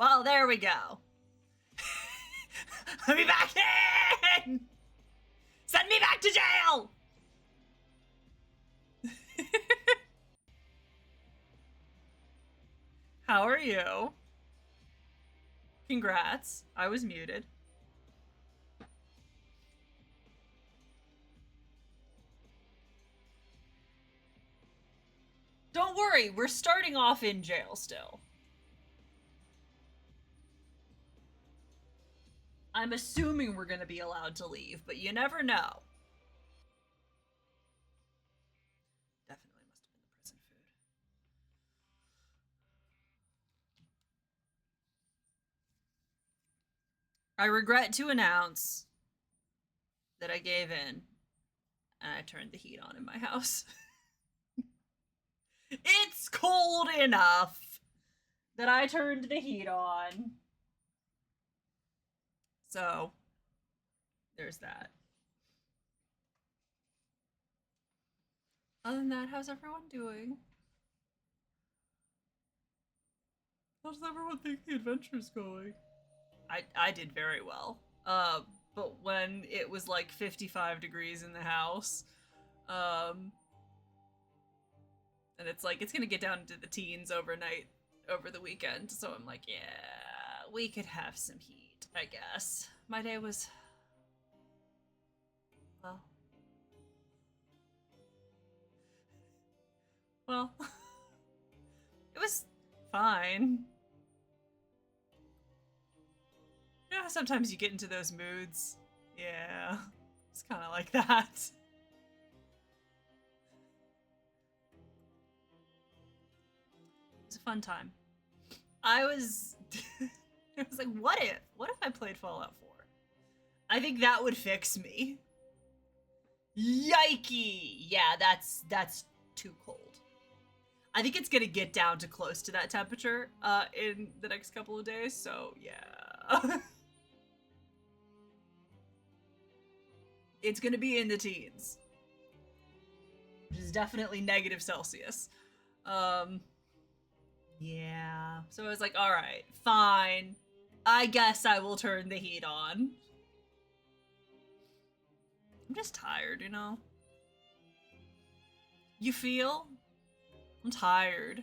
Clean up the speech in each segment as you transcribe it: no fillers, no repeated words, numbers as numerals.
Well, there we go. Let me back in! Send me back to jail! How are you? Congrats. I was muted. Don't worry, we're starting off in jail still. I'm assuming we're gonna be allowed to leave, but you never know. Definitely must have been the prison food. I regret to announce that I gave in and I turned the heat on in my house. It's cold enough that I turned the heat on. So, there's that. Other than that, how's everyone doing? How's everyone think the adventure's going? I did very well. But when it was like 55 degrees in the house, and it's like, it's gonna get down into the teens overnight, over the weekend, so I'm like, yeah, we could have some heat, I guess. My day was, well, it was fine. You know how sometimes you get into those moods? Yeah, it's kind of like that. It was a fun time. I was like, what if I played Fallout 4? I think that would fix me. Yikey! Yeah, that's too cold. I think it's gonna get down to close to that temperature in the next couple of days, so yeah. It's gonna be in the teens. Which is definitely negative Celsius. Yeah. So I was like, alright, fine. I guess I will turn the heat on. I'm just tired, you know? You feel? I'm tired.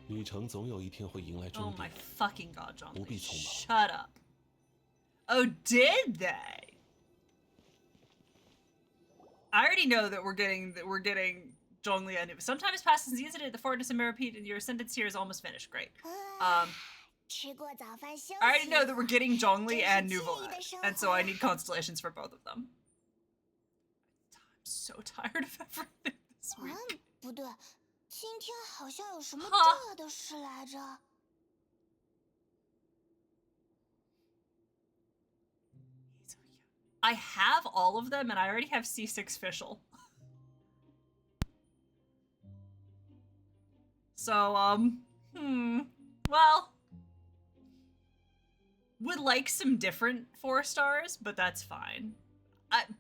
Oh my fucking god, John. Shut up. Oh, did they? I already know that we're getting Zhongli and sometimes passes the incident, the fortress and repeat, and your sentence here is almost finished. Great. I already know that we're getting Zhongli and Nouveau, and so I need constellations for both of them. I'm so tired of everything this week. I have all of them, and I already have C6 Fischl. So, well, would like some different 4 stars, but that's fine.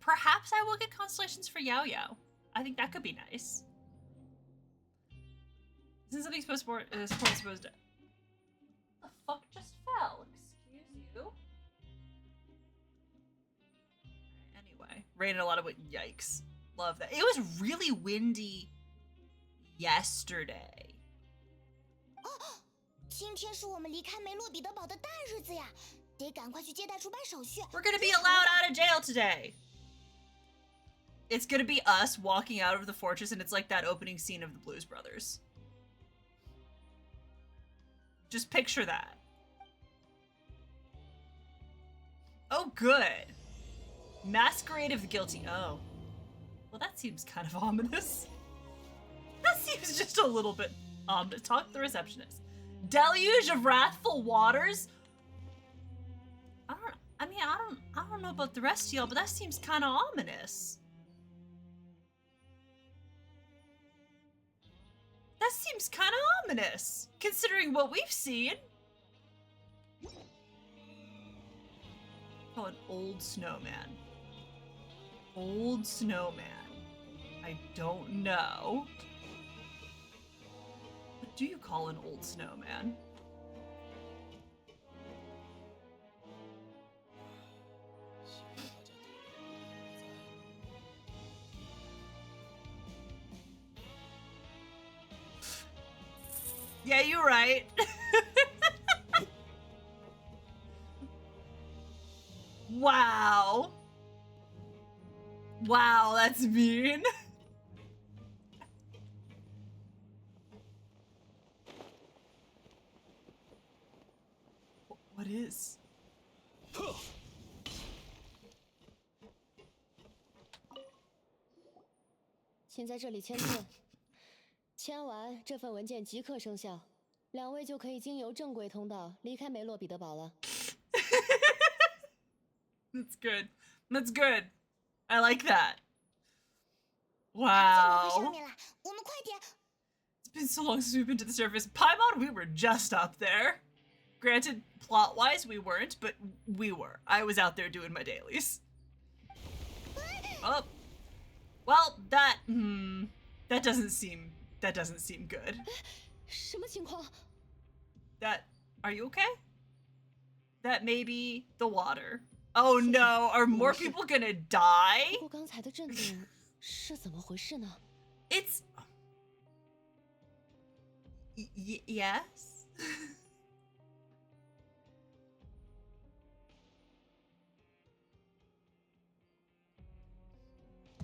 Perhaps I will get constellations for Yao Yao. I think that could be nice. Isn't something supposed to... The fuck just fell? Excuse you? Anyway, rained a lot of wind. Yikes. Love that. It was really windy yesterday. We're gonna be allowed out of jail today. It's gonna be us walking out of the fortress, and it's like that opening scene of the Blues Brothers. Just picture that. Oh, good. Masquerade of the Guilty. Oh. Well, that seems kind of ominous. That seems just a little bit ominous. Talk to the receptionist. Deluge of Wrathful Waters? I don't know about the rest of y'all, but that seems kind of ominous. That seems kind of ominous, considering what we've seen. Oh, an old snowman. Old snowman. I don't know. What do you call an old snowman? Yeah, you're right. Wow. Wow, that's mean. What is? 请在这里签字，签完这份文件即刻生效，两位就可以经由正规通道离开梅洛彼得堡了。That's good. That's good. I like that. Wow. It's been so long since we've been to the surface. Paimon, we were just up there. Granted, plot-wise, we weren't, but we were. I was out there doing my dailies. Oh. Well, that doesn't seem good. 什么情况？ That, are you okay? That may be the water. Oh no, are more people gonna die? 不过刚才的震动是怎么回事呢？ It's... yes?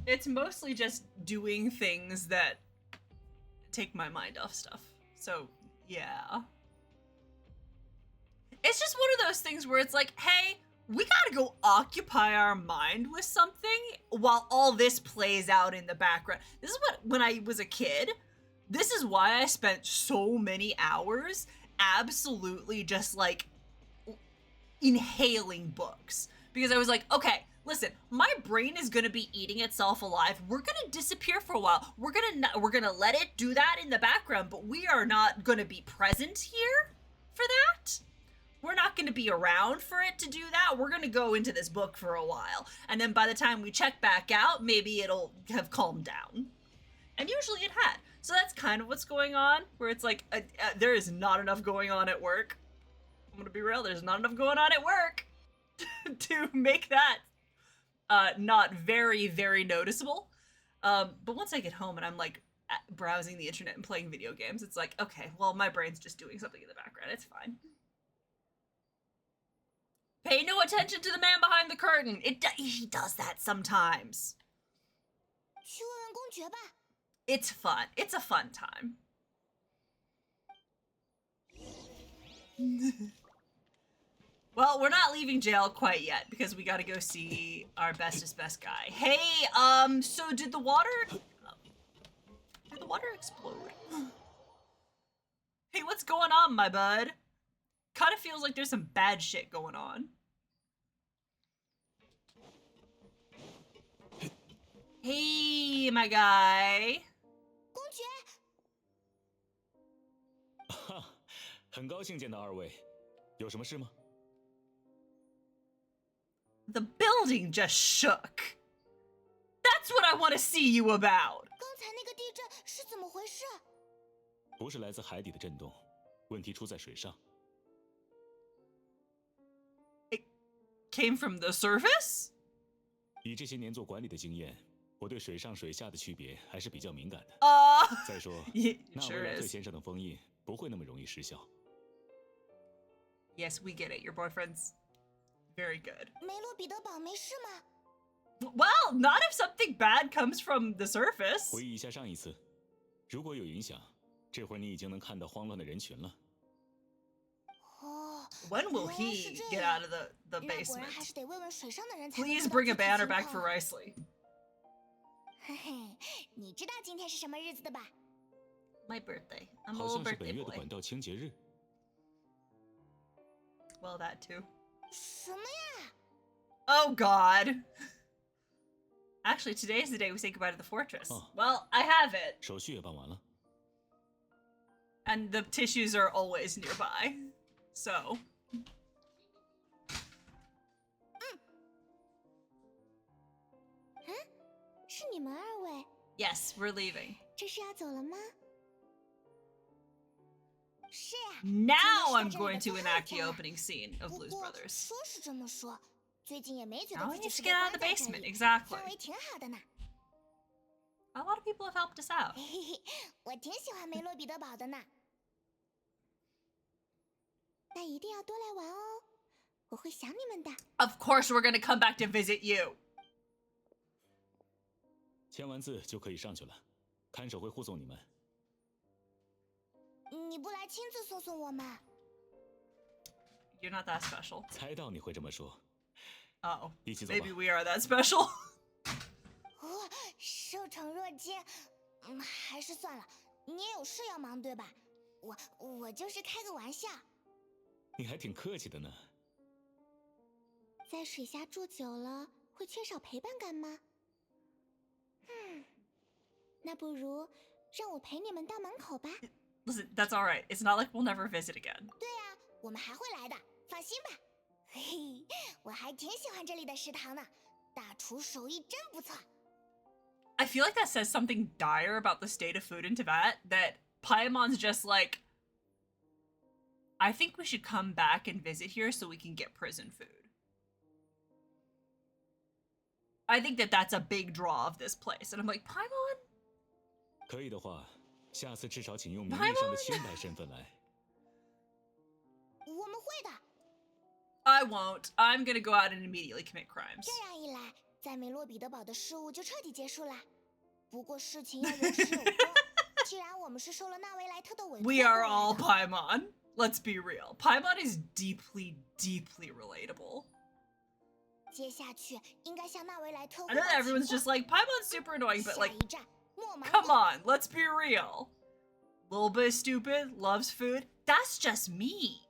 It's mostly just doing things that take my mind off stuff. So, yeah. It's just one of those things where it's like, hey, we gotta go occupy our mind with something while all this plays out in the background. This is what, when I was a kid, this is why I spent so many hours absolutely just like inhaling books. Because I was like, okay, listen, my brain is gonna be eating itself alive. We're gonna disappear for a while. We're gonna let it do that in the background, but we are not gonna be present here for that. We're not gonna be around for it to do that. We're gonna go into this book for a while. And then by the time we check back out, maybe it'll have calmed down. And usually it had. So that's kind of what's going on, where it's like, there is not enough going on at work. I'm gonna be real, there's not enough going on at work to make that not very, very noticeable. But once I get home and I'm like browsing the internet and playing video games, it's like, okay, well, my brain's just doing something in the background. It's fine. Pay no attention to the man behind the curtain. He does that sometimes. It's fun. It's a fun time. Well, we're not leaving jail quite yet because we gotta go see our bestest best guy. Hey, so did the water explode? Hey, what's going on, my bud? Kinda feels like there's some bad shit going on. Hey, my guy. 公爵。很高兴见到二位，有什么事吗？ The building just shook. That's what I want to see you about. 刚才那个地震是怎么回事？不是来自海底的震动，问题出在水上。 Came from the surface? 以这些年做管理的经验，我对水上水下的区别还是比较敏感的。再说，那维莱特先生的封印不会那么容易失效。Yes, we get it. Your boyfriend's very good. 梅洛彼得堡没事吗？ Well, not if something bad comes from the surface. 回忆一下上一次，如果有影响，这会儿你已经能看到慌乱的人群了。 When will he get out of the basement? 还是得问问水上的人才。 Please bring a banner back for Riceley. 嘿嘿，你知道今天是什么日子的吧？ My birthday. I'm a 好 little 像是本 birthday 月的 boy. 管道清洁日。 Well, that too. 什么呀？ Oh God. Actually, today's the day we say goodbye to the fortress. Oh. Well, I have it. 手续也办完了。 And the tissues are always nearby. So. 是你们二位？ Yes, we're leaving. 这是要走了吗？ Now I'm going to enact the opening scene of Blues Brothers. Now we need to get out of the basement, exactly. A lot of people have helped us out. Of course we're gonna come back to visit you. 签完字就可以上去了，看守会护送你们。你不来亲自送送我们？ You're not that special. 猜到你会这么说。Oh, 一起走吧。 maybe we are that special. 哦，受宠若惊。还是算了，你也有事要忙对吧？我就是开个玩笑。你还挺客气的呢。在水下住久了，会缺少陪伴感吗？那不如让我陪你们到门口吧。Listen, that's all right. It's not like we'll never visit again. 对啊，我们还会来的，放心吧。嘿嘿，我还挺喜欢这里的食堂呢，大厨手艺真不错。I feel like that says something dire about the state of food in Tibet, that Paimon's just like, I think we should come back and visit here so we can get prison food. I think that that's a big draw of this place. And I'm like, Paimon? 可以的话，下次至少请用名义上的清白身份来。我们会的。I won't. I'm gonna go out and immediately commit crimes. 这样一来，在梅洛彼得堡的事务就彻底结束了。不过事情要有始有终。既然我们是受了纳维莱特的委托 We are all Paimon. Let's be real. Paimon is deeply, deeply relatable. 接下去应该向纳维莱特。I know that everyone's just like, Paimon's super annoying, but like, 下一站，莫芒。 come on, let's be real. Little bit stupid, loves food. That's just me.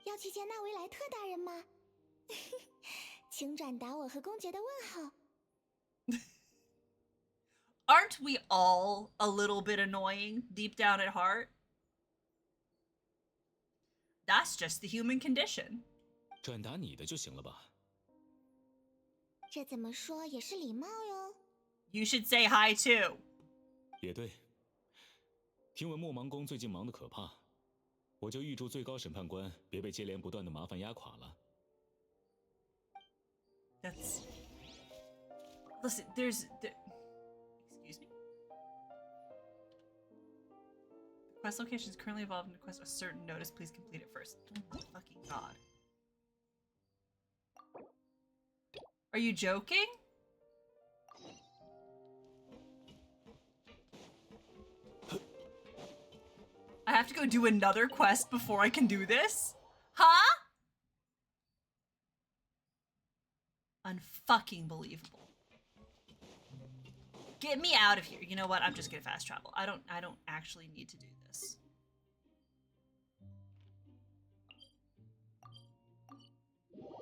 要去见纳维莱特大人吗？请转达我和公爵的问候。Aren't we all a little bit annoying deep down at heart? That's just the human condition. 转达你的就行了吧？这怎么说也是礼貌哟。You should say hi too. 也对。听闻莫芒宫最近忙得可怕，我就预祝最高审判官别被接连不断的麻烦压垮了。That's... Listen, excuse me? The quest location is currently evolving to request a certain notice. Please complete it first. Oh my fucking god. Are you joking? I have to go do another quest before I can do this? Huh? Unfucking believable. Get me out of here. You know what? I'm just gonna fast travel. I don't actually need to do this.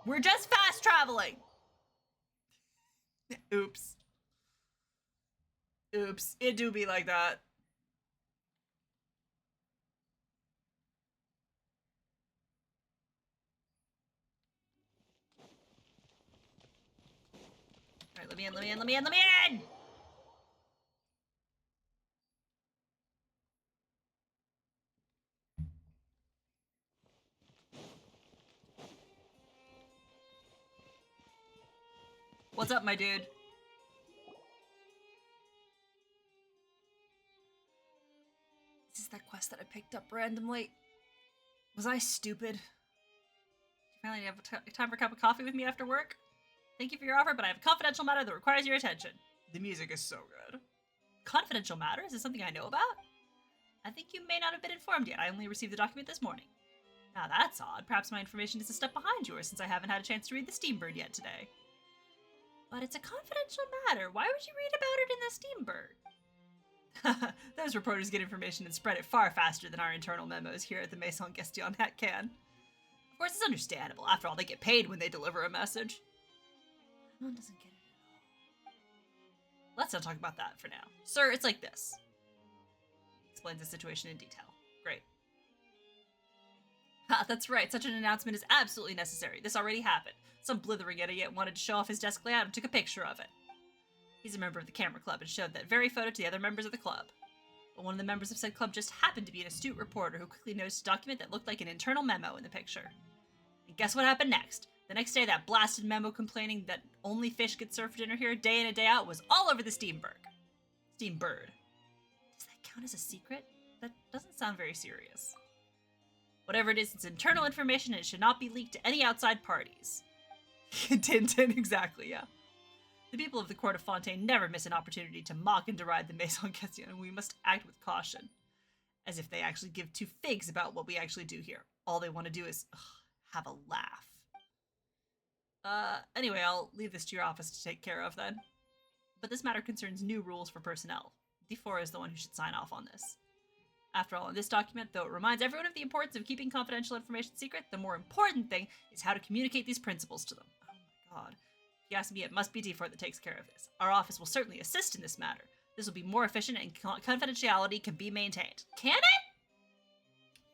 We're just fast traveling. Oops. Oops. It do be like that. Alright, let me in, let me in, let me in, let me in! What's up, my dude? This is that quest that I picked up randomly. Was I stupid? You finally have time for a cup of coffee with me after work? Thank you for your offer, but I have a confidential matter that requires your attention. The music is so good. Confidential matter? Is this something I know about? I think you may not have been informed yet. I only received the document this morning. Now that's odd. Perhaps my information is a step behind yours since I haven't had a chance to read the Steambird yet today. But it's a confidential matter. Why would you read about it in the Steambird? Those reporters get information and spread it far faster than our internal memos here at the Maison Gestion can. Of course, it's understandable. After all, they get paid when they deliver a message. No one doesn't get it at all. Let's not talk about that for now. Sir, it's like this. He explains the situation in detail. Great. Ha, that's right. Such an announcement is absolutely necessary. This already happened. Some blithering idiot wanted to show off his desk layout and took a picture of it. He's a member of the camera club and showed that very photo to the other members of the club. But one of the members of said club just happened to be an astute reporter who quickly noticed a document that looked like an internal memo in the picture. And guess what happened next? The next day, that blasted memo complaining that only fish get served for dinner here day in and day out was all over the Steambird. Does that count as a secret? That doesn't sound very serious. Whatever it is, it's internal information and it should not be leaked to any outside parties. Tintin, exactly, yeah. The people of the court of Fontaine never miss an opportunity to mock and deride the Maison Question, and we must act with caution. As if they actually give two figs about what we actually do here. All they want to do is have a laugh. Anyway, I'll leave this to your office to take care of then. But this matter concerns new rules for personnel. D4 is the one who should sign off on this. After all, in this document, though it reminds everyone of the importance of keeping confidential information secret, the more important thing is how to communicate these principles to them. Oh my god. If you ask me, it must be D4 that takes care of this. Our office will certainly assist in this matter. This will be more efficient and confidentiality can be maintained. Can it?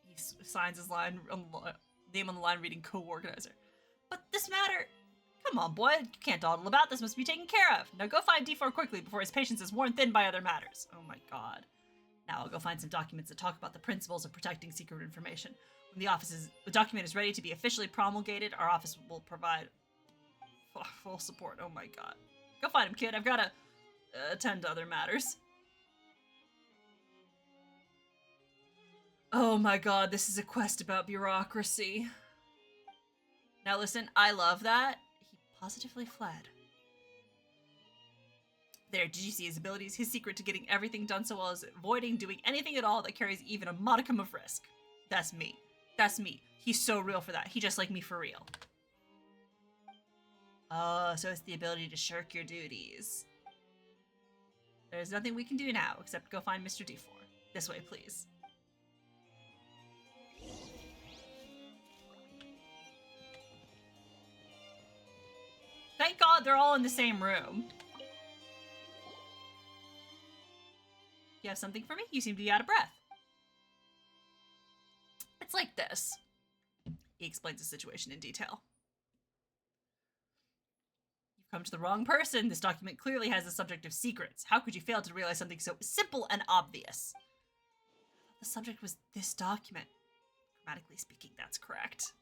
He signs his line on the name on the line reading co-organizer. But this matter... Come on, boy. You can't dawdle about. This must be taken care of. Now go find D4 quickly before his patience is worn thin by other matters. Oh my god. Now I'll go find some documents that talk about the principles of protecting secret information. When the document is ready to be officially promulgated, our office will provide full support. Oh my god. Go find him, kid. I've got to attend to other matters. Oh my god, this is a quest about bureaucracy. Now listen, I love that. He positively fled. There, did you see his abilities? His secret to getting everything done so well is avoiding doing anything at all that carries even a modicum of risk. That's me. That's me. He's so real for that. He just like me for real. Oh, so it's the ability to shirk your duties. There's nothing we can do now except go find Mr. D4. This way, please. Thank God they're all in the same room. You have something for me? You seem to be out of breath. It's like this. He explains the situation in detail. You've come to the wrong person. This document clearly has the subject of secrets. How could you fail to realize something so simple and obvious? The subject was this document. Grammatically speaking, that's correct.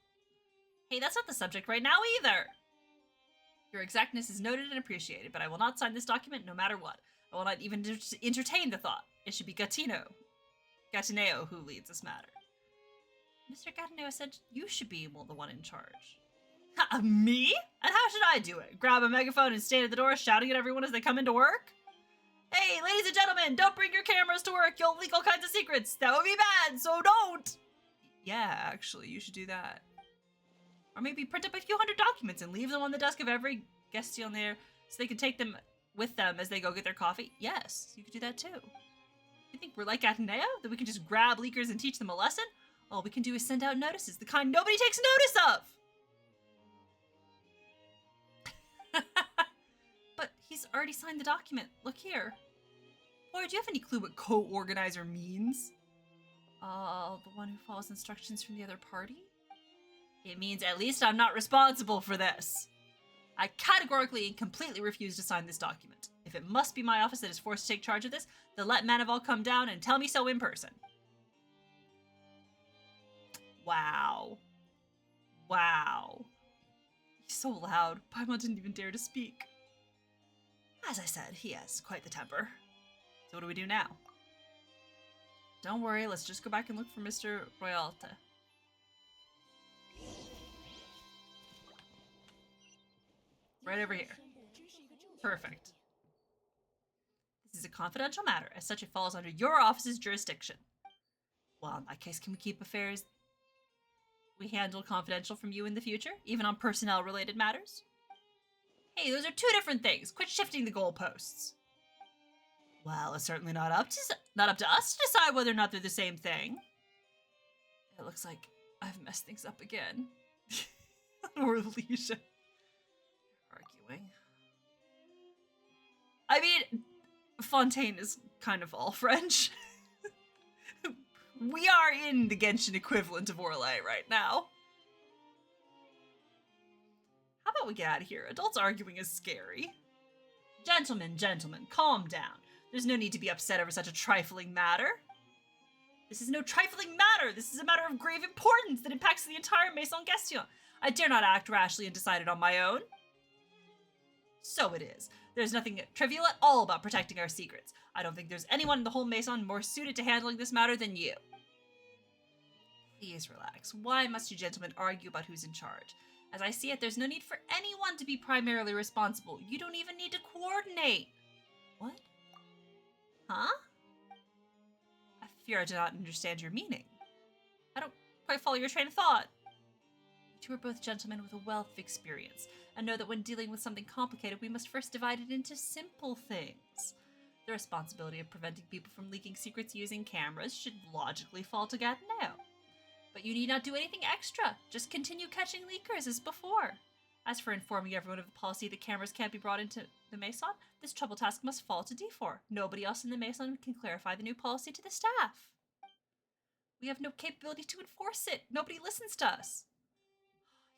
Hey, that's not the subject right now either. Your exactness is noted and appreciated, but I will not sign this document no matter what. I will not even entertain the thought. It should be Gatineo who leads this matter. Mr. Gatineo said you should be the one in charge. Me? And how should I do it? Grab a megaphone and stand at the door shouting at everyone as they come into work? Hey, ladies and gentlemen, don't bring your cameras to work. You'll leak all kinds of secrets. That would be bad, so don't. Yeah, actually, you should do that. Or maybe print up a few hundred documents and leave them on the desk of every gestionnaire so they can take them with them as they go get their coffee. Yes, you could do that too. You think we're like Ateneo? That we can just grab leakers and teach them a lesson? All we can do is send out notices, the kind nobody takes notice of! But he's already signed the document. Look here. Or do you have any clue what co-organizer means? The one who follows instructions from the other party? It means at least I'm not responsible for this. I categorically and completely refuse to sign this document. If it must be my office that is forced to take charge of this, then let Manival come down and tell me so in person. Wow. Wow. He's so loud, Paimon didn't even dare to speak. As I said, he has quite the temper. So what do we do now? Don't worry, let's just go back and look for Mr. Royalte. Right over here. Perfect. This is a confidential matter. As such, it falls under your office's jurisdiction. Well, in that case, can we keep affairs we handle confidential from you in the future, even on personnel-related matters? Hey, those are two different things. Quit shifting the goalposts. Well, it's certainly not up to us to decide whether or not they're the same thing. It looks like I've messed things up again. Or Alicia. Arguing. I mean, Fontaine is kind of all French. We are in the Genshin equivalent of Orlais right now. How about we get out of here? Adults arguing is scary. Gentlemen, calm down. There's no need to be upset over such a trifling matter. This is no trifling matter. This is a matter of grave importance that impacts the entire Maison Gestion. I dare not act rashly and decide it on my own. So it is. There's nothing trivial at all about protecting our secrets. I don't think there's anyone in the whole Maison more suited to handling this matter than you. Please relax. Why must you gentlemen argue about who's in charge? As I see it, there's no need for anyone to be primarily responsible. You don't even need to coordinate. What? Huh? I fear I do not understand your meaning. I don't quite follow your train of thought. You two are both gentlemen with a wealth of experience, and know that when dealing with something complicated, we must first divide it into simple things. The responsibility of preventing people from leaking secrets using cameras should logically fall to Gateneo. But you need not do anything extra. Just continue catching leakers as before. As for informing everyone of the policy that cameras can't be brought into the Maison, this trouble task must fall to D4. Nobody else in the Maison can clarify the new policy to the staff. We have no capability to enforce it. Nobody listens to us.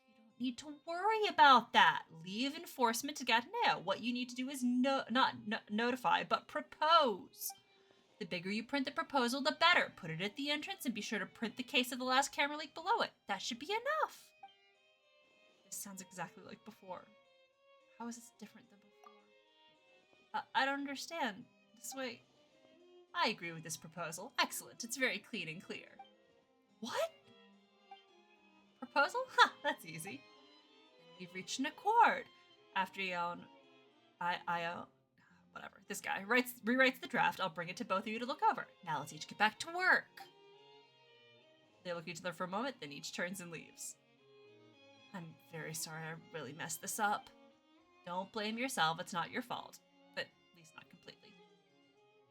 You don't need to worry about that. Leave enforcement to Gateneo. What you need to do is not notify, but propose. The bigger you print the proposal, the better. Put it at the entrance and be sure to print the case of the last camera leak below it. That should be enough. This sounds exactly like before. How is this different than before? I don't understand. This way... I agree with this proposal. Excellent. It's very clean and clear. What? Proposal? Ha! That's easy. We've reached an accord. After whatever. This guy rewrites the draft. I'll bring it to both of you to look over. Now let's each get back to work. They look at each other for a moment, then each turns and leaves. I'm very sorry I really messed this up. Don't blame yourself. It's not your fault. But at least not completely.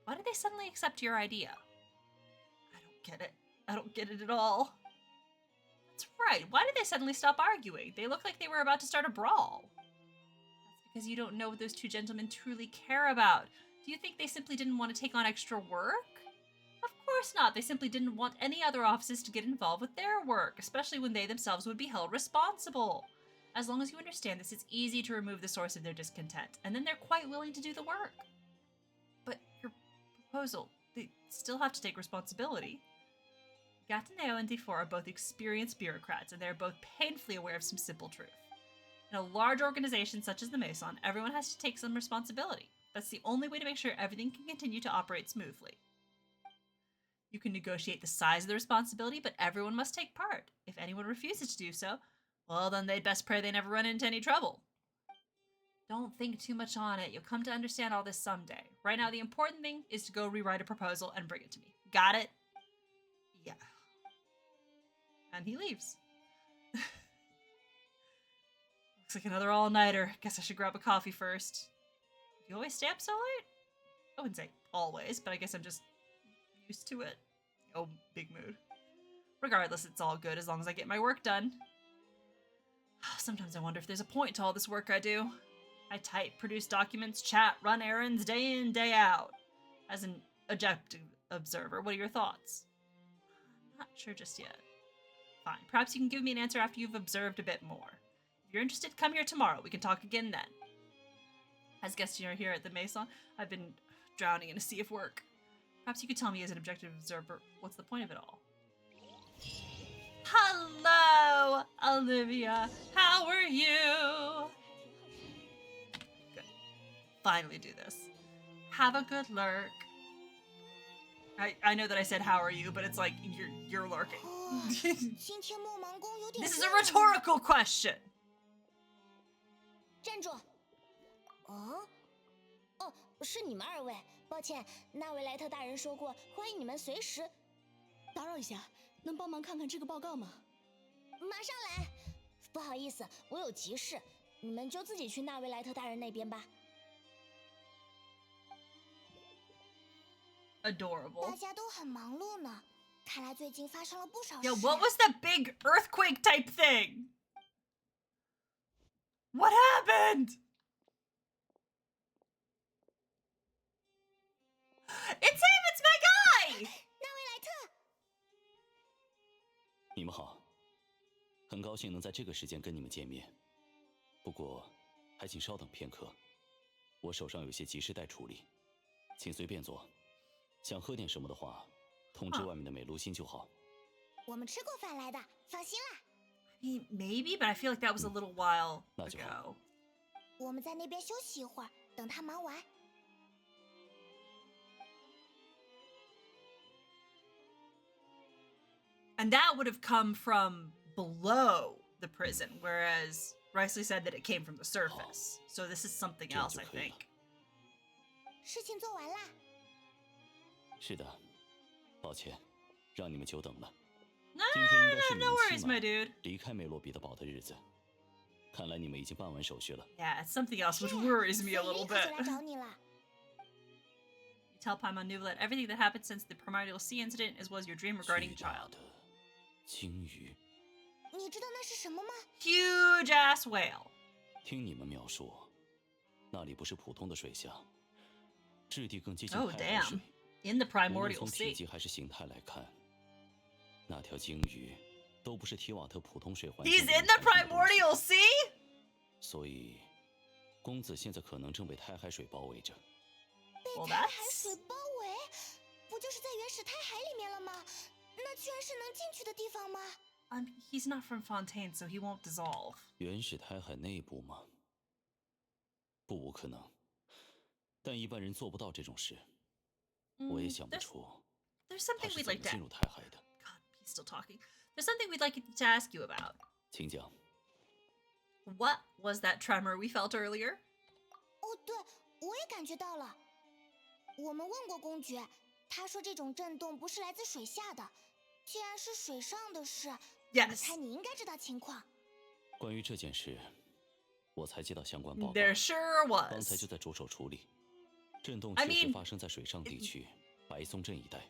Why did they suddenly accept your idea? I don't get it. I don't get it at all. That's right. Why did they suddenly stop arguing? They look like they were about to start a brawl. Because you don't know what those two gentlemen truly care about. Do you think they simply didn't want to take on extra work? Of course not. They simply didn't want any other offices to get involved with their work, especially when they themselves would be held responsible. As long as you understand this, it's easy to remove the source of their discontent, and then they're quite willing to do the work. But your proposal, they still have to take responsibility. Gateneo and D4 are both experienced bureaucrats, and they're both painfully aware of some simple truth. In a large organization such as the Maison, everyone has to take some responsibility. That's the only way to make sure everything can continue to operate smoothly. You can negotiate the size of the responsibility, but everyone must take part. If anyone refuses to do so, well, then they'd best pray they never run into any trouble. Don't think too much on it. You'll come to understand all this someday. Right now, the important thing is to go rewrite a proposal and bring it to me. Got it? Yeah. And he leaves. Looks like another all-nighter. Guess I should grab a coffee first. Do you always stay up so late? I wouldn't say always, but I guess I'm just used to it. Oh, big mood. Regardless, it's all good as long as I get my work done. Sometimes I wonder if there's a point to all this work I do. I type, produce documents, chat, run errands, day in, day out. As an objective observer, what are your thoughts? I'm not sure just yet. Fine, perhaps you can give me an answer after you've observed a bit more. If you're interested, come here tomorrow. We can talk again then. As guests here at the Maison, I've been drowning in a sea of work. Perhaps you could tell me as an objective observer, what's the point of it all? Hello, Olivia. How are you? Good. Finally do this. Have a good lurk. I know that I said how are you, but it's like you're lurking. This is a rhetorical question. 站住！哦，哦，是你们二位，抱歉，那位莱特大人说过，欢迎你们随时。打扰一下，能帮忙看看这个报告吗？马上来。不好意思，我有急事，你们就自己去那位莱特大人那边吧。Adorable. 大家都很忙碌呢，看来最近发生了不少事。 Yeah, what was that big earthquake type thing? What happened? It's him! It's my guy! 那位莱特，你们好，很高兴能在这个时间跟你们见面。不过，还请稍等片刻。我手上有些急事待处理，请随便坐。想喝点什么的话，通知外面的美露心就好。我们吃过饭来的，放心啦。I mean, maybe, but I feel like that was a little while ago. 我们在那边休息一会儿，等他忙完。And that would have come from below the prison, whereas Riceley said that it came from the surface. So this is something else, I think. 事情做完啦。是的，抱歉，让你们久等了。 No 今天应该是你 worries, 们 my dude. 离开梅洛彼得堡的日子。看来你们已经办完手续了。Yeah, it's something else which worries me a little bit. 来找你了。You tell Paimon Nouvelle everything that happened since the primordial sea incident, as well as your dream regarding child. 鲸鱼。你知道那是什么吗 ？Huge ass whale. 听你们描述，那里不是普通的水下，质地更接近 Oh 太海水。 damn! In the 无论 primordial 从体 sea. 积还是形态来看，那条鲸鱼都不是提瓦特普通水环境。 He's in the primordial sea. 所以，公子现在可能正被太海水包围着。被太海水包围，不就是在原始太海里面了吗？那居然是能进去的地方吗？ He's not from Fontaine, so he won't dissolve. 原始太海内部吗？不无可能，但一般人做不到这种事。我也想不出。There's something we'd like to. 进入太海的。God, he's still talking. There's something we'd like to ask you about. 请讲。 What was that tremor we felt earlier? 哦，对，我也感觉到了。我们问过公爵，他说这种震动不是来自水下的。既然是水上的事，我猜你应该知道情况。关于这件事，我才接到相关报告。There sure was. 刚才就在着手处理。震动确实发生在水上地区，白松镇一带。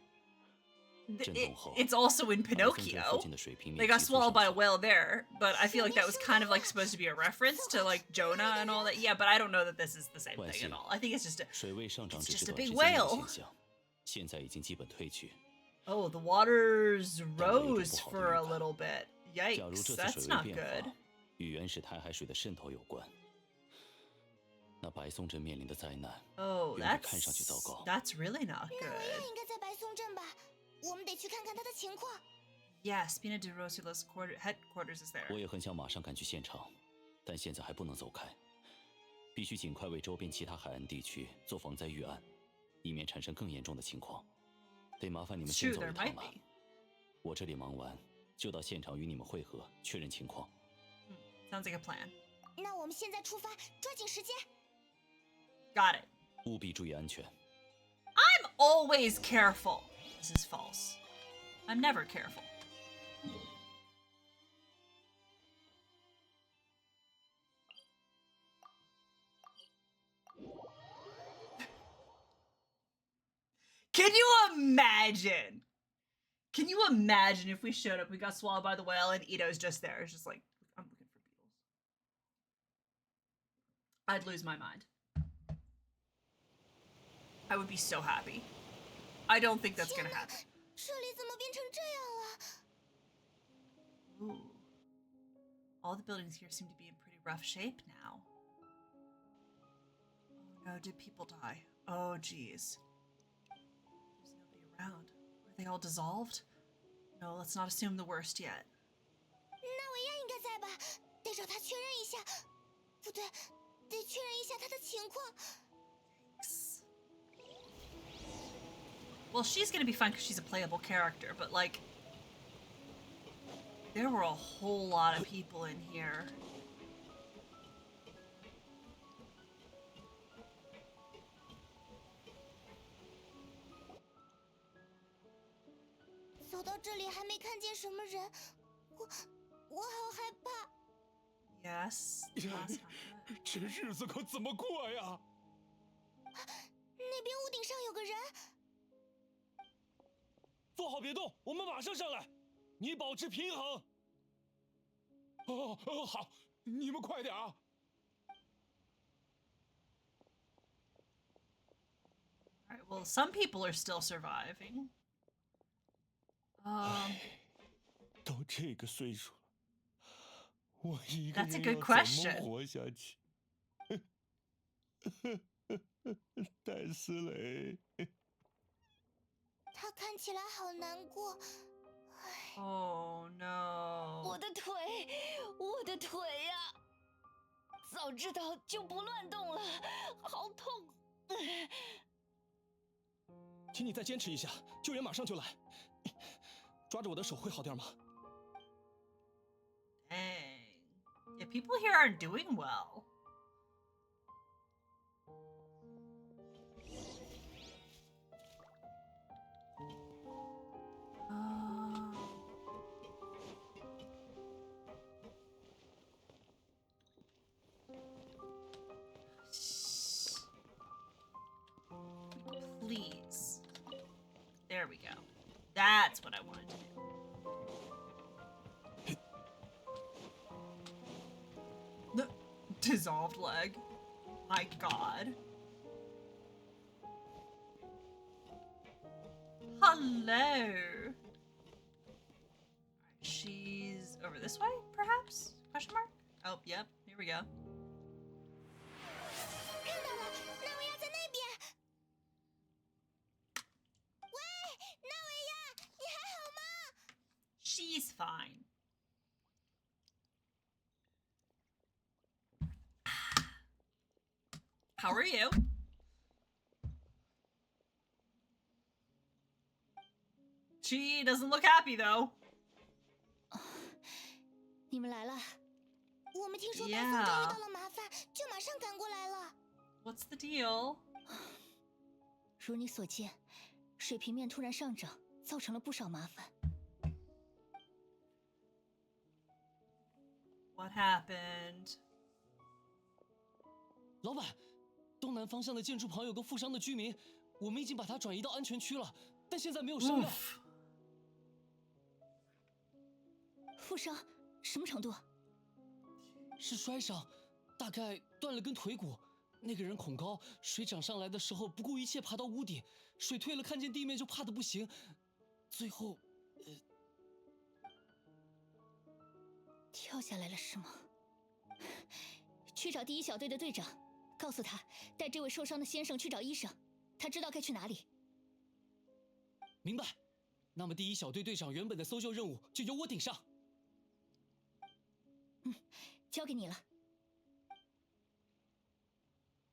震动后 it's also in Pinocchio. They got swallowed by a whale there, but I feel like that was kind of like supposed to be a reference to like Jonah and all that. Yeah, but I don't know that this is the same thing at all. I think it's just a big whale. 现在已经基本退去。 Oh, the waters rose for a little bit. Yikes, that's not good. 与原始太海水的渗透有关。那白松镇面临的灾难， Oh, 远比看上去糟糕。 that's really not 那维亚 good. 应该在白松镇吧？我们得去看看他的情况。 Yeah, Spina de Rosula's headquarters is there. 我也很想马上赶去现场，但现在还不能走开，必须尽快为周边其他海岸地区做防灾预案，以免产生更严重的情况。得麻烦你们先走一趟了。我这里忙完，就到现场与你们会合，确认情况。Sounds like a plan. 那我们现在出发，抓紧时间。 Got it. 务必注意安全。 I'm always careful. This is false. I'm never careful. Can you imagine? Can you imagine if we showed up, we got swallowed by the whale, and Ito's just there? It's just like, I'm looking for beetles. I'd lose my mind. I would be so happy. I don't think that's gonna happen. 这里怎么变成这样了？ Ooh. All the buildings here seem to be in pretty rough shape now. Oh no, did people die? Oh geez. There's nobody around. Are they all dissolved? No, let's not assume the worst yet. 那维亚应该在吧？得找他确认一下。不对，得确认一下他的情况。 Well, she's gonna be fine because she's a playable character, but like, there were a whole lot of people in here. 走到这里还没看见什么人，我好害怕。 Yes. 这日子可怎么过呀？那边屋顶上有个人。 坐好别动，我们马上上来。你保持平衡。好，你们快点啊！ Alright, well, some people are still surviving. 到这个岁数了，我一个 That's a 人 good 要 question. 怎么活下去？戴思蕾。他看起来好难过。Oh no！ 我的腿，我的腿呀！早知道就不乱动了，好痛！请你再坚持一下，救援马上就来。抓着我的手会好点吗？ Dang. Yeah, people here aren't doing well. Please. There we go. That's what I wanted to do. The dissolved leg. My god. Hello. She's over this way, perhaps? Question mark? Oh, yep. Here we go. 看到了，纳维亚在那边。喂，纳维亚，你还好吗？ She's fine. How are you? She doesn't look happy though. 你们来了。我们听说白松镇遇到了麻烦，就马上赶过来了。What's the deal? 如你所见，水平面突然上涨，造成了不少麻烦。What happened? 老板，东南方向的建筑旁有个负伤的居民，我们已经把他转移到安全区了，但现在没有伤药。负伤什么程度？是摔伤，大概断了根腿骨。那个人恐高，水涨上来的时候不顾一切爬到屋顶，水退了看见地面就怕得不行，最后，跳下来了是吗？去找第一小队的队长，告诉他带这位受伤的先生去找医生，他知道该去哪里。明白。那么第一小队队长原本的搜救任务就由我顶上。交给你了。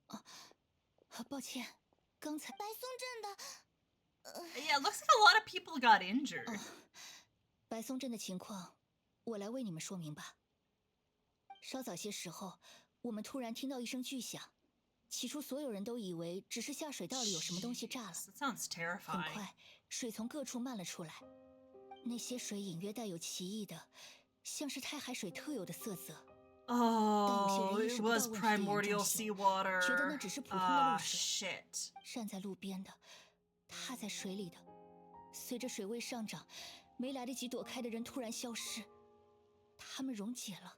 哦，抱歉，刚才白松镇的，Yeah, looks like a lot of people got injured. 白松镇的情况，我来为你们说明吧。稍早些时候，我们突然听到一声巨响，起初所有人都以为只是下水道里有什么东西炸了。That sounds 很 terrifying. 快，水从各处漫了出来，那些水隐约带有奇异的，像是太海水特有的色泽。Oh, it was primordial seawater. 觉得那只是普通的露水。Shit. 站在路边的，踏在水里的，随着水位上涨，没来得及躲开的人突然消失，他们溶解了。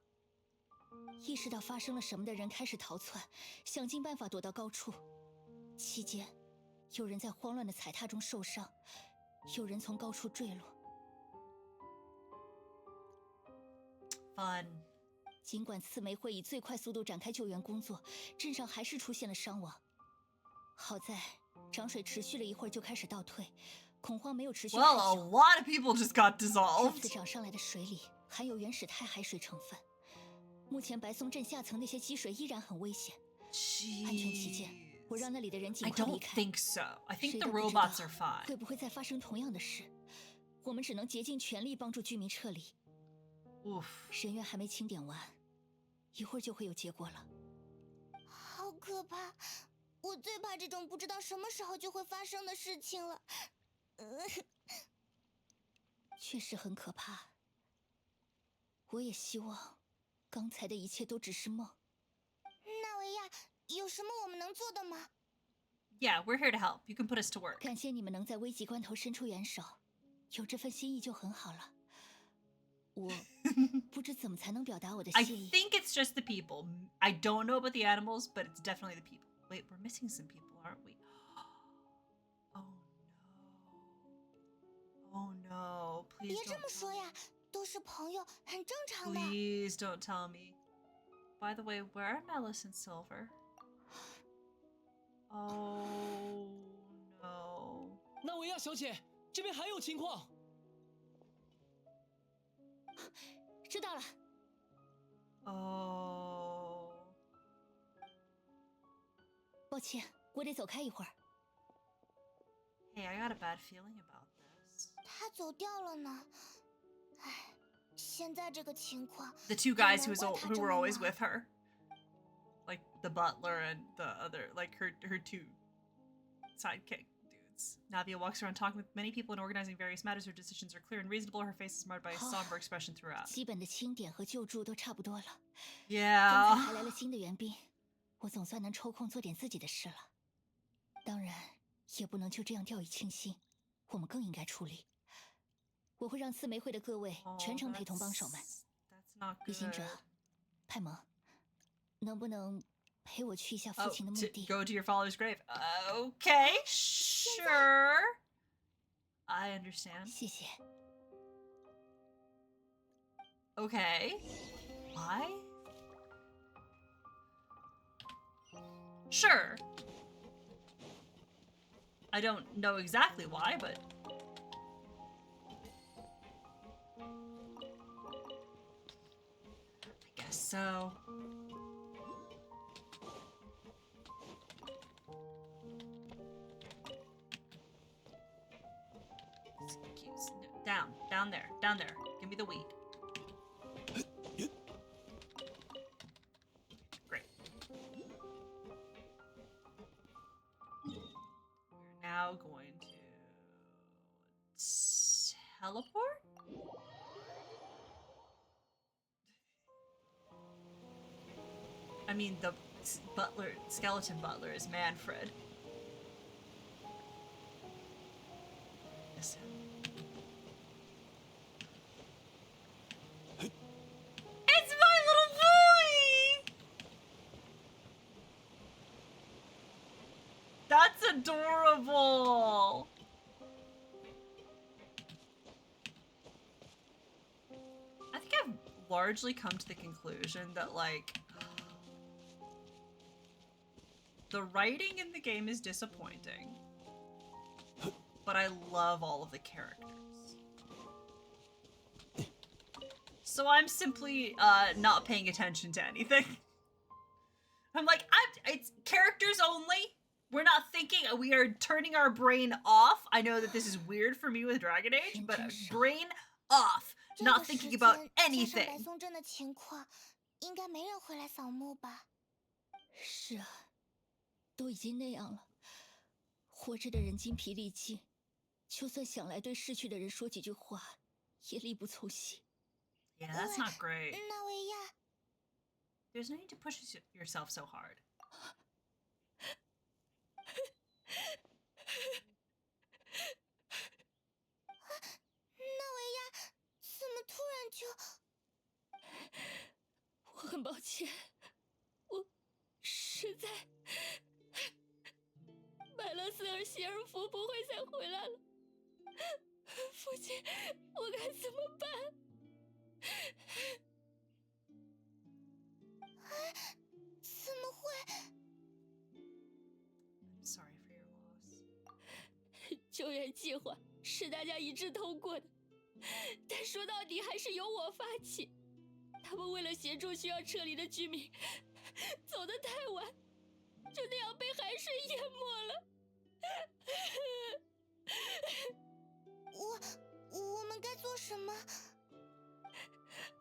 意识到发生了什么的人开始逃窜，想尽办法躲到高处。期间，有人在慌乱的踩踏中受伤，有人从高处坠落。Fun. 尽管刺梅会以最快速度展开救援工作，镇上还是出现了伤亡。好在涨水持续了一会儿就开始倒退，恐慌没有持续太久。Well, a lot of people just got 这 dissolved. 次涨上来的水里含有原始太海水成分，目前白松镇下层那些积水依然很危险。安全起见，我让那里的人尽 I 快离 don't 开。 think so. I think 谁 the 都不知 robots 道 are fine. 会不会再发生同样的事？我们只能竭尽全力帮助居民撤离。 Oof. 人员还没清点完，一会儿就会有结果了。好可怕！我最怕这种不知道什么时候就会发生的事情了。确实很可怕。我也希望刚才的一切都只是梦。纳维亚，有什么我们能做的吗？ Yeah, we're here to help. You can put us to work. 感谢你们能在危急关头伸出援手，有这份心意就很好了。我不知怎么才能表达我的 I 谢意。 think it's just the people. I don't know about the animals, but it's definitely the people. Wait, we're missing some people, aren't we? Oh no. Oh no. Please 别这 don't 么说呀，都是朋友，很正常的。 Please don't tell me. By the way, where are Melis and Silver? Oh no. 纳维亚小姐，这边还有情况。知道了。Oh. 抱歉，我得走开一会儿。Hey, I got a bad feeling about this. 他走掉了呢。唉，现在这个情况。The two guys who were always with her, like the butler and the other, like her two sidekick dudes. Navia walks around talking with many people and organizing various matters. Her decisions are clear and reasonable. Her face is marred by a somber expression throughout. 基本的清点和救助都差不多了。Yeah. 刚才还来了新的援兵，我总算能抽空做点自己的事了。当然，也不能就这样掉以轻心，我们更应该出力。我会让四玫会的各位全程陪同帮手们。旅行者，派蒙，能不能陪我去一下父亲的墓地 ？Go to your father's grave. Okay, sure. I understand. 谢谢。Okay. Why? Sure. I don't know exactly why, but I guess so. Down there. Give me the weed. Great. We're now going to teleport? I mean, the skeleton butler is Manfred. Yes. It's my little boy! That's adorable! I think I've largely come to the conclusion that, like, the writing in the game is disappointing, but I love all of the characters. So I'm simply not paying attention to anything. I'm like, it's characters only. We're not thinking, we are turning our brain off. I know that this is weird for me with Dragon Age, but brain off. Not thinking about anything. 是啊，都已经那样了，活着的人精疲力尽，就算想来对逝去的人说几句话，也力不从心。Yeah, that's not great. 纳维亚， There's no need to push yourself so hard. 纳维亚，怎么突然就……我很抱歉，我实在……麦勒斯和希尔弗不会再回来了。父亲，我该怎么办？怎么会？ I'm sorry for your loss. 救援计划是大家一致通过的，但说到底还是由我发起。他们为了协助需要撤离的居民，走得太晚，就那样被海水淹没了。我们该做什么？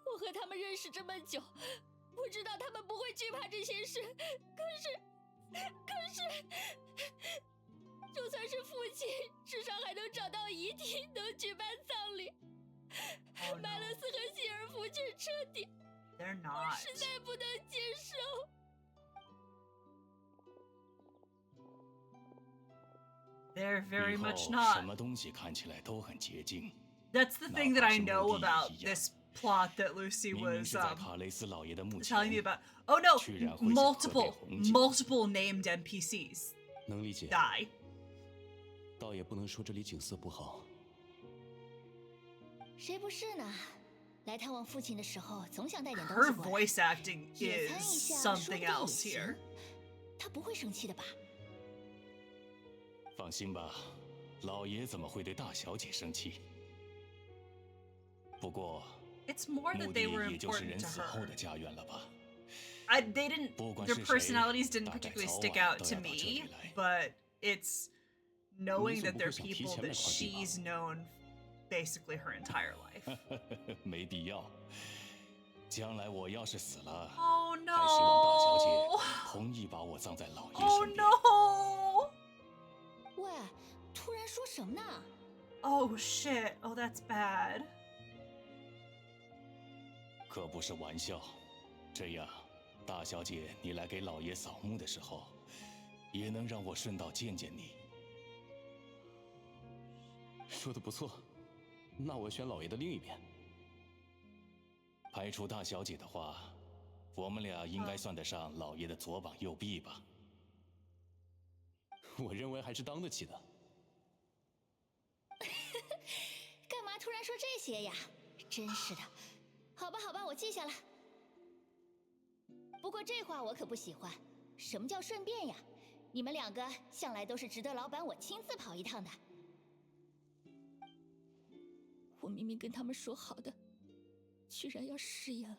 我和他们认识这么久，我知道他们不会惧怕这些事。可是，就算是父亲，至少还能找到遗体，能举办葬礼。麦勒斯和希尔弗却彻底，我实在不能接受。They're very much not. 什么东西看起来都很洁净。 That's the thing that I know about this plot that Lucy was telling me about. Oh no, multiple named NPCs 能理解。 die. 倒也不能说这里景色不好。谁不是呢？来探望父亲的时候，总想带点东 Her 西过来。 voice acting 野 is 餐一下，说不 something 定也 else 行 here. 他不会生气的吧？放心吧，老爷怎么会对大小姐生气？不过， It's more that 墓 they 地 were 也就是 important 人 to 死后 her. 的家园了吧？ They didn't. Their personalities didn't particularly stick out to me, but it's knowing that they're people that she's known basically her entire life. 没必要。将来我要是死了， Oh 还希望大小姐 no! 同意把我葬在老爷 Oh 身边。 no! 喂，突然说什么呢？ Oh shit! Oh, that's bad. 可不是玩笑，这样，大小姐你来给老爷扫墓的时候，也能让我顺道见见你。说的不错，那我选老爷的另一边。排除大小姐的话，我们俩应该算得上老爷的左膀右臂吧？我认为还是当得起的。干嘛突然说这些呀？真是的。好吧，好吧，我记下了。不过这话我可不喜欢。什么叫顺便呀？你们两个向来都是值得老板我亲自跑一趟的。我明明跟他们说好的，居然要食言了。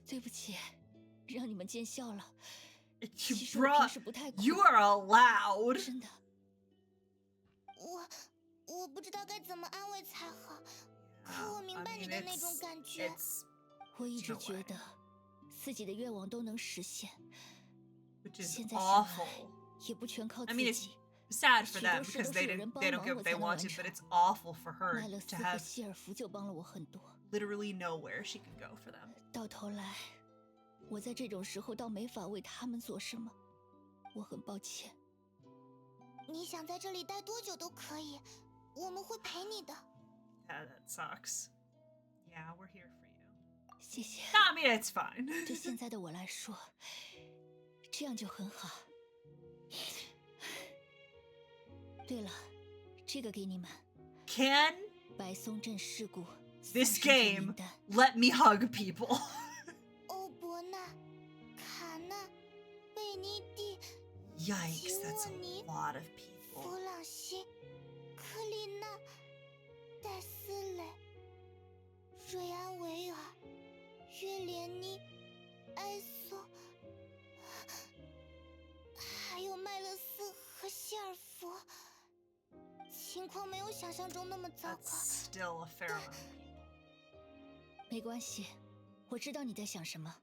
对不起，让你们见笑了。其实我平时不太酷。 You are allowed. 真的。我不知道该怎么安慰才好，可我明白你的那种感觉。我一直觉得自己的愿望都能实现，现在想来也不全靠自己。 Sad for them because they don't get what they wanted, but it's awful for her to have 希尔弗就帮了我很多 literally nowhere she could go for them. 到头来，我在这种时候倒没法为他们做什么，我很抱歉。你想在这里待多久都可以，我们会陪你的。 Yeah, that sucks. Yeah, we're here for you. 谢谢。I mean, it's fine. 对现在的我来说，这样就很好。对了，这个给你们。Can 白松镇事故 this game let me hug people? 欧伯纳、卡纳、贝尼蒂、 Yikes, that's a lot of 弗 people. 朗西、克丽娜、戴斯雷、瑞安维尔、约莲妮、埃索，还有麦勒斯和希尔弗。情况没有想象中那么糟糕。 That's still a fair amount of people. 没关系，我知道你在想什么。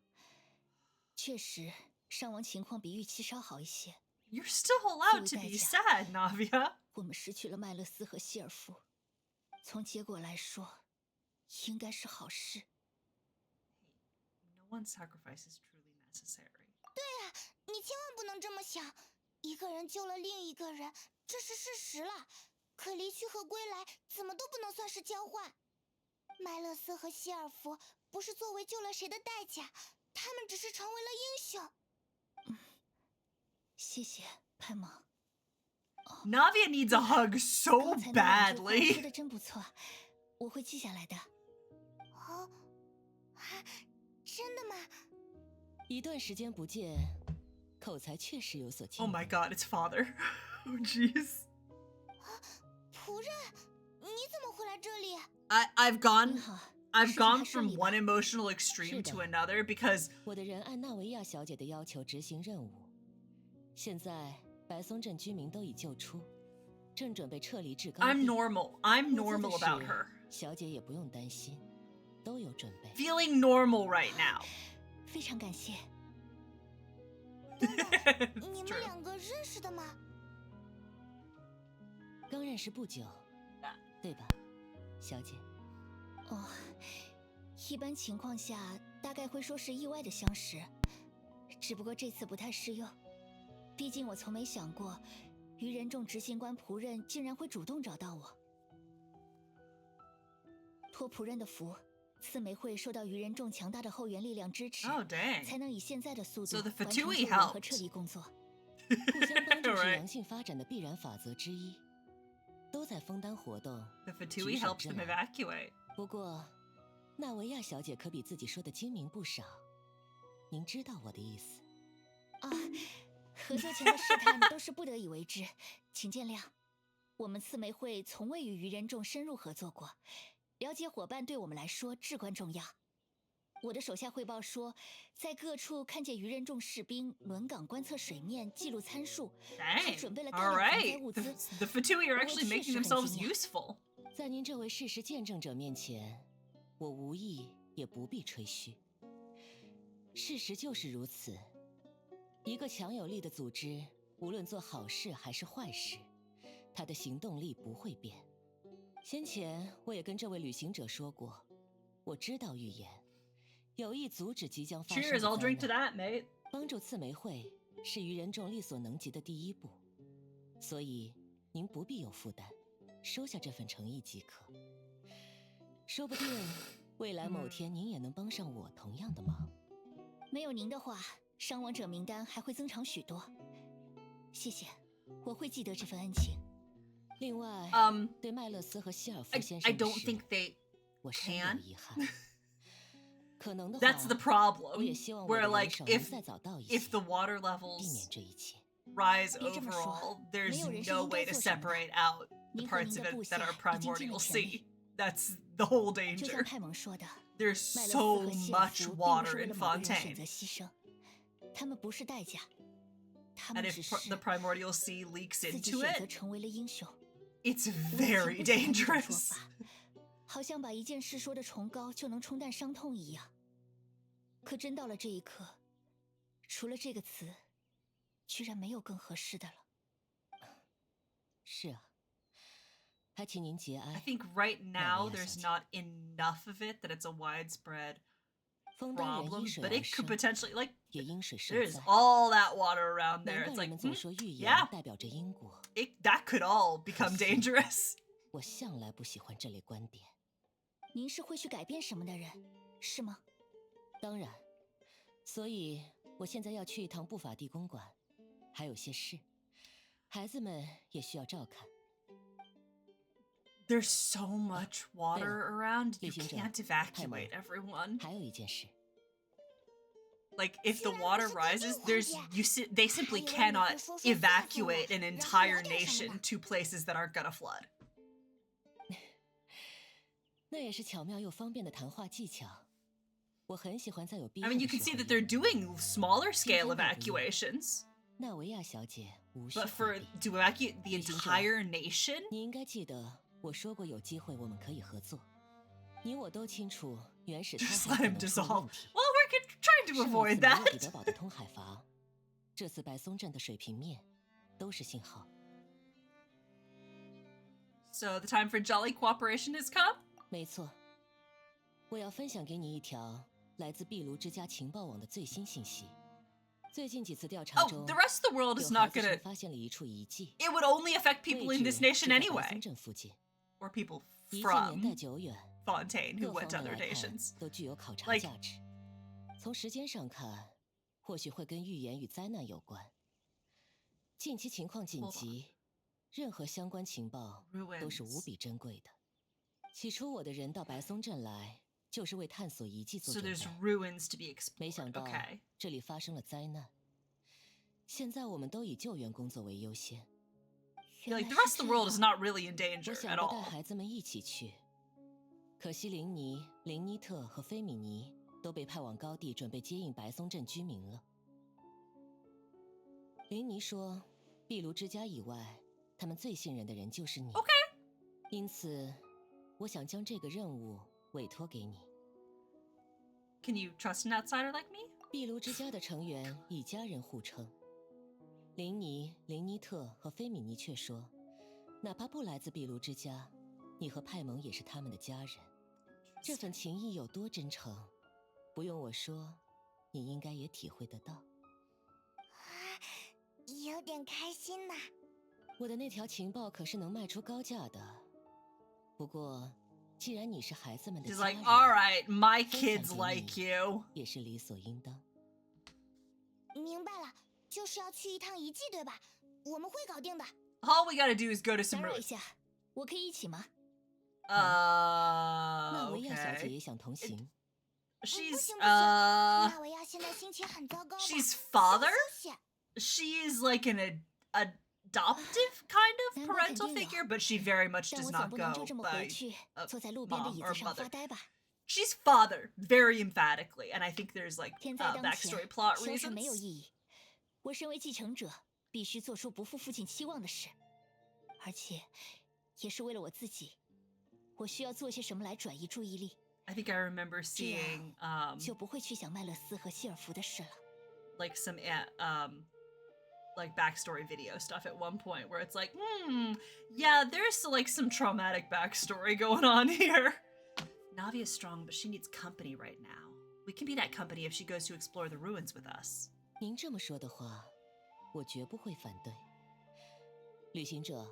确实，伤亡情况比预期稍好一些。 You're still allowed to be sad, Navia. 我们失去了麦勒斯和希尔弗，从结果来说，应该是好事。No one's sacrifice is truly necessary. 对啊，你千万不能这么想。一个人救了另一个人，这是事实了。可离去和归来怎么都不能算是交换。麦勒斯和希尔弗不是作为救了谁的代价，他们只是成为了英雄。谢谢，派蒙。Navia needs a hug so 刚才那两句话 badly. 说的真不错，我会记下来的。哦，真的吗？一段时间不见，口才确实有所进 Oh 步。 my god, it's father. Oh jeez. 仆人，你怎么会来这里？ I've 您 gone 好， I've 事情 gone 还顺 from 利吧 one emotional extreme to another because 我的人按纳维亚小姐的要求执行任务，现在白松镇居民都已救出，正准备撤离至高地。 I'm normal. I'm 物资的 normal about 事 her. 小姐也不用担心，都有准备。 Feeling normal right now. 非常感谢。等等，你 It's 们 true. 两个认识的吗？刚认识不久，对吧，小姐？哦，一般情况下大概会说是意外的相识，只不过这次不太适用。毕竟我从没想过，愚人众执行官仆人竟然会主动找到我。托仆人的福，刺梅会受到愚人众强大的后援力量支持， Oh dang. 才能以现在的速度 So the 完成 Fatui 救援和 helped. 撤离工作。互相帮助是 Right. 良性发展的必然法则之一，都在枫丹活动。 The Fatui helped them evacuate. 不过，纳维亚小姐可比自己说的精明不少。您知道我的意思。啊，合作前的试探都是不得已为之，请见谅。我们刺梅会从未与愚人众深入合作过，了解伙伴对我们来说至关重要。我的手下汇报说，在各处看见愚人众士兵轮岗观测水面，记录参数，还准备了大量防灾物资。The Fatui are actually making themselves useful. 在您这位事实见证者面前，我无意也不必吹嘘。事实就是如此。一个强有力的组织，无论做好事还是坏事，它的行动力不会变。先前我也跟这位旅行者说过，我知道预言。有意阻止即将发生的 Cheers, I'll drink to that, mate. 帮助刺梅会是愚人众力所能及的第一步，所以您不必有负担，收下这份诚意即可。说不定未来某天您也能帮上我同样的忙。没有您的话，伤亡者名单还会增长许多。谢谢，我会记得这份恩情。另外，对麦勒斯和希尔夫先生 I don't think they 我深有遗憾。That's the problem. Where like if the water levels rise overall, there's no way to separate out the parts of it that are primordial sea. That's the whole danger. There's so much water in Fontaine. And if the primordial sea leaks into it, it's very dangerous. 好像把一件事说的崇高就能冲淡伤痛一样，可真到了这一刻，除了这个词，居然没有更合适的了。是啊，还请您节哀。I think right now there's not enough of it that it's a widespread problem, but it could potentially like there's all that water around there. It's like yeah, that could all become dangerous. 我向来不喜欢这类观点。您是会去改变什么的人，是吗？当然，所以我现在要去一趟布法蒂公馆，还有些事，孩子们也需要照看。There's so much water around, you can't evacuate everyone. 还有一件事。Like if the water rises, they simply cannot evacuate an entire nation to places that aren't gonna flood. 那也是巧妙又方便的谈话技巧。我很喜欢在有必要 I mean, you can see that they're doing smaller scale evacuations. 纳维亚小姐无需 But for to evacuate the entire nation? 你应该记得我说过有机会我们可以合作。你我都清楚，原始滩海可能出问题。Well, we're trying to avoid that. 彼得堡的通海筏，这次白松镇的水平面，都是信号。So the time for jolly cooperation has come? 没错，我要分享给你一条来自壁炉之家情报网的最新信息。最近几次调查中， the rest of the world is not gonna 发现了一处遗迹。It would only affect people in this nation anyway. 镇附近 or people 遗迹 from 年代久远， Fontaine who 各 went 方 to 面 other 来看 nations. 都具有考察价值。从时间上看，或许会跟预言与灾难有关。近期情况紧急，任何相关情报都是无比珍贵的。起初我的人到白松镇来，就是为探索遗迹做 So 准 there's 备。 ruins to be explored. 没想到 Okay. 这里发生了灾难。现在我们都以救援工作为优先。 Like the rest of the world is not really in danger 我想 at 着带 all. 孩子们一起去，可惜林尼、林尼特和菲米尼都被派往高地，准备接应白松镇居民了。林尼说，壁炉之家以外，他们最信任的人就是你。OK. 因此，我想将这个任务委托给你。Can you trust an outsider like me? 壁炉之家的成员以家人互称。林尼、林尼特和菲米尼却说，哪怕不来自壁炉之家，你和派蒙也是他们的家人。这份情谊有多真诚，不用我说，你应该也体会得到。有点开心呢。我的那条情报可是能卖出高价的。不过，既然你是孩子们的 She's 家 like, 人， all right, my 分 kids 享给 like 你 you. 也是理所应当。明白了，就是要去一趟遗迹，对吧？我们会搞定的。All we gotta do is go to some 打扰一 ruins. 下，我可以一起吗？纳维亚小姐 Okay. 也想同行。She's she's father? She's like an adoptive kind of parental figure, but she very much does not go by mom or mother. She's father, very emphatically, and I think there's like backstory plot reasons. 我身为继承者，必须做出不负父亲期望的事，而且也是为了我自己。我需要做些什么来转移注意力。I think I remember seeing 就不会去想麦勒斯和希尔弗的事了。Like some like backstory video stuff at one point where it's like, yeah, there's like some traumatic backstory going on here. Navia's strong, but she needs company right now. We can be that company if she goes to explore the ruins with us. 您这么说的话，我绝不会反对。旅行者，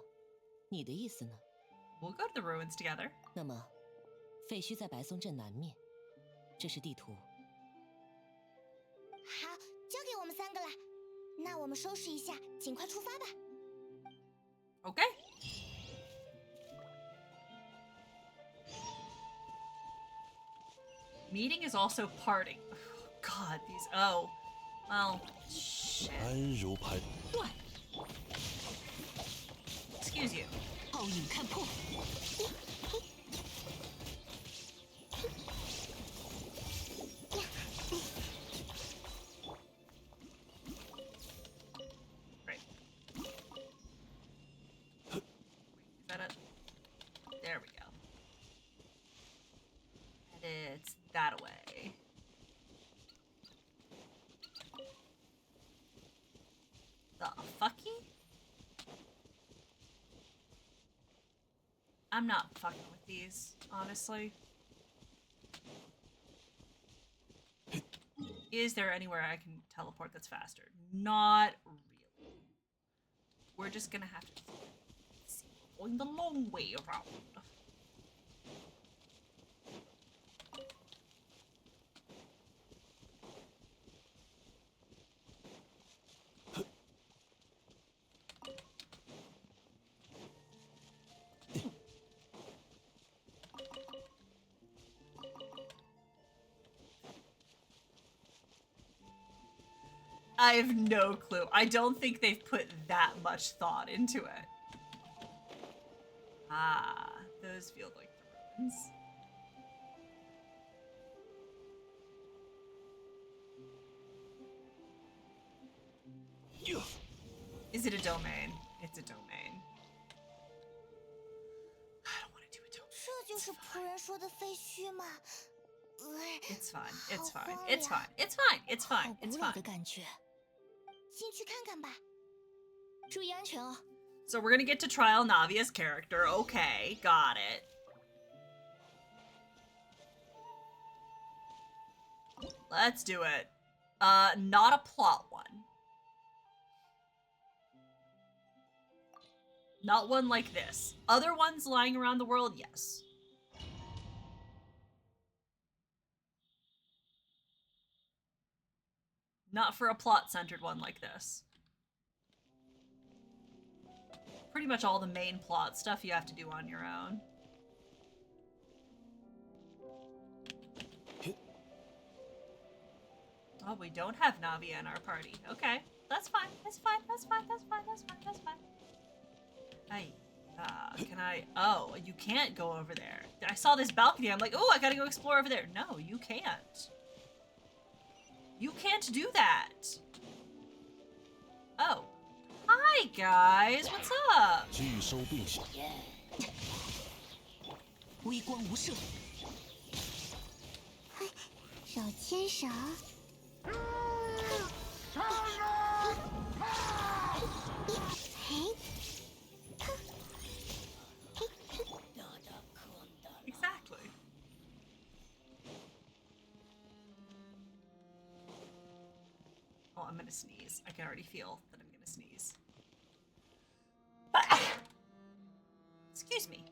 你的意思呢？ We'll go to the ruins together. 那么，废墟在白松镇南面，这是地图。好，交给我们3个了。那我们收拾一下，尽快出发吧。Okay. Meeting is also parting. God, these well, shit. What? Excuse you. 暴影看破。Right. Is that it? There we go. And it's that away. The fucky? I'm not fucking with these, honestly. Is there anywhere I can teleport that's faster? Not really. We're just gonna have to see, going the long way around. I have no clue. I don't think they've put that much thought into it. Ah, those feel like the ruins. Is it a domain? It's a domain. I don't want to do a domain. 这就是仆人说的废墟吗？ It's fine. It's fine. It's fine. It's fine. It's fine. It's fine. 的感觉。进去看看吧。注意安全哦。So we're gonna get to trial Navia's character. Okay, got it. Let's do it. Not a plot one. Not one like this. Other ones lying around the world, yes. Not for a plot-centered one like this. Pretty much all the main plot stuff you have to do on your own. Oh, we don't have Navia in our party. Okay, that's fine. That's fine. That's fine. That's fine. That's fine. That's fine. Hey, can I? Oh, you can't go over there. I saw this balcony. I'm like, oh, I gotta go explore over there. No, you can't. You can't do that. Oh. Hi, guys. What's up? 拒收并行。微光无射。手牵手。Exactly. Oh, I'm gonna sneeze. I can already feel that I'm gonna sneeze. Excuse me.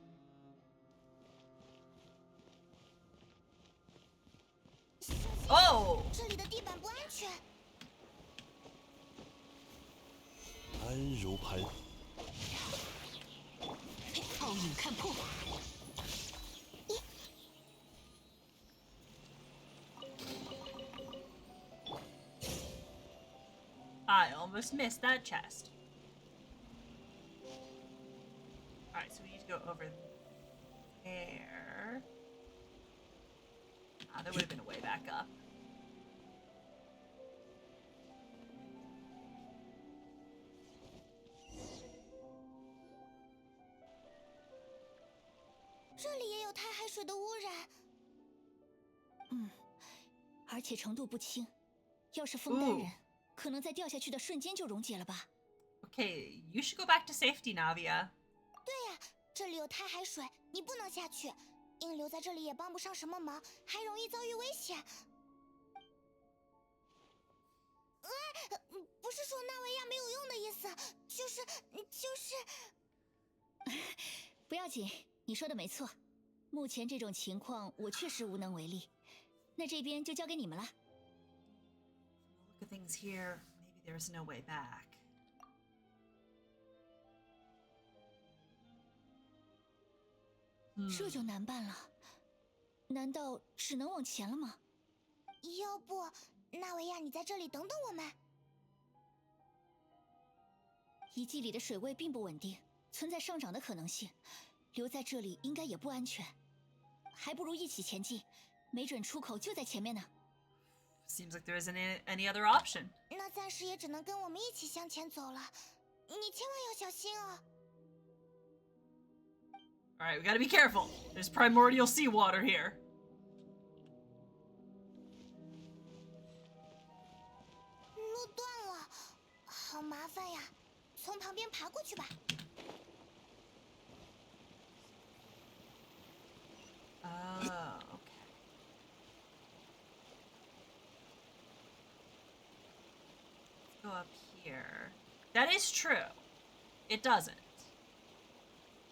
Oh! 这里的地板不安全。安如磐。暴影看破。I almost missed that chest. Alright, so we need to go over there. Ah, there would have been a way back up. Mm. 而且程度不轻，要是枫丹人，可能在掉下去的瞬间就溶解了吧。Okay, you should go back to safety, Navia. 对呀，这里有太海水，你不能下去。硬留在这里也帮不上什么忙，还容易遭遇危险。不是说纳维亚没有用的意思，就是。不要紧，你说的没错。目前这种情况，我确实无能为力。那这边就交给你们了。Look at things here. Maybe there's no way back. 这就难办了。难道只能往前了吗？要不，纳维亚，你在这里等等我们。遗迹里的水位并不稳定，存在上涨的可能性。留在这里应该也不安全，还不如一起前进，没准出口就在前面呢。Seems like there isn't any other option. 那暂时也只能跟我们一起向前走了，你千万要小心啊！ All right, we gotta be careful. There's primordial seawater here. 路断了，好麻烦呀！从旁边爬过去吧。Oh, okay. Let's go up here. That is true. It doesn't.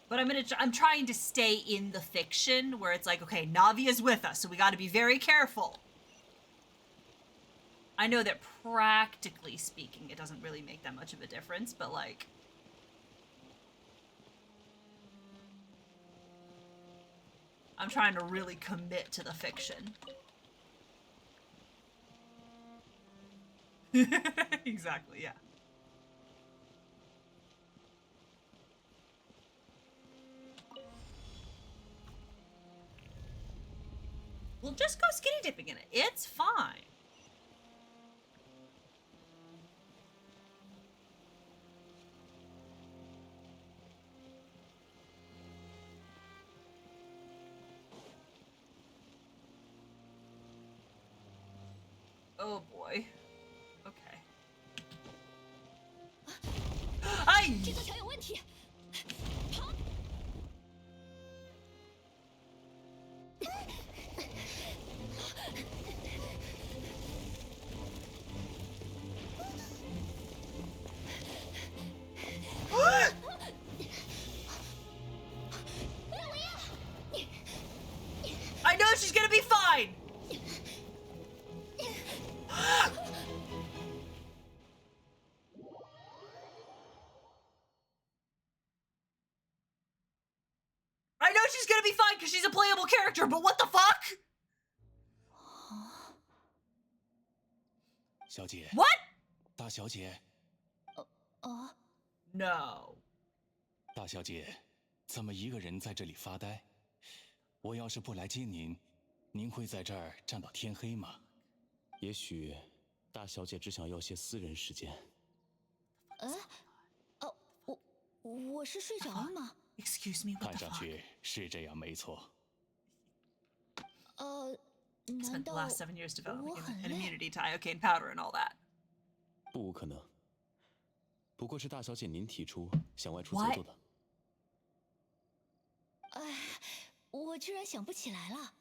But I'm trying to stay in the fiction where it's like, okay, Navia's with us, so we got to be very careful. I know that practically speaking, it doesn't really make that much of a difference, but like, I'm trying to really commit to the fiction. Exactly, yeah. We'll just go skinny dipping in it. It's fine. Oh boy. Okay. 哎！这座桥有问题。跑！I know she's gonna be fine. I know she's gonna be fine because she's a playable character, but what the fuck? 小姐。What? 大小姐。No. 大小姐，怎么一个人在这里发呆？我要是不来接您，您会在这儿站到天黑吗？也许，大小姐只想要些私人时间。我是睡着了吗 ？Excuse me, what the fuck? 看上去是这样，没错。Spent the 难道 last 7 years developing 我很 an 累？ immunity to iocane powder and all that. 不可能，不过是大小姐您提出想外出走走的。我居然想不起来了。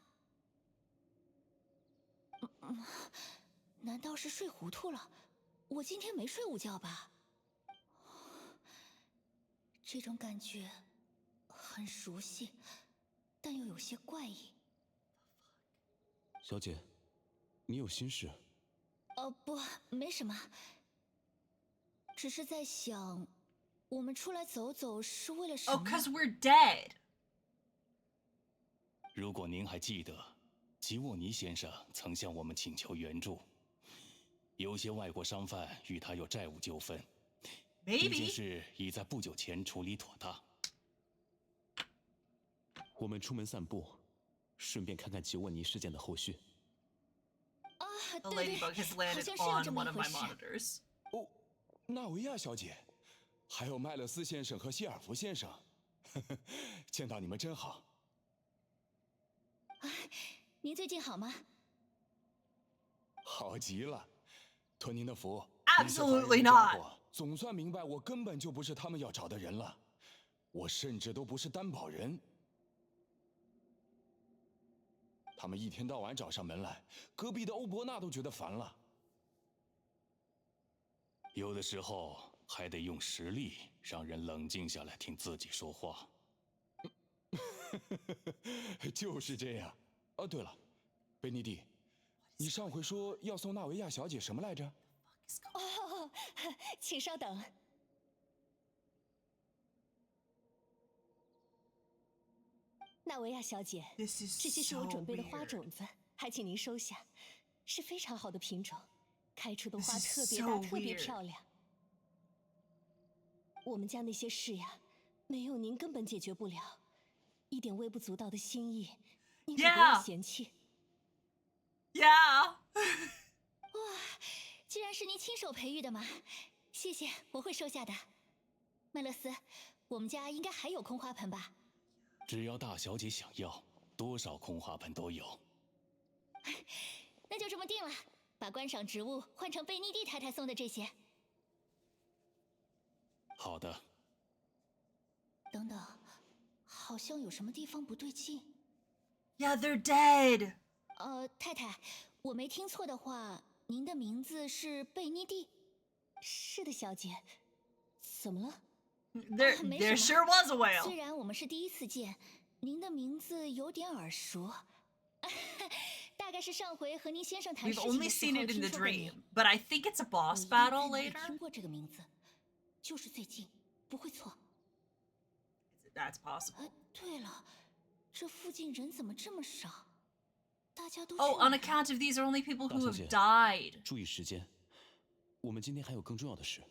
难道是睡糊涂了？我今天没睡午觉吧？这种感觉很熟悉，但又有些怪异。小姐，你有心事？不，没什么，只是在想，我们出来走走是为了什么 Oh, because we're dead. 如果您还记得，吉沃尼先生曾向我们请求援助，有些外国商贩与他有债务纠纷。Maybe 这件事已在不久前处理妥当。我们出门散步，顺便看看吉沃尼事件的后续。啊， The 对对， ladybug has 好 landed 像是有 on 这 one 么 of 一回 my 事。monitors. 哦，纳维亚小姐，还有麦勒斯先生和希尔弗先生，见到你们真好。啊，您最近好吗？好极了，托您的福。 Absolutely not. 总算明白，我根本就不是他们要找的人了，我甚至都不是担保人。他们一天到晚找上门来，隔壁的欧伯纳都觉得烦了。有的时候还得用实力让人冷静下来听自己说话。就是这样。哦，对了，贝尼蒂，你上回说要送纳维亚小姐什么来着？ 哦，请稍等。纳维亚小姐， This is 这些是我 so 准备的花 weird. 种子，还请您收下，是非常好的品种，开出的 This 花 is 特别 so 大，特别 weird. 漂亮。我们家那些事呀，没有您根本解决不了，一点微不足道的心意，您可不要嫌弃。 Yeah. 哇，居然是您亲手培育的吗？谢谢，我会收下的。麦勒斯，我们家应该还有空花盆吧？只要大小姐想要，多少空花盆都有。那就这么定了，把观赏植物换成贝妮蒂太太送的这些。好的。等等，好像有什么地方不对劲。 Yeah, they're dead. 太太，我没听错的话，您的名字是贝妮蒂？是的，小姐。怎么了？ There sure was a whale. 虽然我们是第一次见，您的名字有点耳熟。大概是上回和您先生谈 We've 事情 only 的时 seen 候 it in 听 the 说过您。 dream, but I think it's a 我 boss 应该 battle 哪里 later. 听过这个名字，就是最近，不会错。 That's possible. 对了，这附近人怎么这么少？大家都 Oh, 去哪 on 儿 account of these are only people 大 who 小 have 姐 died. 注意时间，我们今天还有更重要的事。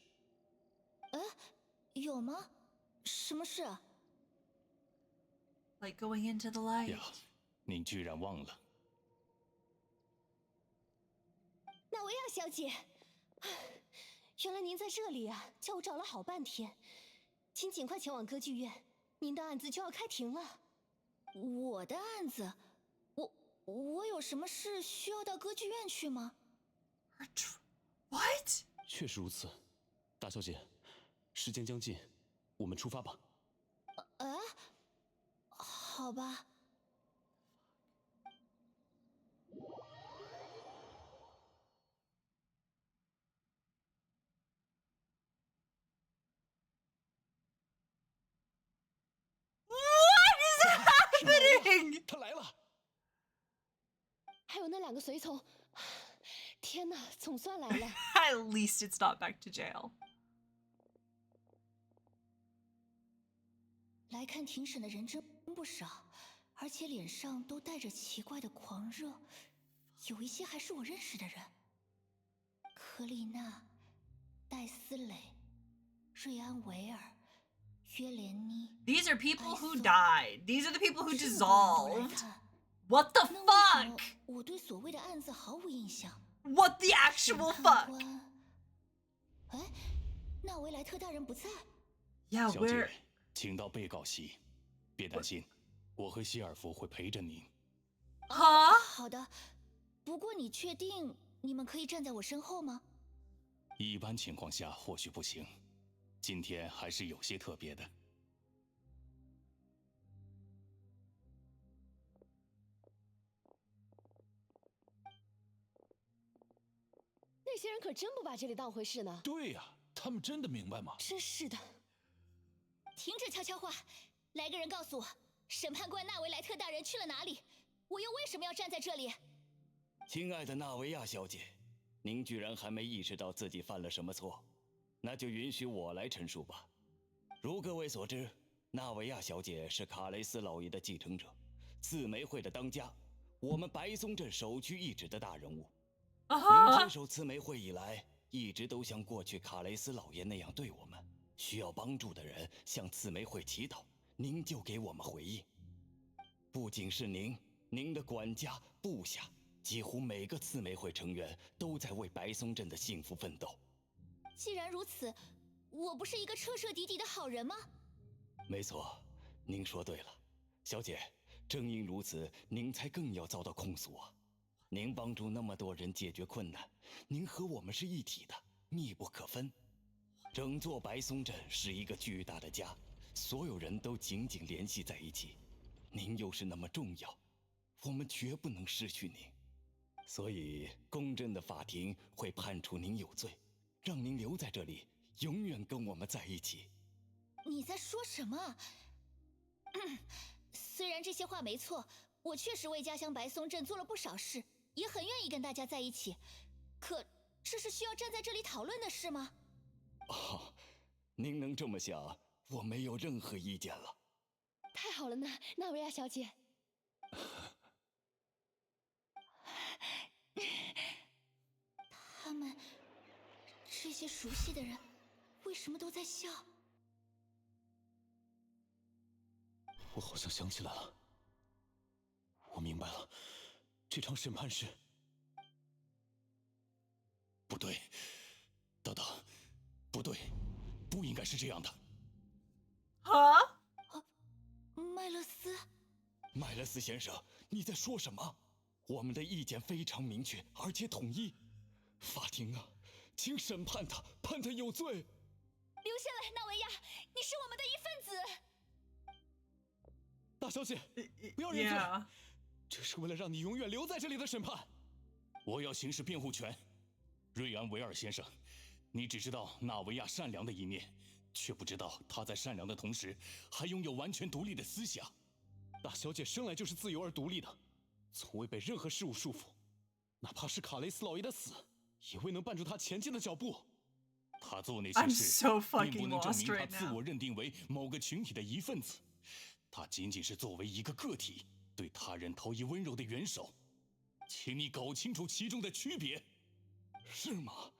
有吗？什么事啊？ Like going into the light. 呀，您居然忘了。纳维亚小姐，原来您在这里啊！叫我找了好半天，请尽快前往歌剧院，您的案子就要开庭了。我的案子？我有什么事需要到歌剧院去吗？ What? 确实如此，大小姐，时间将近，我们出发吧。好吧。What is happening? 他来了。还有那两个随从，天哪，总算来了。At least it's not back to jail. 来看庭审的人真不少，而且脸上都带着奇怪的狂热，有一些还是我认识的人。科丽娜、戴斯蕾、瑞安维尔、约莲妮。 These are people who 艾瑟 died. These are the people who 这么多人都来 dissolved. 看 What the 那为什么 fuck? 我对所谓的案子毫无印象。 What the actual 审 fuck? 判官，哎，纳维莱特大人不在。 Yeah, 小 where? 姐，请到被告席。别担心，我和希尔弗会陪着您。 Huh? 好的，不过你确定你们可以站在我身后吗？一般情况下或许不行，今天还是有些特别的。那些人可真不把这里当回事呢。对呀，他们真的明白吗？真是的。停止悄悄话，来个人告诉我，审判官纳维莱特大人去了哪里？我又为什么要站在这里？亲爱的纳维亚小姐，您居然还没意识到自己犯了什么错，那就允许我来陈述吧。如各位所知，纳维亚小姐是卡雷斯老爷的继承者，自媒会的当家，我们白松镇首屈一指的大人物。您接手刺梅会以来，一直都像过去卡雷斯老爷那样对我们。需要帮助的人向刺梅会祈祷，您就给我们回应。不仅是您，您的管家、部下，几乎每个刺梅会成员都在为白松镇的幸福奋斗。既然如此，我不是一个彻彻底底的好人吗？没错，您说对了，小姐。正因如此，您才更要遭到控诉啊！您帮助那么多人解决困难，您和我们是一体的，密不可分。整座白松镇是一个巨大的家，所有人都紧紧联系在一起。您又是那么重要，我们绝不能失去您。所以，公正的法庭会判处您有罪，让您留在这里，永远跟我们在一起。你在说什么？虽然这些话没错，我确实为家乡白松镇做了不少事，也很愿意跟大家在一起。可这是需要站在这里讨论的事吗？哦，您能这么想，我没有任何意见了。太好了呢，纳维亚小姐。他们这些熟悉的人，为什么都在笑？我好像想起来了，我明白了，这场审判是……不对，等等，不对，不应该是这样的。啊？麦勒斯？麦勒斯先生，你在说什么？我们的意见非常明确，而且统一。法庭啊，请审判他，判他有罪。留下来，纳维亚，你是我们的一份子。大小姐，不要认罪，这是为了让你永远留在这里的审判。我要行使辩护权。瑞安维尔先生，你只知道纳维亚善良的一面，却不知道他在善良的同时，还拥有完全独立的思想。大小姐生来就是自由而独立的，从未被任何事物束缚，哪怕是卡雷斯老爷的死，也未能绊住他前进的脚步。他做那些事，并不能证明他自我认定为某个群体的一份子。他仅仅是作为一个个体，对他人投以温柔的援手，请你搞清楚其中的区别。是吗？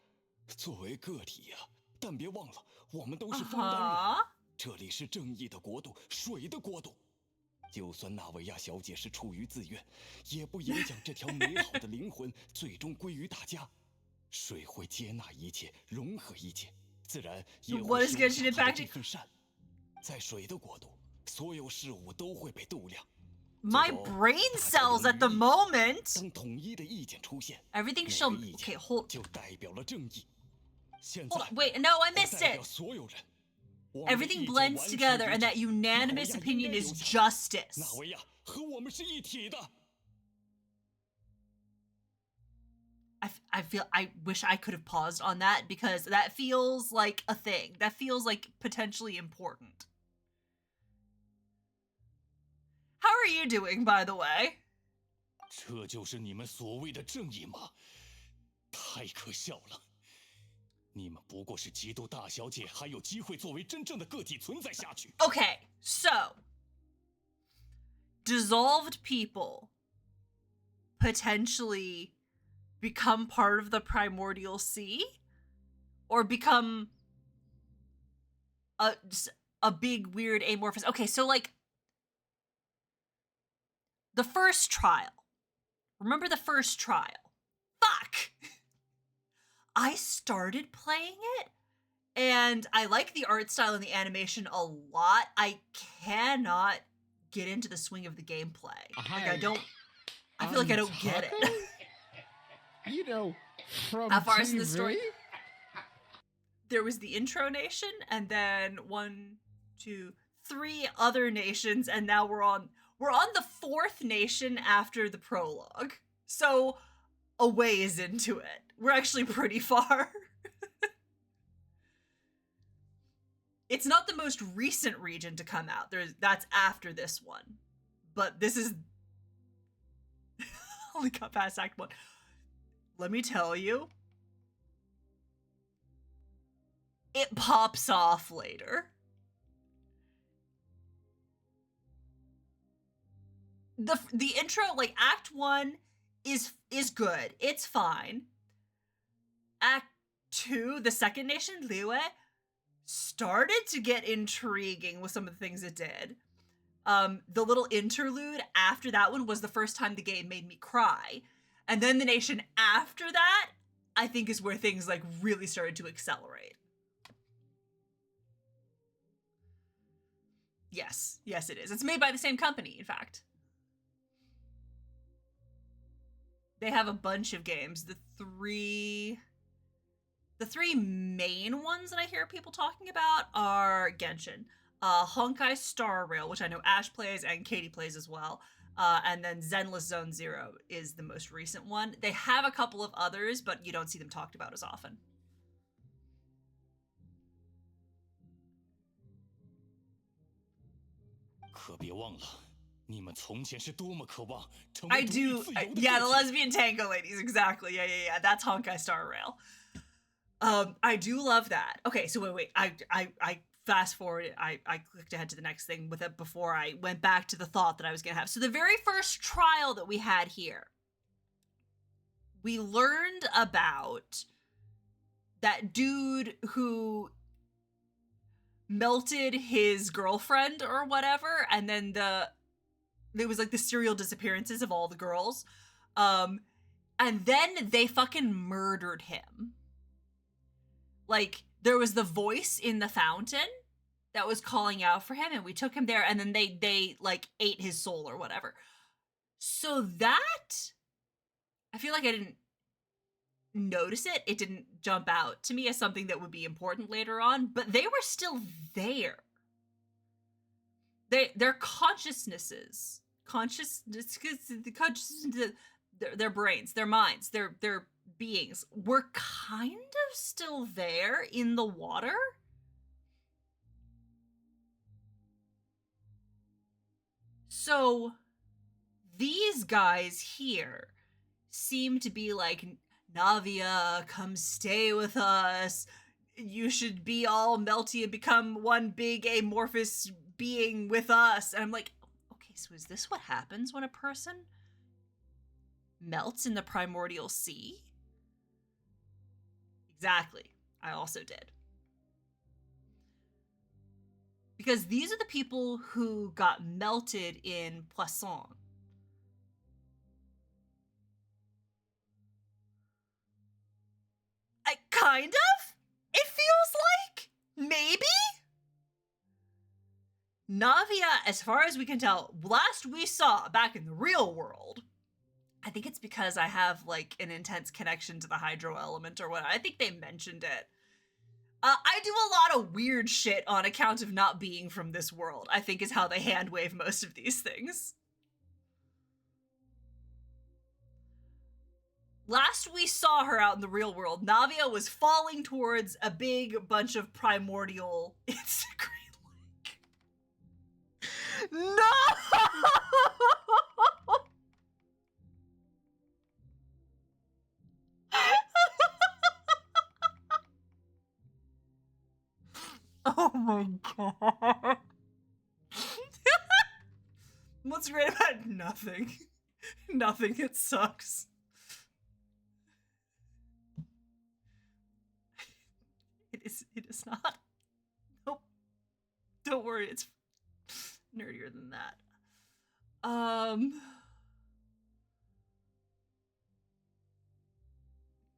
作为个体呀，但别忘了，我们都是枫丹人，这里是正义的国度，水的国度。就算纳维亚小姐是出于自愿，也不影响这条美好的灵魂最终归于大家。水会接纳一切，融合一切，自然也会收下它的这份善。在水的国度，所有事物都会被度量。My brain cells at the moment. 当统一的意见出现 ，everything shall okay hold 就代表了正义。现在 hold on, wait, no, I missed it. 所有人 Everything blends together, and that unanimous opinion is justice. 纳维亚和我们是一体的。I wish I could have paused on that because that feels like a thing. That feels like potentially important. How are you doing, by the way? 这就是你们所谓的正义吗？太可笑了！你们不过是嫉妒大小姐还有机会作为真正的个体存在下去。Okay, so dissolved people potentially become part of the primordial sea, or become a big weird amorphous. Okay, so like the first trial. Remember the first trial? Fuck! I started playing it, and I like the art style and the animation a lot. I cannot get into the swing of the gameplay. Like I feel like I don't get it. You know, from how far TV? is in the story? There was the intro nation, and then 1, 2, 3 other nations, and now we're on the 4th nation after the prologue. So a ways into it. We're actually pretty far. It's not the most recent region to come out. That's after this one. But this is only got past Act 1. Let me tell you, it pops off later. The intro, like Act 1 is good. It's fine. Act 2, the second nation, Liyue, started to get intriguing with some of the things it did. The little interlude after that one was the first time the game made me cry. And then the nation after that, I think, is where things like really started to accelerate. Yes, it is. It's made by the same company, in fact. They have a bunch of games. The three main ones that I hear people talking about are Genshin, Honkai Star Rail, which I know Ash plays and Katie plays as well, and then Zenless Zone Zero is the most recent one. They have a couple of others, but you don't see them talked about as often. I do, yeah, the lesbian tango ladies, exactly. Yeah. That's Honkai Star Rail. I do love that. Okay, so wait. I fast forwarded. I clicked ahead to the next thing with it before I went back to the thought that I was gonna have. So the very first trial that we had here, we learned about that dude who melted his girlfriend or whatever, and then there was like the serial disappearances of all the girls. And then they fucking murdered him. Like, there was the voice in the fountain that was calling out for him, and we took him there, and then they like ate his soul or whatever. So that, I feel like I didn't notice it. It didn't jump out to me as something that would be important later on, but they were still there. Their consciousnesses, their brains, their minds, their beings were kind of still there in the water. So these guys here seem to be like, Navia, come stay with us. You should be all melty and become one big amorphous being with us. And I'm like, okay, so is this what happens when a person melts in the primordial sea? Exactly. I also did. Because these are the people who got melted in Poisson. Kind of? It feels like? Maybe? Navia, as far as we can tell, last we saw back in the real world, I think it's because I have like an intense connection to the hydro element or what. I think they mentioned it. I do a lot of weird shit on account of not being from this world, I think is how they hand wave most of these things. Last we saw her out in the real world, Navia was falling towards a big bunch of primordial... It's a green lake. No! Oh my god. What's great about nothing? Nothing, it sucks. It is not. Nope. Don't worry, it's nerdier than that.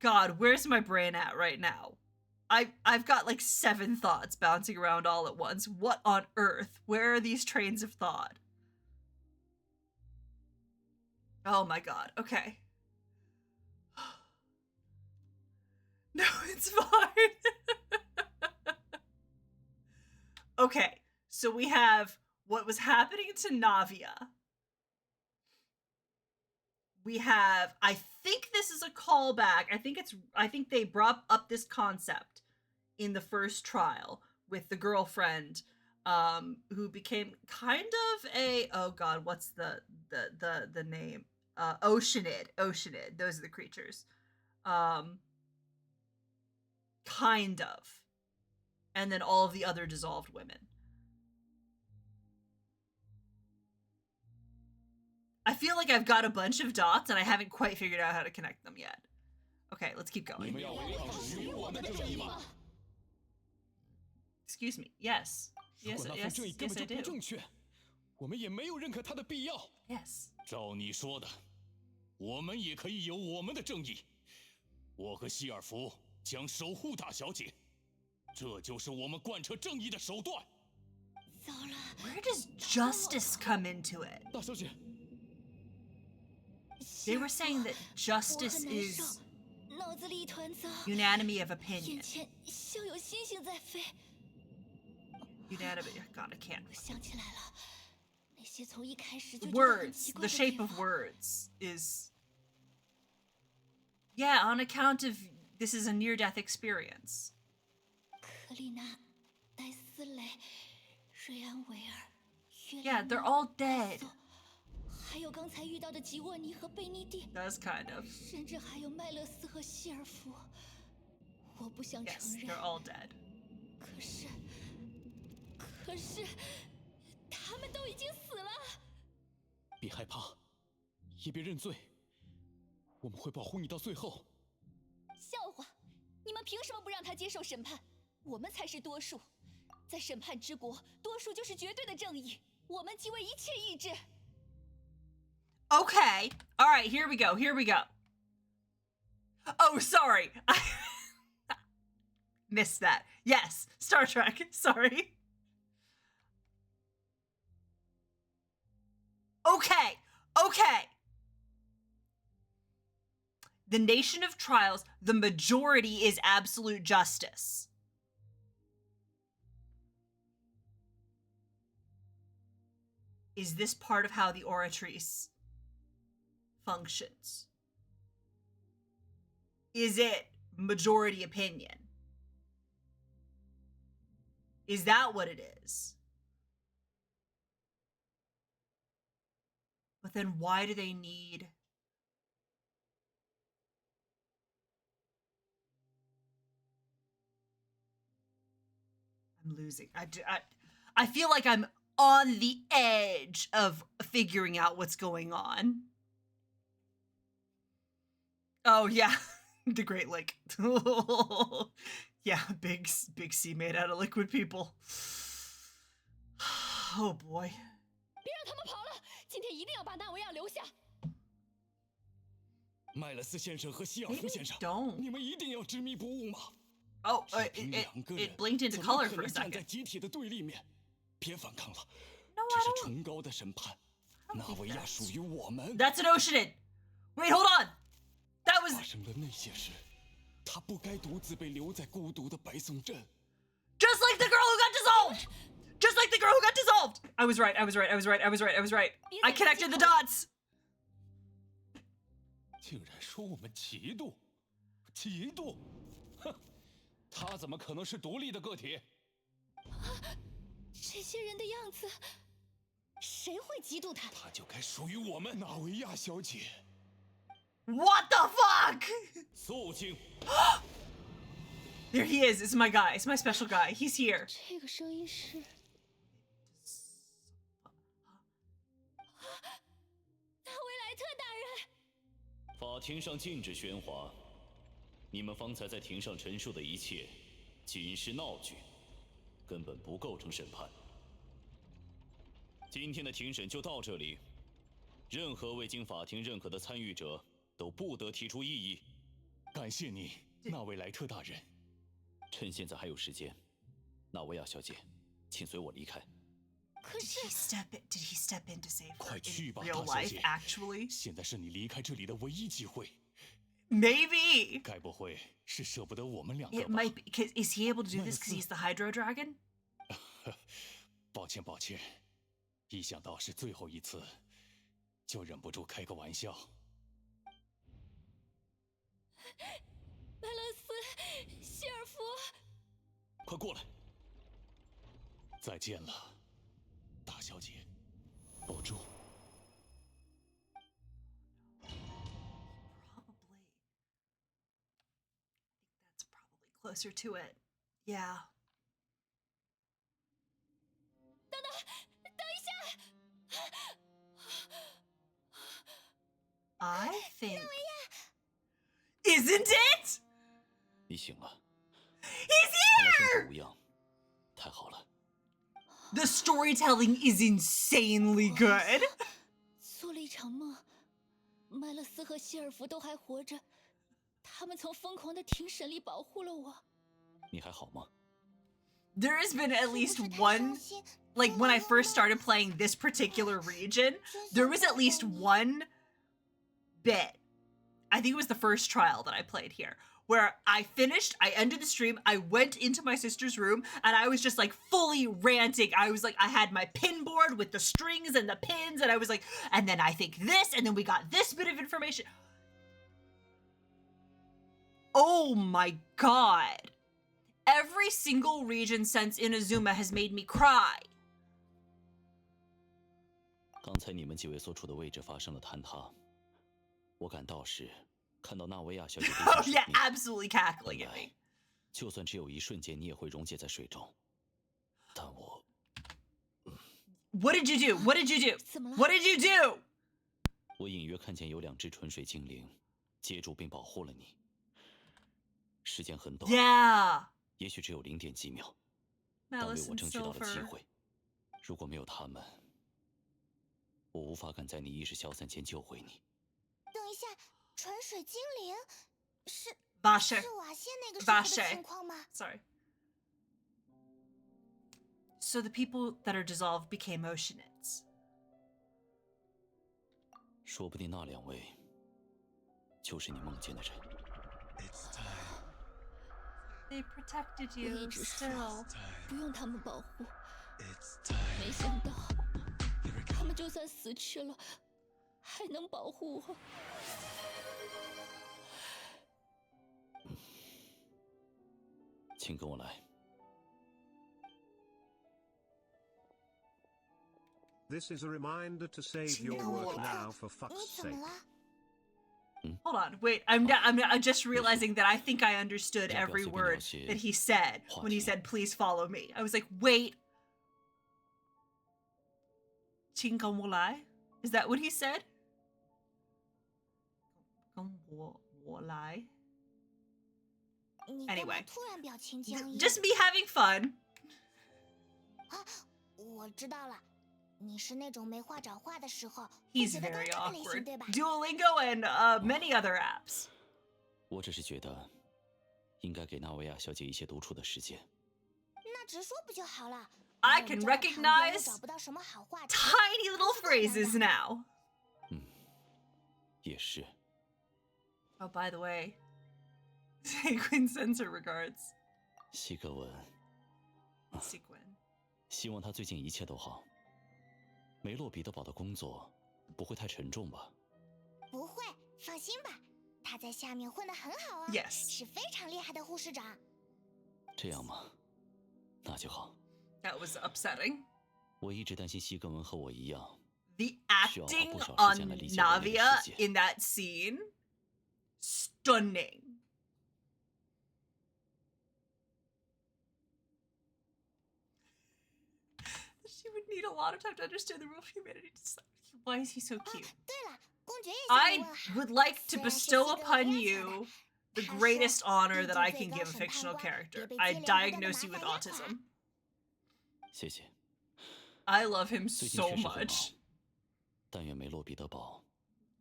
God, where's my brain at right now? I've got like 7 thoughts bouncing around all at once. What on earth? Where are these trains of thought? Oh my god, okay. No, it's fine. Okay, so we have what was happening to Navia. We have, I think this is a callback. I think they brought up this concept in the first trial with the girlfriend, who became kind of a, oh god, what's the name? Oceanid. Those are the creatures. Kind of. And then all of the other dissolved women. I feel like I've got a bunch of dots and I haven't quite figured out how to connect them yet. Okay, let's keep going. Excuse me. Yes. Yes, yes, yes, I do. 我们也没有认可他的必要。Yes. 照你说的，我们也可以有我们的正义。我和希尔弗将守护大小姐，这就是我们贯彻正义的手段。糟了 Where does justice come into it? 大小姐， They were saying that justice is 脑子里一团糟， unanimity of opinion. 眼前像有星星在飞。 Unanimity. God, I can't. 我想起来了，那些从一开始就觉得很 Words. 奇怪 The 的 shape 地 of 方 words is. Yeah, on account of this is a near-death experience. 克丽娜、戴斯雷、瑞安维尔、约 Yeah, 兰 they're 娜 all dead. 还有刚才遇到的吉沃尼和贝尼蒂， Does kind of. 甚至还有麦勒斯和希尔弗。我不想 Yes, 承认， they're all dead. 可是，他们都已经死了。别害怕，也别认罪，我们会保护你到最后。笑话！你们凭什么不让他接受审判？我们才是多数，在审判之国，多数就是绝对的正义。我们即为一切意志。 Okay. All right, here we go. Here we go. Oh, sorry. I missed that. Yes, Star Trek. Sorry. Okay. Okay. The nation of trials, the majority is absolute justice. Is this part of how the Oratrice functions? Is it majority opinion? Is that what it is? But then why do they need... I'm losing. I feel like I'm on the edge of figuring out what's going on. Oh, yeah. The Great Lake. Yeah, big sea made out of liquid people. Oh, boy. 别让他们跑了！今天一定要把纳维亚留下。麦勒斯先生和希尔弗先生， Don't. 你们一定要执迷不悟吗？ Oh, 两个人 it blinked into 怎么 color 可 for a 能站在 second. 集体的对立面？别反抗了， No, 这 I 是 don't. 崇高的审判。纳维亚属于我们。 That's an Oceanid. Wait, hold on. That was 发生了那些事，他不该独自被留在孤独的白松镇。 just like the girl who got dissolved. Just like the girl who got dissolved. I was right. I was right. I was right. I was right. I was right. I connected the dots. 竟然说我们嫉妒，嫉妒！哼，他怎么可能是独立的个体？这些人的样子，谁会嫉妒他？他就该属于我们。纳维亚小姐， What the fuck? 肃静！ There he is. It's my guy. It's my special guy. He's here. 这个声音是纳维莱特大人。法庭上禁止喧哗，你们方才在庭上陈述的一切，仅是闹剧，根本不构成审判。今天的庭审就到这里，任何未经法庭认可的参与者都不得提出异议。感谢你，纳维莱特大人。趁现在还有时间，纳维亚小姐，请随我离开。可 Did 是 he step in to save her 快去 in 吧， real 大小 life? 姐。 Actually, 现在是你离开这里的唯一机会。 maybe 该不会是舍不得我们两个 it 吧？ might be. Cause is he able to do this because he's the Hydro Dragon? 抱歉，抱歉，一想到是最后一次，就忍不住开个玩笑。麦勒斯、希尔弗，快过来！再见了，大小姐，保重。 Probably. That's probably closer to it. Yeah. 等一下！ I think. Is Isn't it? 你醒了。 He's 看来身 here! 体无恙，太好了。 The storytelling is insanely good. 做了一场梦，麦勒斯和希尔弗都还活着，他们从疯狂的庭审里保护了我。你还好吗？ There has been at least one, like when I first started playing this particular region, there was at least one bit, I think it was the first trial that I played here, where I finished, I ended the stream, I went into my sister's room, and I was just like fully ranting. I was like, I had my pin board with the strings and the pins, and I was like, and then I think this, and then we got this bit of information. Oh my god. Every single region since Inazuma has made me cry. 刚才你们几位所处的位置发生了坍塌，我赶到时看到纳维亚小姐 Oh yeah, absolutely cackling at me. 就算只有一瞬间，你也会溶解在水中。但我 What did you do? What did you do? What did you do? 我隐约看见有2只纯水精灵接住并保护了你。时间很短。Yeah. 也许只有0点几秒，但为我争取到了机会。如果没有他们，我无法赶在你意识消散前救回你。等一下，纯水精灵是 Vashe. 是瓦谢那个时候的情况吗？ Sorry. So the people that are dissolved became oceanids. 说不定那2位就是你梦见的人。 They protected you still. 不用他们保护。没想到，他们就算死去了，还能保护我。请跟我来。This is a reminder to save your work now for fuck's sake. Hold on, wait. I'm just realizing that I think I understood every word that he said when he said, "Please follow me." I was like, wait. 请跟我来? Is that what he said? 跟我来? Anyway, just me having fun. 我知道了。 你是那种没话找话的时候 He's very awkward. Duolingo and many other apps. 我只是觉得，应该给纳维亚小姐一些独处的时间。那直说不就好了 I can recognize tiny little phrases now. 也是。Oh, by the way, Sequin sends her regards. 西格文。Sequin. 希望他最近一切都好。 梅洛彼得堡的工作不会太沉重吧？不会，放心吧，他在下面混得很好啊 Yes. 是非常厉害的护士长。这样吗？那就好。That was upsetting. 我一直担心西格文和我一样。 The acting on Navia in that scene, stunning. She would need a lot of time to understand the real humanity. Why is he so cute? I would like to bestow upon you the greatest honor that I can give a fictional character. I diagnose you with autism. 谢谢。 I love him so much. 但愿梅洛彼得堡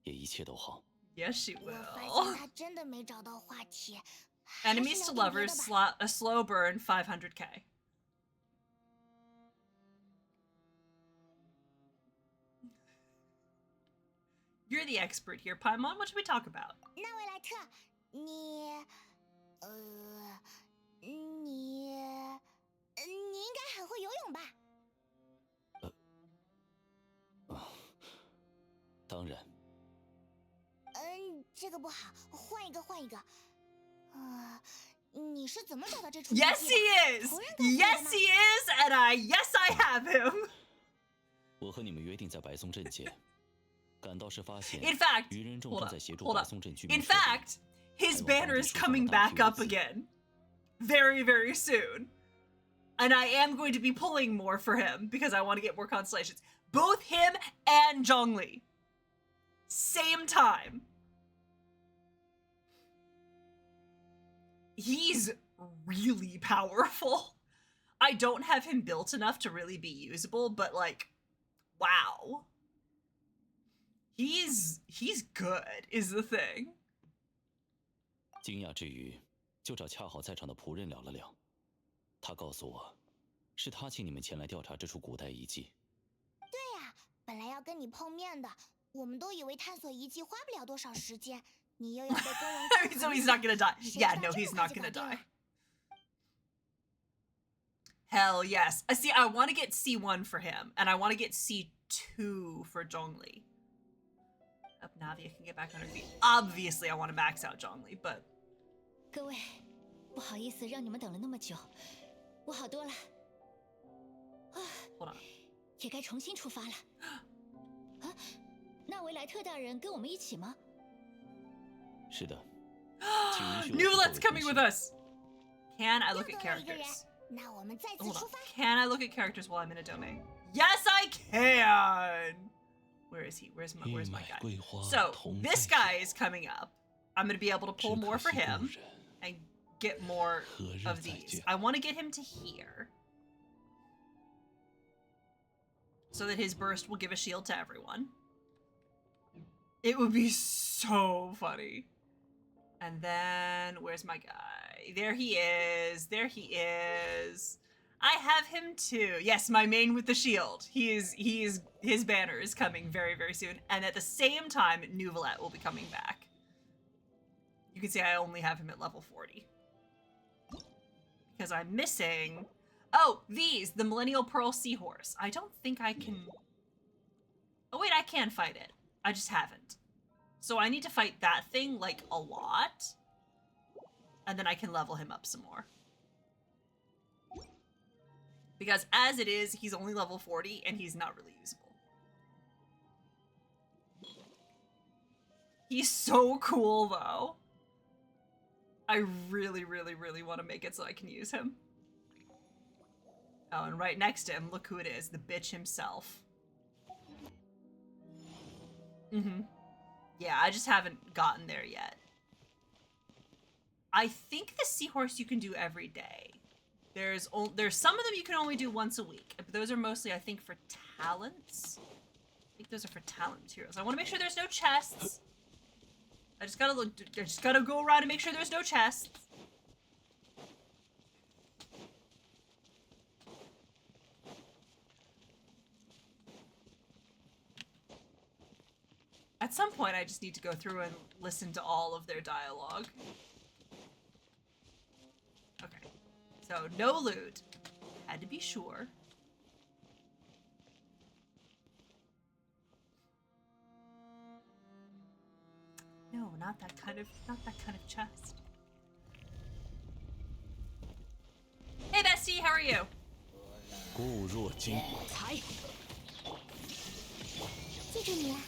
也一切都好。 Yes, she will. 我发现他真的没找到话题。 Enemies to lovers, a slow burn, 500k. You're the expert here, Paimon. What should we talk about? 纳维莱特，你应该很会游泳吧？当然。这个不好，换一个。你是怎么找到这处？ Yes, he is. Yes, he is, and yes, I have him. 我和你们约定在白松镇见。 In fact, hold up. In fact, his banner is coming back up again very, very soon. And I am going to be pulling more for him because I want to get more constellations. Both him and Zhongli. Same time. he's really powerful. I don't have him built enough to really be usable, but like, wow. He's good is the thing. 惊讶之余，就找恰好在场的仆人聊了聊。他告诉我，是他请你们前来调查这处古代遗迹。对呀，本来要跟你碰面的，我们都以为探索遗迹花不了多少时间，你又要被公文。So he's not gonna die. Yeah, no, he's not gonna die. Hell yes. See, I want to get C1 for him, and I want to get C2 for Zhongli. Up Navia can get back on her feet. Obviously, I want to max out Zhongli, but... 各位，不好意思让你们等了那么久，我好多了。Hold on. 也该重新出发了。啊，那维莱特大人跟我们一起吗？是的。Newlet's coming with us. Can I look at characters? 那我们再次 Hold 出 on. 发。 Can I look at characters while I'm in a domain? Yes, I can. Where is he? Where's my guy? So this guy is coming up. I'm gonna be able to pull more for him and get more of these. I want to get him to here so that his burst will give a shield to everyone. It would be so funny. And then where's my guy? There he is. There he is. I have him too. Yes, my main with the shield. His banner is coming very, very soon. And at the same time, Nuvalet will be coming back. You can see I only have him at level 40. Because I'm missing... Oh, these! The Millennial Pearl Seahorse. I don't think I can... Oh wait, I can fight it. I just haven't. So I need to fight that thing, like, a lot. And then I can level him up some more. Because as it is, he's only level 40 and he's not really usable. He's so cool, though. I really, really, really want to make it so I can use him. Oh, and right next to him, look who it is, the bitch himself. Mm-hmm. Yeah, I just haven't gotten there yet. I think the seahorse you can do every day. There's some of them you can only do once a week. But those are mostly, I think, for talents. I think those are for talent materials. I want to make sure there's no chests. I just gotta look. I just gotta go around and make sure there's no chests. At some point, I just need to go through and listen to all of their dialogue. Okay. So, no loot. Had to be sure. No, not that kind of chest. Hey, bestie, how are you? 固若金骨。记住你了。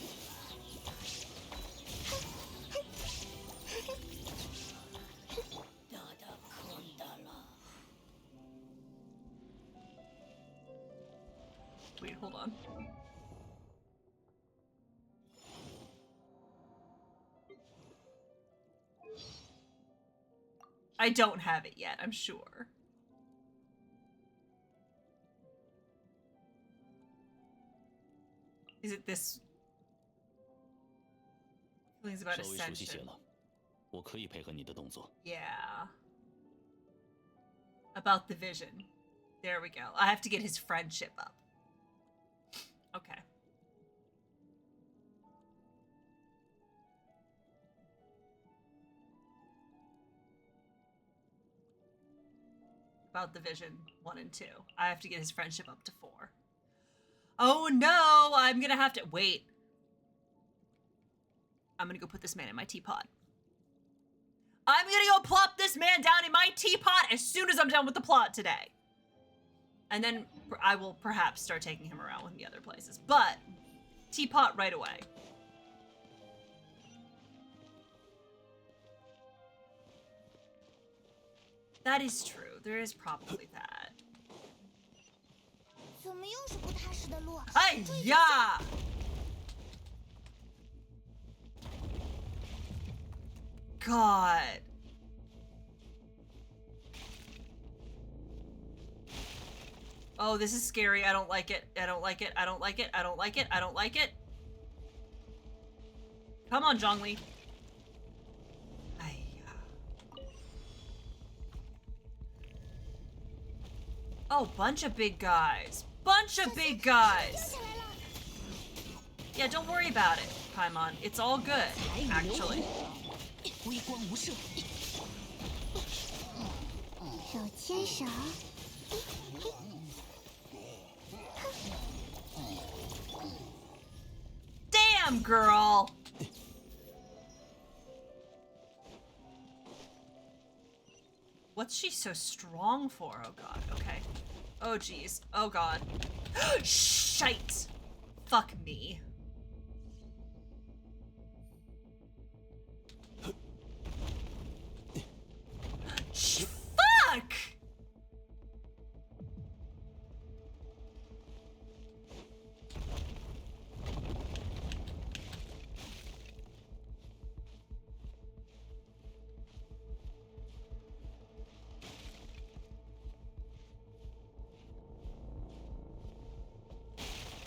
Wait, hold on. I don't have it yet, I'm sure. Is it this? Feelings about ascension. Yeah. About the vision. There we go. I have to get his friendship up. Okay. About the vision 1 and 2. I have to get his friendship up to 4. Oh no, I'm gonna have to wait. I'm gonna go put this man in my teapot. I'm gonna go plop this man down in my teapot as soon as I'm done with the plot today. And then I will perhaps start taking him around with me other places. But, teapot right away. That is true. There is probably that. 怎么又是不踏实的路？哎呀！ God. Oh, this is scary. I don't like it. I don't like it. I don't like it. I don't like it. I don't like it. Come on, Zhongli. Oh, bunch of big guys. Bunch of big guys. Yeah, don't worry about it, Paimon. It's all good, actually. Damn, girl! What's she so strong for? Oh god, okay. Oh jeez. Oh god. Shite! Fuck me. Fuck!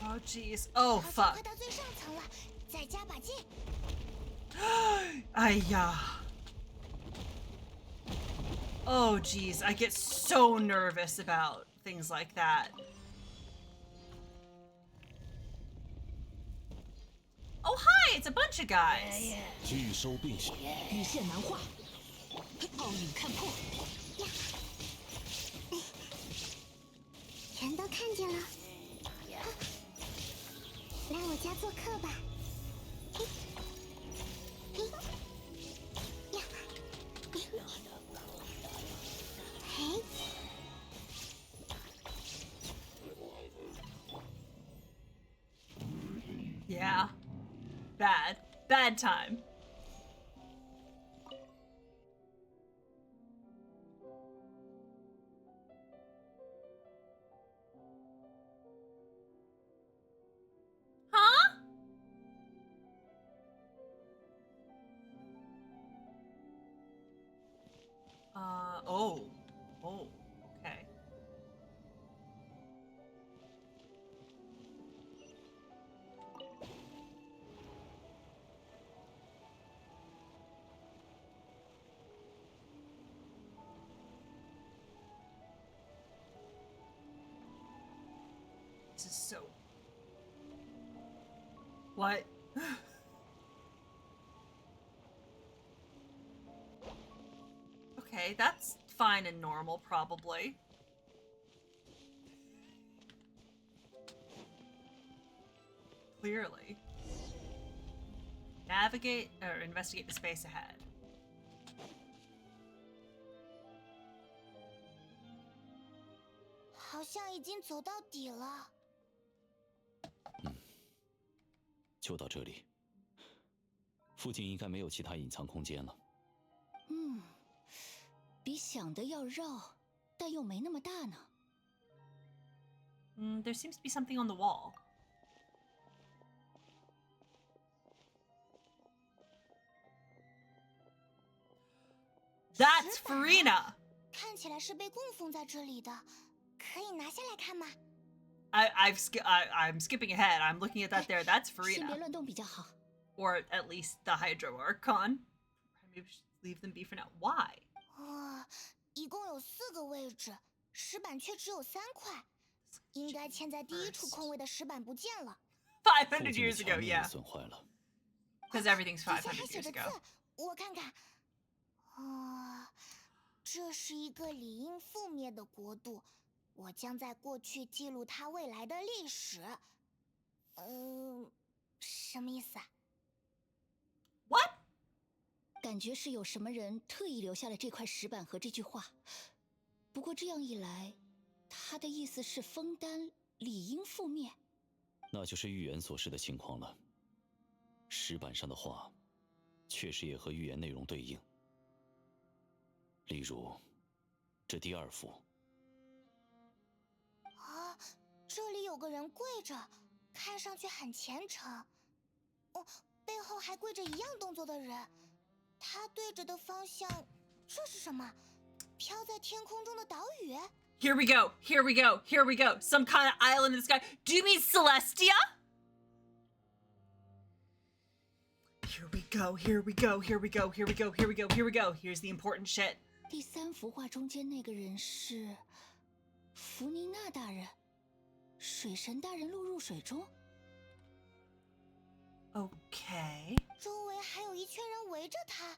Oh jeez. Oh fuck. Ayya. Oh jeez, I get so nervous about things like that. Oh hi, it's a bunch of guys. 拒收并蓄，鱼线难画，奥影看破。全都看见了，来我家做客吧。Yeah. Bad. Bad time. Huh? Oh. Oh, okay. This is so... What? Okay, that's fine and normal, probably. Clearly. Navigate or investigate the space ahead.嗯，就到这里。附近应该没有其他隐藏空间了。比想的要绕，但又没那么大呢。There seems to be something on the wall. That's Furina. 看起来是被供奉在这里的，可以拿下来看吗？ I'm skipping ahead. I'm looking at that there. That's Furina. 先别乱动比较好。Or at least the Hydro Archon. Maybe we should leave them be for now. Why? 一共有4个位置，石板却只有3块，应该嵌在第1处空位的石板不见了。500 years ago, yeah. 损坏了。Because everything's 500 years ago. 我看看。这是一个理应覆灭的国度，我将在过去记录它未来的历史。什么意思啊 ？What？ 感觉是有什么人特意留下了这块石板和这句话。不过这样一来，他的意思是枫丹理应覆灭。那就是预言所示的情况了。石板上的话，确实也和预言内容对应。例如，这第2幅。这里有个人跪着，看上去很虔诚。背后还跪着一样动作的人，他对着的方向，这是什么？飘在天空中的岛屿？ Here we go. Here we go. Here we go. Some kind of island in the sky. Do you mean Celestia? Here we go. Here we go. Here we go. Here we go. Here we go. Here we go. Here's the important shit. 第3幅画中间那个人是弗妮娜大人，水神大人落入水中。Okay. 周围还有一群人围着他，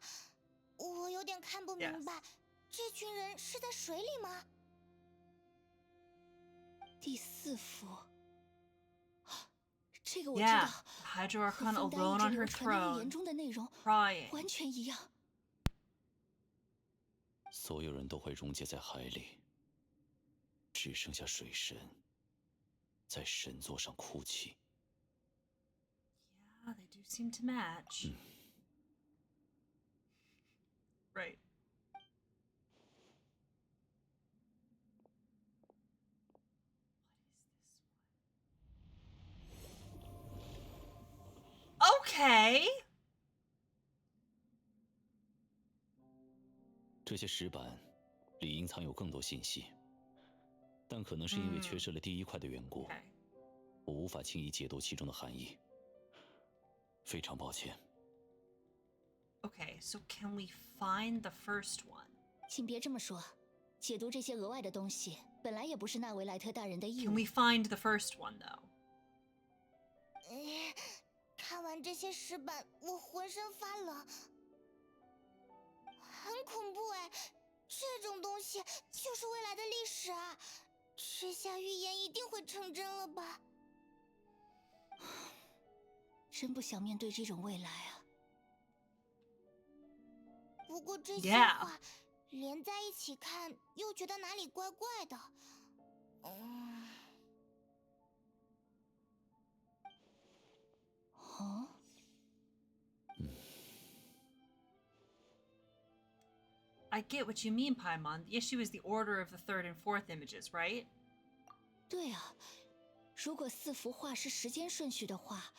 我有点看不明白，这群人是在水里吗？第4幅，这个我知道。Hydro Archon alone on her throne, 言中的内容 crying. 完全一样。所有人都会溶解在海里，只剩下水神在神座上哭泣。Yeah, they do seem to match. Right. Okay. 这些石板里隐藏有更多信息，但可能是因为缺失了第一块的缘故，我无法轻易解读其中的含义。非常抱歉。Okay, so can we find the first one? 请别这么说，解读这些额外的东西本来也不是纳维莱特大人的义务。Can we find the first one though? 看完这些石板，我浑身发冷，很恐怖哎！这种东西就是未来的历史啊！这下预言一定会成真了吧？真不想面对这种未来啊！不过这些话连在一起看，又觉得哪里怪怪的。I get what you mean, Paimon. The issue is the order of the third and fourth images, right? 对啊，如果4幅画是时间顺序的话，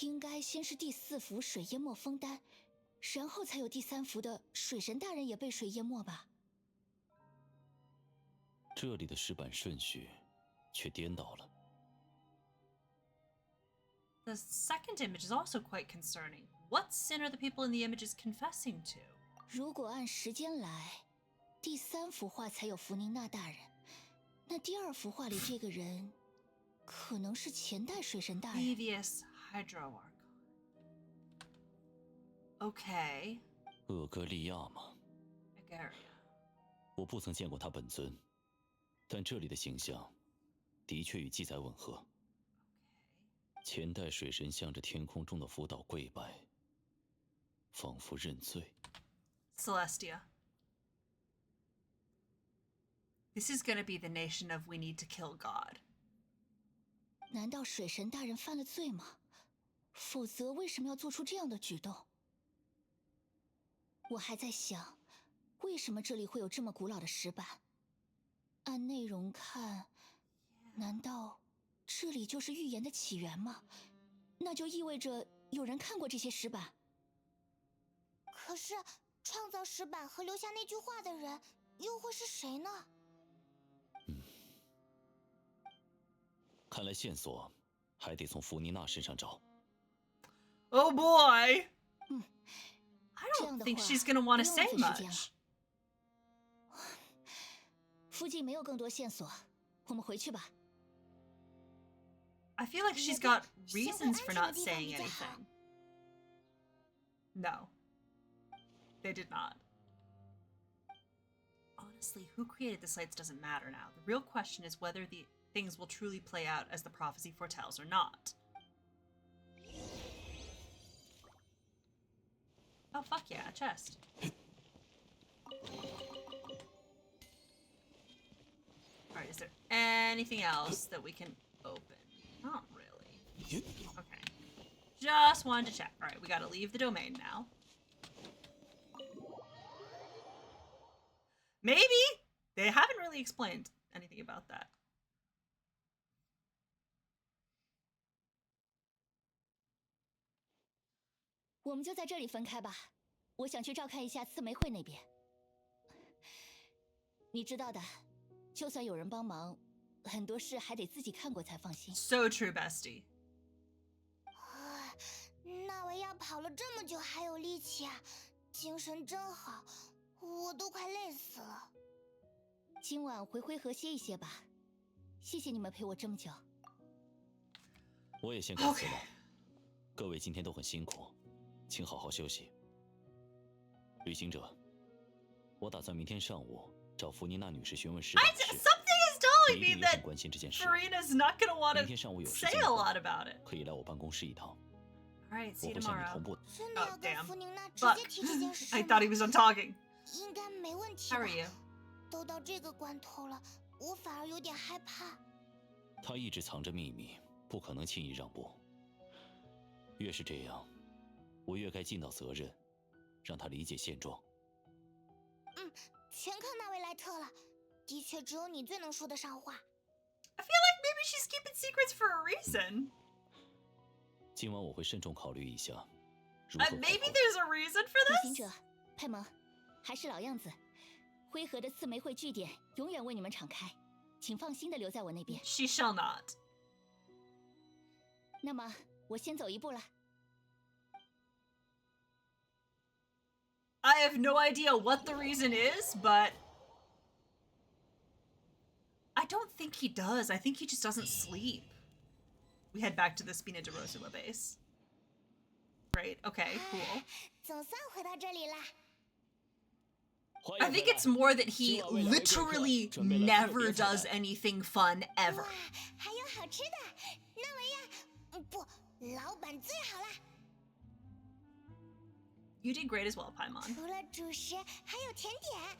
应该先是第4幅水淹没枫丹，然后才有第3幅的水神大人也被水淹没吧？这里的石板顺序却颠倒了。The second image is also quite concerning. What sin are the people in the images confessing to? 如果按时间来，第3幅画才有弗宁娜大人，那第2幅画里这个人，可能是前代水神大人。Previous Hydro Archon. Okay. 厄戈利亚吗？ Agaria. 我不曾见过他本尊，但这里的形象的确与记载吻合。前代水神向着天空中的福岛跪拜，仿佛认罪。Celestia. This is gonna be the nation of we need to kill God. 难道水神大人犯了罪吗？否则为什么要做出这样的举动？我还在想，为什么这里会有这么古老的石板？按内容看，难道这里就是预言的起源吗？那就意味着有人看过这些石板。可是，创造石板和留下那句话的人，又会是谁呢？看来线索还得从弗妮娜身上找。Oh boy! I don't think she's gonna want to say much. 附近没有更多线索，我们回去吧。I feel like she's got reasons for not saying anything. No. They did not. Honestly, who created the sites doesn't matter now. The real question is whether the things will truly play out as the prophecy foretells or not. Oh, fuck yeah, a chest. Alright, is there anything else that we can open? Not really. Okay. Just wanted to check. Alright, we gotta leave the domain now. Maybe! They haven't really explained anything about that. 我们就在这里分开吧，我想去照看一下刺梅会那边。你知道的，就算有人帮忙，很多事还得自己看过才放心。So true, bestie. 纳维亚跑了这么久还有力气啊，精神真好，我都快累死了。今晚回回合歇一歇吧，谢谢你们陪我这么久。我也先告辞了，各位今天都很辛苦，请好好休息。旅行者，我打算明天上午找弗妮娜女士询问实感事。你一定也很关心这件事。Furina's not gonna want to say a lot about it. 可以来我办公室一趟。Alright, see you 我会向你同步。真的要跟弗妮娜直接提这件事 I thought he was done talking. 应该没问题 How 吧 are you? 都到这个关头了，我反而有点害怕。他一直藏着秘密，不可能轻易让步。越是这样，我越该尽到责任，让他理解现状。全靠那位莱特了，的确只有你最能说得上话。I feel like maybe she's keeping secrets for a reason. 今晚我会慎重考虑一下。Maybe there's a reason for this. 旅行者，派蒙，还是老样子，灰河的刺玫瑰据点永远为你们敞开，请放心的留在我那边。She shall not. 那么我先走一步了。I have no idea what the reason is, but I don't think he does. I think he just doesn't sleep. We head back to the Spina de Rosula base. Right, okay, cool. 总算回到这里啦。I think it's more that he literally never does anything fun ever. 哇，还有好吃的，纳维亚，不，老板最好啦。You did great as well, Paimon. 除了主食，还有甜点，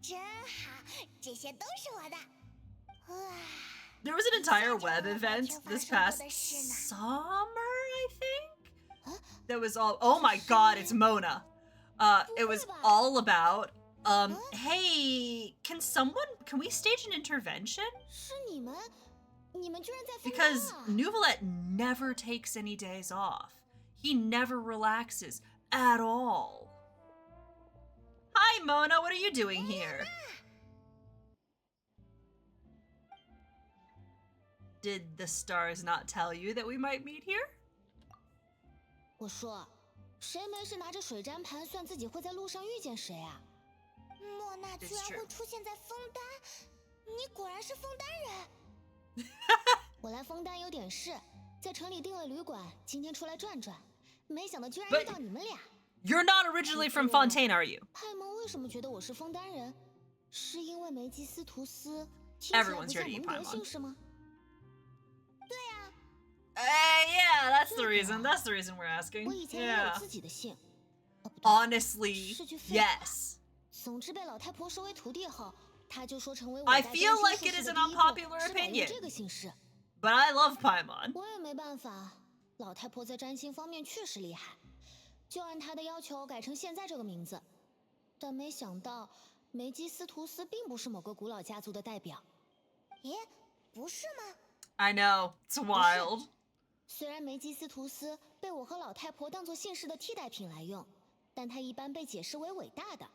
真好，这些都是我的。哇。There was an entire web event this past summer, I think? That was all, oh my god, it's Mona. It was all about, hey, can we stage an intervention? 是你们居然在 Because Nouvelette never takes any days off. He never relaxes at all. Hi, Mona, what are you doing here? Did the stars not tell you that we might meet here? 我说，谁没事拿着水毡盘算自己会在路上遇见谁啊？莫娜居然会出现在枫丹，你果然是枫丹人。我来枫丹有点事，在城里订了旅馆，今天出来转转，没想到居然遇到你们俩。You're not originally from Fontaine, are you? 派蒙为什么觉得我是枫丹人？是因为梅基斯图斯听起来不像蒙德姓氏吗？ 对啊。Yeah, that's the reason. That's the reason we're asking. 我以前也有自己的姓。Honestly, yes. 总之被老太婆收为徒弟后，他就说成为 I feel like it is an unpopular opinion. 这个姓氏。But I love Paimon. 我也没办法，老太婆在占星方面确实厉害，就按她的要求改成现在这个名字。但没想到梅基斯图斯并不是某个古老家族的代表。咦，不是吗？ I know, it's wild. 虽然梅基斯图斯被我和老太婆当作姓氏的替代品来用，但它一般被解释为伟大的。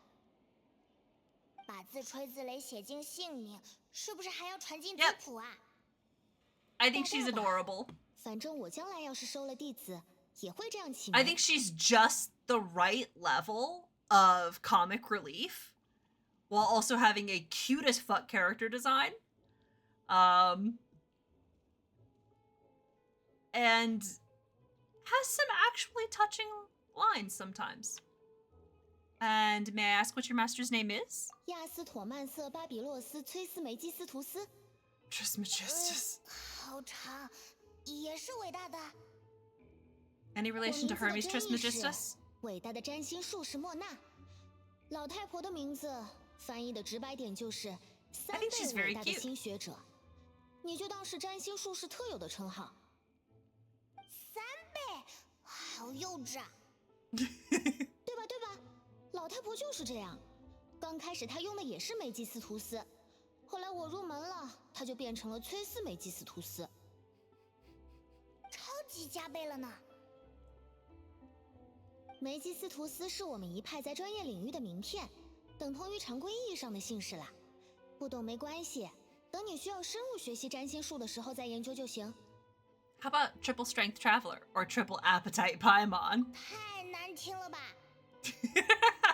把自吹自擂写进姓名，是不是还要传进族谱啊？ I think she's adorable. 反正我将来要是收了弟子，也会这样起。I think she's just the right level of comic relief, while also having a cute as fuck character design. And has some actually touching lines sometimes. And may I ask what your master's name is? 亚斯妥曼瑟巴比洛斯崔斯梅基斯图斯。Trismegistus. 好长，也是伟大的。 Any relation to Hermes Trismegistus? 伟大的占星术士莫娜。老太婆的名字翻译的直白点就是3倍伟大的新学者，你就当是占星术士特有的称号。 3倍，好幼稚啊！对吧？对吧？老太婆就是这样。刚开始她用的也是梅基斯图斯，后来我入门了，她就变成了崔斯梅基斯图斯。超级加倍了呢！梅基斯图斯是我们一派在专业领域的名片，等同于常规意义上的姓氏啦。不懂没关系，等你需要深入学习占星术的时候再研究就行。How about triple strength traveler or triple appetite Paimon? 太难听了吧？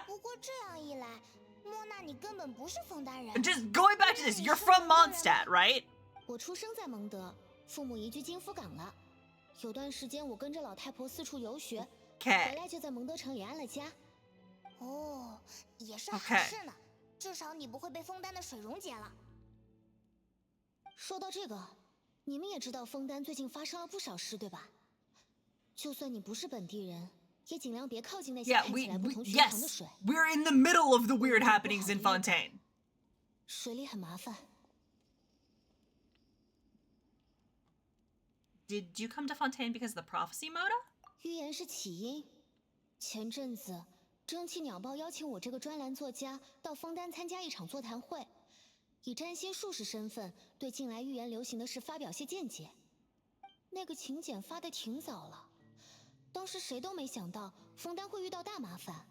不过这样一来，莫娜你根本不是枫丹人。Just going back to this, you're from Mondstadt, right? 我出生在蒙德，父母移居金夫港了。有段时间我跟着老太婆四处游学，回来就在蒙德城里安了家。哦，也是好事呢，至少你不会被枫丹的水溶解了。说到这个，你们也知道枫丹最近发生了不少事，对吧？就算你不是本地人，也尽量别靠近那些看起来不同寻常的水。We're in the middle of the weird happenings in Fontaine. 水里很麻烦。Did you come to Fontaine because of the prophecy, Mona? 预言是起因。前阵子，蒸汽鸟报邀请我这个专栏作家到枫丹参加一场座谈会，以占星术士身份对近来预言流行的事发表些见解。那个请柬发得挺早了，当时谁都没想到枫丹会遇到大麻烦。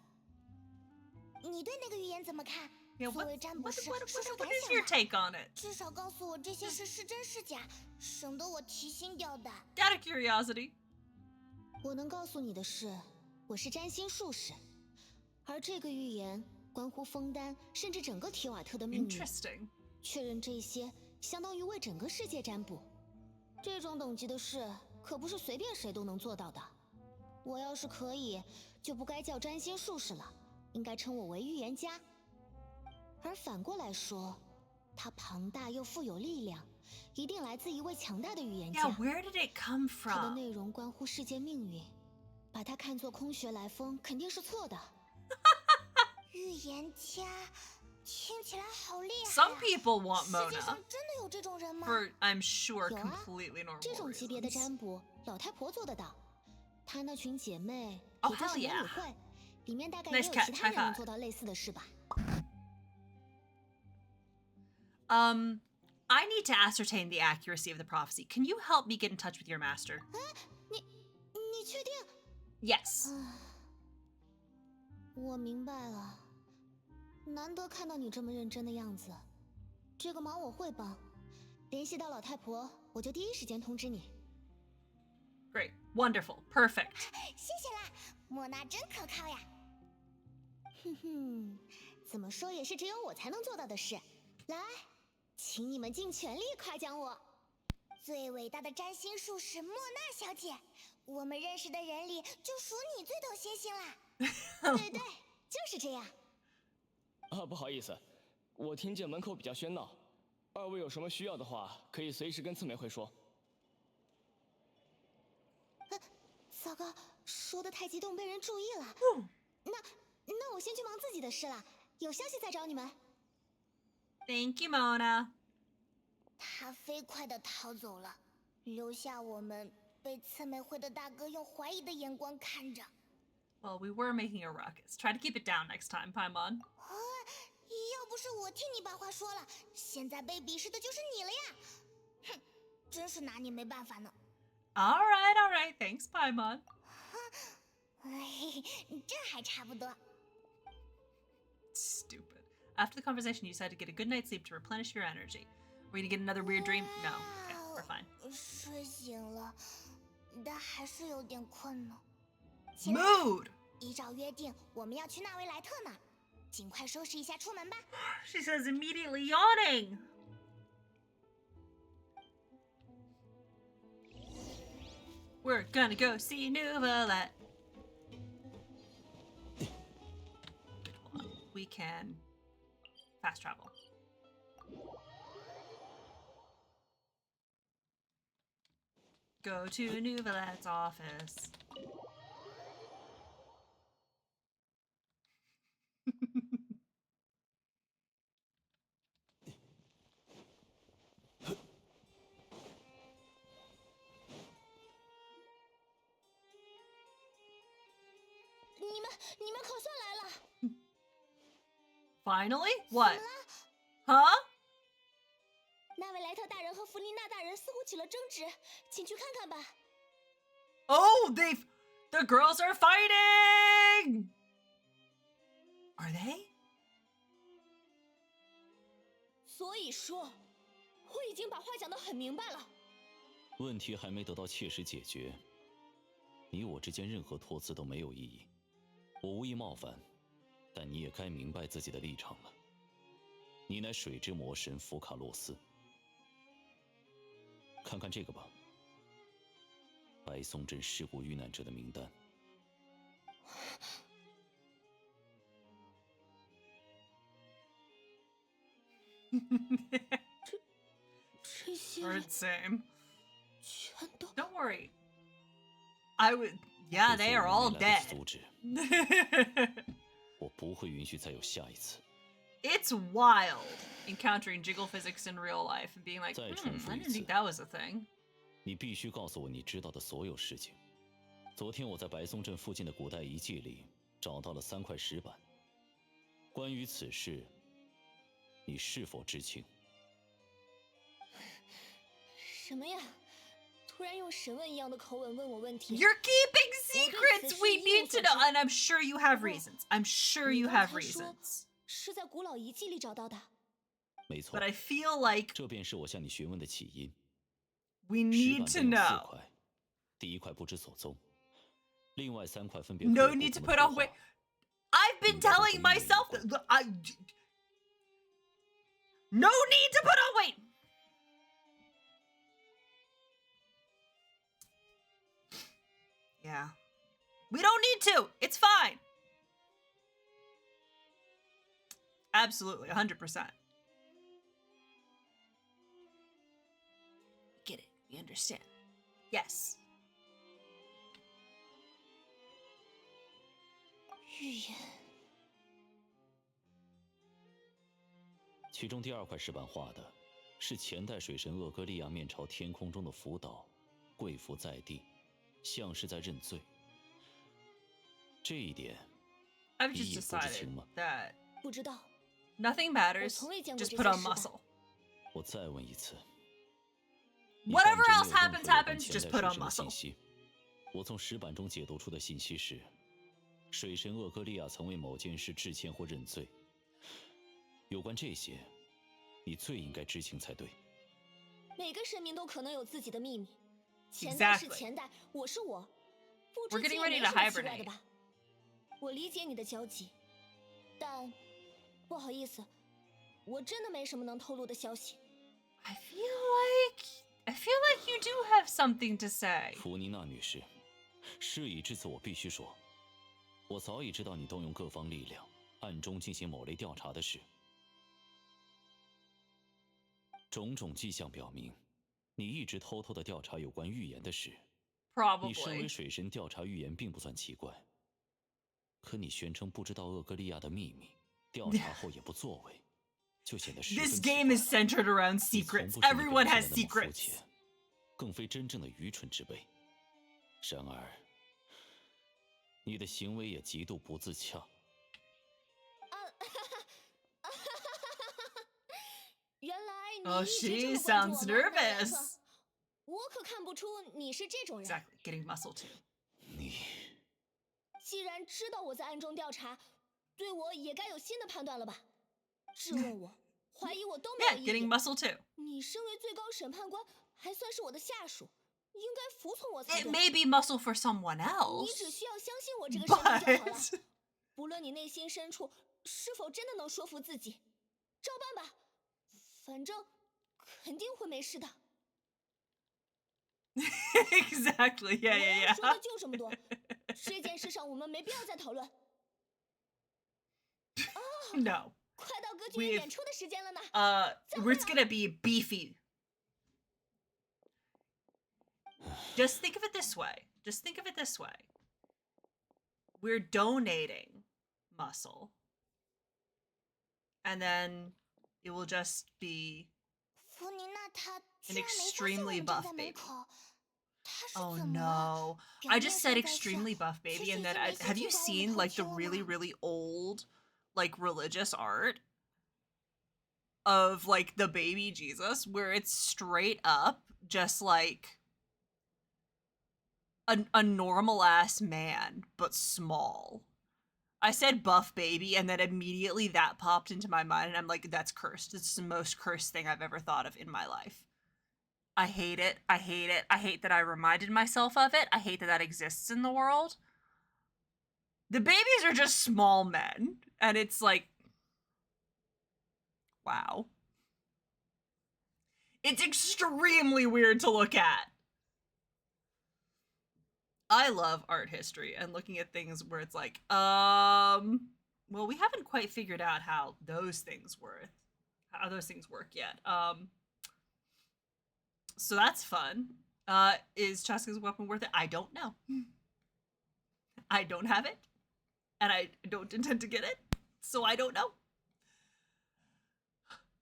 你对那个预言怎么看？ Yeah, 作为占卜师，说说 what 感 is your 想 take on it? 至少告诉我这些事是真是假，省得我提心吊胆。Out of curiosity. 我能告诉你的是，我是占星术士，而这个预言关乎枫丹，甚至整个提瓦特的命运。Interesting. 确认这些，相当于为整个世界占卜。这种等级的事，可不是随便谁都能做到的。我要是可以，就不该叫占星术士了，应该称我为预言家。而反过来说，他庞大又富有力量，一定来自一位强大的预言家。Yeah, where did it come from? 他的内容关乎世界命运，把它看作空穴来风肯定是错的。预言家听起来好厉害。Some people want Mona. 世界上真的有这种人吗？ For I'm sure 有啊 completely normal. 这种级别的占卜，老太婆做得到。她那群姐妹， Oh, 也就是 hell 联 yeah. 谊会，里面大概也有 Nice catch, 其他 high 人能 five. 做到类似的事吧。I need to ascertain the accuracy of the prophecy. Can you help me get in touch with your master? 你确定？ Yes. 我明白了，难得看到你这么认真的样子。这个忙我会帮，联系到老太婆，我就第一时间通知你。Great. Wonderful. Perfect. 谢谢啦，莫娜真可靠呀。哼哼，怎么说也是只有我才能做到的事。来，请你们尽全力夸奖我。最伟大的占星术士莫娜小姐，我们认识的人里就数你最懂星星啦。对对，就是这样。不好意思，我听见门口比较喧闹，二位有什么需要的话，可以随时跟次美会说。糟糕，说的太激动，被人注意了。那我先去忙自己的事了，有消息再找你们。Thank you, Mona. 他飞快地逃走了，留下我们被次美会的大哥用怀疑的眼光看着。Well, we were making a ruckus. Try to keep it down next time, Paimon. 要不是我替你把话说了，现在被鄙视的就是你了呀！哼，真是拿你没办法呢。All right. Thanks, Paimon. 这还差不多。 Stupid. After the conversation, you decided to get a good night's sleep to replenish your energy. We're gonna get another weird dream? No. Okay, we're fine. 睡醒了，但还是有点困呢。 Mood! 依照约定，我们要去纳维莱特呢，尽快收拾一下出门吧。 She says immediately yawning. We're gonna go see Nouvellette. We can fast travel. Go to Nouvellette's office. Finally? What? Huh? 纳维莱特大人和弗丽娜大人似乎起了争执，请去看看吧。Oh, the girls are fighting! Are they? 所以说，我已经把话讲得很明白了。问题还没得到切实解决，你我之间任何托词都没有意义。我无意冒犯，但你也该明白自己的立场了。你乃水之魔神福卡洛斯，看看这个吧，白松镇事故遇难者的名单。这些人 same. 全都 Don't worry. I would. Yeah, they are all dead. 我不会允许再有下一次。It's wild encountering jiggle physics in real life and being like, I didn't think that was a thing. 你必须告诉我你知道的所有事情。昨天我在白松镇附近的古代遗迹里找到了3块石板。关于此事，你是否知情？什么呀？突然用审问一样的口吻问我问题。You're keeping secrets. We need to know, and I'm sure you have reasons. I'm sure you have reasons. 是在古老遗迹里找到的。没错。 But I feel like 这便是我向你询问的起因。 we need to know. 4块，第1块不知所踪，另外3块分别。No need to put on weight. I've been telling myself that no need to put on weight. Yeah. We don't need to. It's fine. Absolutely, 100%. Get it. We understand. Yes. 预言。其中第2块石板画的是前代水神厄戈利亚面朝天空中的浮岛，跪伏在地，像是在认罪。这一点， I've 你 just 也不知 decided 情吗？ that 不知道。 nothing matters. Just put on muscle. 我再问一次。 Whatever else happens, happens. Just put on muscle. 我从石板中解读出的信息是，水神厄戈利亚曾为某件事致歉或认罪。有关这些，你最应该知情才对。每个神明都可能有自己的秘密。前代是前代，我是我。不知情也没什么奇怪的吧？我理解你的焦急，但不好意思，我真的没什么能透露的消息。I feel like you do have something to say. 弗妮娜女士，事已至此，我必须说，我早已知道你动用各方力量，暗中进行某类调查的事。种种迹象表明，你一直偷偷地调查有关预言的事。Probably. 你身为水神，调查预言并不算奇怪。可你宣称不知道厄戈利亚的秘密，调查后也不作为，就显得十分奇怪。This game is centered around secrets. Everyone has secrets. 更非真正的愚蠢之辈。然而，你的行为也极度不自洽。原来你 Oh, 一直 she 这么关注 sounds 我吗？ nervous. 我可看不出你是这种人。 Exactly, getting muscle too. 你既然知道我在暗中调查，对我也该有新的判断了吧？质问我、怀疑我都没有 Yeah, 意 getting 义。 muscle too. 你身为最高审判官，还算是我的下属，应该服从我才 It 对。 may be muscle for someone 你 else. 只需要相信我这个神明就好了。不论你内心深处是否真的能说服自己，照办吧，反正肯定会没事的。Exactly. Yeah, 我 yeah, 要说 yeah. 的就这么多，这件事上我们没必要再讨论。 No. 快到歌剧院演出的时间了呢。 It's gonna be beefy. Just think of it this way. Just think of it this way. We're donating muscle. And then it will just be 弗妮娜她 an 居然没发现我 extremely 们站 buff 在门 baby. 口，她是 Oh 怎么了？ no. I just said 表面上在 extremely 笑， buff 其 baby, 实 and 已 then 经没心 have you 情管我 seen 们 like the 偷听了 really, 呢。 really old, like religious art of like the baby Jesus, where it's straight up just like a normal ass man, but small. I said buff baby, and then immediately that popped into my mind, and I'm like, that's cursed. It's the most cursed thing I've ever thought of in my life. I hate it. I hate it. I hate that I reminded myself of it. I hate that that exists in the world. The babies are just small men, and it's like, wow. It's extremely weird to look at. I love art history and looking at things where it's like, well, we haven't quite figured out how those things work yet. So that's fun. Is Chaska's weapon worth it? I don't know. I don't have it, and I don't intend to get it, so I don't know.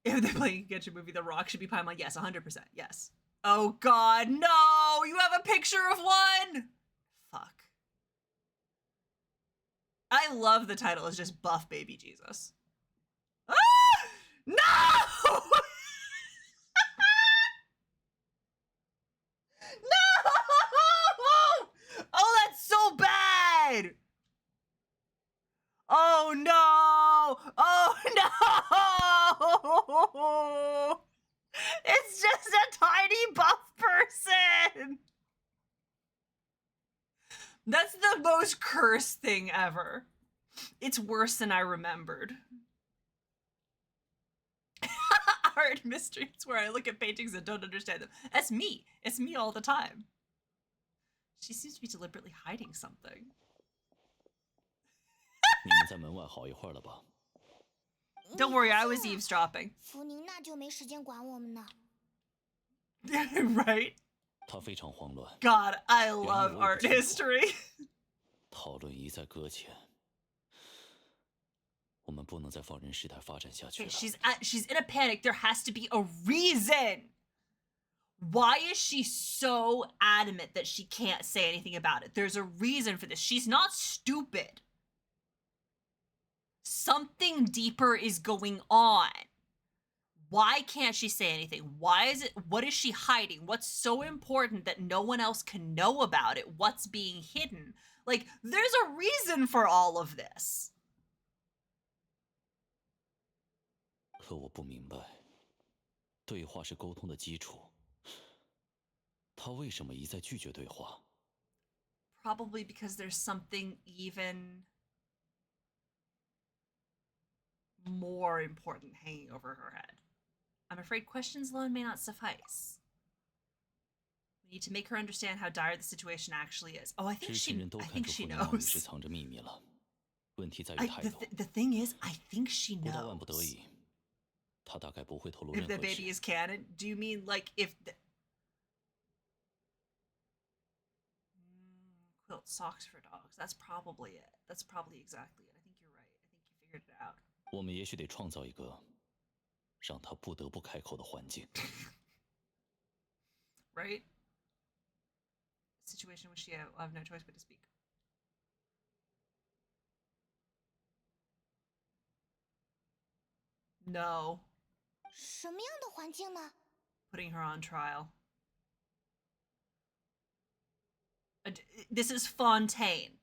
If they're playing a Genshin movie, The Rock should be Paimon. Yes, 100%. Yes. Oh God, no! You have a picture of one. Fuck. I love the title. It's just Buff Baby Jesus. Ah! No! No! Oh, that's so bad! Oh no! Oh no! It's just a tiny buff person! That's the most cursed thing ever. It's worse than I remembered. Art mysteries where I look at paintings and don't understand them. That's me. It's me all the time. She seems to be deliberately hiding something. Don't worry, I was eavesdropping. Right? God, I love art history. She's in a panic. There has to be a reason. Why is she so adamant that she can't say anything about it? There's a reason for this. She's not stupid. Something deeper is going on. Why can't she say anything? What is she hiding? What's so important that no one else can know about it? What's being hidden? Like, there's a reason for all of this. 可我不明白，对话是沟通的基础。他为什么一再拒绝对话？ Probably because there's something even more important hanging over her head. I'm afraid questions alone may not suffice. We need to make her understand how dire the situation actually is. Oh, I think she knows. The thing is, I think she knows. If the baby is canon, do you mean like if the... Quilt socks for dogs. That's probably it. That's probably exactly it. I think you're right. I think you figured it out. 我们也许得创造一个让他不得不开口的环境。Right? Situation in which she will have no choice but to speak. No. 什么样的环境呢? Putting her on trial. This is Fontaine.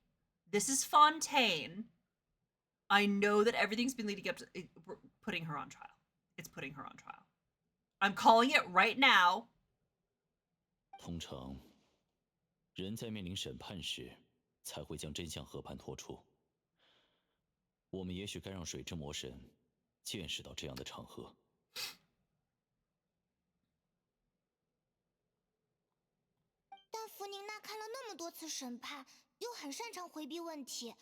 This is Fontaine. I know that everything's been leading up to putting her on trial. It's putting her on trial. I'm calling it right now. 通常，人在面临审判时，才会将真相和盘托出。我们也许该让水之魔神见识到这样的场合。但弗宁娜看了那么多次审判，又很擅长回避问题，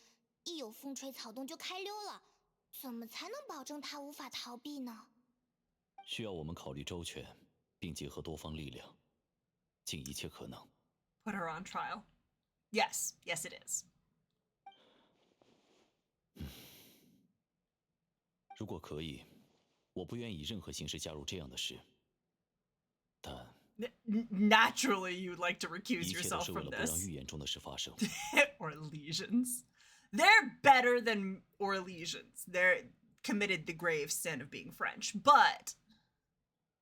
一有风吹草动就开溜了，怎么才能保证她无法逃避呢？需要我们考虑周全，并结合多方力量，尽一切可能。Put her on trial. Yes, yes, it is. 如果可以，我不愿以任何形式加入这样的事。但 naturally, you'd like to recuse yourself from this. 一切都是为了不让预言中的事发生。Orlesians. They're better than Orlesians. They're committed the grave sin of being French, but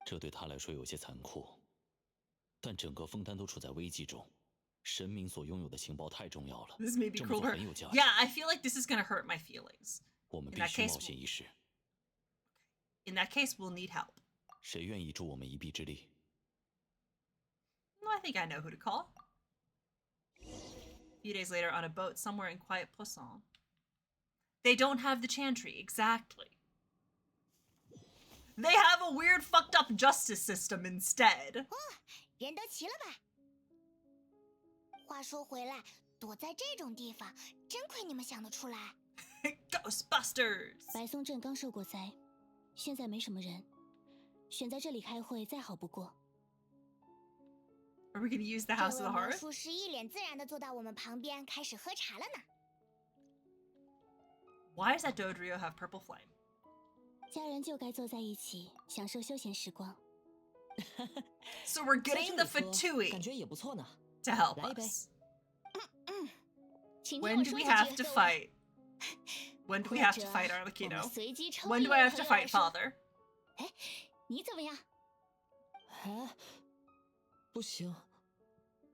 这对他来说有些残酷，但整个枫丹都处在危机中，神明所拥有的情报太重要了， This may be 这么做 cruel. 很有价值。 Yeah, I feel like this is gonna hurt my feelings. 我们必须冒险一试。 In that case, we'll need help. 谁愿意助我们一臂之力？ Well, I think I know who to call. A few days later, on a boat somewhere in quiet Poisson. They don't have the chantry, exactly. They have a weird, fucked up justice system instead. 哦，人都齐了吧？话说回来，躲在这种地方，真亏你们想得出来。Ghostbusters！ 白松镇刚受过灾，现在没什么人，选在这里开会再好不过。Are we gonna use the House of the Hearth? 魔术师一脸自然地坐到我们旁边，开始喝茶了呢。Why does that Dodrio have purple flame? 家人就该坐在一起，享受休闲时光。So we're getting the Fatui 感觉也不错呢。 to help 来一杯。 us. 请听 When 我 do 说 we 几 have 句 to 各位 fight? When do we have to fight 或者 Arlecchino? 我们随机抽 When 一 do I 人 have to 和我 fight 来说 Father? 哎，你怎么样？哎，不行，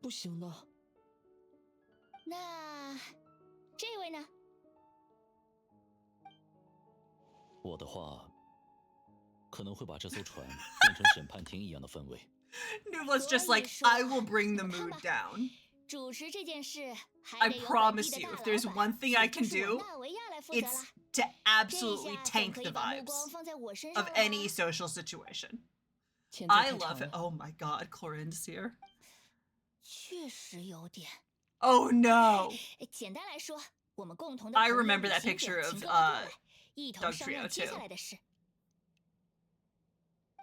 不行的。那这位呢？我的话，可能会把这艘船变成审判庭一样的氛围。 Nubla's just like, I will bring the mood down. 主持这件事还 I 得由本地 promise 的 you, 大 if there's 老板， one thing I 也 can 就是我 do, 纳维亚来负责 it's 了。 to 这 absolutely 下总 tank 可 the 以把目 vibes 光放在我身 of 上了 any 吧 social situation. 签字 I 太长 love it. 了。 Oh my god, Clorinda's here. 确实有点。 Oh no! 简单来说，我们共同的 I 朋友 remember 旅 that 行者 picture 请 of 各位过来，一 Doug 同商量 Trio 接 too. 下来的事。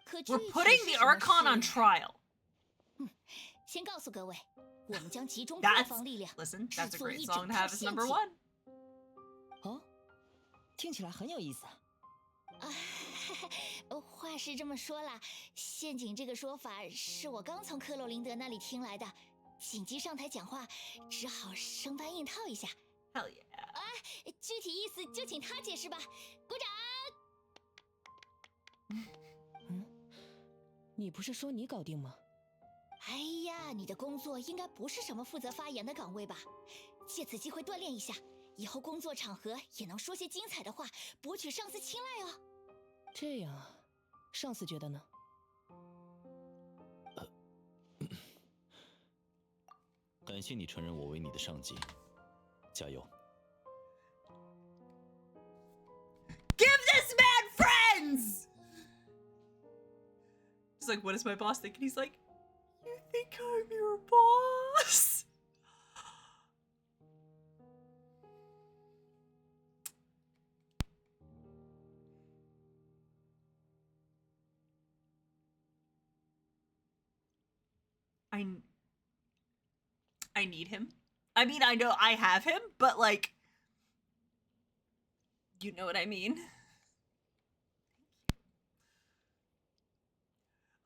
可具 We're 体 putting 是 the 什么 Archon on 事 trial. 先告诉各位，我们将集中各 That's 方力量， listen, 制 that's a 作 great 一 song 整 to 套 have as 陷 number 阱。 one. 哦，听起来很有意思。话是这么说啦，陷阱这个说法是我刚从克洛琳德那里听来的，紧急上台讲话，只好生搬硬套一下。 Hell yeah. 具体意思就请他解释吧。鼓掌。你不是说你搞定吗？哎呀，你的工作应该不是什么负责发言的岗位吧？借此机会锻炼一下，以后工作场合也能说些精彩的话，博取上司青睐哦。这样啊，上司觉得呢？感谢你承认我为你的上级，加油！ Give this man friends! He's like, what does my boss think? And he's like, you think I'm your boss? I need him. I mean, I know I have him, but like, you know what I mean?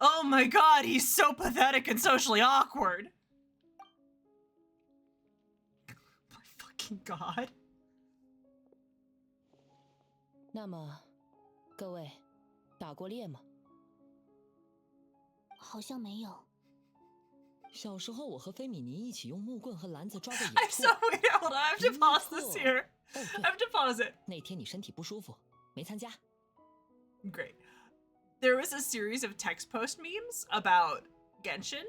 Oh my god, he's so pathetic and socially awkward. My fucking god. 那么，各位，打过猎吗？好像没有。小时候，我和菲米尼一起用木棍和篮子抓过野 I'm 兔。 so weird. Hold on, I have to pause this here. 哦， I 对， have to pause it. 那天你身体不舒服，没参加。 Great. There was a series of text post memes about Genshin,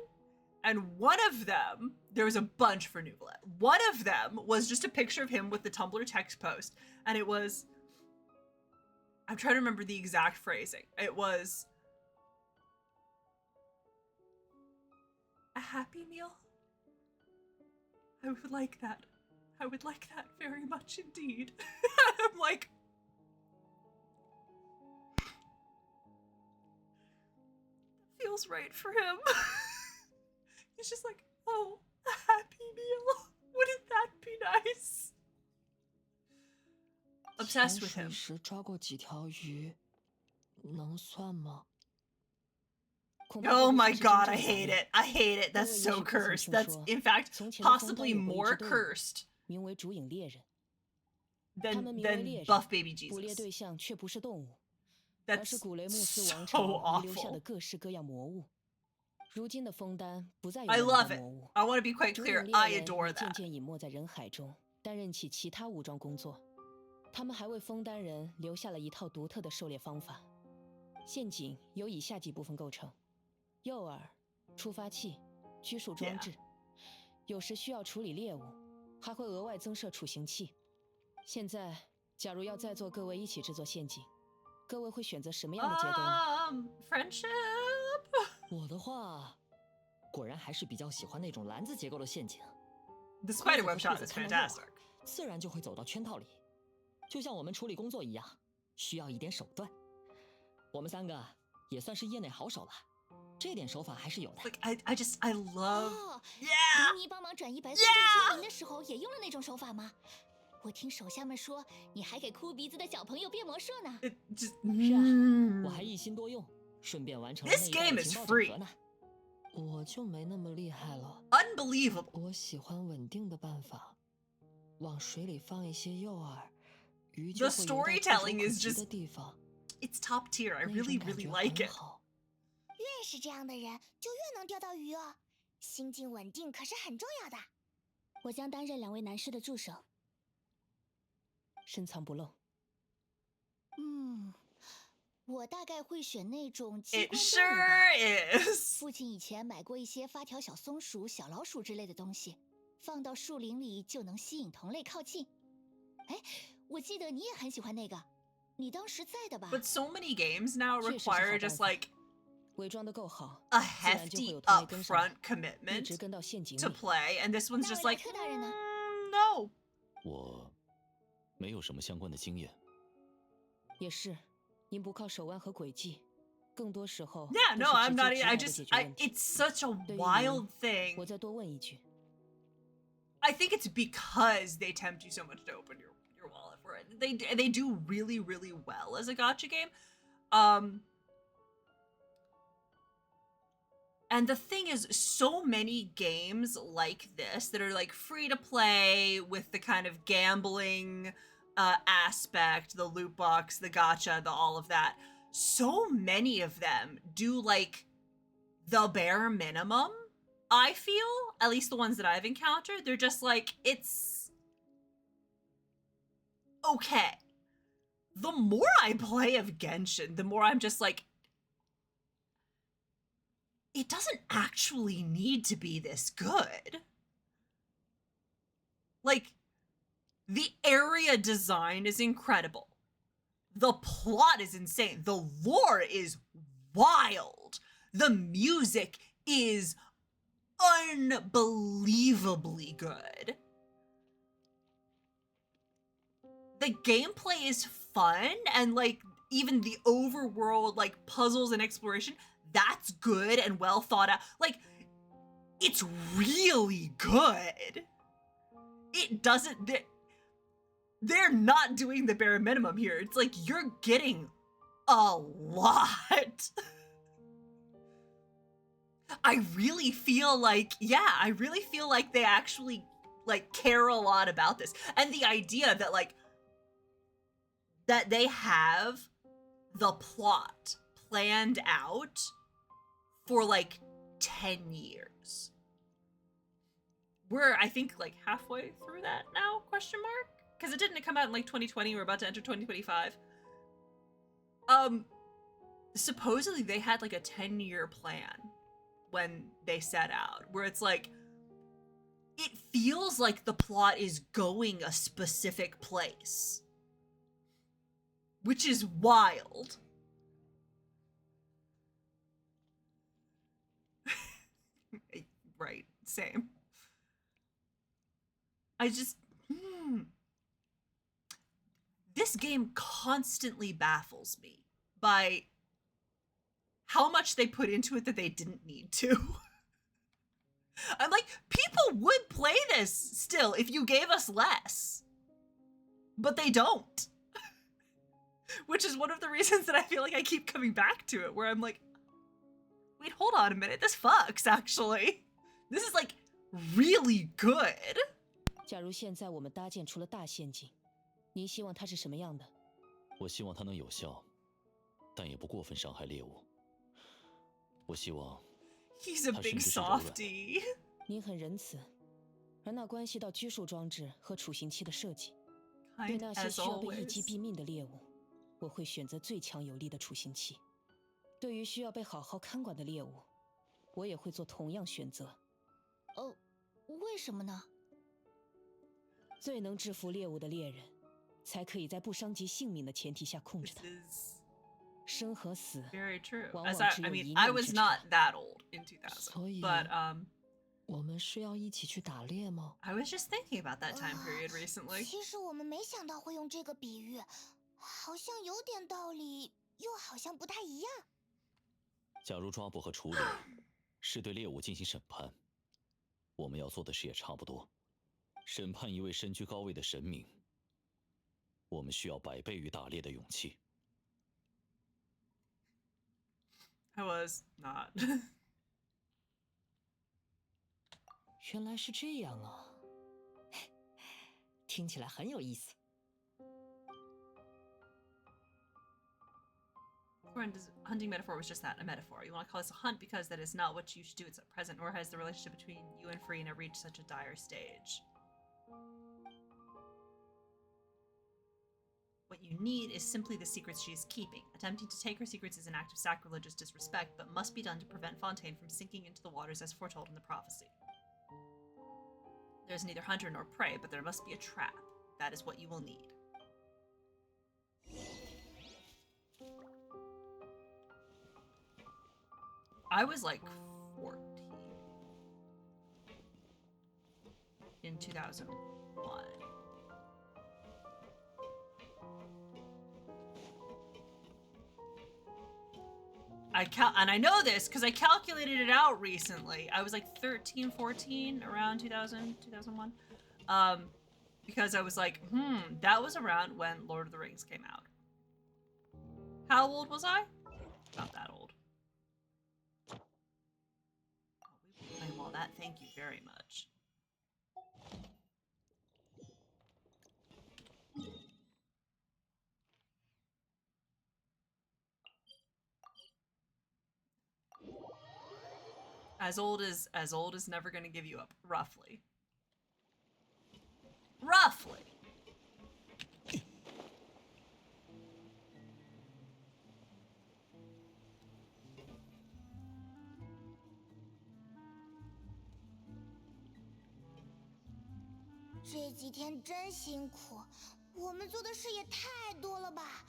and one of them, there was a bunch for Nuvolet. One of them was just a picture of him with the Tumblr text post, and it was, I'm trying to remember the exact phrasing. It was, a happy meal? I would like that. I would like that very much indeed. I'm like, feels right for him. He's just like, oh, a happy meal. Wouldn't that be nice? Obsessed with him. 时抓过几条鱼，能算吗？ Oh my god, I hate it. I hate it. That's so cursed. That's, in fact, possibly more cursed 名为竹影猎人。 than Buff Baby 捕猎 Jesus. 对象却不是动物，而 That's 是古雷穆斯 so 王朝遗留下 awful. 的各式各样魔物。如今的枫丹不再有 I 那么 love 多 it. 魔物， I want to be quite 种 clear. 种 I 猎人 adore 也渐 that. 渐隐没在人海中，担任起其他武装工作。他们还为枫丹人留下了一套独特的狩猎方法。陷阱由以下几部分构成：诱饵、触发器、拘束装置。有时需要处理猎物，还会额外增设处刑器。现在，假如要在座各位一起制作陷阱，各位会选择什么样的结构呢？Friendship。我的话，果然还是比较喜欢那种篮子结构的陷阱。The spider web shot is fantastic. 自然就会走到圈套里，就像我们处理工作一样，需要一点手段。我们3个也算是业内好手了，这点手法还是有的。Like I love. 哦 Yeah. 妮妮帮忙转移白色这个精灵的时候，也用了那种手法吗？我听手下们说，你还给哭鼻子的小朋友变魔术呢。是啊，我还一心多用，顺便完成了那一代的情报整合呢。我就没那么厉害了。Unbelievable. 我喜欢稳定的办法，往水里放一些诱饵，鱼就 The 会游到 storytelling is 的 just 地方。 It's top tier. I really like it. 越是这样的人，就越能钓到鱼哦。心境稳定可是很重要的。我将担任2位男士的助手。深藏不露。我大概会选那种机关 It sure is. 父亲以前买过一些发条小松鼠、小老鼠之类的东西，放到树林里就能吸引同类靠近。哎，我记得你也很喜欢那个，你当时在的吧 But so many games now require just like 伪装得够好 a hefty upfront commitment to play, and this one's just like no. 我没有什么相关的经验。也是，您不靠手腕和诡计，更多时候 Yeah, no, I'm not. It's such a wild thing. 我再多问一句。I think it's because they tempt you so much to open your wallet for it. They do really well as a gacha game. And the thing is, so many games like this that are like free to play with the kind of gambling aspect, the loot box, the gacha, the all of that. So many of them do like the bare minimum. I feel, at least the ones that I've encountered, they're just like, it's okay. The more I play of Genshin, the more I'm just like, it doesn't actually need to be this good. Like, the area design is incredible. The plot is insane. The lore is wild. The music is unbelievably good. The gameplay is fun, and like even the overworld like puzzles and exploration, that's good and well thought out. Like, it's really good. It doesn't, they're not doing the bare minimum here. It's like you're getting a lot. I really feel like, I really feel like they actually like care a lot about this. And the idea that like, that they have the plot planned out for like 10 years. We're, I think, like halfway through that now, question mark? Because it didn't come out in like 2020, we're about to enter 2025. Supposedly they had like a 10-year plan when they set out, where it's like, it feels like the plot is going a specific place. Which is wild. Right, same. I just... This game constantly baffles me by how much they put into it that they didn't need to. I'm like, people would play this still if you gave us less. But they don't. Which is one of the reasons that I feel like I keep coming back to it, where I'm like, wait, hold on a minute, this fucks, actually. This is like really good. 假如现在我们搭建出了大陷阱，您希望它是什么样的？我希望它能有效，但也不过分伤害猎物。我希望 He's a big softie. 您很仁慈，而那关系到拘束装置和处刑器的设计。对那些需要被一击毙命的猎物，我会选择最强有力的处刑器；对于需要被好好看管的猎物，我也会做同样选择。为什么呢？最能制服猎物的猎人，才可以在不伤及性命的前提下控制它。生和死 very true. 往 As 往 I 只有 mean, 一 I 念 was 之 not 差。that old in 2000. 所以 But 我们是要一起去打猎吗？ I was just thinking about that time period recently. 其实我们没想到会用这个比喻，好像有点道理，又好像不太一样。假如抓捕和处理是对猎物进行审判，我们要做的事也差不多。审判一位身居高位的神明，我们需要100倍于打猎的勇气。I was not. 原来是这样啊，听起来很有意思。Friend's hunting metaphor was just that, a metaphor. You want to call this a hunt because that is not what you should do at present, nor has the relationship between you and Furina reached such a dire stage. What you need is simply the secrets she is keeping. Attempting to take her secrets is an act of sacrilegious disrespect, but must be done to prevent Fontaine from sinking into the waters as foretold in the prophecy. There's neither hunter nor prey, but there must be a trap. That is what you will need. I was like 14 in 2001. And I know this because I calculated it out recently. I was like 13, 14 around 2000, 2001. Because I was like, that was around when Lord of the Rings came out. How old was I? Not that old. And well, that, thank you very much. As old as never gonna give you up, roughly. Roughly. "这几天真辛苦，我们做的事也太多了吧。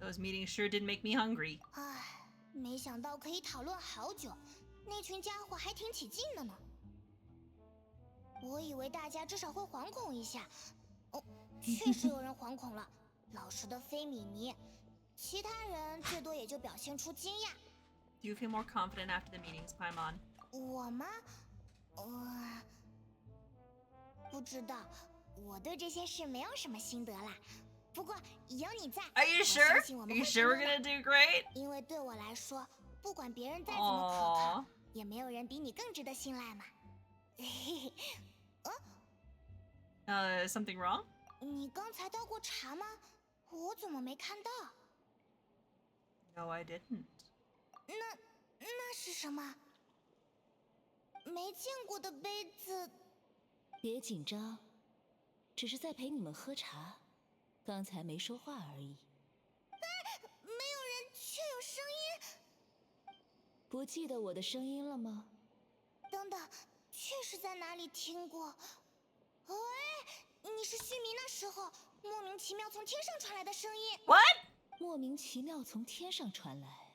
Those meetings sure did make me hungry. 唉，没想到可以讨论好久，那群家伙还挺起劲的呢。我以为大家至少会惶恐一下，确实有人惶恐了。老实的菲米尼，其他人最多也就表现出惊讶。Do you feel more confident after the meetings, Paimon? 我吗？不知道，我对这些事没有什么心得啦。不过有你在， Are you sure? Are you sure we're gonna do great? 因为对我来说，不管别人再怎么可靠，也没有人比你更值得信赖嘛。Something wrong? 你刚才倒过茶吗？我怎么没看到 No, I didn't. 那是什么？没见过的杯子。别紧张，只是在陪你们喝茶，刚才没说话而已。没有人，却有声音。不记得我的声音了吗？等等，确实在哪里听过。喂，你是须弥那时候莫名其妙从天上传来的声音。What？ 莫名其妙从天上传来。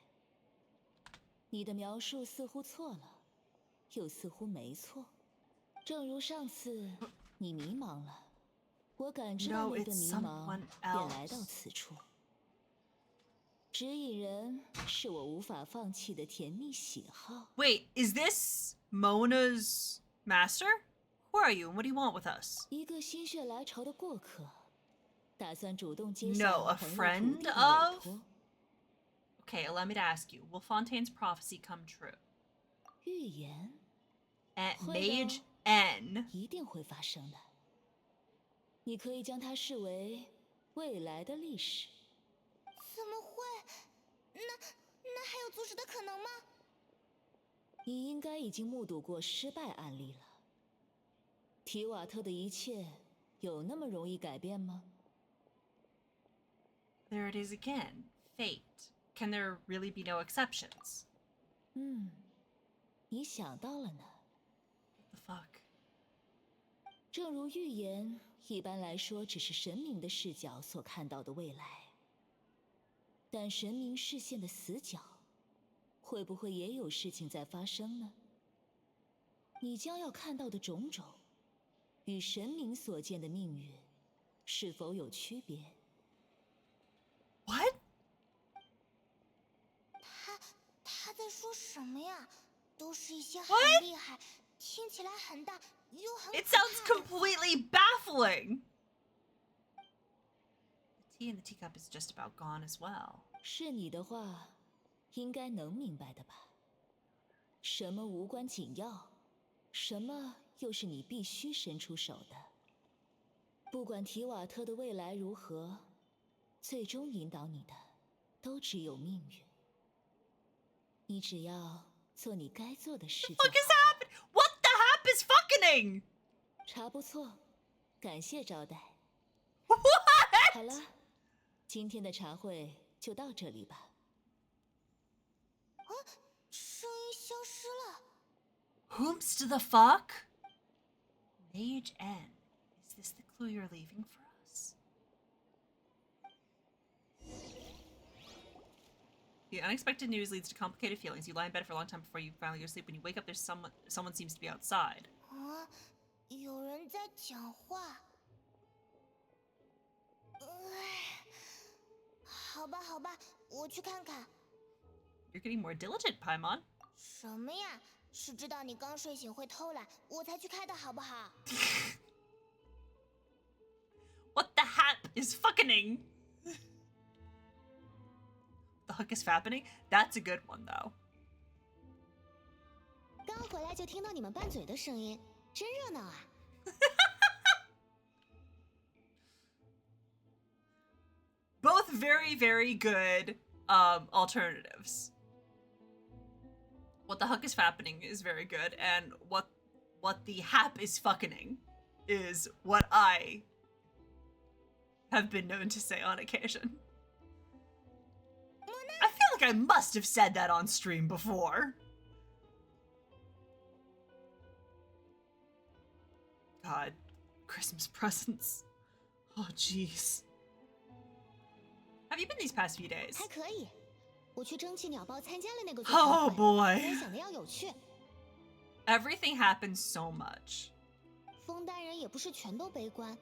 你的描述似乎错了，又似乎没错。正如上次你迷茫了，我感知到那个迷茫，便来到此处。指引人是我无法放弃的甜蜜喜好。Wait, is this Mona's master? Who are you and what do you want with us? 一个心血来潮的过客，打算主动接下 No, a 朋友 friend 徒弟的 of? 委托。 Okay, allow me to ask you, will Fontaine's prophecy come true? 预言 At 会的 Mage N. 一定会发生的。你可以将它视为未来的历史。怎么会？那那还有阻止的可能吗？你应该已经目睹过失败案例了。提瓦特的一切有那么容易改变吗？ There it is again. Fate. Can there really be no exceptions? 你想到了呢。What the fuck? 正如预言，一般来说只是神明的视角所看到的未来，但神明视线的死角，会不会也有事情在发生呢？你将要看到的种种，与神明所见的命运，是否有区别？ What? 他在说什么呀？都是一些很厉害，听起来很大又很可怕的。 It sounds completely baffling. The tea in the teacup is just about gone as well. 是你的话，应该能明白的吧？什么无关紧要，什么又是你必须伸出手的？不管提瓦特的未来如何，最终引导你的，都只有命运。你只要做你该做的事就好。 What is happening? What the hap is fucking? 查不错，感谢招待。What? 好了，今天的茶会就到这里吧。声音消失了。Whomst the fuck? Mage N. Is this the clue you're leaving for us? The unexpected news leads to complicated feelings. You lie in bed for a long time before you finally go to sleep. When you wake up, there's someone seems to be outside. 有人在讲话。好吧，好吧，我去看看。 You're getting more diligent, Paimon. 什么呀？是知道你刚睡醒会偷懒，我才去开的，好不好？ What the hap is fucking? The huck is fappening? That's a good one, though. 刚回来就听到你们拌嘴的声音，真热闹啊！ Both very, very good alternatives. What the huck is fappening is very good, and what the hap is fucking is what I have been known to say on occasion. I feel like I must have said that on stream before. God, Christmas presents. Oh, jeez. Have you been these past few days? 还可以，我去蒸汽鸟包参加了那个座 Oh 谈会， boy. 没想的要有趣。 Everything happens so much. 枫丹人也不是全都悲观，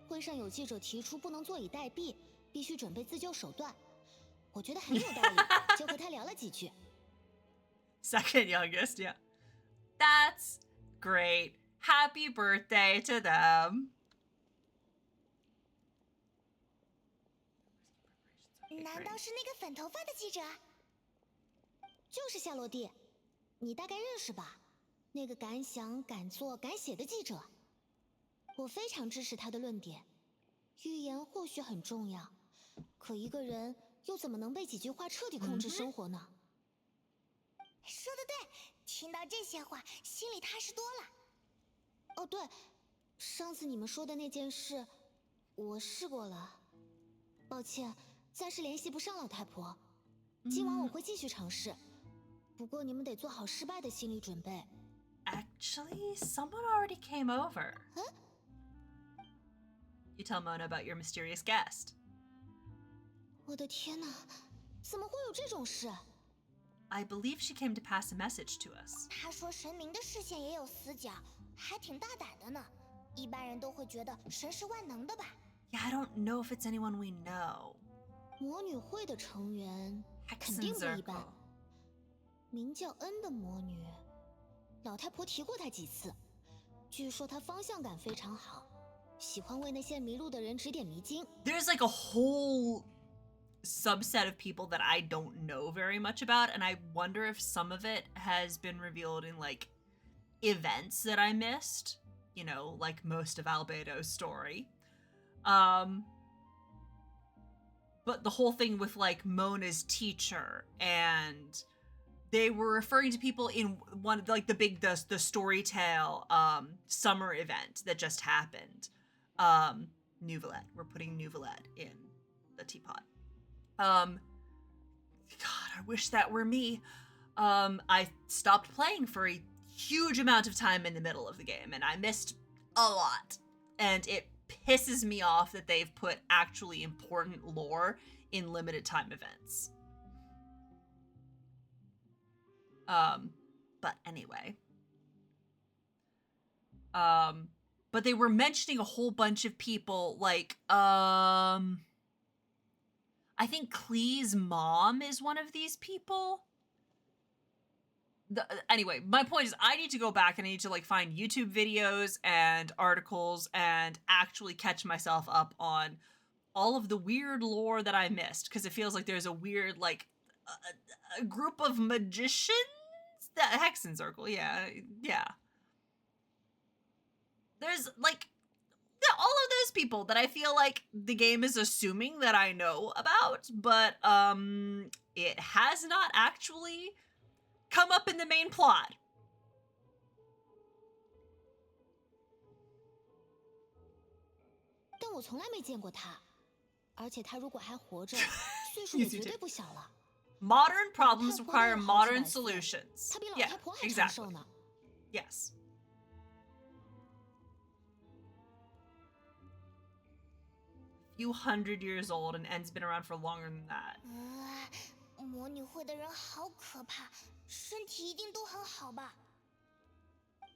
会上有记者提出不能坐以待毙，必须准备自救手段。我觉得很有道理，就和他聊了几句。Second youngest, yeah. That's great. Happy birthday to them. 难道是那个粉头发的记者？就是夏洛蒂，你大概认识吧？那个敢想敢做敢写的记者。我非常支持他的论点，预言或许很重要，可一个人又怎么能被几句话彻底控制生活呢？说得对，听到这些话，心里踏实多了。哦，对，上次你们说的那件事，我试过了。抱歉，暂时联系不上老太婆。今晚我会继续尝试，不过你们得做好失败的心理准备。Actually, someone already came over. You tell Mona about your mysterious guest. 我的天哪，怎么会有这种事？ I believe she came to pass a message to us. 他说神明的视线也有死角，还挺大胆的呢。一般人都会觉得神是万能的吧？ Yeah, I don't know if it's anyone we know. 魔女会的成员肯定不一般。名叫恩的魔女，老太婆提过她几次。据说她方向感非常好，喜欢为那些迷路的人指点迷津。There's like a whole subset of people that I don't know very much about, and I wonder if some of it has been revealed in like events that I missed, you know, like most of Albedo's story. but the whole thing with like Mona's teacher, and they were referring to people in one of like the Storytale summer event that just happened. Nouvelette. We're putting Nouvelette in the teapot. God, I wish that were me. I stopped playing for a huge amount of time in the middle of the game, and I missed a lot. And it pisses me off that they've put actually important lore in limited time events. But anyway. But they were mentioning a whole bunch of people, like, I think Klee's mom is one of these people. Anyway, my point is I need to go back and I need to like find YouTube videos and articles and actually catch myself up on all of the weird lore that I missed, because it feels like there's a weird like a group of magicians, that Hexen Circle, yeah. There's like all of those people that I feel like the game is assuming that I know about, but it has not actually come up in the main plot. Modern problems require modern solutions. Yeah, exactly. Yes. Few hundred years old, and N's been around for longer than that. 魔女会的人好可怕，身体一定都很好吧？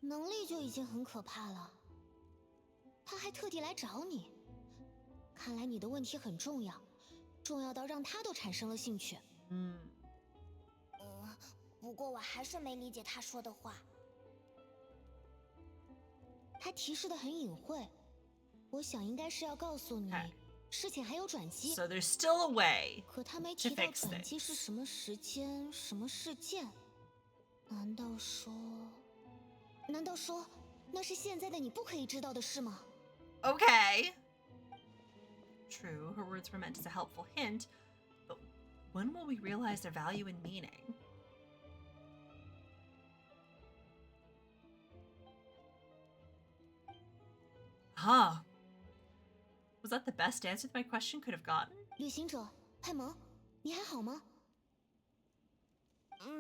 能力就已经很可怕了，他还特地来找你，看来你的问题很重要，重要到让他都产生了兴趣。不过我还是没理解他说的话。他提示的很隐晦，我想应该是要告诉你。事情还有转机 So there's still a way 可他没提到转机是什么时间、什么事件？难道说那是现在的你不可以知道的事吗 Okay. True, her words were meant as a helpful hint, but when will we realize their value and meaning? Huh. Was that the best answer that my question could have gotten? 旅行者，派蒙，你还好吗？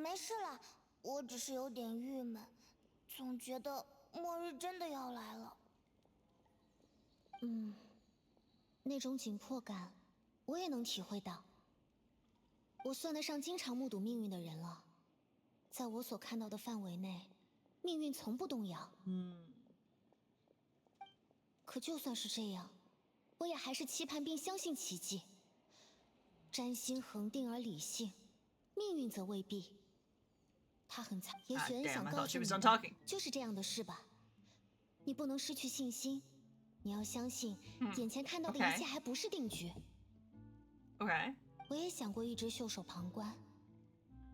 没事了，我只是有点郁闷，总觉得末日真的要来了。那种紧迫感，我也能体会到。我算得上经常目睹命运的人了，在我所看到的范围内，命运从不动摇。可就算是这样。 我也还是期盼并相信奇迹。占星恒定而理性，命运则未必。他很残，也许恩想告诉你的就是这样的事吧。你不能失去信心，你要相信眼前看到的一切还不是定局。Okay. 我也想过一直袖手旁观，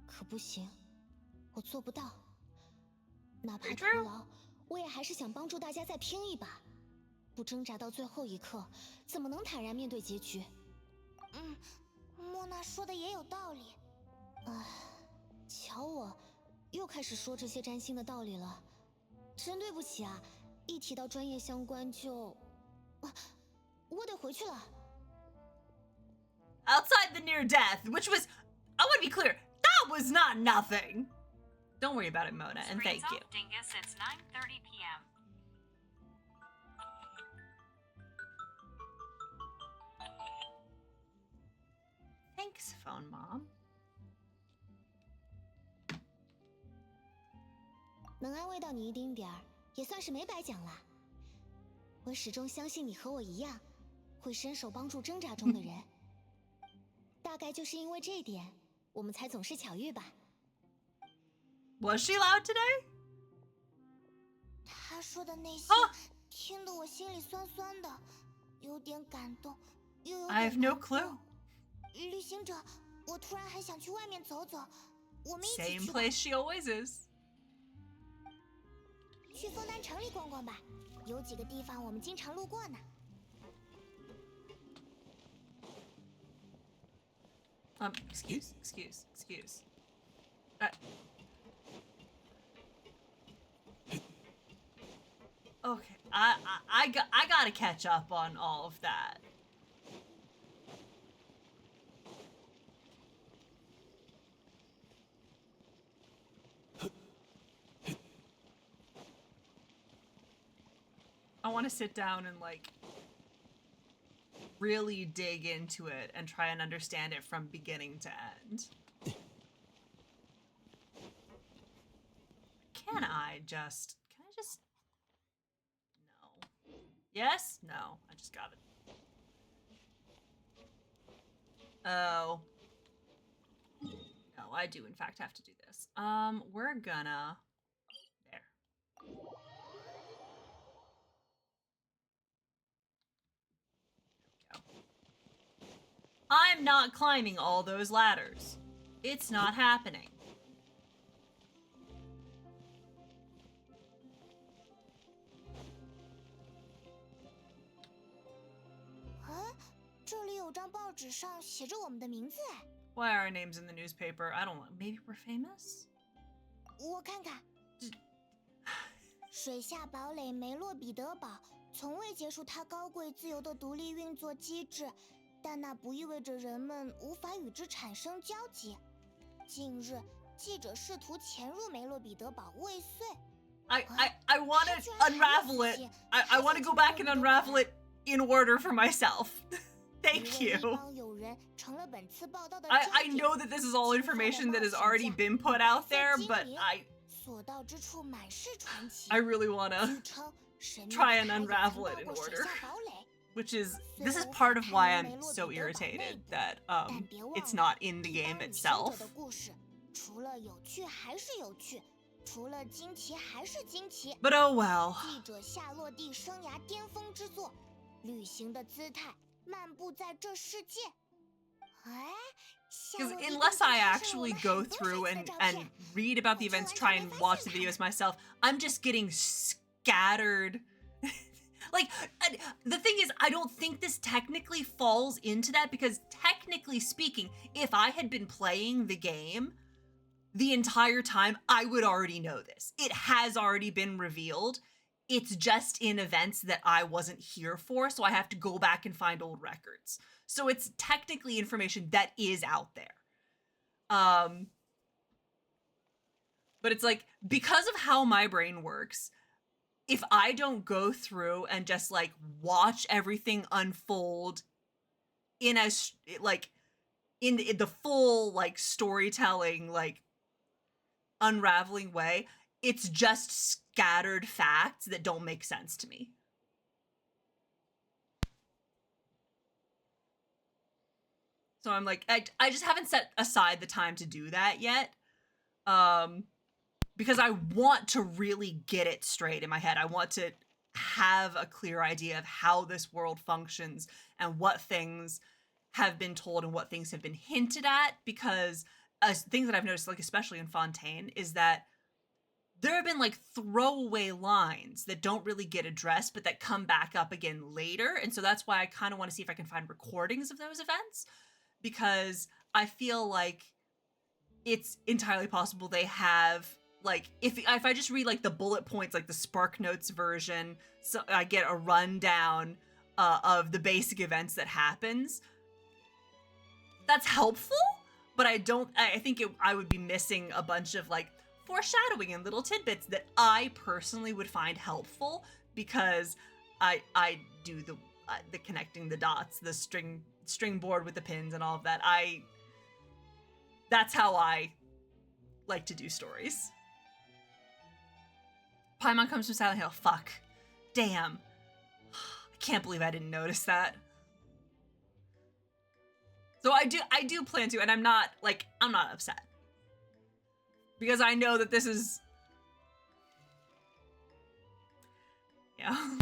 可不行，我做不到。哪怕徒劳，我也还是想帮助大家再拼一把。 不挣扎到最后一刻，怎么能坦然面对结局？莫娜说的也有道理。瞧我，又开始说这些占星的道理了，真对不起啊！一提到专业相关就，我得回去了。Outside the near death, which was, I want to be clear, that was not nothing. Don't worry about it, Mona, and thank you. Dingus, it's 9:30 p.m. Thanks, phone mom. 能安慰到你一丁点儿，也算是没白讲啦。我始终相信你和我一样，会伸手帮助挣扎中的人。大概就是因为这一点，我们才总是巧遇吧。Was she loud today? 她说的那些，听得我心里酸酸的，有点感动，又有点 I have no clue. 旅行者，我突然很想去外面走走，我们一起去。 Same place she always is. 去枫丹城里逛逛吧，有几个地方我们经常路过呢。Excuse. Okay, I gotta catch up on all of that. I want to sit down and like really dig into it and try and understand it from beginning to end. Can I just no. Yes? No. I just got it. Oh. No, I do in fact have to do this. We're gonna there. I'm not climbing all those ladders. It's not happening. Why are our names in the newspaper? I don't know. Maybe we're famous? 我看看。水下堡垒梅洛彼得堡从未结束它高贵自由的独立运作机制，但那不意味着人们无法与之产生交集。近日，记者试图潜入梅洛彼得堡未遂。I want to unravel it. I want to go back and unravel it in order for myself. Thank you. I know that this is all information that has already been put out there, but I really want to try and unravel it in order. This is part of why I'm so irritated that it's not in the game itself. But oh well. 旅行的姿态，漫步在这世界。Because unless I actually go through and read about the events, try and watch the videos myself, I'm just getting scattered. Like, the thing is, I don't think this technically falls into that, because technically speaking, if I had been playing the game the entire time, I would already know this. It has already been revealed. It's just in events that I wasn't here for, so I have to go back and find old records. So it's technically information that is out there. But it's like, because of how my brain works, if I don't go through and just like watch everything unfold in in the full like storytelling, like unraveling way, it's just scattered facts that don't make sense to me. So I'm like, I just haven't set aside the time to do that yet. Because I want to really get it straight in my head. I want to have a clear idea of how this world functions and what things have been told and what things have been hinted at, because things that I've noticed, like especially in Fontaine, is that there have been like throwaway lines that don't really get addressed, but that come back up again later. And so that's why I kind of want to see if I can find recordings of those events, because I feel like it's entirely possible they have, like, if I just read like the bullet points, like the Spark Notes version, so I get a rundown of the basic events that happens. That's helpful, but I think I would be missing a bunch of like foreshadowing and little tidbits that I personally would find helpful, because I do the connecting the dots, the string board with the pins and all of that. That's how I like to do stories. Paimon comes from Silent Hill. Fuck. Damn. I can't believe I didn't notice that. So I do plan to, and I'm not upset. Because I know that this is... Yeah.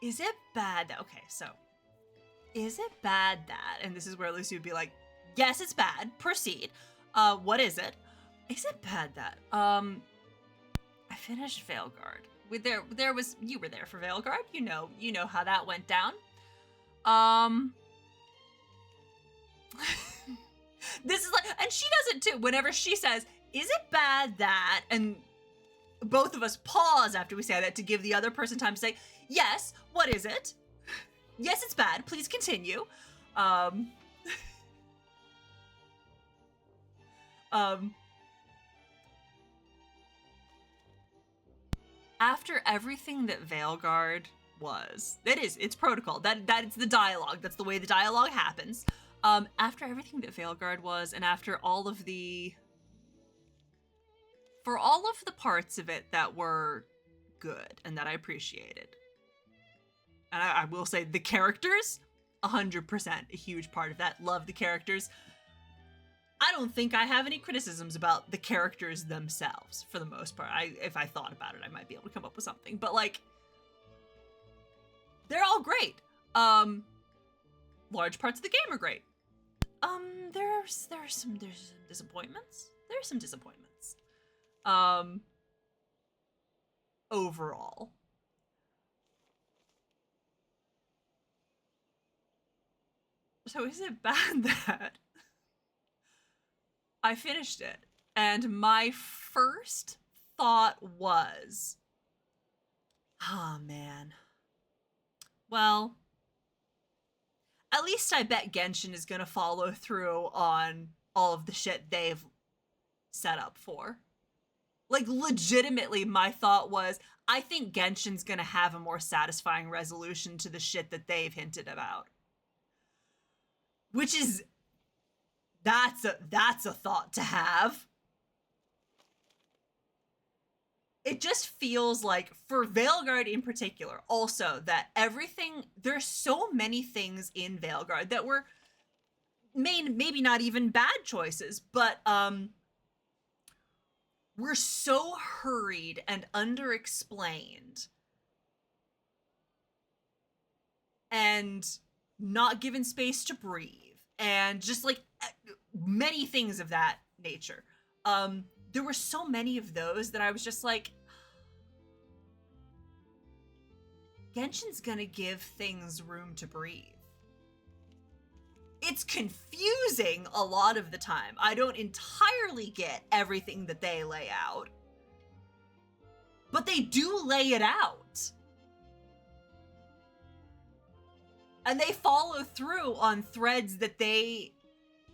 Is it bad that... Okay, so... Is it bad that... And this is where Lucy would be like, yes, it's bad. Proceed. What is it? Is it bad that... I finished Veilguard. You were there for Veilguard. You know how that went down. This is like, and she does it too. Whenever she says, is it bad that, and both of us pause after we say that to give the other person time to say, yes, what is it? Yes, it's bad. Please continue. After everything that Veilguard was, it's protocol. That's the dialogue. That's the way the dialogue happens. After everything that Veilguard was, and after all of the, for all of the parts of it that were good and that I appreciated, and I will say the characters, 100% a huge part of that. Love the characters. I don't think I have any criticisms about the characters themselves for the most part. If I thought about it, I might be able to come up with something, but like, they're all great. Large parts of the game are great. There's some disappointments. There's some disappointments. Overall. So is it bad that I finished it and my first thought was, oh man, well, at least I bet Genshin is gonna follow through on all of the shit they've set up for. Like, legitimately, my thought was, I think Genshin's gonna have a more satisfying resolution to the shit that they've hinted about. Which is, that's a thought to have. It just feels like, for Veilguard in particular, also, that everything, there's so many things in Veilguard that were maybe not even bad choices, but were so hurried and underexplained and not given space to breathe, and just like many things of that nature. There were so many of those that I was just like, Genshin's gonna give things room to breathe. It's confusing a lot of the time. I don't entirely get everything that they lay out, but they do lay it out. And they follow through on threads that they,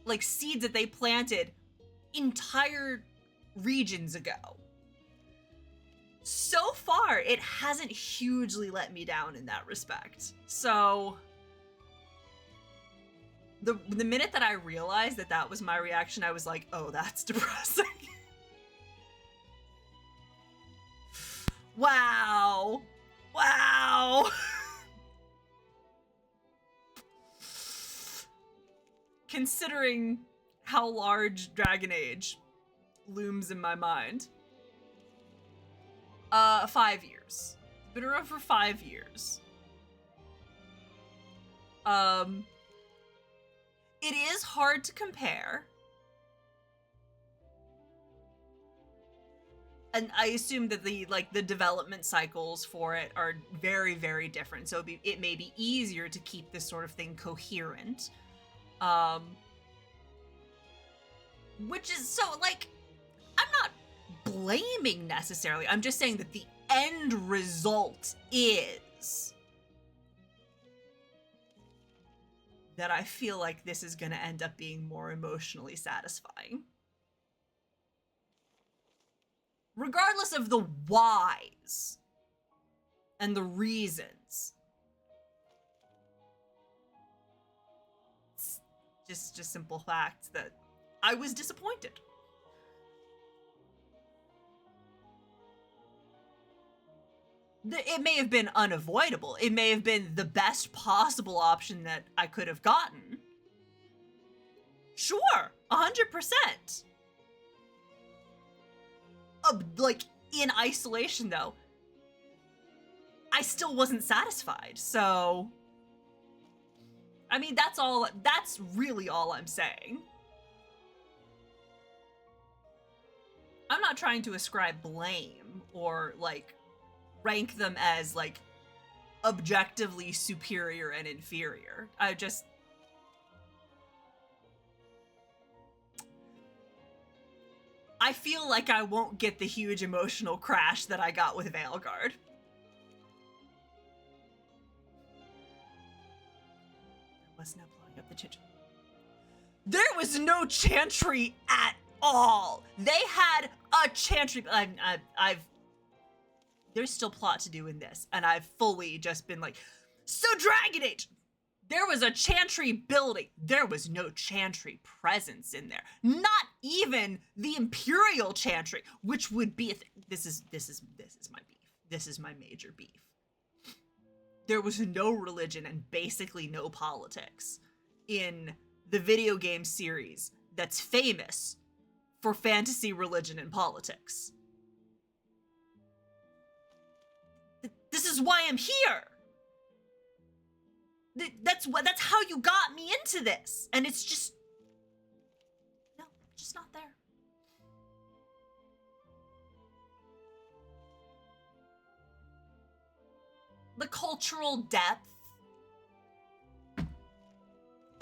like seeds that they planted entire regions ago. So far, it hasn't hugely let me down in that respect. So the minute that I realized that that was my reaction, I was like, oh, that's depressing. Wow. Wow. Considering how large Dragon Age looms in my mind. 5 years. Been around for 5 years. It is hard to compare. And I assume that the development cycles for it are very, very different. So it may be easier to keep this sort of thing coherent. Which is so, like, I'm not blaming necessarily. I'm just saying that the end result is that I feel like this is going to end up being more emotionally satisfying. Regardless of the whys and the reasons. It's just simple facts that I was disappointed. It may have been unavoidable. It may have been the best possible option that I could have gotten. Sure, 100%. Like, in isolation, though, I still wasn't satisfied, so... I mean, that's really all I'm saying. I'm not trying to ascribe blame or, like, rank them as, like, objectively superior and inferior. I feel like I won't get the huge emotional crash that I got with Veilguard. There was no blowing up the chantry. There was no chantry at all. They had a chantry. There's still plot to do in this, and I've fully just been like, so Dragon Age. There was a chantry building. There was no chantry presence in there. Not even the Imperial chantry, which would be this is my beef. This is my major beef. There was no religion and basically no politics in the video game series that's famous for fantasy, religion, and politics. This is why I'm here. That's how you got me into this, and it's just not there. The cultural depth,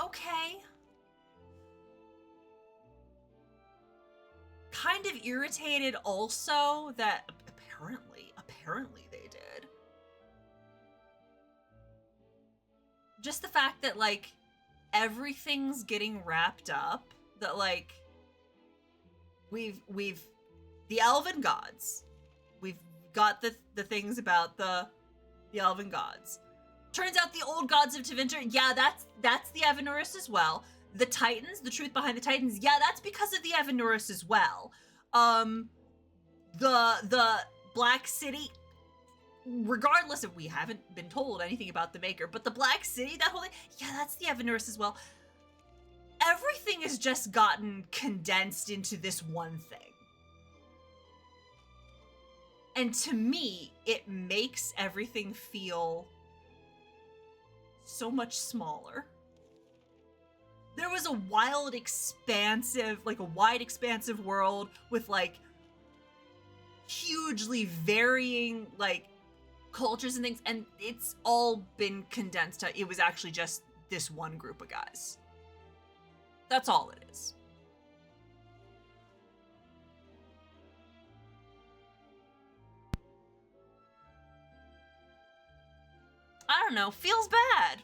okay. Kind of irritated also that apparently they did. Just the fact that, like, everything's getting wrapped up, that, like, we've the elven gods, we've got the things about the elven gods. Turns out the old gods of Tevinter, yeah, that's the Evanurus as well. The Titans, the truth behind the Titans, yeah, that's because of the Evanurus as well. The Black City, regardless of, we haven't been told anything about the Maker, but the Black City, that whole thing, yeah, that's the Evanurus as well. Everything has just gotten condensed into this one thing. And to me, it makes everything feel so much smaller. There was a wide, expansive world with, like, hugely varying, like, cultures and things, and it's all been condensed to, it was actually just this one group of guys. That's all it is. I don't know, feels bad.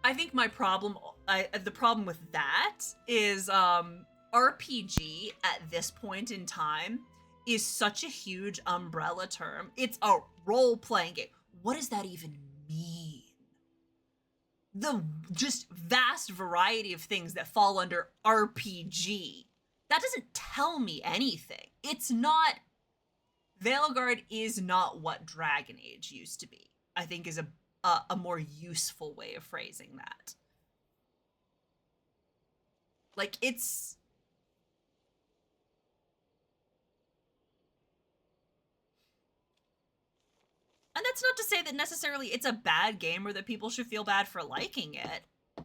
I think my problem, the problem with that is RPG at this point in time is such a huge umbrella term. It's a role-playing game. What does that even mean? The just vast variety of things that fall under RPG. That doesn't tell me anything. It's not... Veilguard is not what Dragon Age used to be, I think is a more useful way of phrasing that. Like, it's... And that's not to say that necessarily it's a bad game or that people should feel bad for liking it.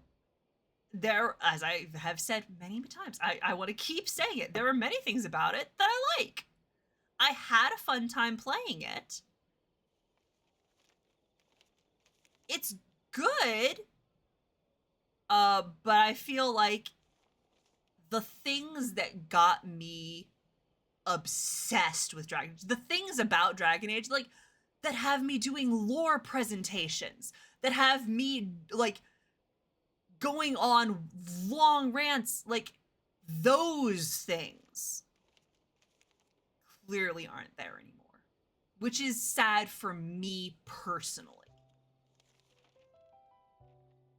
There, as I have said many times, I want to keep saying it, there are many things about it that I like. I had a fun time playing it. It's good, but I feel like the things that got me obsessed with Dragon Age, the things about Dragon Age, like, that have me doing lore presentations, that have me, like, going on long rants, like, those things clearly aren't there anymore, which is sad for me personally.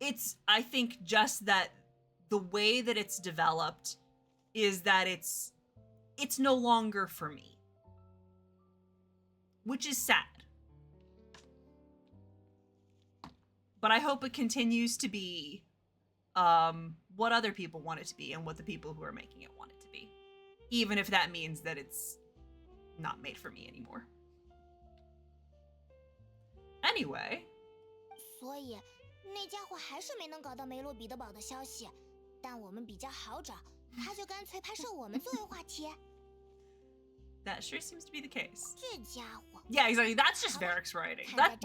It's, I think, just that the way that it's developed is that it's no longer for me, which is sad. But I hope it continues to be what other people want it to be and what the people who are making it want it to be, even if that means that it's not made for me anymore. Anyway. 所以那家伙还是没能搞到梅洛彼得堡的消息，但我们比较好找，他就干脆拍摄我们作为话题。That sure seems to be the case. 这家伙。Yeah, exactly. That's just Varric's writing. That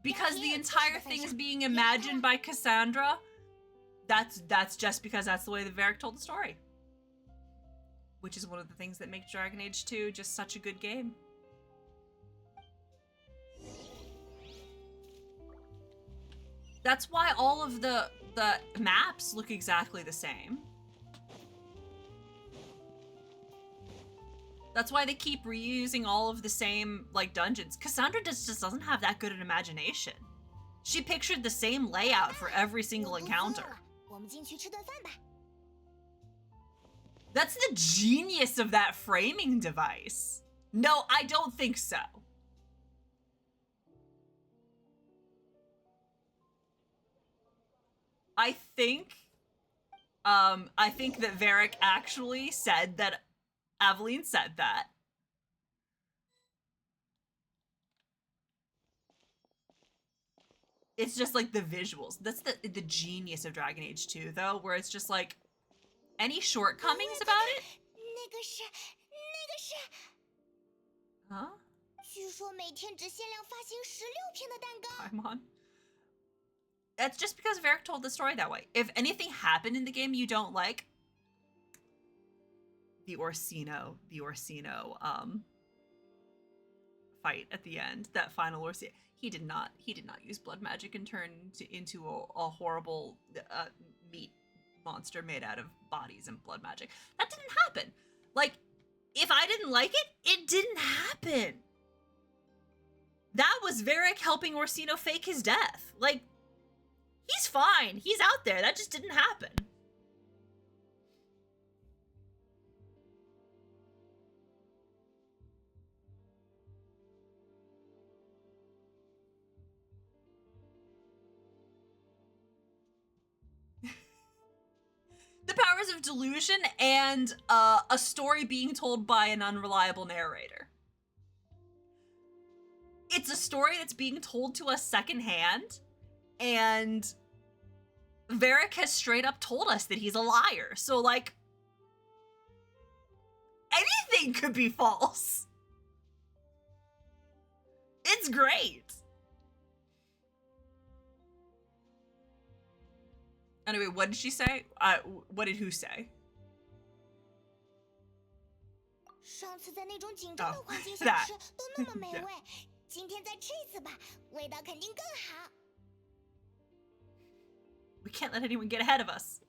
because the entire thing is being imagined by Cassandra. that's just because that's the way that Varric told the story. Which is one of the things that make Dragon Age 2 just such a good game. That's why all of the maps look exactly the same. That's why they keep reusing all of the same, like, dungeons. Cassandra just doesn't have that good an imagination. She pictured the same layout for every single encounter. That's the genius of that framing device. No, I don't think so. I think that Varric actually said that Aveline said that. It's just like the visuals. That's the genius of Dragon Age 2, though, where it's just like any shortcomings about it? Huh? I'm on. That's just because Varric told the story that way. If anything happened in the game you don't like, the Orsino fight at the end, that final Orsino, he did not use blood magic and turn into a horrible meat monster made out of bodies and blood magic. That didn't happen. Like, if I didn't like it, it didn't happen. That was Varric helping Orsino fake his death. Like, he's fine. He's out there. That just didn't happen. The powers of delusion and a story being told by an unreliable narrator. It's a story that's being told to us secondhand, and Varric has straight up told us that he's a liar. So, like, anything could be false. It's great. Anyway, what did she say? What did who say? That. We can't let anyone get ahead of us.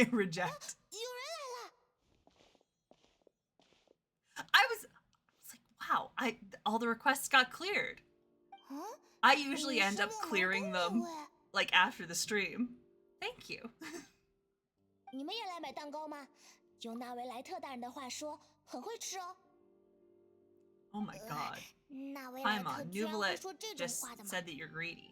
Reject. I was like, wow, all the requests got cleared. I usually end up clearing them like after the stream. Thank you. Oh my god. Paimon, Nuvalet just said that you're greedy.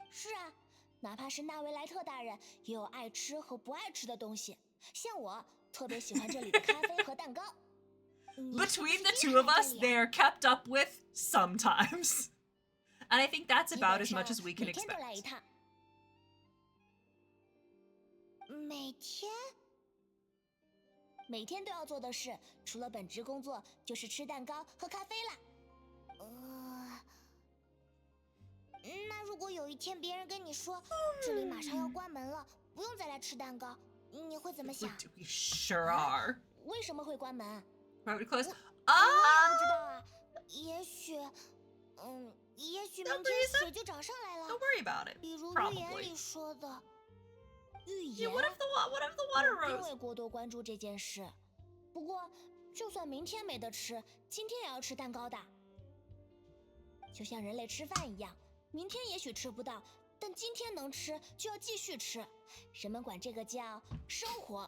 Between the two of us, they're kept up with sometimes. And I think that's about as much as we can expect. 每天都要做的事，除了本职工作，就是吃蛋糕、喝咖啡啦。那如果有一天别人跟你说，这里马上要关门了，不用再来吃蛋糕，你会怎么想？ We sure are. 为什么会关门 ？Probably close. 我也不知道啊，也许明天水就涨上来了。 Don't worry about it. 比如预言里说的。 预言 What if the water rose? 并未过多关注这件事。不过，就算明天没得吃，今天也要吃蛋糕的。就像人类吃饭一样，明天也许吃不到，但今天能吃就要继续吃。人们管这个叫生活。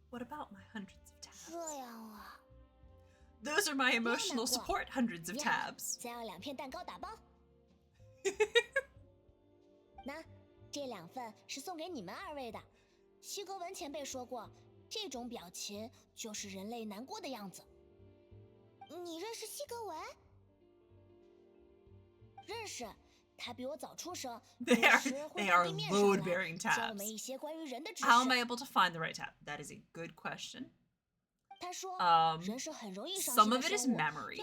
What about my hundreds of tabs? 这样啊。Those are my emotional support hundreds of tabs. 再要2片蛋糕打包。那。 这2份是送给你们2位的。西格文前辈说过，这种表情就是人类难过的样子。你认识西格文？认识，他比我早出生，有时会到地面上来教我们一些关于人的知识。 How am I able to find the right tab? That is a good question. Some of it is memory.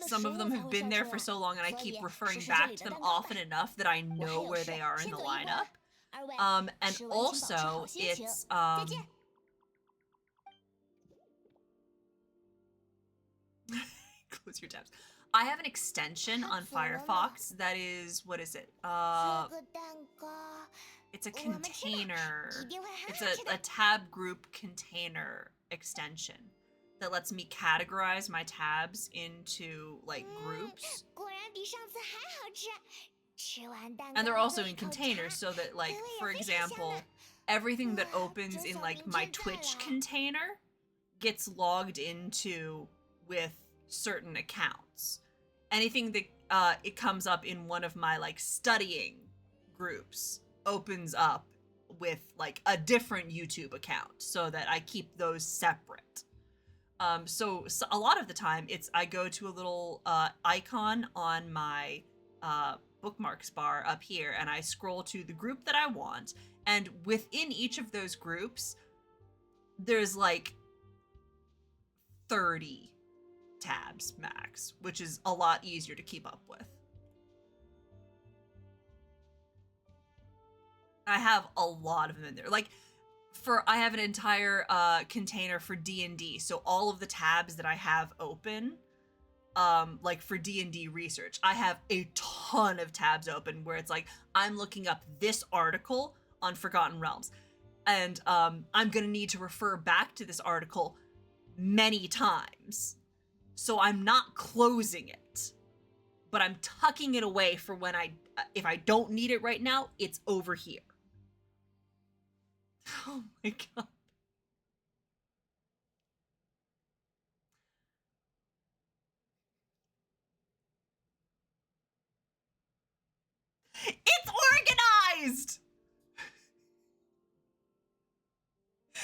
Some of them have been there for so long and I keep referring back to them often enough that I know where they are in the lineup. And also, it's, close your tabs. I have an extension on Firefox that is, what is it? It's a container. It's a tab group container extension that lets me categorize my tabs into, like, groups. And they're also in containers so that, like, for example, everything that opens in, like, my Twitch container gets logged into with certain accounts. Anything that it comes up in one of my, like, studying groups opens up with, like, a different YouTube account so that I keep those separate. So a lot of the time I go to a little icon on my bookmarks bar up here and I scroll to the group that I want, and within each of those groups there's like 30 tabs max, which is a lot easier to keep up with. I have a lot of them in there. Like, I have an entire container for D&D, so all of the tabs that I have open, like for D&D research, I have a ton of tabs open where it's like, I'm looking up this article on Forgotten Realms, and I'm gonna need to refer back to this article many times. So I'm not closing it, but I'm tucking it away for when if I don't need it right now, it's over here. Oh my god. It's organized!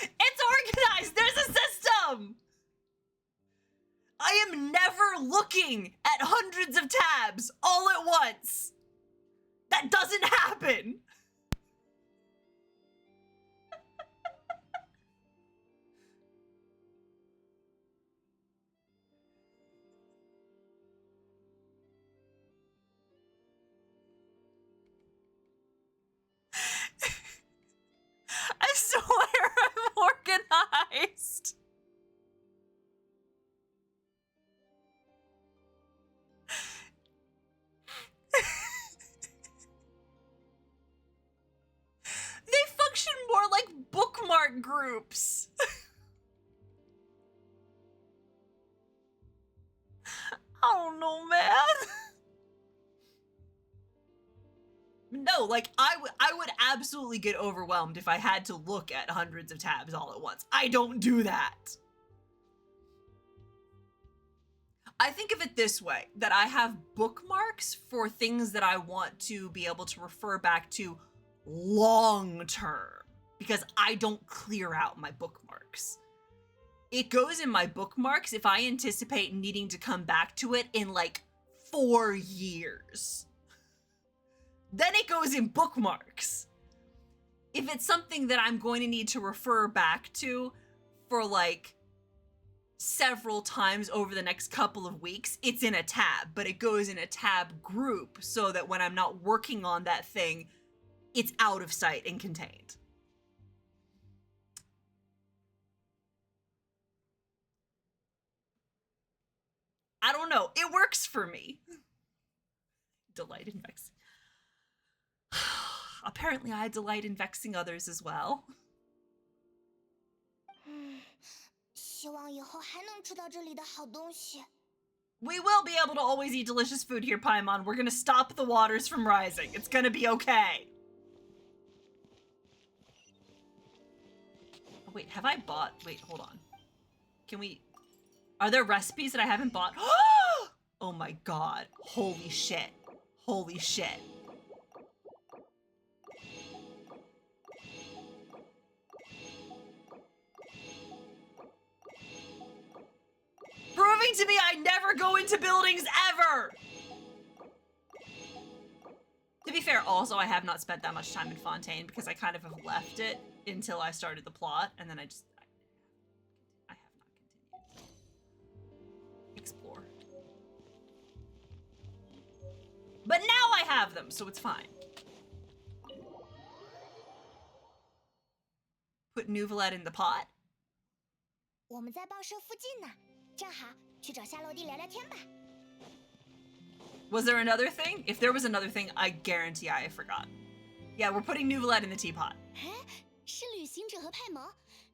It's organized! There's a system! I am never looking at hundreds of tabs all at once. That doesn't happen. I swear I'm organized. They function more like bookmark groups. I don't know, man. No, like, I would absolutely get overwhelmed if I had to look at hundreds of tabs all at once. I don't do that. I think of it this way, that I have bookmarks for things that I want to be able to refer back to long term, because I don't clear out my bookmarks. It goes in my bookmarks if I anticipate needing to come back to it in like 4 years. Then it goes in bookmarks. If it's something that I'm going to need to refer back to for like several times over the next couple of weeks, it's in a tab, but it goes in a tab group so that when I'm not working on that thing, it's out of sight and contained. I don't know. It works for me. Delight in vexing. Apparently I delight in vexing others as well. We will be able to always eat delicious food here, Paimon. We're gonna stop the waters from rising. It's gonna be okay. Oh, wait, have I bought? Wait, hold on. Can we... Are there recipes that I haven't bought? Oh my god. Holy shit. Holy shit. Proving to me I never go into buildings ever! To be fair, also, I have not spent that much time in Fontaine because I kind of have left it until I started the plot, and then I have not continued. have them, so it's fine. Put Nouvelette in the pot? 我们在报社附近呢，正好去找夏洛蒂聊聊天吧。Was there another thing? If there was another thing, I guarantee I have forgotten. Yeah, we're putting Nouvelette in the teapot. 哎，是旅行者和派蒙，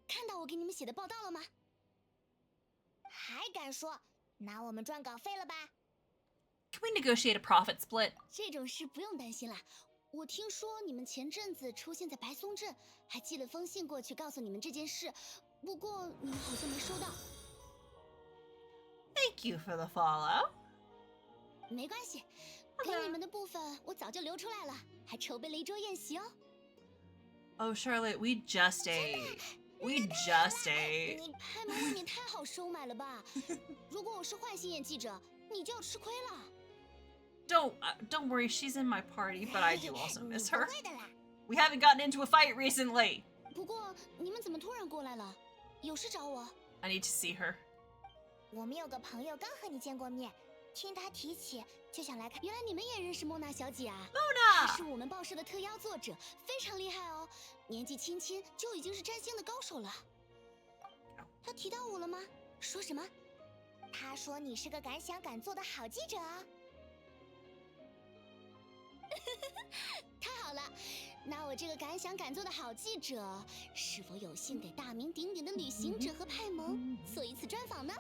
看到我给你们写的报道了吗？还敢说？拿我们赚稿费了吧？ Can we negotiate a profit split? 这种事不用担心啦。我听说你们前阵子出现在白松镇，还寄了封信过去告诉你们这件事，不过你们好像没收到。Thank you for the follow. 没关系，给你们的部分我早就留出来了，还筹备了一桌宴席哦。Oh, Charlotte, we just ate. We just ate. 派蒙未免太好收买了吧？如果我是坏心眼记者，你就要吃亏了。Don't worry, she's in my party, but I do also miss her. We haven't gotten into a fight recently. 不过你们怎么突然过来了？有事找我？ I need to see her. 我们有个朋友刚和你见过面，听他提起就想来看。原来你们也认识莫娜小姐啊 ？Mona 她是我们报社的特邀作者，非常厉害哦，年纪轻轻就已经是占星的高手了。他提到我了吗？说什么？他说你是个敢想敢做的好记者啊。太好了，那我这个敢想敢做的好记者，是否有幸给大名鼎鼎的旅行者和派蒙做一次专访呢？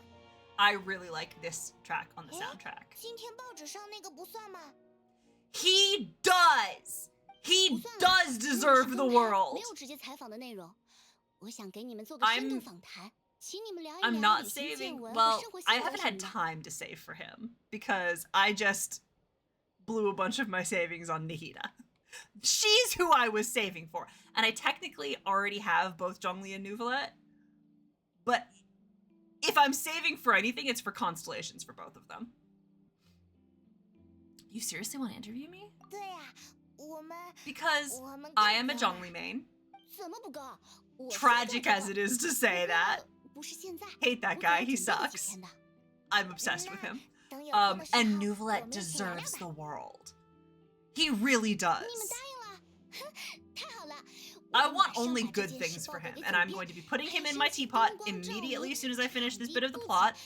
I really like this track on the soundtrack. 今天报纸上那个不算吗？ He does. He does deserve the world. 没有直接采访的内容，我想给你们做个深度访谈，请你们聊一聊 I'm not 旅行见 saving. 闻 Well, 和生活 I 习惯 haven't 什 had 么的。 time to save for him because I just blew a bunch of my savings on Nihida. She's who I was saving for. And I technically already have both Zhongli and Nouvelette. But if I'm saving for anything, it's for constellations for both of them. You seriously want to interview me? 对呀，我们 Because I am a Zhongli main. 怎么不够？我 Tragic as it is to say that. 不是现在。 Hate that guy, he sucks. I'm obsessed with him. And Nouvelette deserves the world. He really does. 你们答应了，哼，太好了。 I want only good things for him, and I'm going to be putting him in my teapot immediately as soon as I finish this bit of the plot,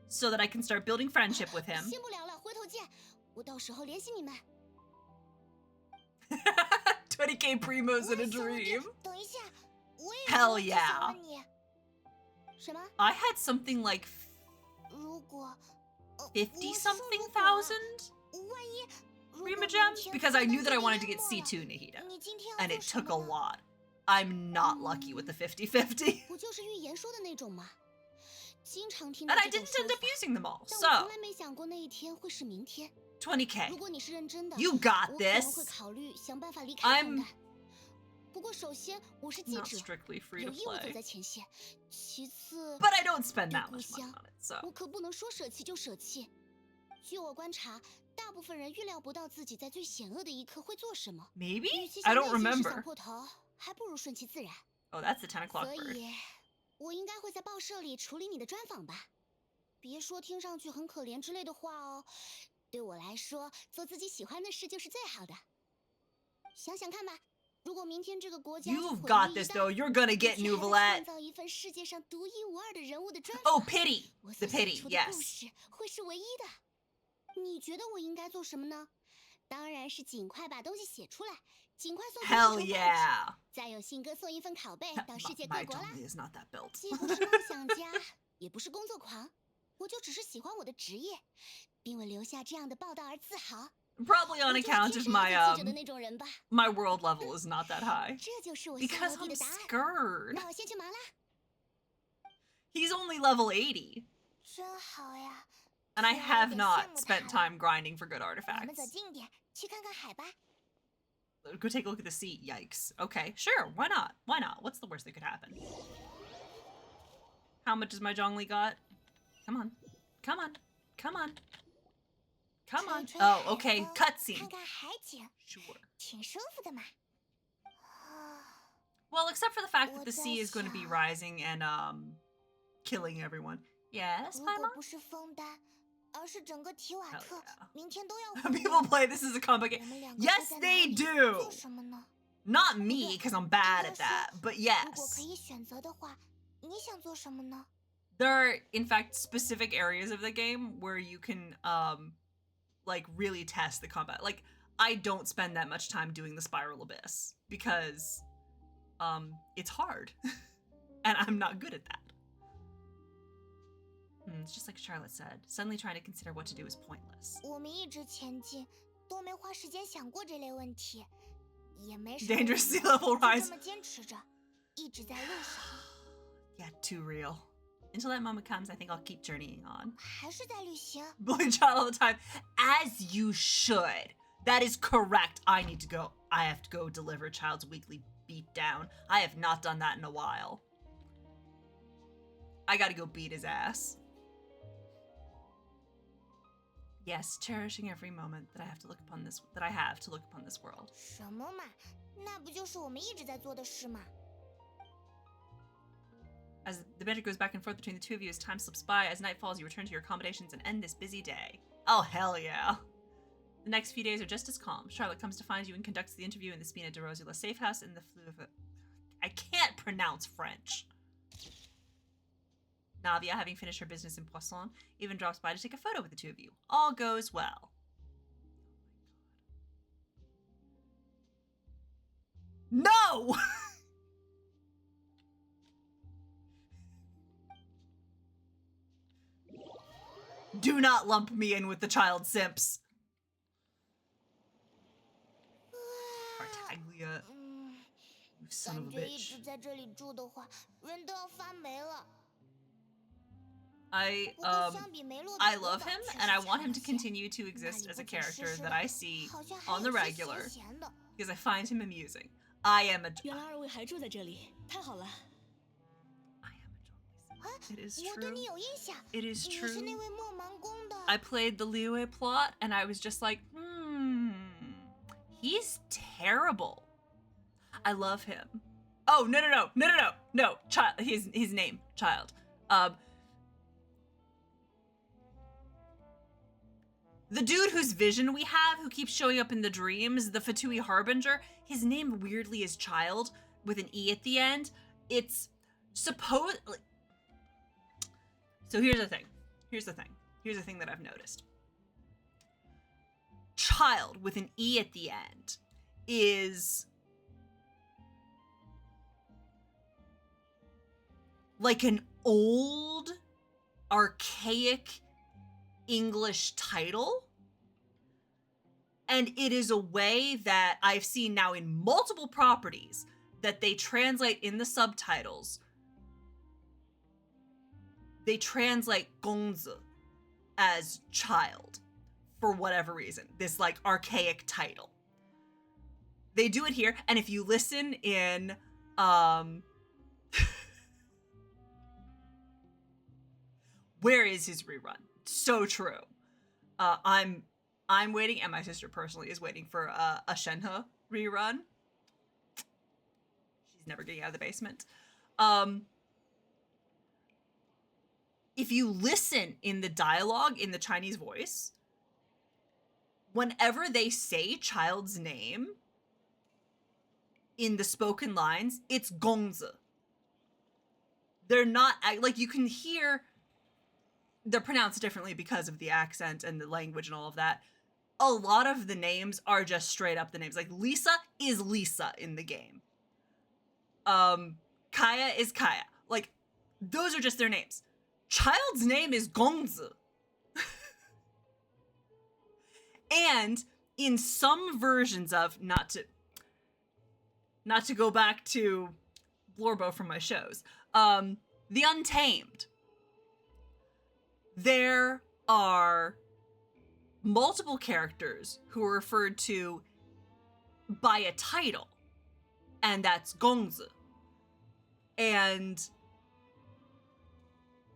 so that I can start building friendship with him. 先不聊了，回头见。我到时候联系你们。 20k primos in a dream. 等一下，我也 Hell yeah. 问你，什么？ I had something like 如果 50 something thousand 万一 Prima gems because I knew that I wanted to get C2 Nihida, and it took a lot. I'm not lucky with the 50-50. 不就是预言说的那种吗？经常听 And 到 I 这种 didn't 说 end up 法， using them all, 但我从 so 来没想过那一天会是明天。 20k. 如果你是认真的， You got 我可能会 this. 考虑想办法离开 I'm 红带。不过首先我是记 not 者， strictly free 有 to 义务走 play, 在前线。其次， but I don't spend 对 that 故 much money 乡 on it, so 我可不能说舍弃就舍弃。据我观察，大部分人预料不到自己在最险恶的一刻会做什么。 maybe? 与其 I 想 don't 内心是 remember. 想破头，还不如顺其自然。 Oh, that's the 10 o'clock 所 bird. 以，我应该会在报社里处理你的专访吧？别说听上去很可怜之类的话哦。对我来说，做自己喜欢的事就是最好的。想想看吧，如果明天这个国家 You've got this, though. You're gonna get 创 Nouvelette. 造一份世界上独一无二的人物的专 Oh, 访， pity. 我 The 所写 pity, 出的故 yes. 事会是唯一的。你觉得我应该做什么呢？当然是尽快把东西写出来，尽快送出 Hell 地球报纸 yeah. 再有信鸽送一份拷贝到世界 My 各国啦。 Zhongli is not that built. 既不是梦想家，也不是工作狂，我就只是喜欢我的职业，并为留下这样的报道而自豪。 Probably on 我就是 account 天 of 生 my 要做记者的那种人吧。 my world level is not that high. 这就是我夏 Because 洛蒂 I'm 的答案。 scared. 那我先去忙啦。 He's only level 80, 真好呀。 and I 虽然 have 有点 not 羡慕 spent 他了 time grinding for good 我们走 artifacts. 近点，去看看海吧。 Go take a look at the sea. Yikes. Okay, sure. Why not? Why not? What's the worst that could happen? How much does my Zhongli got? Come on. Come on. Come on. Come on. 吹吹 Oh, 海 okay. 风 Cutscene. 看看海景， Sure. 挺舒服的嘛。 Well, except for the fact that the 我在 sea is going to be 想 rising and killing everyone. Yes, 如果 Paimon? 不是枫丹， People play this as a combat game. Yes, they do. Not me, because I'm bad at that, but yes. There are, in fact, specific areas of the game where you can, like, really test the combat. Like, I don't spend that much time doing the Spiral Abyss, because, it's hard. And I'm not good at that. It's just like Charlotte said, suddenly trying to consider what to do is pointless. Dangerous sea level rise. Yeah, too real. Until that moment comes, I think I'll keep journeying on. Bullying child all the time. As you should. That is correct. I have to go deliver Child's weekly beatdown. I have not done that in a while. I gotta go beat his ass. Yes, cherishing every moment that I have to look upon this world. As the banter goes back and forth between the two of you as time slips by, as night falls, you return to your accommodations and end this busy day. Oh, hell yeah. The next few days are just as calm. Charlotte comes to find you and conducts the interview in the Spina de Rosula safe house in the I can't pronounce French. Navia, having finished her business in Poisson, even drops by to take a photo with the two of you. All goes well. No! Do not lump me in with the child simps. Tartaglia. You son of a bitch. I love him, and I want him to continue to exist as a character that I see on the regular, because I find him amusing. I am a... It is true. It is true. I played the Liyue plot, and I was just like, he's terrible. I love him. Oh, no, Child, his name, Child. The dude whose vision we have, who keeps showing up in the dreams, the Fatui Harbinger, his name weirdly is Child, with an E at the end. It's supposed... So here's the thing. Here's the thing that I've noticed. Child, with an E at the end, is... like an old, archaic English title, and it is a way that I've seen now in multiple properties that they translate in the subtitles. They translate Gongzi as child for whatever reason, this like archaic title. They do it here, and if you listen in where is his rerun? So true. I'm waiting, and my sister personally is waiting for a Shenhe rerun. She's never getting out of the basement. If you listen in the dialogue in the Chinese voice, whenever they say Child's name in the spoken lines, it's Gongzi. They're not, like, you can hear they're pronounced differently because of the accent and the language and all of that. A lot of the names are just straight up the names. Like, Lisa is Lisa in the game. Kaya is Kaya. Like, those are just their names. Child's name is Gongzi. And in some versions of, not to go back to Blorbo from my shows, The Untamed, there are multiple characters who are referred to by a title, and that's Gongzi. And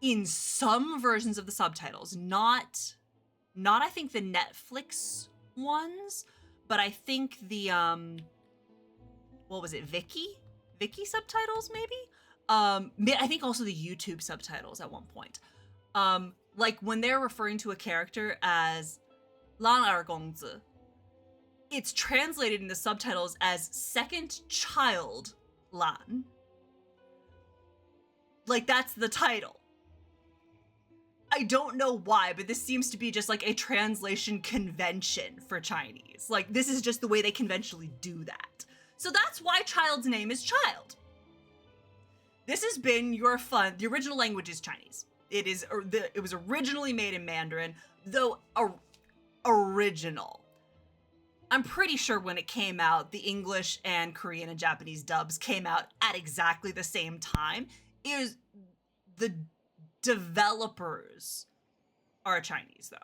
in some versions of the subtitles, not I think the Netflix ones, but I think the what was it, Viki subtitles maybe? I think also the YouTube subtitles at one point. like when they're referring to a character as 兰儿公子, it's translated in the subtitles as second child Lan. Like that's the title. I don't know why, but this seems to be just like a translation convention for Chinese. Like this is just the way they conventionally do that. So that's why child's name is Child. This has been your fun. The original language is Chinese. It was originally made in Mandarin, though original. I'm pretty sure when it came out, the English and Korean and Japanese dubs came out at exactly the same time. It was the developers are Chinese though.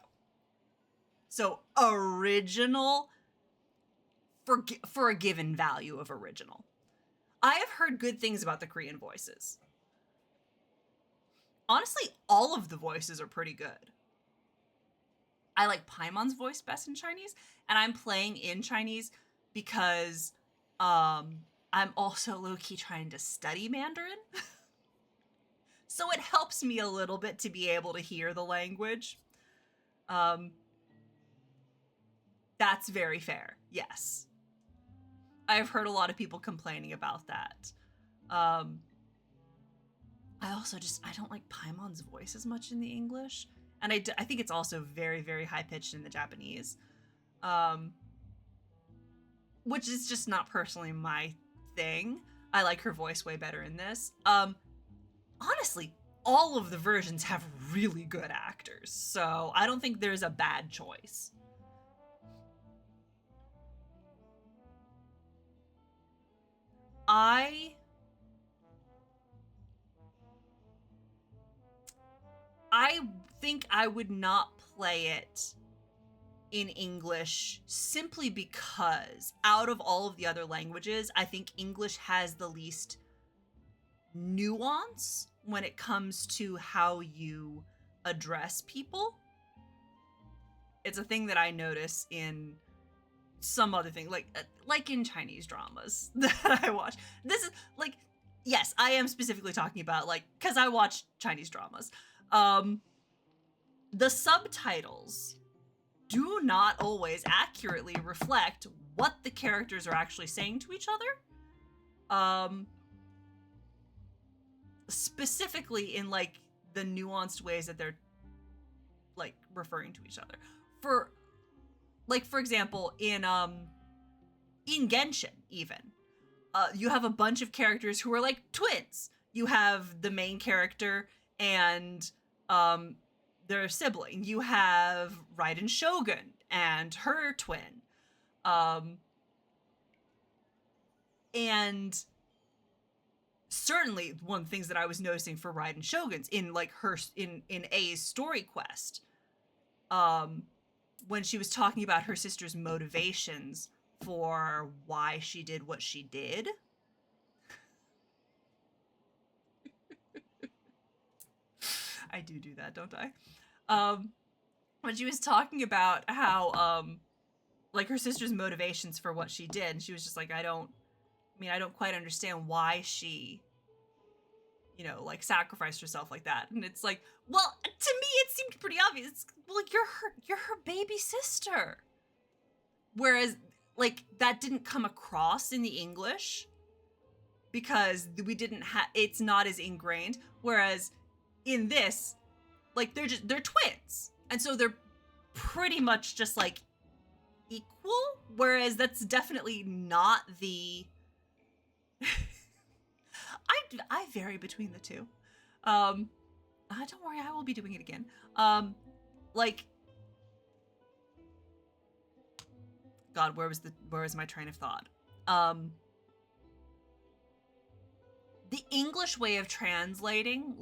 So original for a given value of original. I have heard good things about the Korean voices. Honestly, all of the voices are pretty good. I like Paimon's voice best in Chinese, and I'm playing in Chinese because I'm also low-key trying to study Mandarin. So it helps me a little bit to be able to hear the language. That's very fair, yes. I've heard a lot of people complaining about that. I don't like Paimon's voice as much in the English. And I think it's also very, very high-pitched in the Japanese. Which is just not personally my thing. I like her voice way better in this. Honestly, all of the versions have really good actors, so I don't think there's a bad choice. I think I would not play it in English simply because out of all of the other languages, I think English has the least nuance when it comes to how you address people. It's a thing that I notice in some other thing, like in Chinese dramas that I watch. This is like, yes, I am specifically talking about because I watch Chinese dramas. The subtitles do not always accurately reflect what the characters are actually saying to each other. Specifically in the nuanced ways that they're referring to each other. For example, in Genshin even, you have a bunch of characters who are like twins. You have the main character and their sibling. You have Raiden Shogun and her twin. And certainly one of the things that I was noticing for Raiden Shogun's in in A's story quest, when she was talking about her sister's motivations for why she did what she did. I do that, don't I? When she was talking about how, her sister's motivations for what she did, and she was just like, I don't quite understand why she, sacrificed herself like that. And it's like, well, to me, it seemed pretty obvious. Well, you're her baby sister. Whereas, that didn't come across in the English because it's not as ingrained. Whereas in this, they're twins. And so they're pretty much just equal. Whereas that's definitely not the, I vary between the two. Don't worry, I will be doing it again. God, where was my train of thought? The English way of translating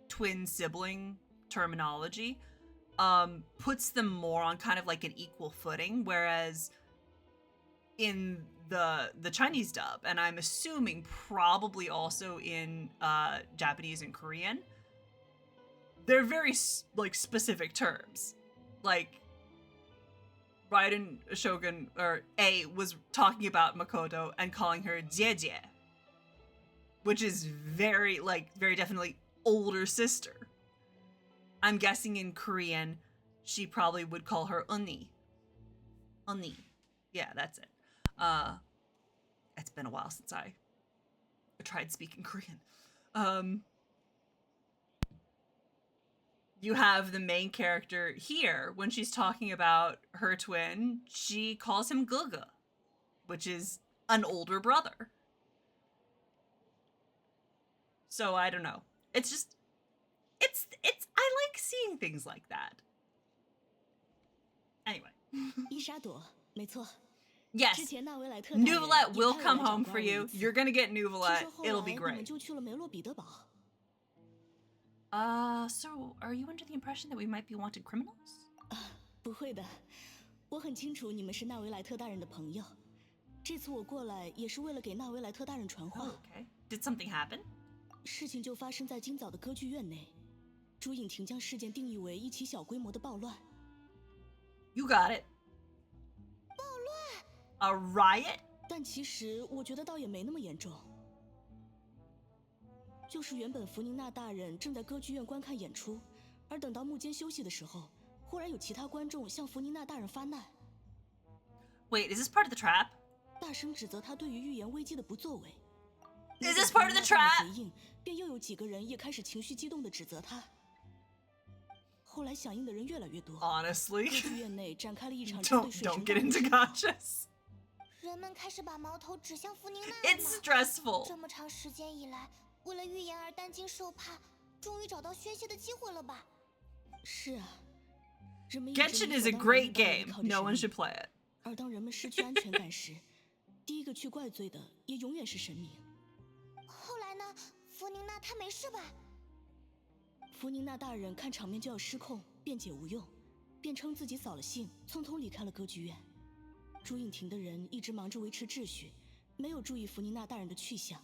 twin sibling terminology puts them more on kind of an equal footing, whereas in the Chinese dub, and I'm assuming probably also in Japanese and Korean, they're very specific terms. Raiden Shogun, or A, was talking about Makoto and calling her Jie, which is very definitely older sister. I'm guessing in Korean, she probably would call her 언니. 언니. Yeah, that's it. It's been a while since I tried speaking Korean. You have the main character here, when she's talking about her twin, she calls him Guga, which is an older brother. So I don't know. It's just, I like seeing things like that. Anyway. 伊莎朵，没错。 Yes, Nouvelette will come home for you. You're gonna get Nouvelette. It'll be great. So are you under the impression that we might be wanted criminals? 不会的，我很清楚你们是纳维莱特大人的朋友。这次我过来也是为了给纳维莱特大人传话。Okay. Did something happen? 事情就发生在今早的歌剧院内，朱颖婷将事件定义为一起小规模的暴乱。You got it. A riot? 但其实我觉得倒也没那么严重。就是原本弗宁娜大人正在歌剧院观看演出，而等到幕间休息的时候，忽然有其他观众向弗宁娜大人发难。Wait, is this part of the trap? 大声指责他对于预言危机的不作为。Is this part of the trap? 回应，便又有几个人也开始情绪激动地指责他。后来响应的人越来越多。Honestly, 歌剧院内展开了一场针对水神 don't get into conscious. 人们开始把矛头指向弗宁娜。 It's stressful. 这么长时间以来，为了预言而担惊受怕，终于找到宣泄的机会了吧？是啊，人们 Genshin is a great game. No one should play it. 而当人们失去安全感时，第一个去怪罪的也永远是神明。后来呢？弗宁娜她没事吧？弗宁娜大人看场面就要失控，辩解无用，便称自己扫了兴，匆匆离开了歌剧院。朱颖婷的人一直忙着维持秩序，没有注意弗宁娜大人的去向。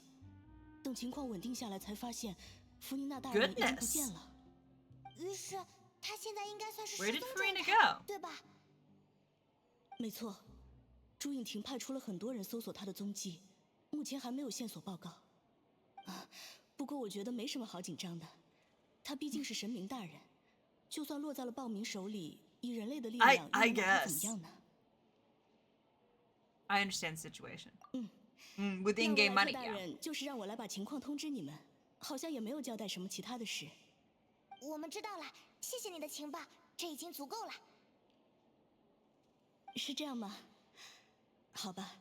等情况稳定下来，才发现弗宁娜大人已经不见了。于是她现在应该算是失 Where 踪 did 状 Furina 态， go? 对吧？没错，朱颖婷派出了很多人搜索她的踪迹，目前还没有线索报告。啊，不过我觉得没什么好紧张的，她毕竟是神明大人，就算落在了暴民手里，以人类的力量，又能怎么样呢？ I understand the situation. With in-game money, 大人就是让我来把情况通知你们，好像也没有交代什么其他的事。我们知道了，谢谢你的情报，这已经足够了。是这样吗？好吧，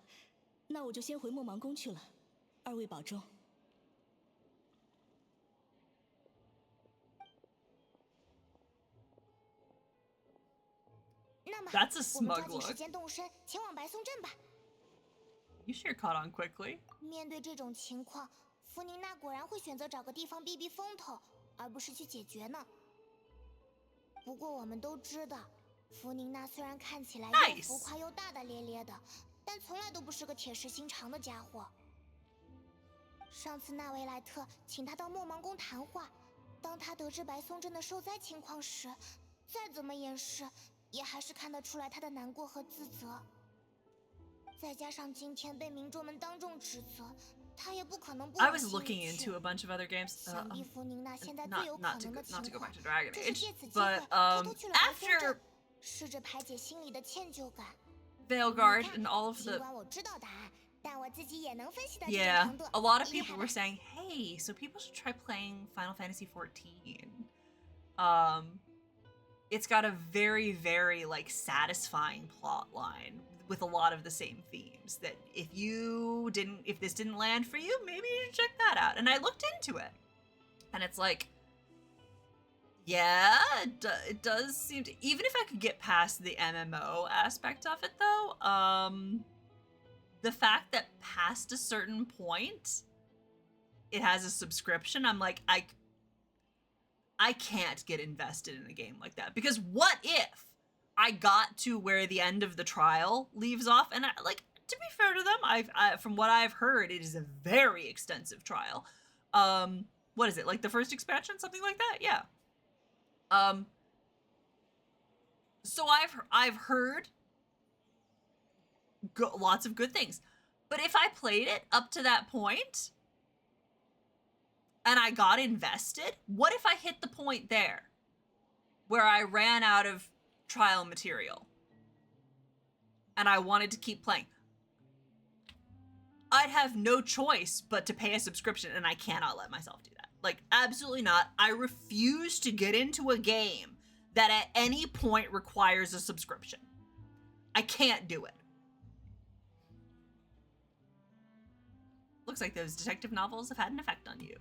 那我就先回莫芒宫去了，二位保重。那么， That's a 我们抓 smug 紧时 look. 间动身，前往白松镇吧。 You sure caught on quickly. 面对这种情况，弗宁娜果然会选择找个地方避避风头，而不是去解决呢。不过我们都知道，弗宁娜虽然看起来又浮夸又大大咧咧的，但从来都不是个铁石心肠的家伙。上次纳维莱特请他到莫芒宫谈话，当他得知白松镇的受灾情况时，再怎么掩饰，也还是看得出来他的难过和自责。 再加上今天被民众们当众指责，他也不可能不。I was looking into a bunch of other games. Not to go back to Dragon Age, but after 试着排解心里的歉疚感。 Veilguard and all of the 尽管我知道答案，但我自己也能分析到这个 yeah, 程度。 a lot of people were saying, "Hey, so people should try playing Final Fantasy XIV." It's got a very, very like satisfying plot line. With a lot of the same themes that if this didn't land for you, maybe you should check that out. And I looked into it, and it's like, yeah, it does seem to. Even if I could get past the MMO aspect of it, though, the fact that past a certain point, it has a subscription. I'm like, I can't get invested in a game like that because what if? I got to where the end of the trial leaves off, and to be fair to them, from what I've heard, it is a very extensive trial. What is it, like the first expansion, something like that? Yeah. So I've heard lots of good things, but if I played it up to that point and I got invested, what if I hit the point there where I ran out of trial material and I wanted to keep playing, I'd have no choice but to pay a subscription, and I cannot let myself do that. Like, absolutely not. I refuse to get into a game that at any point requires a subscription. I can't do it. Looks like those detective novels have had an effect on you.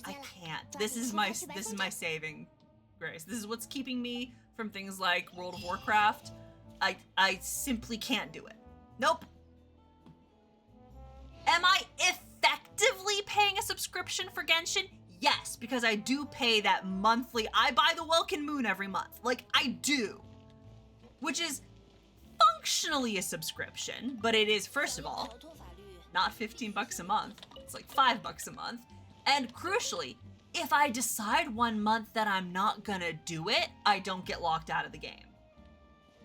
I can't. This is my saving grace. This is what's keeping me from things like World of Warcraft. I simply can't do it. Nope. Am I effectively paying a subscription for Genshin? Yes, because I do pay that monthly. I buy the Welkin Moon every month. Like, I do. Which is functionally a subscription, but it is, first of all, not $15 a month. It's like $5 a month. And crucially, if I decide one month that I'm not gonna do it, I don't get locked out of the game.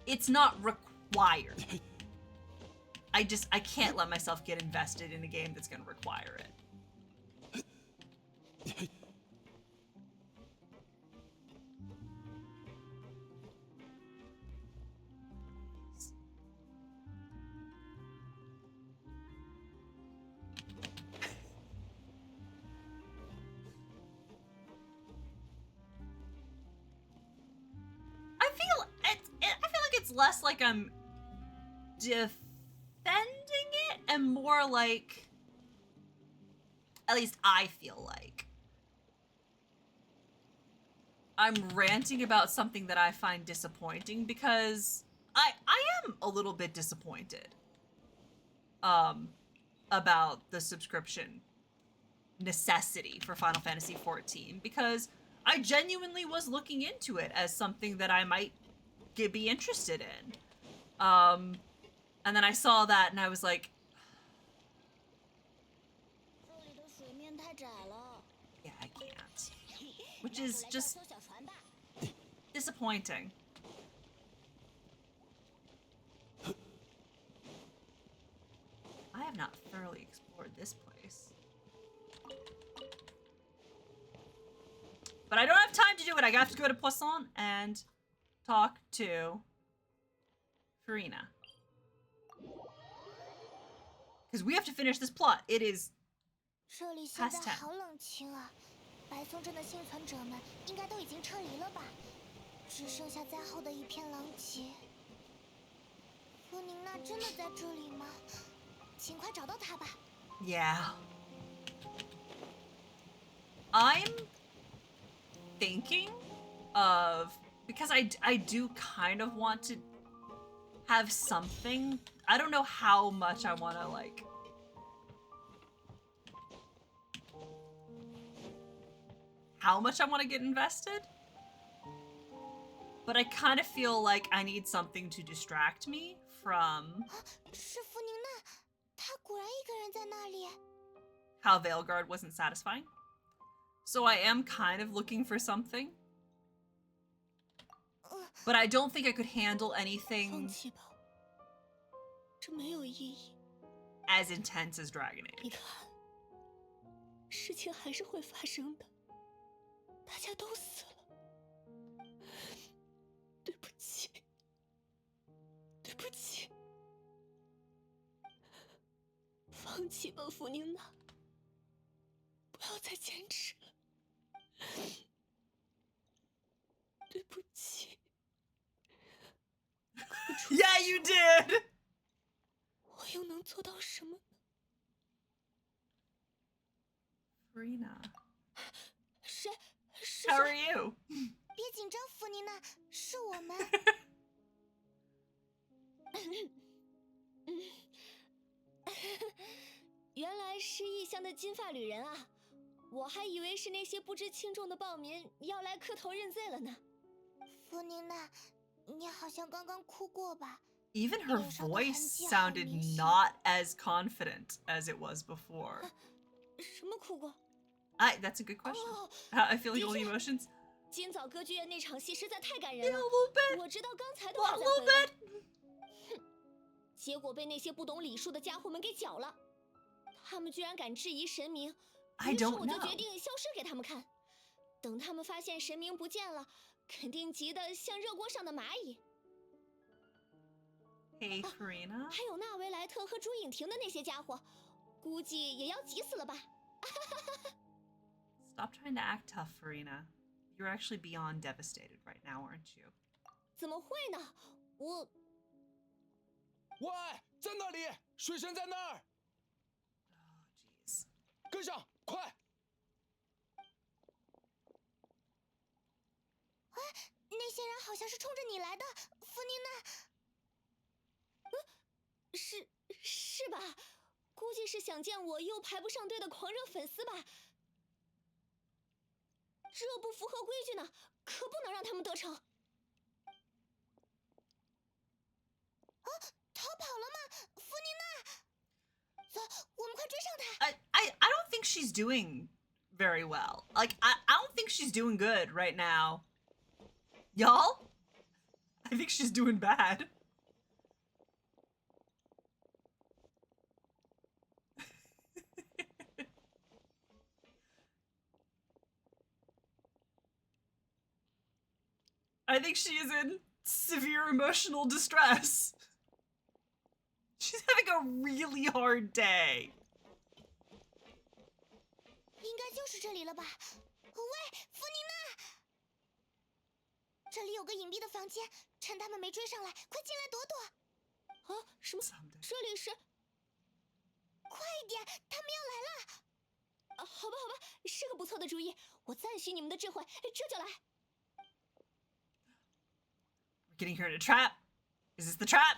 It's not required. I can't let myself get invested in a game that's gonna require it. I feel like it's less like I'm defending it and more like, at least I feel like, I'm ranting about something that I find disappointing, because I am a little bit disappointed about the subscription necessity for Final Fantasy XIV, because I genuinely was looking into it as something that I might be interested in. And then I saw that and I was like, yeah, I can't. Which is just disappointing. I have not thoroughly explored this place. But I don't have time to do it. I have to go to Poisson and talk to Furina. Because we have to finish this plot. It is past 10. 白松镇的幸存者们应该都已经撤离了吧？只剩下在后的一片狼藉。弗宁娜真的在这里吗？尽快找到她吧。Yeah. I'm thinking of, because I do kind of want to have something. I don't know how much I want to, like, how much I want to get invested, but I kind of feel like I need something to distract me from 是弗宁娜，她果然一个人在那里。 how Veilguard wasn't satisfying. So I am kind of looking for something, but I don't think I could handle anything 这没有意义。 as intense as Dragon Age. 你看，事情还是会发生的，大家都死了。对不起，对不起，放弃吧，弗宁娜，不要再坚持了。对不起。Yeah, you did. 我又能做到什么呢 Furina. 是 How are you? 别紧张，弗妮娜，是我们。原来是异乡的金发旅人啊！我还以为是那些不知轻重的暴民要来磕头认罪了呢。弗妮娜，你好像刚刚哭过吧？ Even her voice sounded not as confident as it was before. 什么哭过？ That's a good question. I feel like all the emotions. 今早歌剧院那场戏实在太感人了。A little bit. 我直到刚才都还在回味。哼，结果被那些不懂礼数的家伙们给搅了。他们居然敢质疑神明，于是我就决定消失给他们看。等他们发现神明不见了，肯定急得像热锅上的蚂蚁。Hey, Furina. 还有纳维莱特和朱颖婷的那些家伙，估计也要急死了吧？ Stop trying to act tough, Furina. You're actually beyond devastated right now, aren't you? 怎么会呢？我……喂，在那里，水神在那儿。Oh, jeez. 跟上，快！哎，那些人好像是冲着你来的，弗妮娜。是吧？估计是想见我又排不上队的狂热粉丝吧？这不符合规矩呢，可不能让他们得逞。啊，逃跑了吗，弗妮娜？走，我们快追上他。I don't think she's doing very well. Like, I don't think she's doing good right now. Y'all? I think she's doing bad. I think she is in severe emotional distress. She's having a really hard day. 应该就是这里了吧？喂，弗妮娜，这里有个隐蔽的房间，趁他们没追上来，快进来躲躲。啊，什么？这里是？快一点，他们要来了。啊，好吧，是个不错的主意，我赞许你们的智慧，这就来。We're getting her in a trap. Is this the trap?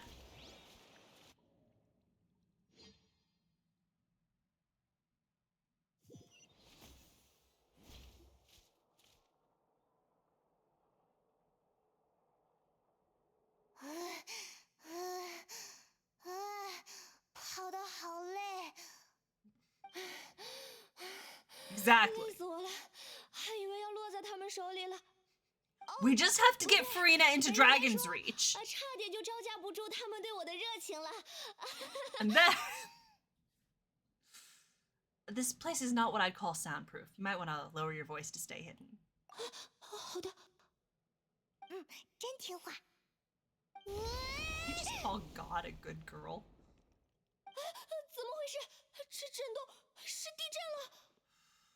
Exactly. We just have to get Furina into Dragon's Reach. And then... This place is not what I'd call soundproof. You might want to lower your voice to stay hidden. 好的。真听话。You just call God a good girl? 怎么回事？这震动是地震了。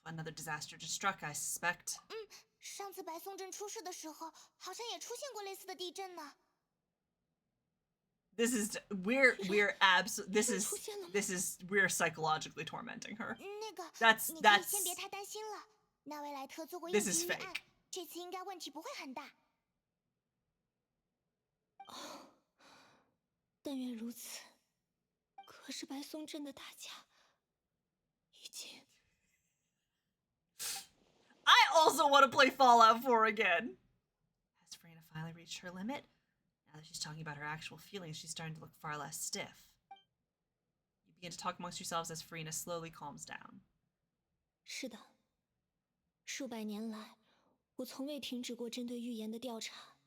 Another disaster just struck, I suspect. 上次白松镇出事的时候，好像也出现过类似的地震呢。We're psychologically tormenting her. 那个， That's 你可以先别太担心了。纳维莱特做过应急预案，这次应该问题不会很大。但愿如此。可是白松镇的大家已经…… I also want to play Fallout 4 again. Has Furina finally reached her limit? Now that she's talking about her actual feelings, she's starting to look far less stiff. You begin to talk amongst yourselves as Furina slowly calms down. 是的，数百年来，我从未停止过针对预言的调查。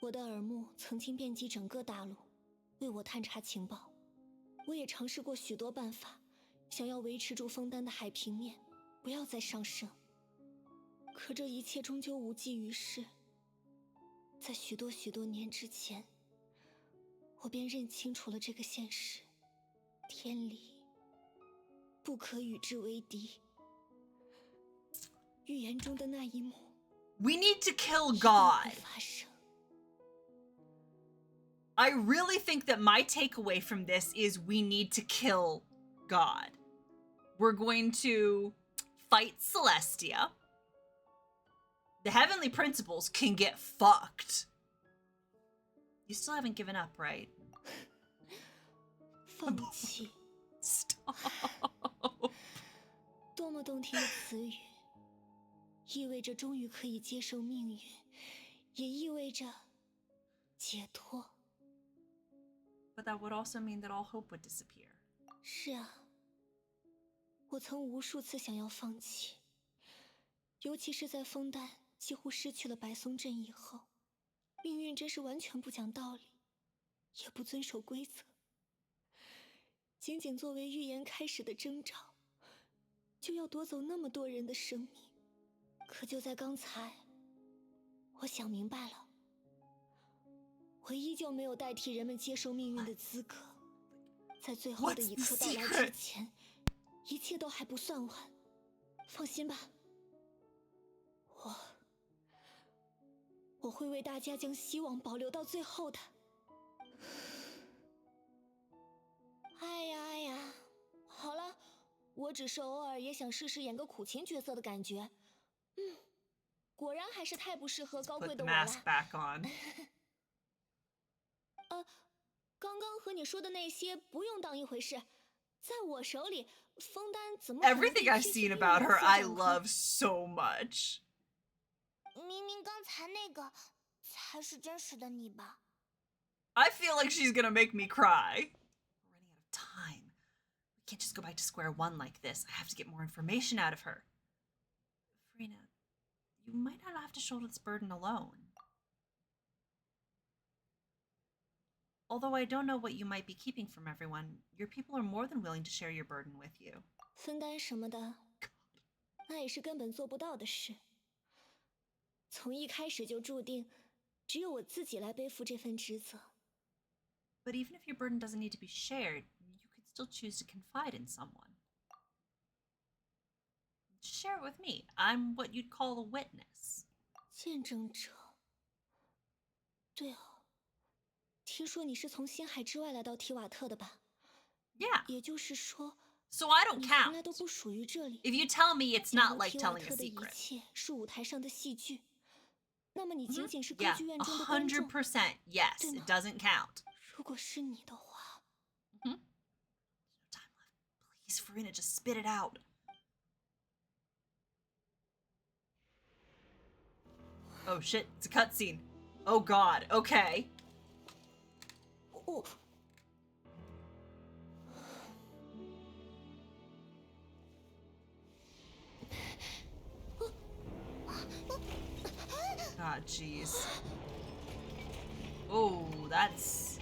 我的耳目曾经遍及整个大陆，为我探查情报。我也尝试过许多办法，想要维持住枫丹的海平面，不要再上升。可这一切终究无济于事。在许多年之前，我便认清楚了这个现实：天理不可与之为敌。预言中的那一幕 We need to kill God. I really think that my takeaway from this is we need to kill God. We're going to fight Celestia. The heavenly principles can get fucked. You still haven't given up, right? 放弃。Stop. 多么动听的词语，意味着终于可以接受命运，也意味着解脱。But that would also mean that all hope would disappear. 是啊，我曾无数次想要放弃，尤其是在枫丹几乎失去了白松镇以后，命运真是完全不讲道理，也不遵守规则。仅仅作为预言开始的征兆，就要夺走那么多人的生命，可就在刚才，我想明白了，我依旧没有代替人们接受命运的资格。在最后的一刻到来之前，一切都还不算晚。放心吧，我会为大家将希望保留到最后的。哎呀，好了，我只是偶尔也想试试演个苦情角色的感觉。果然还是太不适合高贵的我了。刚刚和你说的那些不用当一回事，在我手里，枫丹怎么？Everything I've seen about her, I love so much. 明明刚才那个才是真实的你吧 ？I feel like she's gonna make me cry. We're running out of time. We can't just go back to square one like this. I have to get more information out of her. Furina, you might not have to shoulder this burden alone. Although I don't know what you might be keeping from everyone, your people are more than willing to share your burden with you. 分担什么的，那也是根本做不到的事。从一开始就注定，只有我自己来背负这份职责。But even if your burden doesn't need to be shared, you could still choose to confide in someone. Share it with me. I'm what you'd call a witness. 见证者。对哦。听说你是从星海之外来到提瓦特的吧 ？Yeah. 也就是说 ，So I don't count. 从来都不属于这里。If you tell me it's not like telling a secret. 提瓦特的一切是舞台上的戏剧，那么你仅仅是歌剧院中的观众。100% yes, it doesn't count. 如果是你的话，No time left. Please, Furina, just spit it out. Oh shit! It's a cutscene. Oh god. Okay. 哦。Ah, jeez. Oh, that's...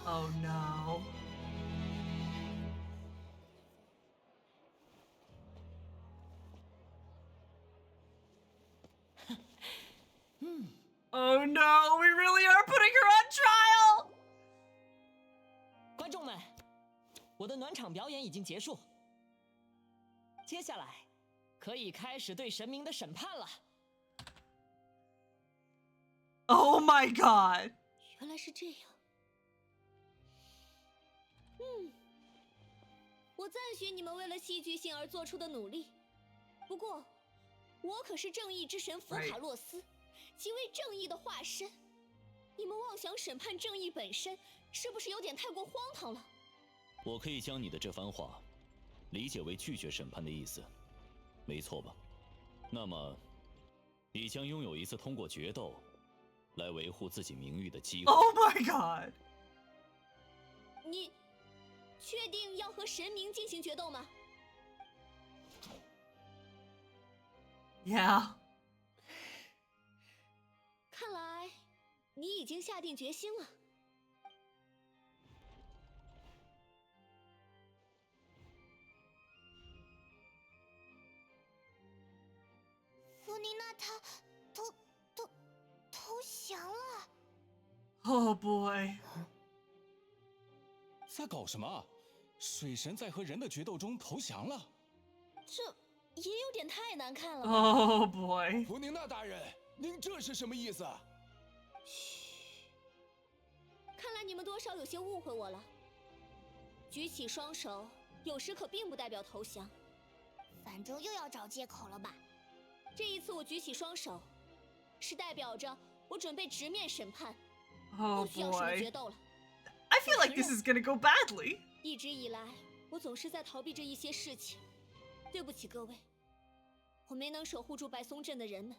Oh, no. Oh, no, we really are putting her on trial! 观众们，我的暖场表演已经结束，接下来可以开始对神明的审判了。Oh my god！ 原来是这样。我赞许你们为了戏剧性而做出的努力，不过，我可是正义之神福卡洛斯，即为正义的化身。你们妄想审判正义本身，是不是有点太过荒唐了？我可以将你的这番话理解为拒绝审判的意思，没错吧？那么，你将拥有一次通过决斗来维护自己名誉的机会。Oh my god！ 你确定要和神明进行决斗吗 ？Yeah。看来你已经下定决心了。弗妮娜她投降了。Oh boy！ 在搞什么？水神在和人的决斗中投降了？这也有点太难看了。Oh boy！ 弗宁娜大人，您这是什么意思？嘘，看来你们多少有些误会我了。举起双手，有时可并不代表投降。反正又要找借口了吧？这一次我举起双手，是代表着我准备直面审判，不需要什么决斗了。I feel like this is gonna go badly. 一直以来，我总是在逃避这一些事情。对不起各位，我没能守护住白松镇的人们，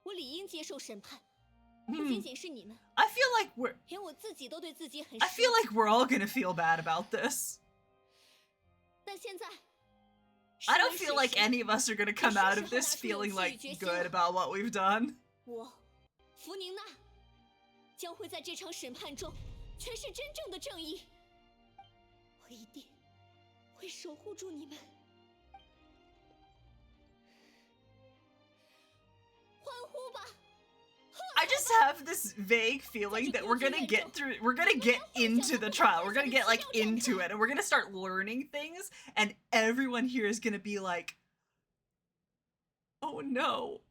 我理应接受审判。不仅仅是你们 I feel like we're 连我自己都对自己很 I feel like we're all gonna feel bad about this. 但现在 I don't feel like any of us are gonna come out of this feeling like good about what we've done. 我，弗宁娜，将会在这场审判中诠释真正的正义。我一定会守护住你们。just have this vague feeling that we're gonna get into the trial. We're gonna get like into it, and we're gonna start learning things, and everyone here is gonna be like, oh no,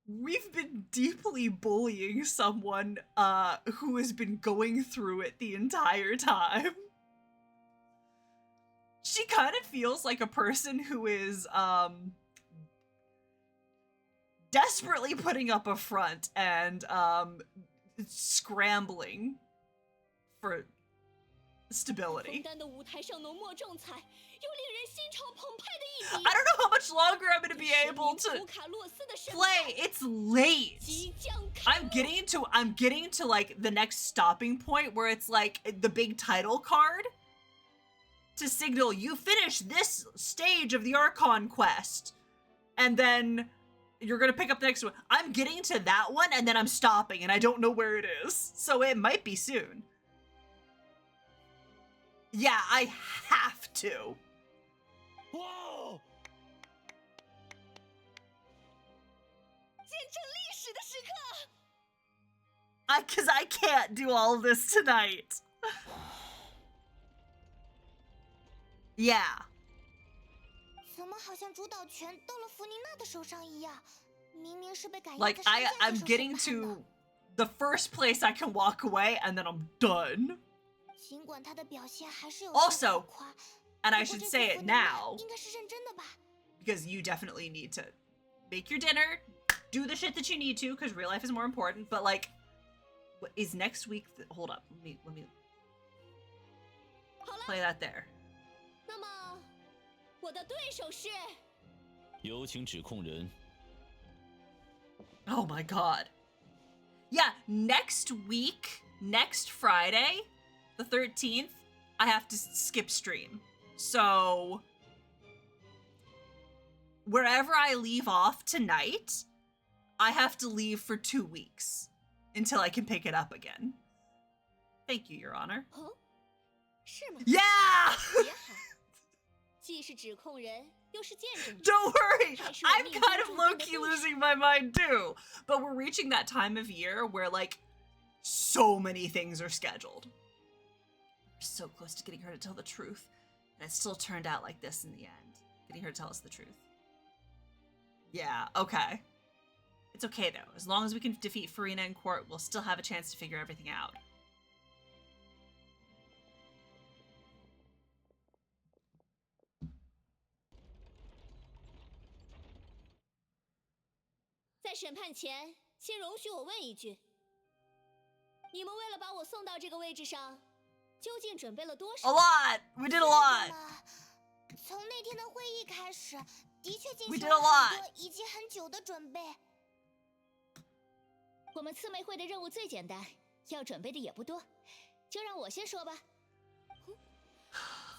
we've been deeply bullying someone who has been going through it the entire time. She kind of feels like a person who is desperately putting up a front and scrambling for stability. I don't know how much longer I'm going to be able to play. It's late. I'm getting to like the next stopping point where it's like the big title card to signal you finish this stage of the Archon quest. And then you're gonna pick up the next one. I'm getting to that one and then I'm stopping and I don't know where it is. So it might be soon. Yeah, I have to. Whoa! 'Cause I can't do all of this tonight. Yeah. 怎么好像主导权到了弗妮娜的手上一样？明明是被赶 Like I'm getting to the first place I can walk away and then I'm done. 尽管她的表现还是有 Also, and I should say it now, 应该是认真的吧 because you definitely need to make your dinner, do the shit that you need to, because real life is more important. But like, what is next week? Hold up, let me play that there. 那么，我的对手是。有请指控人。Oh my god. Yeah, next week, next Friday, the 13th, I have to skip stream. So, wherever I leave off tonight, I have to leave for 2 weeks until I can pick it up again. Thank you, Your Honor. Huh? 是吗？ Yeah! 也好，既是指控人，又是见证人。 Don't worry, I'm kind of low-key losing my mind too. But we're reaching that time of year where like so many things are scheduled. We're so close to getting her to tell the truth, and it still turned out like this in the end. Getting her to tell us the truth. Yeah, okay. It's okay though. As long as we can defeat Furina in court, we'll still have a chance to figure everything out. 在审判前，先容许我问一句：你们为了把我送到这个位置上，究竟准备了多少 ？A lot. We did a lot. 从那天的会议开始，的确进 We 行 did 了 a 很 lot. 多以及很久的准备。我们刺玫会的任务最简单，要准备的也不多，就让我先说吧。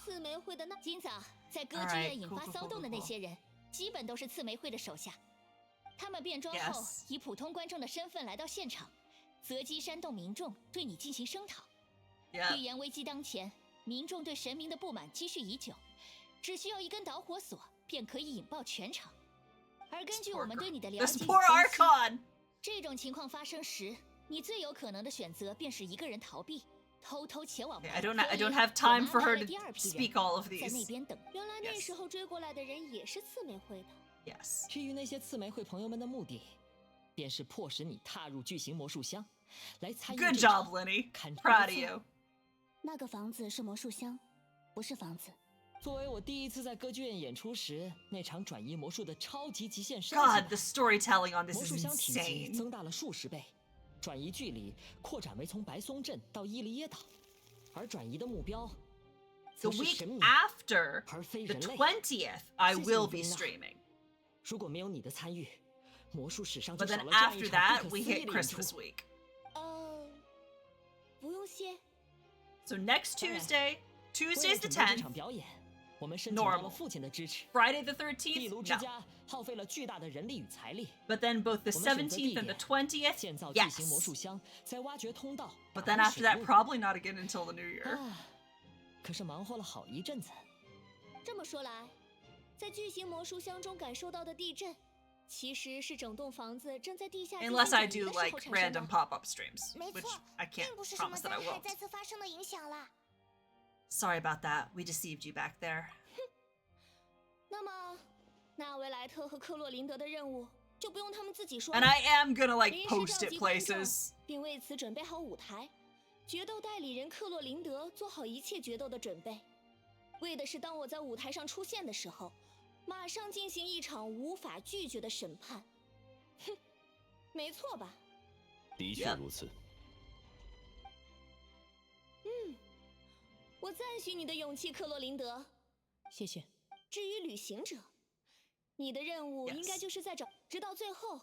刺玫会的那今早在歌剧院引发骚动的那些人，基本都是刺玫会的手下。他们变装后，以普通观众的身份来到现场，择机煽动民众对你进行声讨。预言危机当前，民众对神明的不满积蓄已久，只需要一根导火索便可以引爆全场。而根据我们对你的了解与分析，这种情况发生时，你最有可能的选择便是一个人逃避，偷偷前往。I don't have time for her to speak all of these. 在那边等。原来那时候追过来的人也是刺玫会的。Yes. 至于那些刺玫会朋友们的目的，便是迫使你踏入巨型魔术箱，来参与。Good job, Lenny. Proud of you. 那个房子是魔术箱，不是房子。作为我第一次在歌剧院演出时，那场转移魔术的超级极限升级 God, the storytelling on this 魔 is 术箱体积 insane. 增大了数十倍，转移距离扩展为从白松镇到伊利耶岛，而转移的目标。The week after the 20th, I will be streaming. 如果没有你的参与，魔术史上就 But 少 then 了这样 after 一场 that, 不可 we 思议 hit 的演 Christmas 出。week. 不用谢。 So next Tuesday, 为了 Tuesday's the 准备这 10th, 场表演，我们申请到了 normal. 父亲的支持。 Friday the 壁炉 13th, 之 no. 家耗费了巨大的人力与财力。 But then both the 我们选择 17th 地 and the 点 20th, 建造巨型魔 yes. 术箱，再挖掘通道。 But 打 then 入 after 水 that, 路 probably not again until the new year. 可是忙活了好一阵子。这么说来，在巨型魔术箱中感受到的地震，其实是整栋房子正在地下 Unless I do like random pop-up streams, 没 which 错， I can't 并不是什么 promise that I 灾害 won't. 再次发生的影响啦。Sorry about that. We deceived you back there. 那么，纳维莱特和克洛琳德的任务就不用他们自己说 And 了。 I am gonna like 临时 post 召 it 集观众 places. 并为此准备好舞台，决斗代理人克洛琳德做好一切决斗的准备，为的是当我在舞台上出现的时候，马上进行一场无法拒绝的审判。哼，没错吧？的确如此。我赞许你的勇气，克洛琳德。谢谢。至于旅行者，你的任务应该就是在找，直到最后，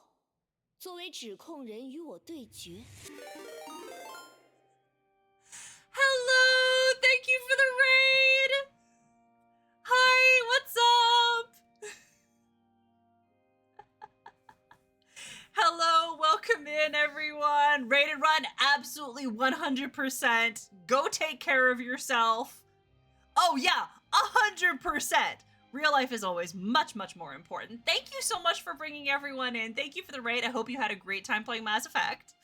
作为指控人与我对决。Hello, thank you for the raid. Hi, what's up? Hello, welcome in everyone. Raid and run, absolutely 100%. Go take care of yourself. Oh yeah, 100%. Real life is always much, much more important. Thank you so much for bringing everyone in. Thank you for the raid. I hope you had a great time playing Mass Effect.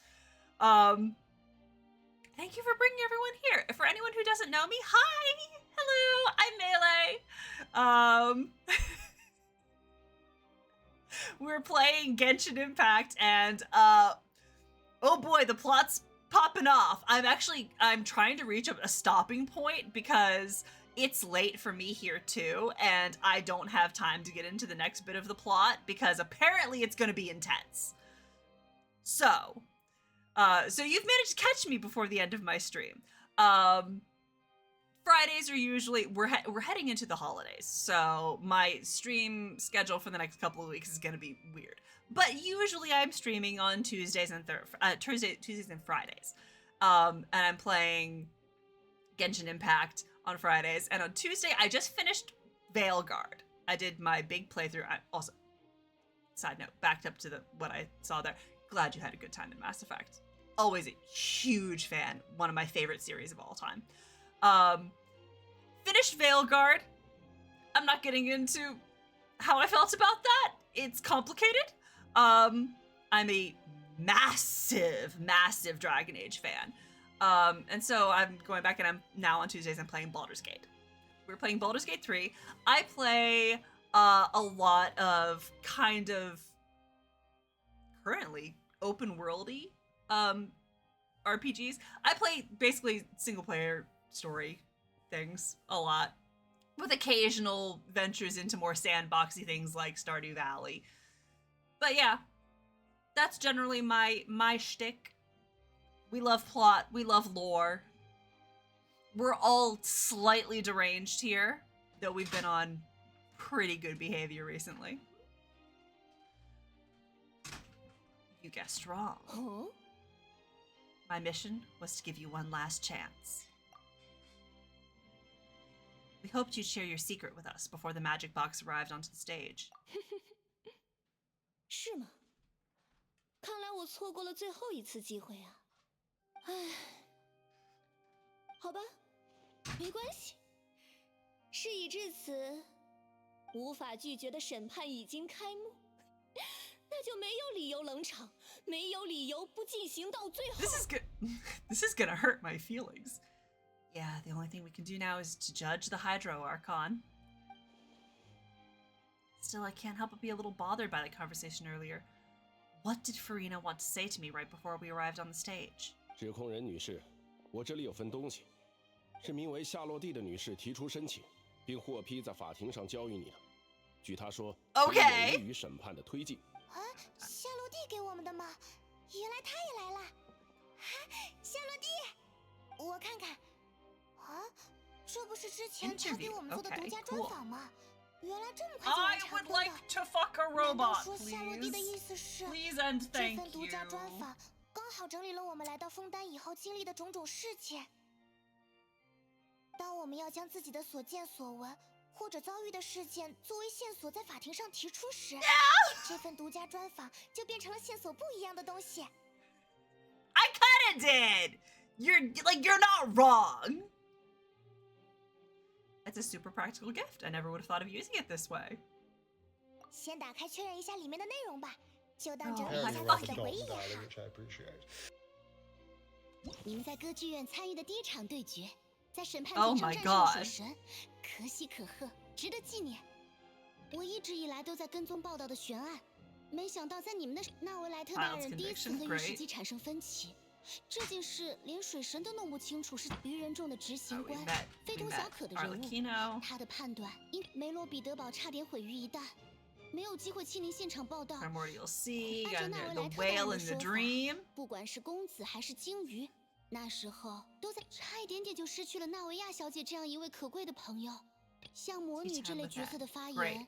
Thank you for bringing everyone here. For anyone who doesn't know me, hi! Hello, I'm Melee. We're playing Genshin Impact, and oh boy, the plot's popping off. I'm trying to reach a stopping point because it's late for me here too, and I don't have time to get into the next bit of the plot because apparently it's gonna be intense. So you've managed to catch me before the end of my stream. Fridays are usually, we're heading into the holidays, so my stream schedule for the next couple of weeks is going to be weird. But usually I'm streaming on Tuesdays and Tuesdays and Fridays. And I'm playing Genshin Impact on Fridays, and on Tuesday I just finished Veilguard. I did my big playthrough. I also, side note, backed up to what I saw there. Glad you had a good time in Mass Effect. Always a huge fan. One of my favorite series of all time. Finished Veilguard. I'm not getting into how I felt about that. It's complicated. I'm a massive, massive Dragon Age fan. And so I'm going back, and I'm now on Tuesdays I'm playing Baldur's Gate. We're playing Baldur's Gate 3. I play a lot of kind of currently open worldy RPGs. I play basically single player story things a lot, with occasional ventures into more sandboxy things like Stardew Valley. But yeah, that's generally my shtick. We love plot, we love lore. We're all slightly deranged here, though we've been on pretty good behavior recently. You guessed wrong. Huh? My mission was to give you one last chance. We hoped you'd share your secret with us before the magic box arrived onto the stage. 是吗？看来我错过了最后一次机会啊！唉，好吧，没关系。事已至此，无法拒绝的审判已经开幕，那就没有理由冷场，没有理由不进行到最后。This is gonna hurt my feelings. Yeah, the only thing we can do now is to judge the Hydro Archon. Still, I can't help but be a little bothered by the conversation earlier. What did Furina want to say to me right before we arrived on the stage? 指控人女士，我这里有份东西，是名为夏洛蒂的女士提出申请，并获批在法庭上交予你的。据她说，有利于审判的推进。啊，夏洛蒂给我们的吗？原来她也来了。啊，夏洛蒂，我看看。啊，这不是之前他给我们做的独家专访吗？原来这么快就完成了。I would like to fuck a robot, 说夏洛蒂的意思是， please and thank you. 这份独家专访刚好整理了我们来到枫丹以后经历的种种事情。当我们要将自己的所见所闻或者遭遇的事件作为线索在法庭上提出时，这份独家专访就变成了线索不一样的东西。I kinda did. You're not wrong. It's a super practical gift. I never would have thought of using it this way. 先打开确认一下里面的内容吧，就当整理 Oh 一 my 下自己的 fucking 回忆也好。 which I appreciate. 你们在歌剧院参与的第一场对决，在审判 Oh 庭上 my 战胜了 God 水神，可喜可贺，值得纪念。我一直以来都在跟踪报道的悬案，没想到在你们的纳维莱特大人第一次和御史机产生分歧。这件事连水神都弄不清楚，是愚人众的执行官，非同小可的人物。他的判断因梅罗彼得堡差点毁于一旦，没有机会亲临现场报道。 Primordial Sea, 按照纳维 the 莱特大人 whale 的 in the 说法， dream. 不管是公子还是鲸鱼，那时候都在差一点点就失去了纳维亚小姐这样一位可贵的朋友。像魔女这类角色的发言，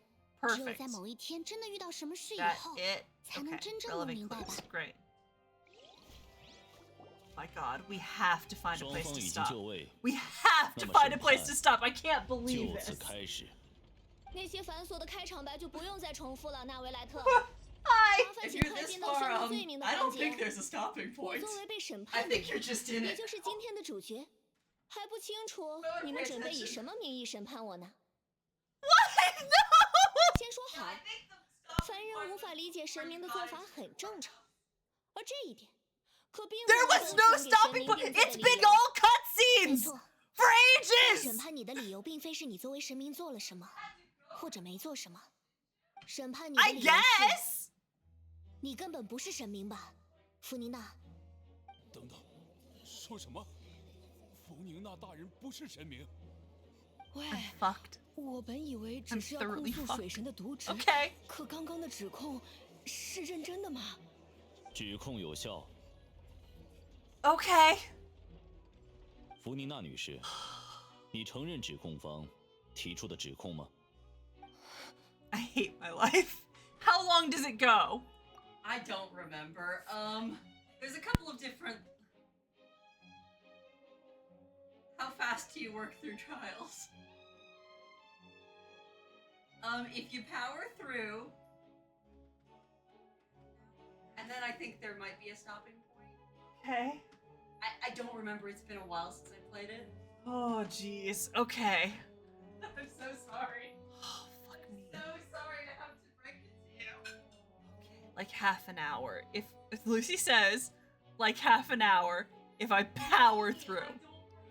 只有在某一天真的遇到什么事以后，才能真正的明白吧。 Great. My God, we have to find a place to stop. We have to find a place to stop. I can't believe this. 那些繁琐的开场白就不用再重复了，纳维莱特。 Hi. 麻烦请快进到宣布罪名的 I 环 don't 节。 think there's a stopping 我 point. 作为被审 I 判的 think you're just in 也 it. 就是今天的主角，还不清楚你们准备以什么名义审判我呢？ What? No. 先说好，凡人无法理解神明的做法很正常，而这一点可并不 There was no stopping point. It's been all cutscenes for ages. 审判你的理由并非是你作为神明做了什么，或者没做什么。审判你的理由是，你根本不是神明吧，弗妮娜？等等，说什么？弗宁娜大人不是神明？喂， fucked. 我本以为只是要控诉水神的渎职， Okay. 可刚刚的指控是认真的吗？指控有效。 Okay. 弗妮娜女士，你承认指控方提出的指控吗？ I hate my life. How long does it go? I don't remember. There's a couple of different. How fast do you work through trials? If you power through, and then I think there might be a stopping point. Okay. I don't remember. It's been a while since I played it. Oh, jeez. Okay. I'm so sorry. Oh, fuck me. So sorry to have to break it to you. Okay, like half an hour. If Lucy says, like half an hour, if I power through. I don't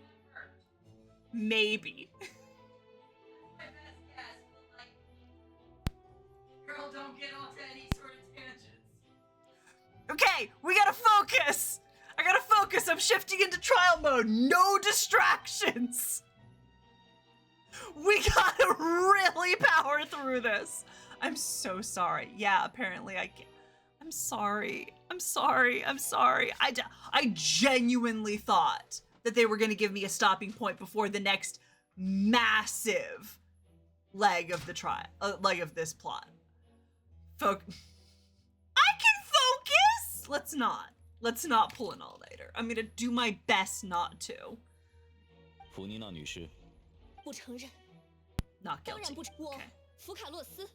remember. Maybe. My best guess, but like, girl, don't get onto any sort of tangents. Okay, we gotta focus. I gotta focus. I'm shifting into trial mode. No distractions. We gotta really power through this. I'm so sorry. Yeah, apparently I can't. I'm sorry. I'm sorry. I'm sorry. I genuinely thought that they were gonna give me a stopping point before the next massive leg of the trial, leg of this plot. I can focus. Let's not pull an all-nighter. I'm gonna do my best not to. 弗妮娜女士， 不承认。 Not 当然 guilty. 不承。我 Okay. 福卡洛斯，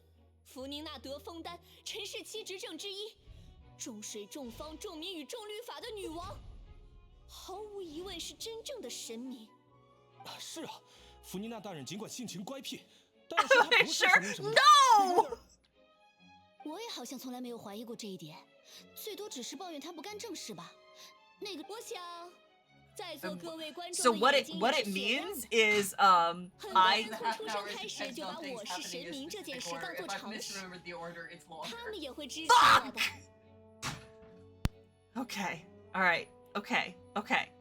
弗宁纳德枫丹，陈氏七执政之一，众水众方众民与众律法的女王，毫无疑问是真正的神明。是啊，弗妮娜大人尽管性情乖僻，但是她不是神明什么的。 No! 我也好像从来没有怀疑过这一点，最多只是抱怨他不干正事吧。那个，我想，在座各位观众 So 的 what 眼 it 睛 what 是 it 雪亮 means 的 is 很多 I 人从出生开始就把我是神明这件事当做常识，他们也会支持我的。 Okay. All right. Okay. Okay.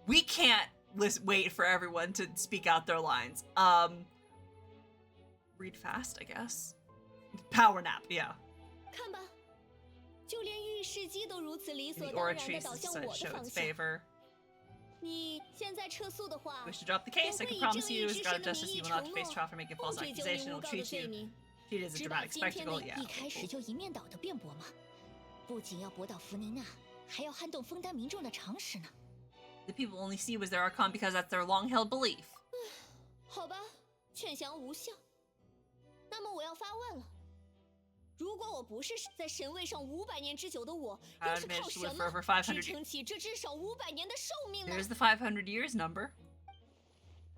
We can't wait for everyone to speak out their lines. Read fast, I guess. Power nap, yeah. 看吧，就连御史机都如此理所 The 当然 oratrix 地导向我 show 的方 its 向。 favor. 你现在撤诉的话， Wish to drop the case. I can promise you, as God of justice, you will not face trial for making false accusation. It will treat you as a 直到 dramatic 今天 spectacle. 的 Yeah. 一开始就一面倒的辩驳吗？不仅要驳倒弗宁娜，还要撼动枫丹民众的常识呢。 The people only see was their archon because that's their long-held belief. 好吧，劝降无效。那么我要发问了：如果我不是在神位上500年之久的我，又是靠什么支撑起这至少500年的寿命呢？ There's the 500 years number.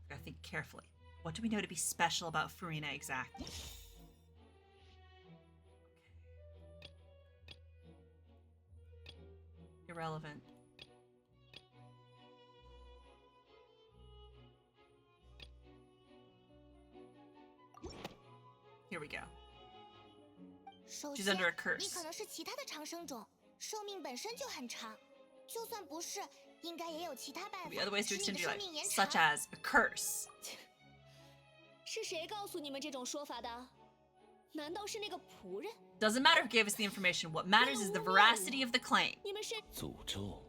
Gotta think carefully. What do we know to be special about Furina exactly? Okay. Irrelevant. Here we go. She's under a curse. 你可能是其他的长生种，寿命本身就很长，就算不是，应该也有其他办法 The other ways to 使你 extend 的 your 生 life, 命延长。 such as a curse. 是谁告诉你们这种说法的？难道是那个仆人？ Doesn't matter who gave us the information. What matters is the veracity of the claim. 你们是诅咒。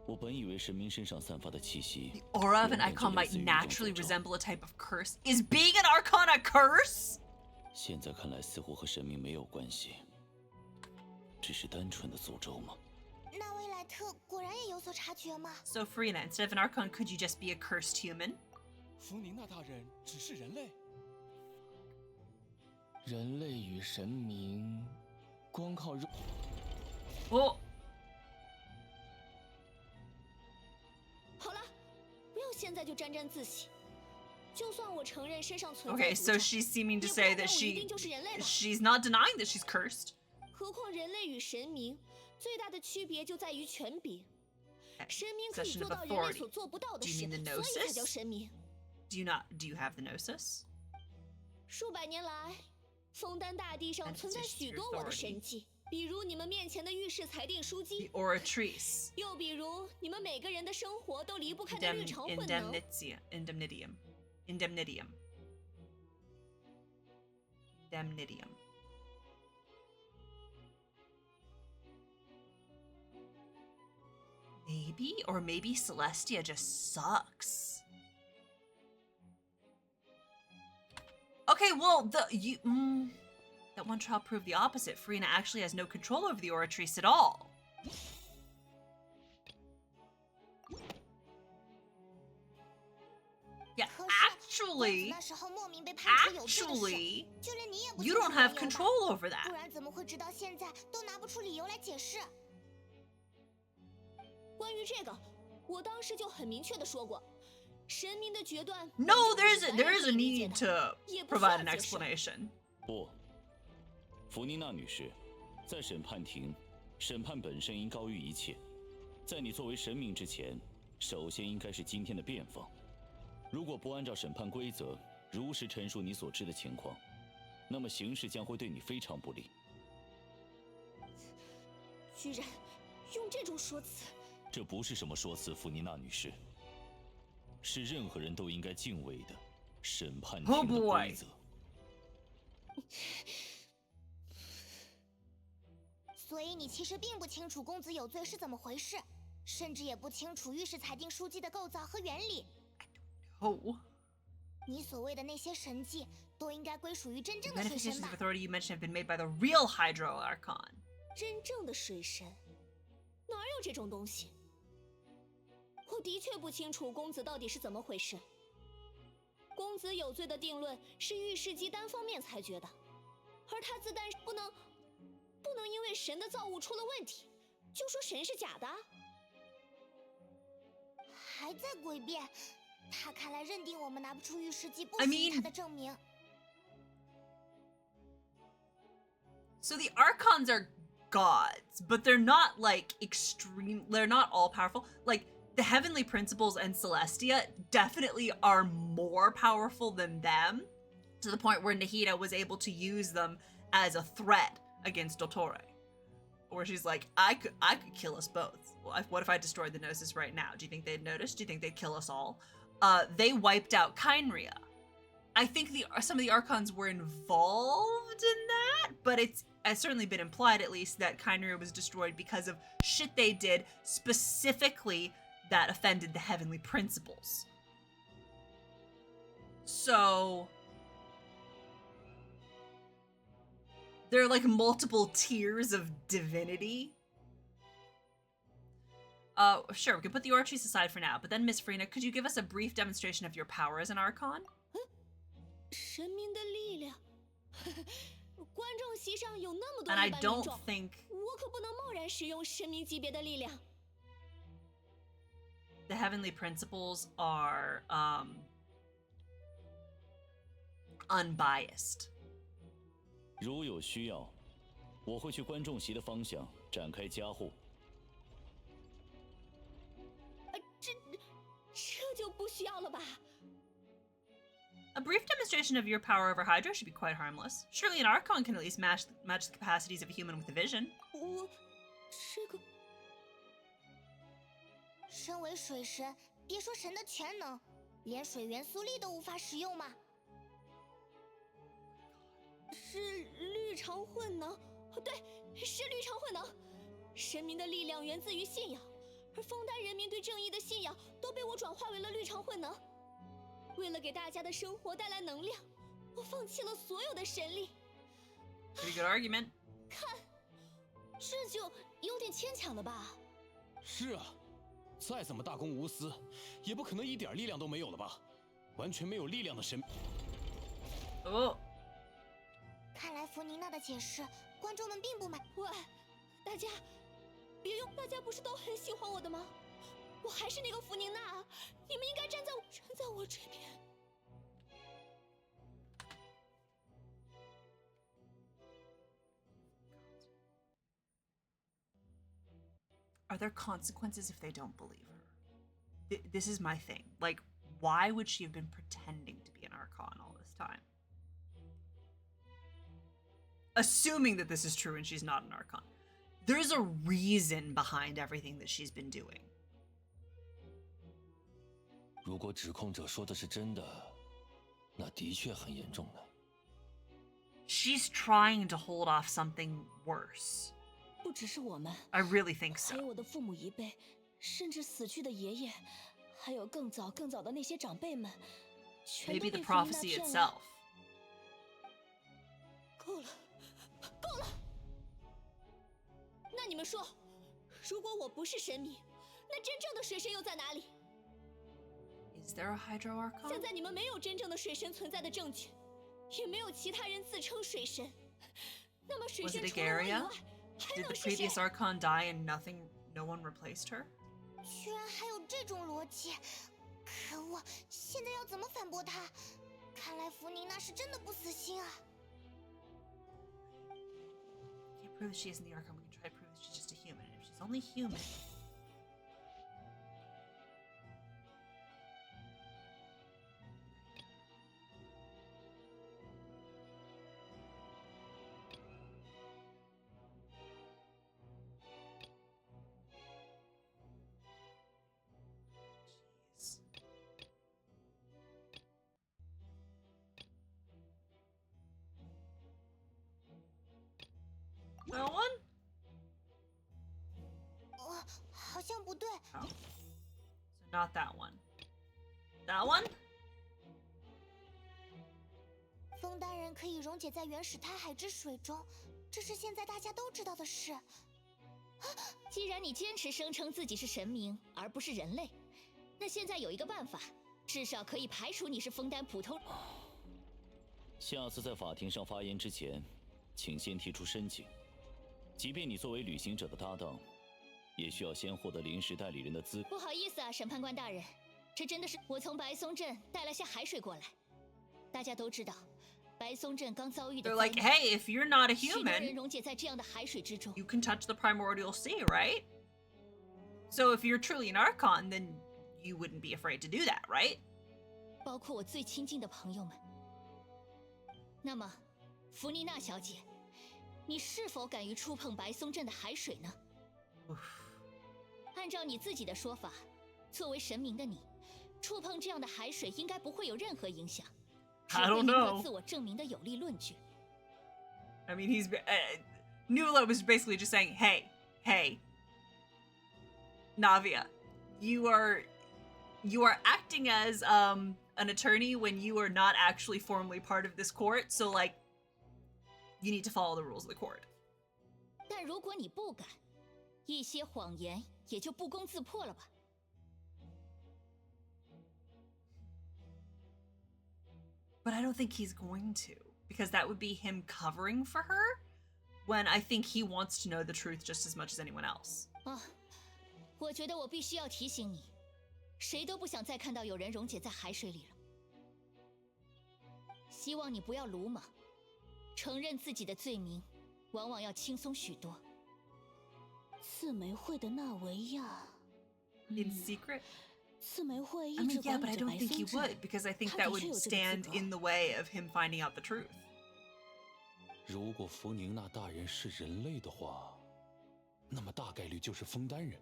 我本以为神明身上散发的气息 The aura of an icon might naturally resemble a type of curse. Is being an archon a curse? 现在看来似乎和神明没有关系，只是单纯的诅咒吗？那威莱特果然也有所察觉吗？ So Furina, instead of an archon, could you just be a cursed human? 弗宁娜大人只是人类。人类与神明，光靠肉。哦。好了，不要现在就沾沾自喜。就算我承认身上存在 Okay, so she's seeming to say that she's not denying that she's cursed. 何况人类与神明最大的区别就在于权柄。神明可以做到人类所做不到的事，所以才叫神明。Do you have the gnosis? 数百年来，枫丹大地上存在许多我的神迹，比如你们面前的御史裁定书机 The oratrice. 又比如你们每个人的生活都离不开的日常混能。Indemnitium. Maybe, or maybe Celestia just sucks. Okay, well, that one trial proved the opposite. Furina actually has no control over the oratrice at all. Yeah, actually, you don't have control over that. 不然怎么会直到现在都拿不出理由来解释？关于这个，我当时就很明确的说过，神明的决断。No, there is a need to provide an explanation. 不，弗妮娜女士，在审判庭，审判本身应高于一切。在你作为神明之前，首先应该是今天的辩方。如果不按照审判规则，如实陈述你所知的情况，那么形势将会对你非常不利。居然用这种说辞！这不是什么说辞，弗妮娜女士，是任何人都应该敬畏的审判庭的规则。所以你其实并不清楚公子有罪是怎么回事，甚至也不清楚御史裁定书机的构造和原理。Oh. 你所谓的那些神迹，都应该归属于真正的水神吧 Manifestations of authority you mentioned have been made by the real Hydro Archon. 真正的水神，哪有这种东西？我的确不清楚公子到底是怎么回事。公子有罪的定论是御史机单方面裁决的，而他自带不能因为神的造物出了问题，就说神是假的。还在诡辩，他看来认定我们拿不出御史机不属于他的证明。So the Archons are gods, but they're not like extreme. They're not all powerful. Like the heavenly principles and Celestia definitely are more powerful than them, to the point where Nahida was able to use them as a threat against Dottore, where she's like, I could kill us both. Well, what if I destroyed the Gnosis right now? Do you think they'd notice? Do you think they'd kill us all? They wiped out Kynria. I think some of the Archons were involved in that, but it's certainly been implied, at least, that Kynria was destroyed because of shit they did specifically that offended the heavenly principles. So there are like multiple tiers of divinity. Sure, we can put the oratrice aside for now, but then Miss Furina, could you give us a brief demonstration of your power as an Archon? 神明的力量，观众席上有那么多 And 一 I 般民 don't 众， think 我可不能贸然使用神明级别的力量。the heavenly principles are unbiased. 如有需要，我会去观众席的方向展开加护。这就不需要了吧？ A brief demonstration of your power over Hydra should be quite harmless. Surely an Archon can at least match the capacities of a human with a vision. 我这个身为水神，别说神的全能，连水元素力都无法使用吗？是绿常混能，对，是绿常混能。神明的力量源自于信仰，而枫丹人民对正义的信仰都被我转化为了绿常混能。为了给大家的生活带来能量，我放弃了所有的神力。Pretty good argument. 看，这就有点牵强了吧？是啊，再怎么大公无私，也不可能一点力量都没有了吧？完全没有力量的神。哦。看来弗妮娜的解释，观众们并不满。喂，大家，别用，大家不是都很喜欢我的吗？我还是那个弗宁娜啊！你们应该站在我这边。Are there consequences if they don't believe her? This is my thing. Like, why would she have been pretending to be an Archon all this time? Assuming that this is true and she's not an Archon. There's a reason behind everything that she's been doing. 如果指控者说的是真的，那的确很严重呢。She's trying to hold off something worse. 不只是我们 I really think so. 还有我的父母一辈，甚至死去的爷爷，还有更早的那些长辈们，全都 Maybe 被 the 弗妮娜 prophecy 骗 itself. 了。够了，够了！那你们说，如果我不是神明，那真正的水神又在哪里？ Is there a Hydro Archon? 现在你们没有真正的水神存在的证据，也没有其他人自称水神。那么水 Was 神 it 除了我以 Agaria? 外，还 Did 能 the 是谁？ previous Archon die and no one replaced her? 居然还有这种逻辑，可恶！现在要怎么反驳他？看来弗妮娜是真的不死心啊。 Can't prove that she isn't the Archon. We can try to prove that she's just a human. And if she's only human. That one? 好像不对。Oh. So not that one. That one? 枫丹人可以溶解在原始胎海之水中，这是现在大家都知道的事。既然你坚持声称自己是神明而不是人类，那现在有一个办法，至少可以排除你是枫丹普通。下次在法庭上发言之前，请先提出申请。即便你作为旅行者的搭档，也需要先获得临时代理人的资格。不好意思啊，审判官大人，这真的是我从白松镇带了些海水过来。大家都知道，白松镇刚遭遇的 They're like, hey, if you're not a 许多人 human, 溶解在这样的海水之中。 you can touch the primordial sea, right? So if you're truly an Archon, then you wouldn't be afraid to do that, right? 包括我最亲近的朋友们。那么，弗妮娜小姐，你是否敢于触碰白松镇的海水呢？按照你自己的说法，作为神明的你，触碰这样的海水应该不会有任何影响，只 I 会 don't 赢得 know. 自我证明的有力论据。 I mean, Nula was basically just saying, hey, Navia, you are acting as an attorney when you are not actually formally part of this court, so like you need to follow the rules of the court. 但如果你不敢，一些谎言也就不攻自破了吧。 But I don't think he's going to, because that would be him covering for her, when I think he wants to know the truth just as much as anyone else. 啊，我觉得我必须要提醒你，谁都不想再看到有人溶解在海水里了。希望你不要鲁莽，承认自己的罪名，往往要轻松许多。刺玫会的纳维亚 In secret? 刺玫会一 I 直 mean, yeah, 管 but I 理着 don't 白 think he 松 would 镇， because I think 他 that 的 would 确有这个资 stand 格。 in the way of him finding out the truth. 如果弗宁娜大人是人类的话，那么大概率就是枫丹人。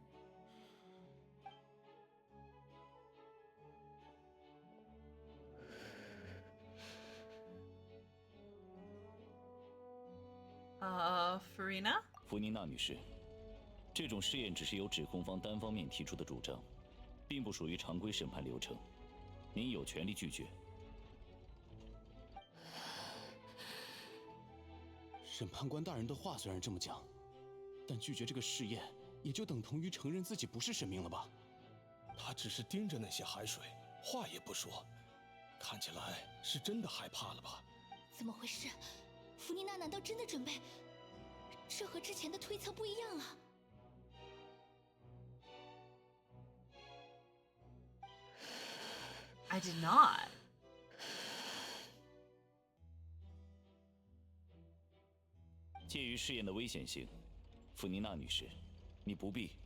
Furina? 弗宁娜女士，这种试验只是由指控方单方面提出的主张，并不属于常规审判流程，您有权利拒绝。审判官大人的话虽然这么讲，但拒绝这个试验，也就等同于承认自己不是神明了吧？他只是盯着那些海水，话也不说，看起来是真的害怕了吧？怎么回事？弗妮娜难道真的准备？这和之前的推测不一样啊！ I did not. 鉴于试验的危险性，弗妮娜女士，你不必。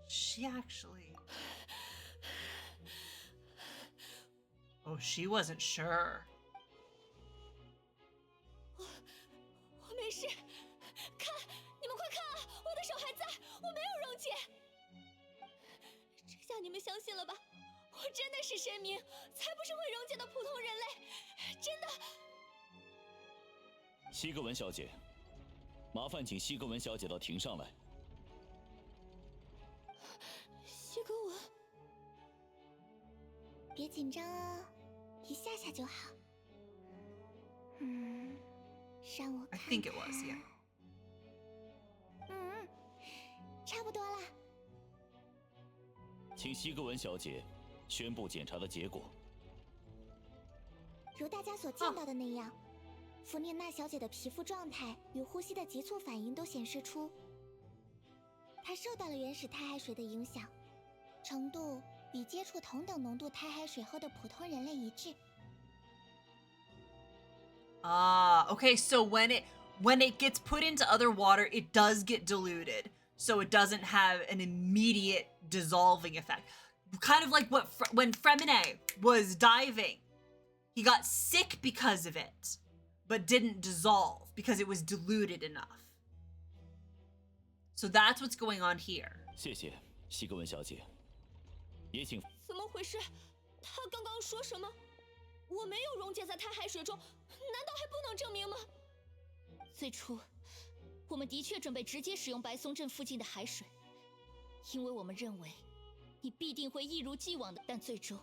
She actually. Oh, she wasn't sure. 我没事，看，你们快看啊，我的手还在，我没有溶解。这下你们相信了吧？我真的是神明，才不是会溶解的普通人类，真的。西格文小姐，麻烦请西格文小姐到庭上来。西格文，别紧张哦，一下下就好。让我看看。 I think it was, yeah. 差不多了。请西格文小姐宣布检查的结果。如大家所见到的那样，弗涅娜小姐的皮肤状态与呼吸的急促反应都显示出，她受到了原始太海水的影响，程度与接触同等浓度太海水后的普通人类一致。 Okay, so when it gets put into other water, it does get diluted. So it doesn't have an immediate dissolving effect. Kind of like when Fremine was diving. He got sick because of it, but didn't dissolve because it was diluted enough. So that's what's going on here. 谢谢，西格文小姐。也请。怎么回事？他刚刚说什么？我没有溶解在太海水中，难道还不能证明吗？最初，我们的确准备直接使用白松镇附近的海水，因为我们认为你必定会一如既往的。但最终，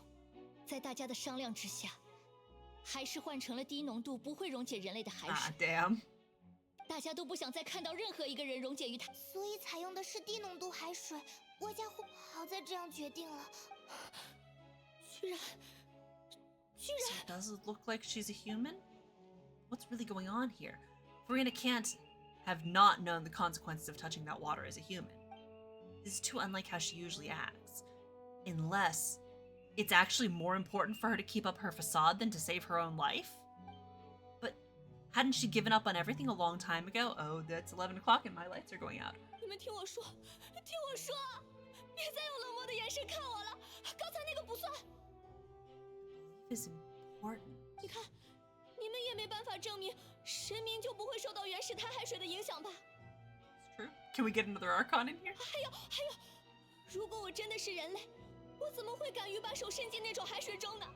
在大家的商量之下，还是换成了低浓度不会溶解人类的海水。Damn！ 大家都不想再看到任何一个人溶解于它，所以采用的是低浓度海水。我家伙好在这样决定了，居然。 So does it look like she's a human? What's really going on here? Furina can't have not known the consequences of touching that water as a human. This is too unlike how she usually acts. Unless it's actually more important for her to keep up her facade than to save her own life? But hadn't she given up on everything a long time ago? Oh, that's 11 o'clock and my lights are going out. 你们听我说，听我说，别再用冷漠的眼神看我了。刚才那个不算。 is important. 你看，你们也没办法证明神明就不会受到原始太海水的影响吧 ？It's true. Can we get another Archon in here? 还有，如果我真的是人类，我怎么会敢于把手伸进那种海水中呢？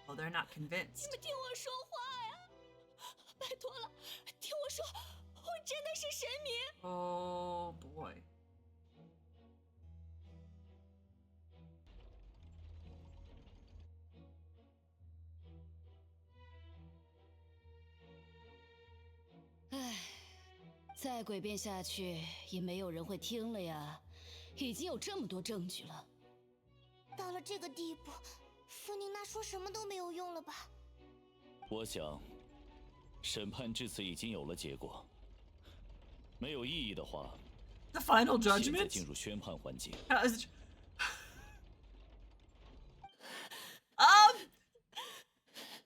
Well, they're not convinced. 你们听我说话呀！拜托了，听我说，我真的是神明。Oh boy. 唉，再诡辩下去也没有人会听了呀，已经有这么多证据了。到了这个地步，弗宁娜说什么都没有用了吧？我想，审判至此已经有了结果。没有意义的话 ，The final 现在 judgment 进入宣判环节。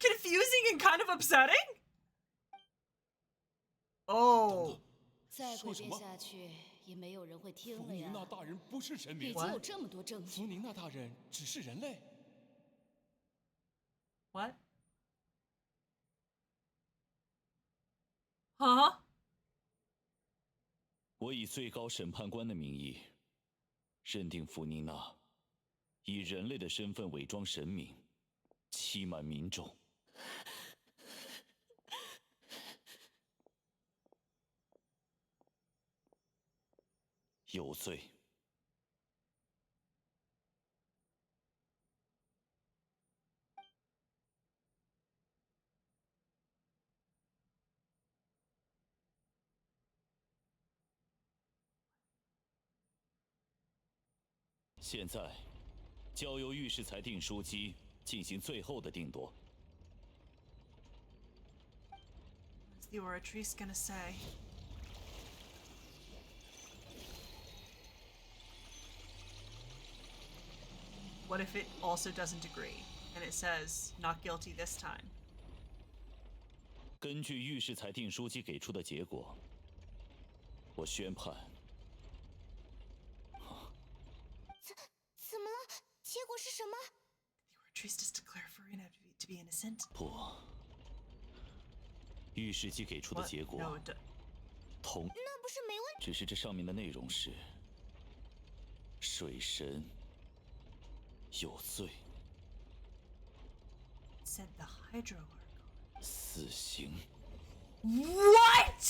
Confusing and kind of upsetting. Oh. 再诡辩下去，也没有人会听了呀。弗宁娜大人不是神明，已经有这么多证据。弗宁娜大人只是人类。What? Huh? 我以最高审判官的名义，认定弗宁娜以人类的身份伪装神明，欺瞒民众。有罪。现在，交由御史裁定书机进行最后的定夺。What's the oratrice gonna say? What if it also doesn't agree, and it says not guilty this time? 根据御史裁定书机给出的结果，我宣判。怎么了？结果是什么 ？The oratrice just declared Furina to be innocent. 不，御史机给出的结果同。那不是没问题。只是这上面的内容是：水神有罪。Said the Hydro Archon. 死刑。What?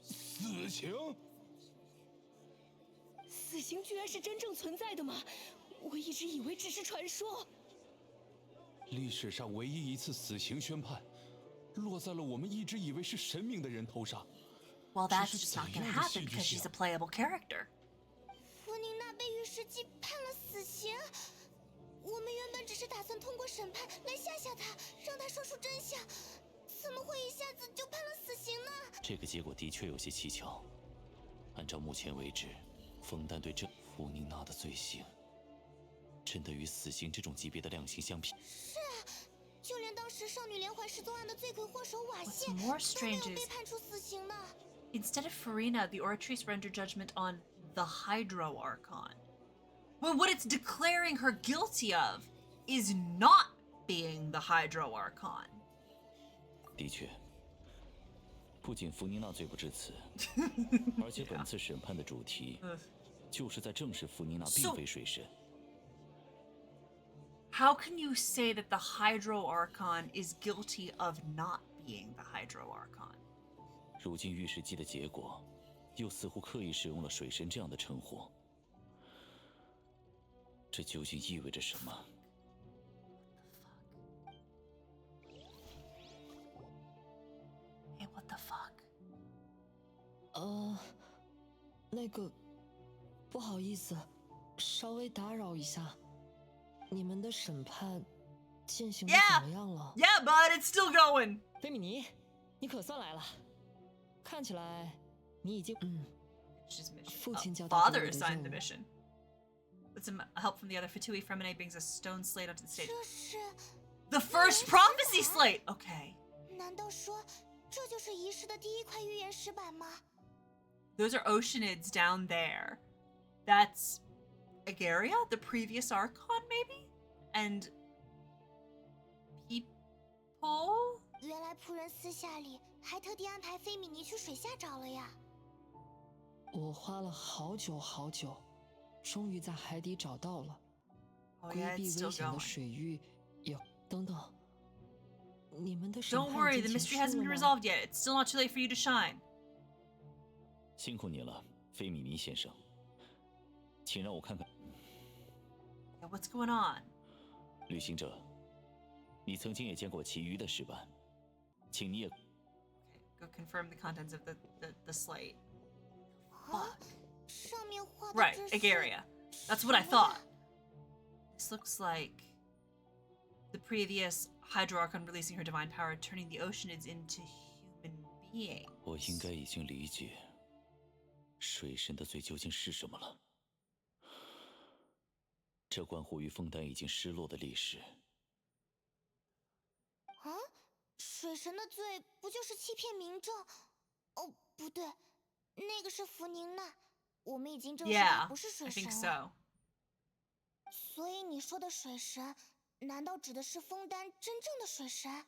死刑？死刑居然是真正存在的吗？我一直以为只是传说。历史上唯一一次死刑宣判，落在了我们一直以为是神明的人头上。Well, that's just not gonna happen because she's a playable character. 弗宁娜被御史机判了死刑。我们原本只是打算通过审判来吓吓他，让他说出真相，怎么会一下子就判了死刑呢？这个结果的确有些蹊跷。按照目前为止，枫丹对这弗宁娜的罪行，真的与死刑这种级别的量刑相比。是啊，就连当时少女连环失踪案的罪魁祸首瓦谢都没有被判处死刑呢。Instead of Furina, the oratrice rendered judgment on the Hydro Archon. But what it's declaring her guilty of is not being the Hydro Archon. 的确，不仅弗宁娜罪不至此，而且本次审判的主题就是在证实弗宁娜并非水神。How can you say that the Hydro Archon is guilty of not being the Hydro Archon? 如今御史机的结果，又似乎刻意使用了水神这样的称呼。这究竟意味着什么？ Hey, what the fuck? 那个，不好意思，稍微打扰一下，你们的审判进行的怎么样了 Yeah, but it's still going. 菲米尼，你可算来了，看起来你已经父亲交代给我的 Father 任 assigned the 务 mission. With some help from the other Fatui, Fremine brings a stone slate onto the stage. The first prophecy slate! Okay. 难道说这就是仪式的第一块预言石板吗？ Those are Oceanids down there. That's Agaria, the previous Archon, maybe? And people? 原来仆人私下里还特地安排菲米尼去水下找了呀。我花了好久好久，终于在海底找到了。规避危险的水域也等等。你们的审判 Don't worry, the mystery hasn't been resolved yet. It's still not too late for you to shine. 辛苦你了，菲米尼先生。请让我看看。Yeah, what's going on? 旅行者，你曾经也见过其余的石板，请你也。Go confirm the contents of the slate. 啊， Right, Agaria. That's what I thought. This looks like the previous Hydro-Archon releasing her divine power, turning the Oceanids into human beings. 我应该已经理解水神的罪究竟是什么了。这关乎于枫丹已经失落的历史。啊，水神的罪不就是欺骗民众？哦，不对，那个是福宁娜。我们已经证实她不是水神了。Yeah, I think so. 所以你说的水神，难道指的是枫丹真正的水神？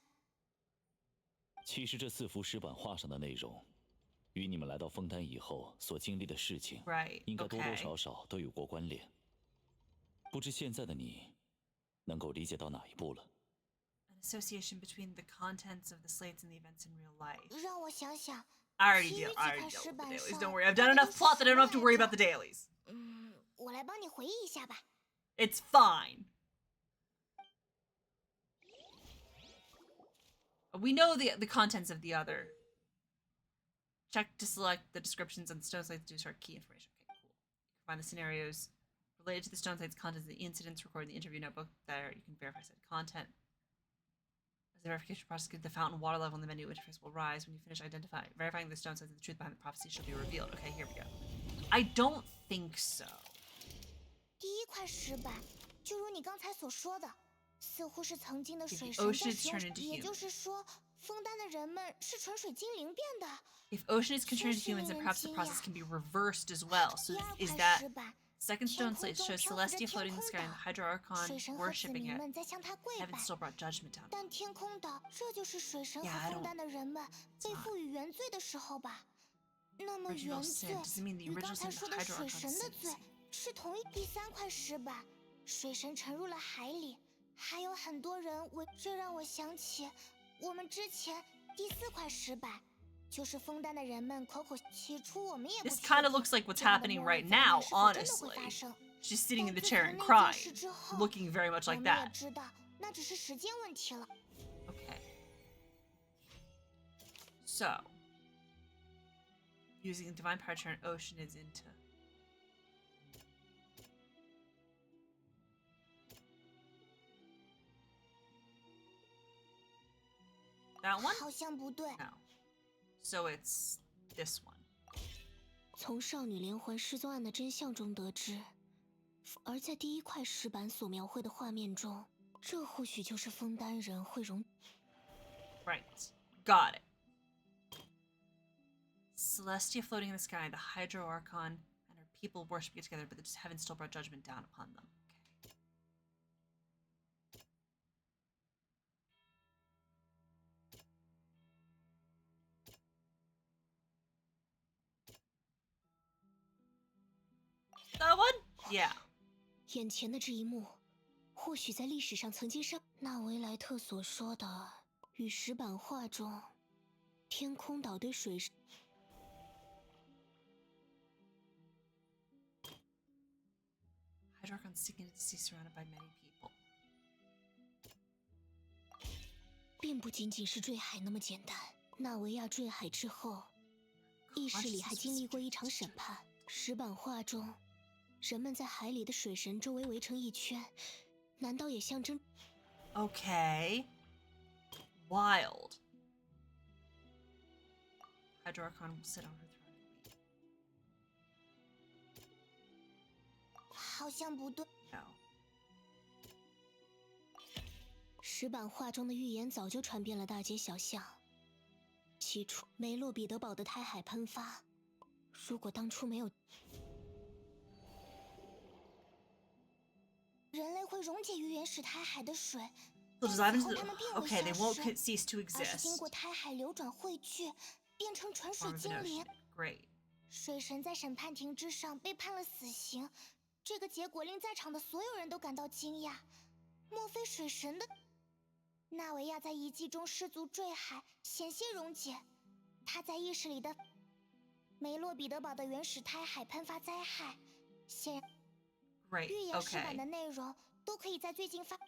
其实这4幅石板画上的内容，与你们来到枫丹以后所经历的事情，应该多多少少都有过关联。不知现在的你，能够理解到哪一步了？ An association between the contents of the slates and the events in real life. 让我想想。I already dealt with the dailies. Don't worry, I've done enough plot that I don't have to worry about the dailies. 我来帮你回忆一下吧。It's fine. We know the contents of the other. Check to select the descriptions on the stone slates to start key information. Okay, cool. Find the scenarios related to the stone slates, contents, the incidents recorded in the interview notebook. There, you can verify said content. As the verification process goes, the fountain water level in the menu interface will rise. When you finish verifying the stone slates, the truth behind the prophecy shall be revealed. Okay, here we go. I don't think so. 第一块石板，就如你刚才所说的，似乎是曾经的水神在使用，也就是说，枫丹的人们是纯水精灵变的。If Oceanids can turn into humans, then perhaps the process can be reversed as well. So is that second stone slate shows Celestia floating in the sky and the Hydro-Archon worshipping it. Heaven still brought judgment down. 但天空岛，这就是水神和枫丹的人们被赋予原罪的时候吧？那么原罪与刚才说的水神的罪是同一。第3块石板，水神沉入了海里，还有很多人为，这让我想起我们之前第4块石板。就是枫丹的人们口口，起初我们也不。This kind of looks like what's happening right now, honestly. She's sitting in the chair and crying, looking very much like that. 知道，那只是时间问题了。Okay. So, using divine power to turn Oceanids into. That one? 好像不对。No. So it's this one. 从少女连环失踪案的真相中得知，而在第1块石板所描绘的画面中，这或许就是枫丹人会融。Right. Got it. Celestia floating in the sky, the Hydro-Archon and her people worshiping it together, but the heaven still brought judgment down upon them. That one? Yeah. 眼前的这一幕，或许在历史上曾经上。纳维莱特所说的与石板画中，天空岛对水。Hydro-Archon sinking into the sea surrounded by many people. 并不仅仅是坠海那么简单。纳维亚坠海之后，意识里还经历过一场审判。石板画中。人们在海里的水神周围围成一圈，难道也象征 ？Okay. Wild. Hydro-Archon will sit on her throne. 好像不对。No. 石板画中的预言早就传遍了大街小巷。起初，梅洛彼得堡的胎海喷发，如果当初没有。人类会溶解于原始胎海的水， Okay, they won't cease to exist. 而是经过胎海流转汇聚，变成纯水精灵。Great. 水神在审判庭之上被判了死刑，这个结果令在场的所有人都感到惊讶。莫非水神的纳维亚在遗迹中失足坠海，险些溶解？他在意识里的梅洛彼得堡的原始胎海喷发灾害，显然。 Right, 预言石板 okay. 的内容都可以在最近发。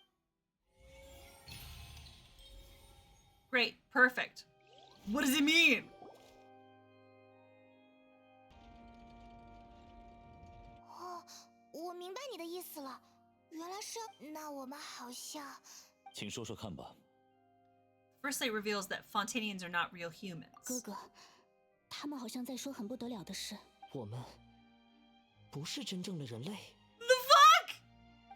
Great, perfect. What does it mean? 我明白你的意思了，原来是那我们好像……请说说看吧。First light reveals that Fontanians are not real humans. 哥哥，他们好像在说很不得了的事。我们不是真正的人类。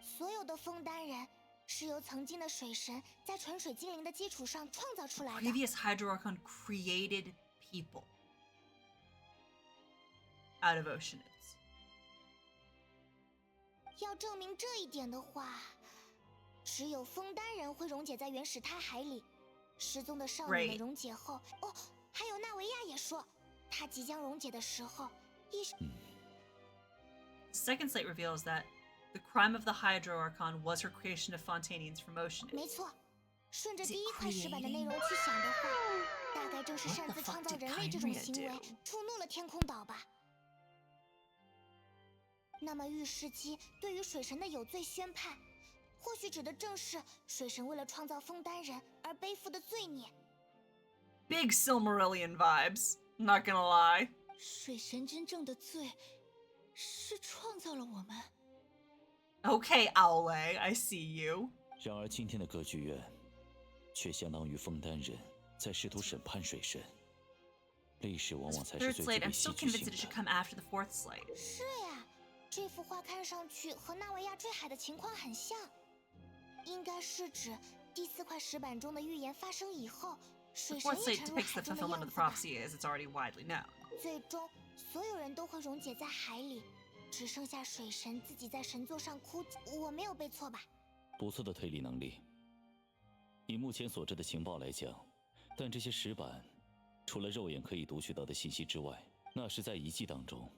所有的枫丹人是由曾经的水神在纯水精灵的基础上创造出来的。Previous Hydro Archon created people out of oceanids. 要证明这一点的话，只有枫丹人会溶解在原始胎海里。失踪的少女们溶解后，哦，还有纳维亚也说，她即将溶解的时候，意识。Second slate reveals that the crime of the Hydro Archon was her creation of Fontanians from oceanids. 没错，顺着第一块石板的内容去想的话，大概正是擅自创造人类这种行为触怒了天空岛吧。那么御世姬对于水神的有罪宣判，或许指的正是水神为了创造枫丹人而背负的罪孽。Big Silmarillion vibes, not gonna lie. 水神真正的罪是创造了我们。Okay, Owley, I see you. 然而今天的歌剧院，却相当于枫丹人在试图审判水神。历史往往才是 Third 最具 slate, 备 I'm 戏 still 剧 convinced 性 it should 的。 come after the fourth slate. 是呀，这幅画看上去和纳维亚坠海的情况很像，应该是指第4块石板中的预言发生以后，水 The 神 fourth 也 slate 沉入 depicts 海 the 中的 fulfillment 样 of 子 the 吧。 prophecy as it's already widely known. 最终，所有人都会溶解在海里，只剩下水神自己在神座上哭。我没有背错吧？不错的推理能力。以目前所知的情报来讲，但这些石板，除了肉眼可以读取到的信息之外，那是在遗迹当中。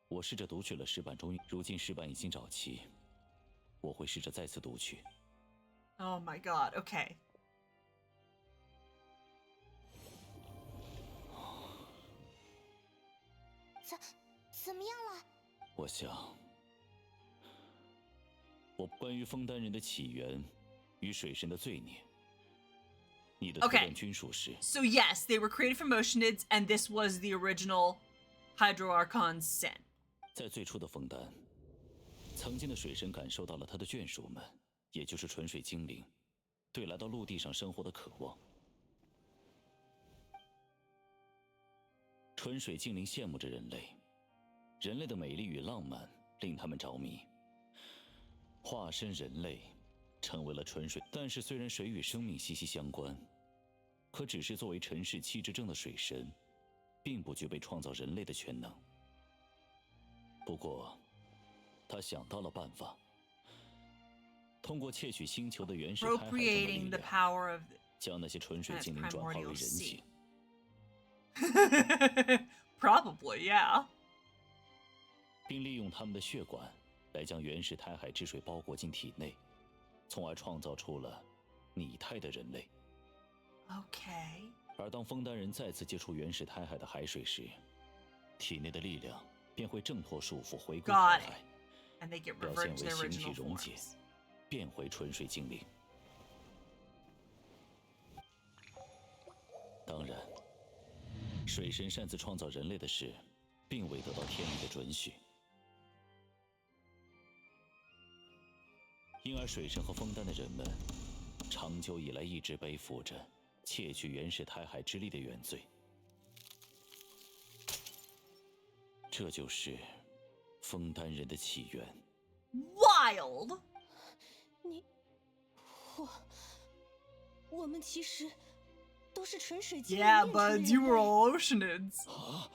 我试着读取了石板中，如今石板已经找齐，我会试着再次读取。Oh my god, okay. 怎么样了？我想，关于枫丹人的起源与水神的罪孽，你的推断均属实。So yes, they were created from oceanids, and this was the original Hydro Archon's sin. 在最初的枫丹，曾经的水神感受到了他的眷属们，也就是纯水精灵，对来到陆地上生活的渴望。纯水精灵羡慕着人类，人类的美丽与浪漫令他们着迷。化身人类，成为了纯水。但是虽然水与生命息息相关，可只是作为尘世七之争的水神，并不具备创造人类的全能。不过，他想到了办法，通过窃取星球的原始胎海中的力量，将那些纯水精灵转化为人形。Probably, yeah. 并利用他们的血管来将原始胎海之水包裹进体内，从而创造出了拟态的人类。Okay. 而当枫丹人再次接触原始胎海的海水时，体内的力量便会挣脱束缚，回归胎海，表现为形体溶解，变回纯水精灵。当然，水神擅自创造人类的事，并未得到天理的准许，因而水神和枫丹的人们，长久以来一直背负着窃取原始胎海之力的原罪。这就是枫丹人的起源。Wild. 我们其实都是纯水精灵。Yeah, but you were all oceanids. 啊，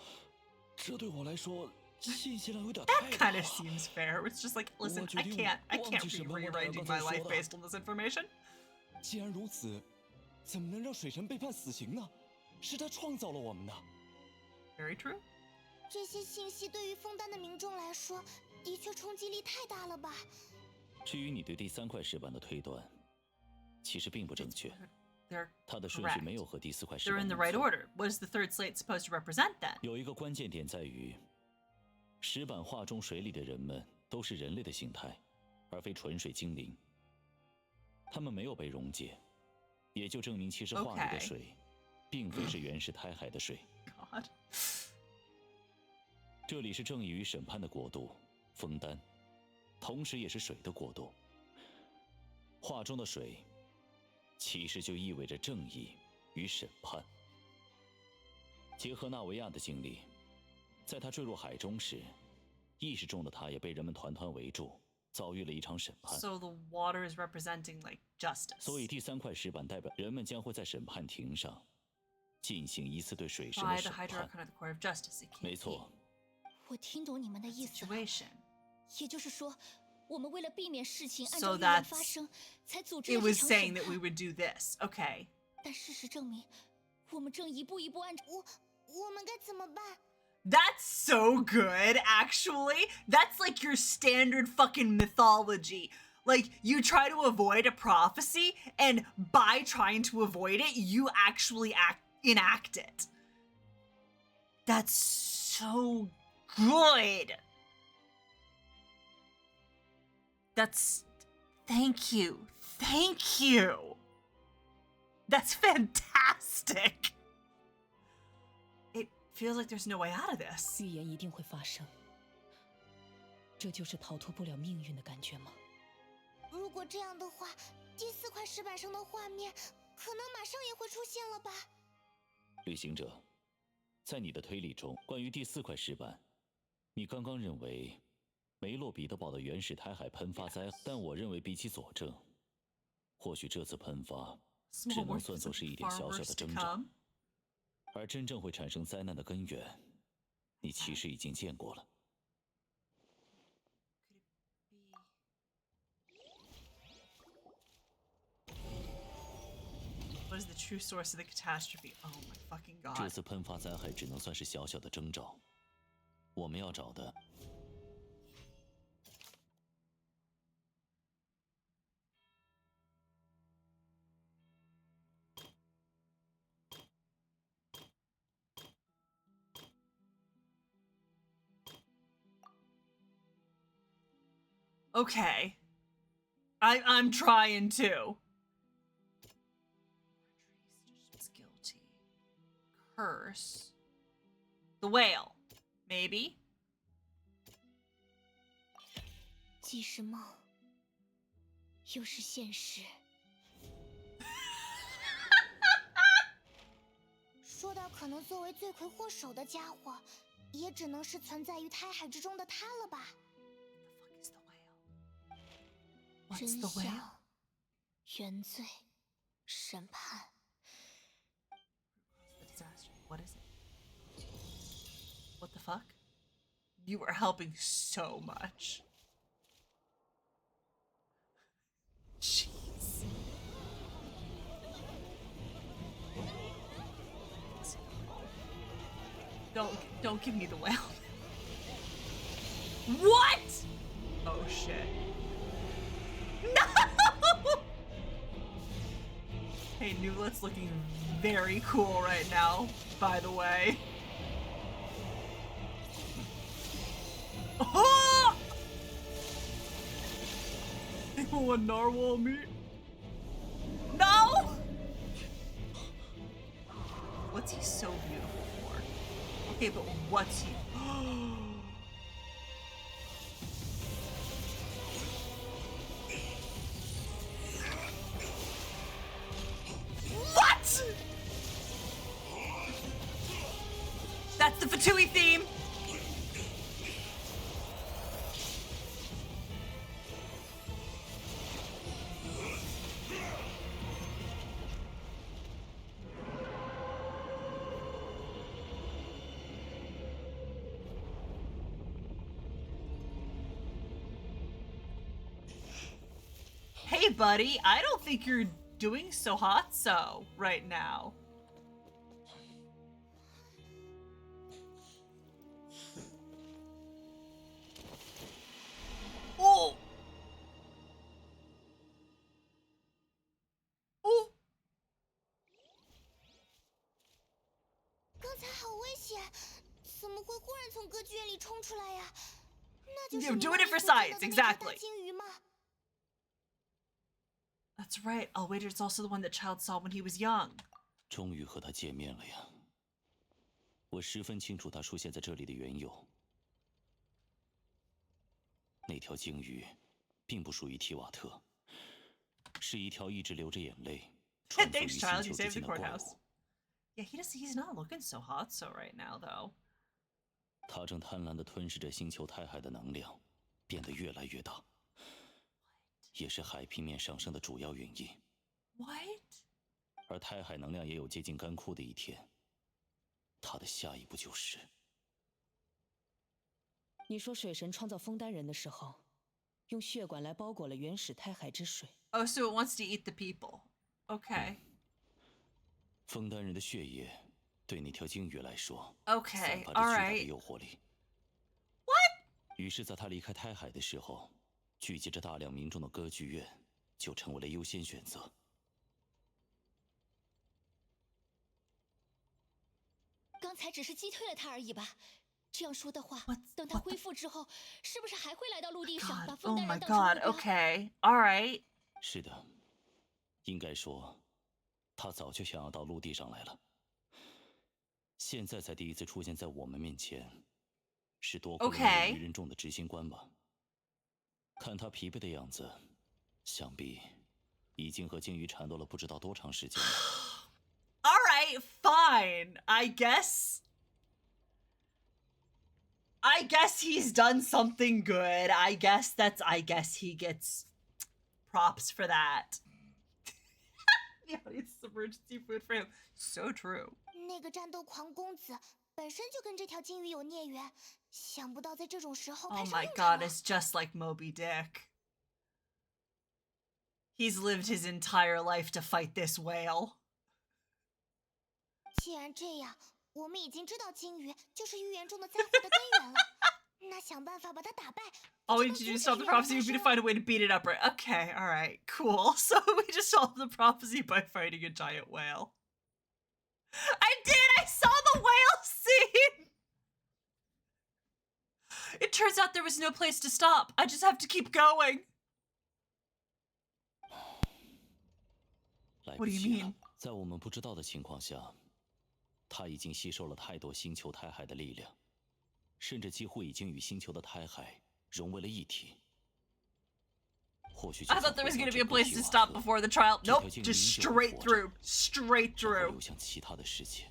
这对我来说信息量有点太大。That kind of seems fair. It's just like, listen, I can't be rearranging my life based on this information. 既然如此，怎么能让水神被判死刑呢？是他创造了我们的。Very true. 这些信息对于枫丹的民众来说，的确冲击力太大了吧？至于你对第3块石板的推断，其实并不正确。它的顺序没有和第4块石板。They're in the right order. What is the third slate supposed to represent then? 有一个关键点在于，石板画中水里的人们都是人类的形态，而非纯水精灵。他们没有被溶解，也就证明其实画里的水，并非是原始胎海的水。God. 这里是正义与审判的国度，枫丹。同时也是水的国度。画中的水，其实就意味着正义与审判。结合纳维亚的经历，在他坠入海中时，意识中的他也被人们团团围住，遭遇了一场审判。So the water is representing like justice. 所以第3块石板代表人们将会在审判庭上进行一次对水神的审判。没错。我听懂你们的意思了。也就是说，我们为了避免事情按照预言发生，才组织了这场审判。It was saying that we would do this. Okay. 但事实证明，我们正一步一步按照。我们该怎么办？ That's so good, actually. That's like your standard fucking mythology. Like, you try to avoid a prophecy, and by trying to avoid it, you actually enact it. That's so good. Thank you. Thank you. That's fantastic. It feels like there's no way out of this. 预言一定会发生，这就是逃脱不了命运的感觉吗？如果这样的话，第4块石板上的画面可能马上也会出现了吧？旅行者，在你的推理中，关于第4块石板，你刚刚认为梅洛彼得堡的原始胎海喷发灾，但我认为比起佐证，或许这次喷发只能算作是一点小小的征兆，而真正会产生灾难的根源，你其实已经见过了。What is the true source of the catastrophe? Oh my fucking god. 这次喷发灾害只能算是小小的征兆，我们要找的。Okay. I'm trying to. Guilty. Curse. The whale. Maybe. 既是梦，又是现实。说到可能作为罪魁祸首的家伙，也只能是存在于胎海之中的他了吧。 真相、原罪、审判。What is it? What the fuck? You are helping so much. Jeez. Don't give me the whale. What? Oh shit. No! Hey, Newlet's looking very cool right now, by the way. Oh! They want narwhal meat. No! What's he so beautiful for? Okay, but what's he? What? That's the Fatui theme. Hey, buddy, I don't think you're doing so hot so right now. Oh! Oh! 刚才好危险，怎么会忽然从歌剧院里冲出来呀？那就是 You're doing it for science, exactly. 金鱼吗？ That's right. Oh, wait, it's also the one that Child saw when he was young. 终于和他见面了呀！我十分清楚他出现在这里的缘由。那条鲸鱼并不属于提瓦特，是一条一直流着眼泪穿梭于星球之间的怪物。Yeah, he's not looking so hot so right now though. 它正贪婪地吞噬着星球胎海的能量，变得越来越大，也是海平面上升的主要原因。What? 而胎海能量也有接近干枯的一天，它的下一步就是……你说水神创造枫丹人的时候，用血管来包裹了原始胎海之水。Oh, so it wants to eat the people. Okay. 枫丹人的血液对那条鲸鱼来说， Okay, 散发着巨 all 大的 right. 诱惑力。What? 于是，在他离开胎海的时候，聚集着大量民众的歌剧院就成为了优先选择。刚才只是击退了他而已吧？这样说的话，等他恢复之后，是不是还会来到陆地上，把枫丹人当成目标？ Oh my god, okay, alright. 是的，应该说，他早就想要到陆地上来了。现在才第一次出现在我们面前，是多亏了愚人众的执行官吧？看他疲惫的样子，想必已经和鲸鱼缠斗了不知道多长时间了。Alright, fine. I guess he's done something good. I guess he gets props for that. Yeah, it's emergency food for him. So true. 那个战斗狂公子本身就跟这条鲸鱼有孽缘，想不到在这种时候派 Oh 上 my 用场 god, 了。 it's just like Moby Dick. He's lived his entire life to fight this whale. 既然这样，我们已经知道鲸鱼就是预言中的灾祸的根源了。那想办法把它打败。 All we need to do to stop the prophecy would be to find a way to beat it up, right? Okay, alright, cool. So we just solved the prophecy by fighting a giant whale. I did! I saw the whale scene! It turns out there was no place to stop. I just have to keep going. What do you mean? 在我们不知道的情况下，他已经吸收了太多星球胎海的力量，甚至几乎已经与星球的胎海融为了一体。或许 I thought there was going to be a place to stop before the trial. Nope, just straight through. Straight through. 流向其他的世界。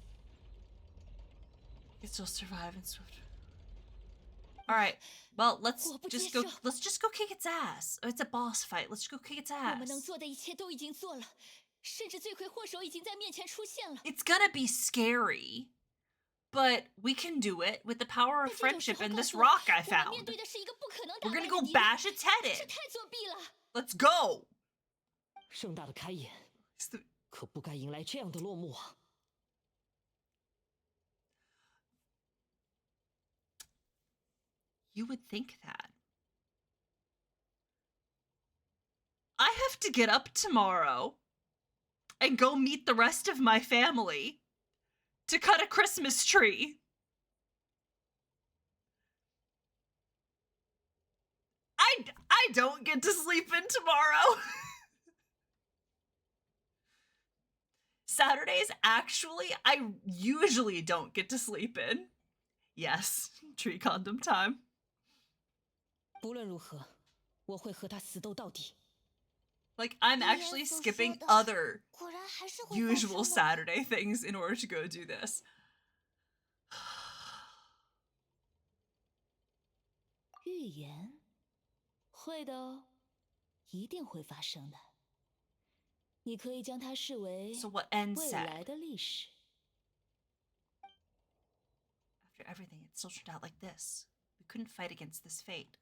You can still survive and swift. Alright, well, let's just go kick its ass. Oh, it's a boss fight. Let's go kick its 我 ass. 们能做的一切都已经做了，甚至罪魁祸首已经在面前出现了。 It's gonna be scary, but we can do it with the power of friendship and this rock I found. 面对的是一个不可能 We're 打败 gonna 的 go 敌人， bash its head 真是 in. 太作弊了。 Let's go. 盛大的开演，可不该迎来这样的落幕啊！ You would think that. I have to get up tomorrow and go meet the rest of my family to cut a Christmas tree. I don't get to sleep in tomorrow. Saturdays, actually, I usually don't get to sleep in. Yes, tree condom time. 不论如何，我会和他死斗到底。 Like, I'm actually skipping other usual Saturday things in order to go do this. 预言会的哦，一定会发生的。你可以将它视为未来的历史。 After everything, it still turned out like this. We couldn't fight against this fate.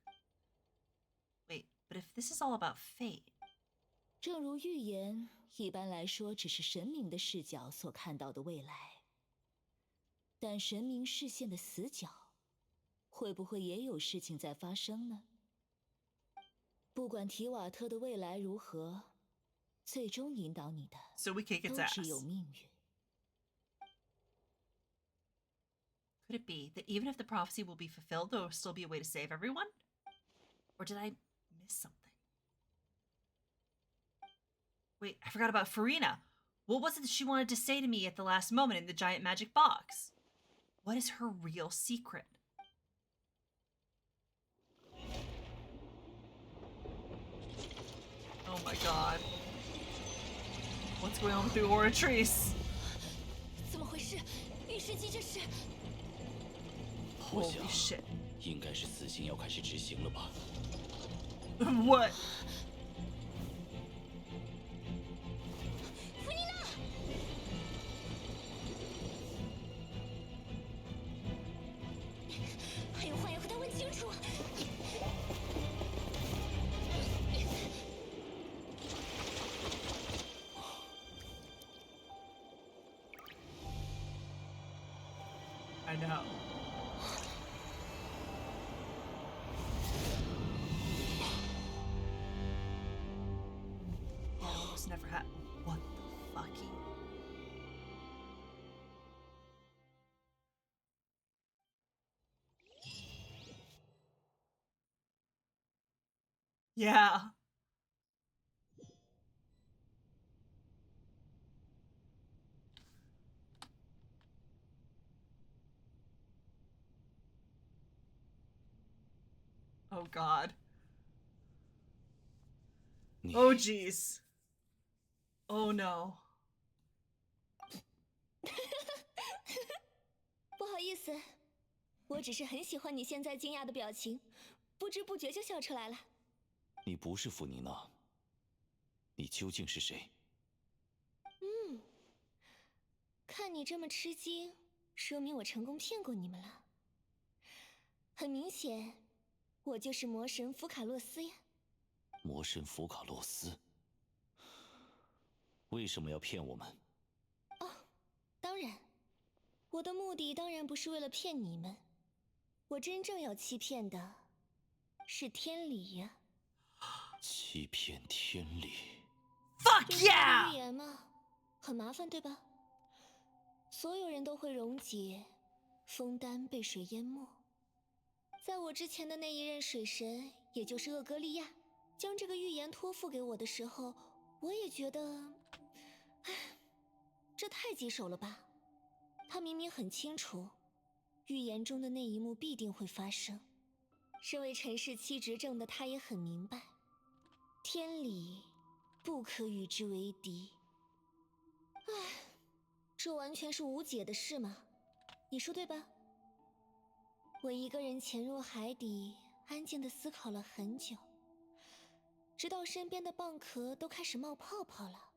Wait, but if this is all about fate... 正如预言一般来说只是神明的视角所看到的未来，但神明视线的死角，会不会也有事情在发生呢？不管提瓦特的未来如何，最终引导你的都只有命运。 Could it be that even if the prophecy will be fulfilled, there will still be a way to save everyone? Or did I miss something? Wait, I forgot about Furina. What was it that she wanted to say to me at the last moment in the giant magic box? What is her real secret? Oh my god. What's going on with the Oratrice? 怎么回事？御史机这是？我想，应该是死刑要开始执行了吧。What? 弗妮娜！还有话要和他问清楚。I know. That almost never happened. What the fucky? Yeah. Oh god. Oh jeez. Oh no. 不好意思，我只是很喜欢你现在惊讶的表情，不知不觉就笑出来了。你不是弗妮娜，你究竟是谁？看你这么吃惊，说明我成功骗过你们了。很明显，我就是魔神福卡洛斯呀。魔神福卡洛斯？为什么要骗我们？哦，当然，我的目的当然不是为了骗你们，我真正要欺骗的是天理呀。欺骗天理 ？Fuck yeah！ 预言嘛，很麻烦对吧？所有人都会溶解，枫丹被水淹没。在我之前的那一任水神，也就是厄格利亚，将这个预言托付给我的时候，我也觉得，唉，这太棘手了吧？他明明很清楚，预言中的那一幕必定会发生。身为尘世七执政的他也很明白，天理不可与之为敌。唉。这完全是无解的事嘛，你说对吧？我一个人潜入海底，安静地思考了很久，直到身边的蚌壳都开始冒泡泡了，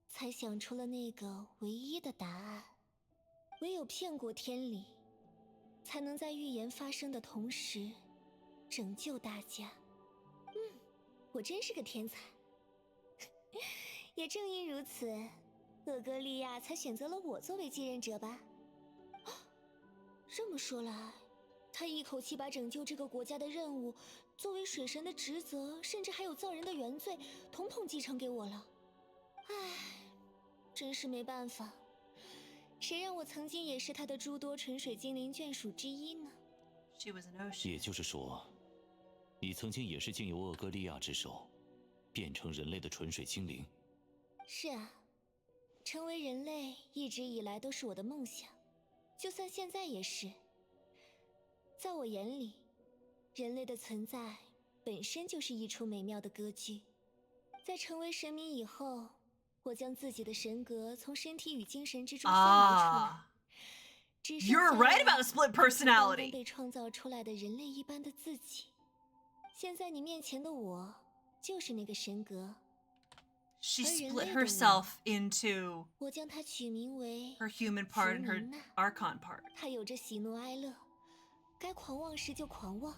才想出了那个唯一的答案。唯有骗过天理，才能在预言发生的同时，拯救大家。我真是个天才。也正因如此，厄格利亚才选择了我作为继任者吧？这么说来，他一口气把拯救这个国家的任务，作为水神的职责，甚至还有造人的原罪，统统继承给我了。唉，真是没办法，谁让我曾经也是他的诸多纯水精灵眷属之一呢？也就是说，你曾经也是经由厄格利亚之手，变成人类的纯水精灵。是啊。成为人类一直以来都是我的梦想，就算现在也是。在我眼里，人类的存在本身就是一出美妙的歌剧。在成为神明以后，我将自己的神格从身体与精神之中分离出来，只剩下 You're right about split personality. 刚刚被创造出来的人类一般的自己。现在你面前的我，就是那个神格。She split herself into 我将它取名为 her human part and her archon part. 它有着喜怒哀乐，该狂妄时就狂妄，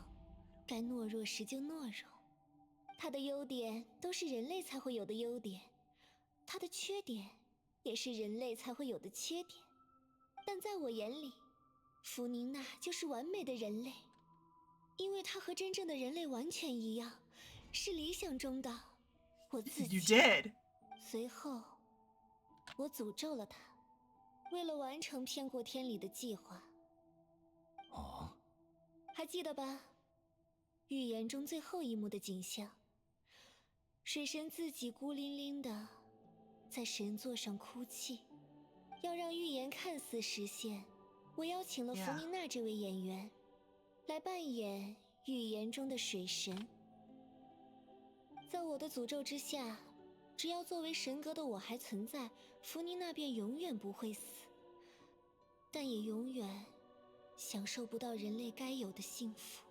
该懦弱时就懦弱。它的优点都是人类才会有的优点，它的缺点也是人类才会有的缺点。但在我眼里，弗宁娜就是完美的人类，因为她和真正的人类完全一样，是理想中的我自己。 You did. 随后，我诅咒了他，为了完成骗过天理的计划。哦，还记得吧？预言中最后一幕的景象，水神自己孤零零的在神座上哭泣。要让预言看似实现，我邀请了弗宁娜这位演员来扮演预言中的水神。在我的诅咒之下，只要作为神格的我还存在，弗妮娜便永远不会死，但也永远享受不到人类该有的幸福。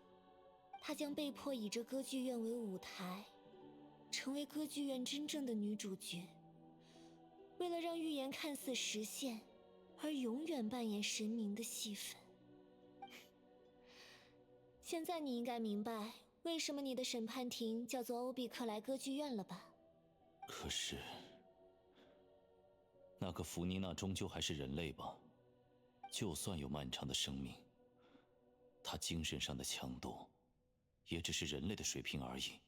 她将被迫以这歌剧院为舞台，成为歌剧院真正的女主角。为了让预言看似实现，而永远扮演神明的戏份。现在你应该明白，为什么你的审判庭叫做欧比克莱歌剧院了吧？可是，那个弗妮娜终究还是人类吧？就算有漫长的生命，她精神上的强度，也只是人类的水平而已。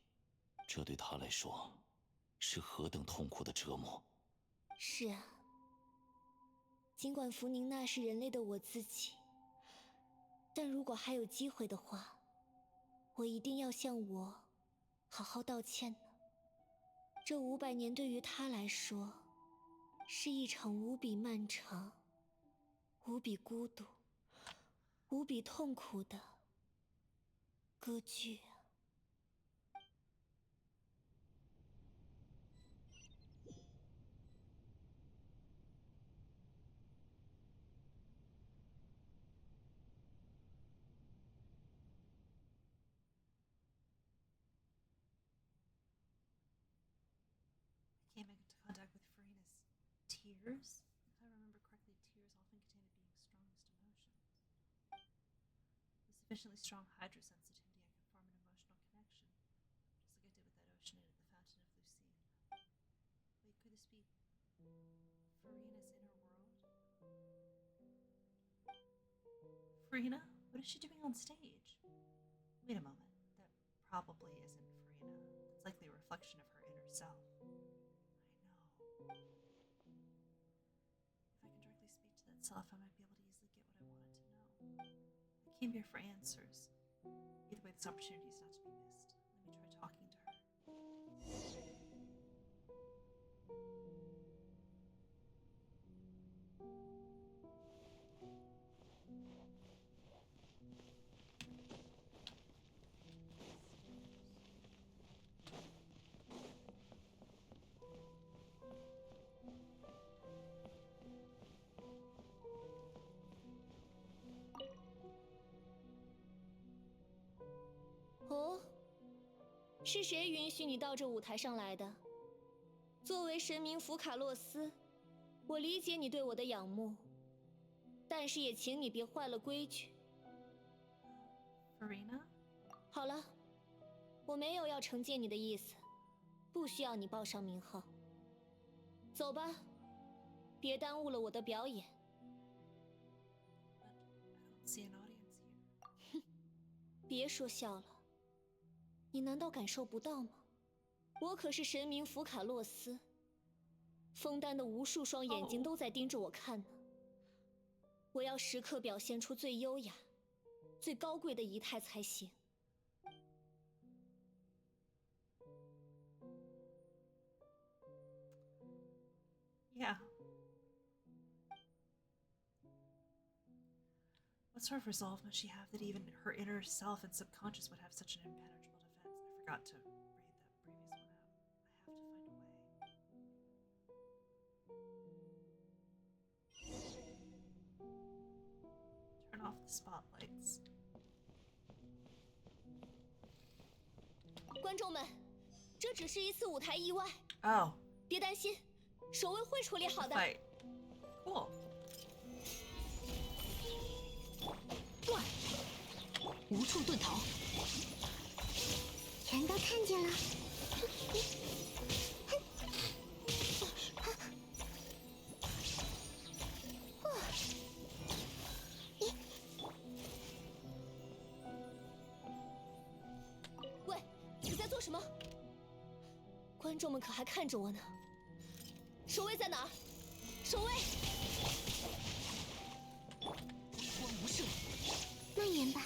这对她来说，是何等痛苦的折磨！是啊，尽管弗宁娜是人类的我自己，但如果还有机会的话，我一定要向我好好道歉呢。这500年对于她来说，是一场无比漫长、无比孤独、无比痛苦的歌剧啊。Came into contact with Furina's tears. If I remember correctly, tears often contain the being's strongest emotions. With sufficiently strong hydrosensitivity, I can form an emotional connection, just like I did with that ocean at the Fountain of Lucine. Wait, could this be Furina's inner world? Furina? What is she doing on stage? Wait a moment. That probably isn't Furina. That's likely a reflection of her inner self. If I can directly speak to that self, I might be able to easily get what I wanted to know. I came here for answers. Either way, this opportunity is not to be missed. Let me try talking to her.哦，是谁允许你到这舞台上来的？作为神明福卡洛斯，我理解你对我的仰慕，但是也请你别坏了规矩。Furina？好了，我没有要惩戒你的意思，不需要你报上名号。走吧，别耽误了我的表演。See an audience here. 哼，别说笑了。你难道感受不到吗？我可是神明福卡洛斯，枫丹的无数双眼睛都在盯着我看呢。我要时刻表现出最优雅、最高贵的仪态才行。Yeah. What sort of resolve must she have that even her inner self and subconscious would have such an impenetrable defense? I forgot to read that previous one out. I have to find a way. Turn off the spotlights. 观众们，这只是一次舞台意外。Oh. 别担心，守卫会处理好的。Cool. 断，无处遁逃。全都看见了。喂，你在做什么？观众们可还看着我呢。守卫在哪儿？守卫！我无赦，蔓延吧。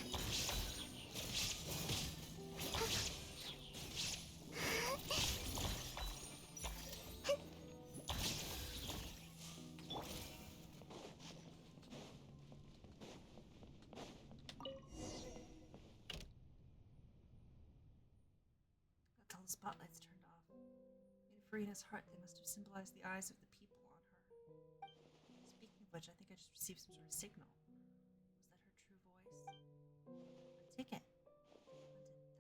Got all the spotlights turned Furina's heart, they must have symbolized the eyes of the people on her. Speaking of which, I think I just received some sort of signal. Was that her true voice? A ticket.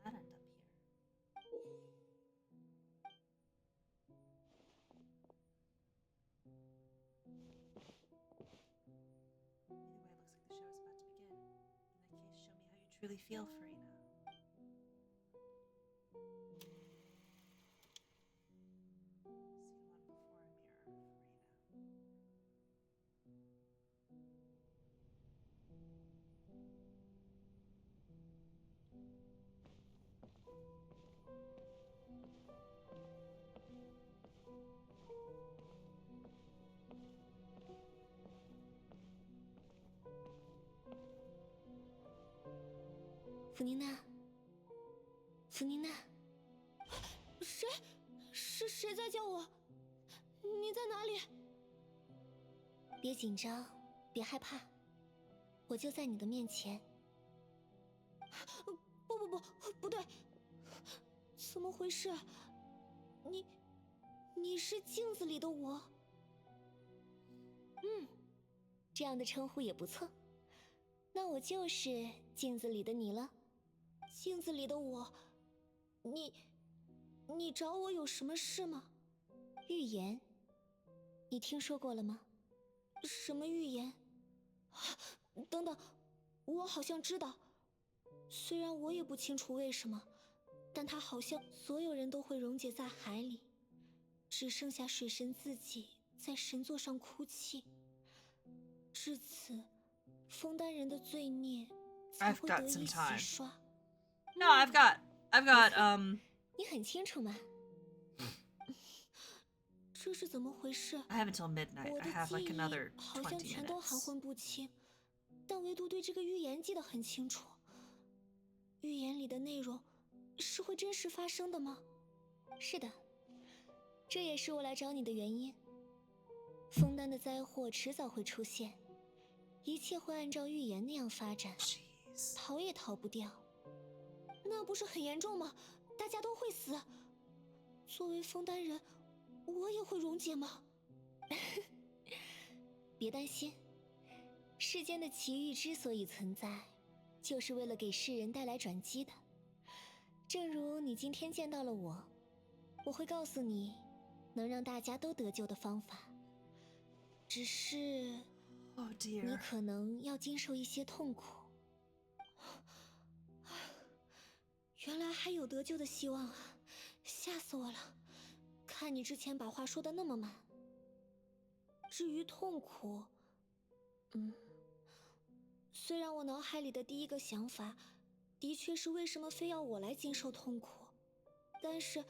How did that end up here? Either way, it looks like the show is about to begin. In that case, show me how you truly feel, Furina.弗妮娜，弗妮娜，谁？是谁在叫我？你在哪里？别紧张，别害怕，我就在你的面前。不对，怎么回事？你是镜子里的我？这样的称呼也不错。那我就是镜子里的你了。镜子里的我，你找我有什么事吗？预言，你听说过了吗？什么预言？等等，我好像知道，虽然我也不清楚为什么，但它好像所有人都会溶解在海里，只剩下水神自己在神座上哭泣。至此，枫丹人的罪孽才会得以洗刷。No, I've got. 你很清楚吗？这是怎么回事 I have until midnight. 我 I have 的 like 记忆 another 好 20像全都含 minutes. 混不清，但唯独对这个预言记得很清楚。预言里的内容是会真实发生的吗？是的，这也是我来找你的原因。枫丹的灾祸迟早会出现，一切会按照预言那样发展，逃也逃不掉。那不是很严重吗？大家都会死。作为枫丹人，我也会溶解吗？别担心，世间的奇遇之所以存在，就是为了给世人带来转机的。正如你今天见到了我，我会告诉你能让大家都得救的方法。只是，你可能要经受一些痛苦。原来还有得救的希望啊！吓死我了！看你之前把话说的那么满。至于痛苦，虽然我脑海里的第一个想法，的确是为什么非要我来经受痛苦，但是，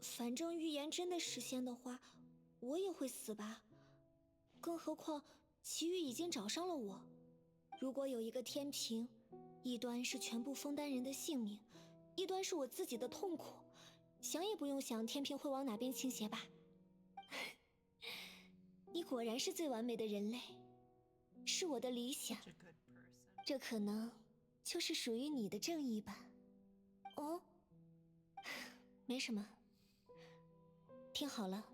反正预言真的实现的话，我也会死吧。更何况，奇遇已经找上了我。如果有一个天平，一端是全部枫丹人的性命，一端是我自己的痛苦，想也不用想，天平会往哪边倾斜吧？你果然是最完美的人类，是我的理想。这可能就是属于你的正义吧？哦，没什么。听好了，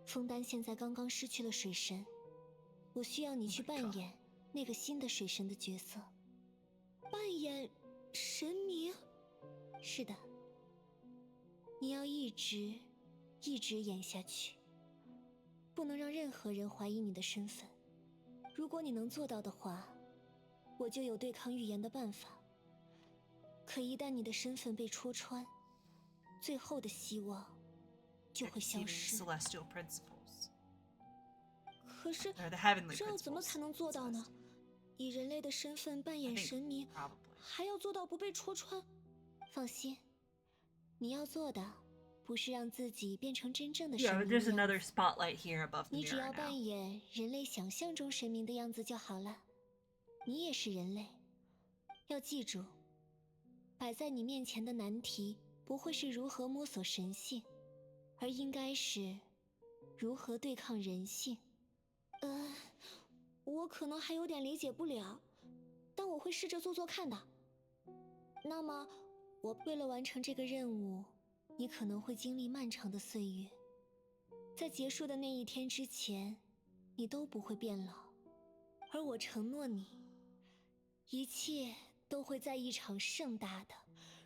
枫丹现在刚刚失去了水神，我需要你去扮演那个新的水神的角色。扮演神明？是的，你要一直演下去，不能让任何人怀疑你的身份。如果你能做到的话，我就有对抗预言的办法。可一旦你的身份被戳穿，最后的希望就会消失。可是，这要怎么才能做到呢？以人类的身份扮演神明，还要做到不被戳穿。放心，你要做的不是让自己变成真正的神明的样子。There's another spotlight here above the mirror now. 你只要扮演人类想象中神明的样子就好了。你也是人类，要记住，摆在你面前的难题不会是如何摸索神性，而应该是如何对抗人性。我可能还有点理解不了，但我会试着做做看的。那么，为了完成这个任务，你可能会经历漫长的岁月。在结束的那一天之前，你都不会变老，而我承诺你，一切都会在一场盛大的，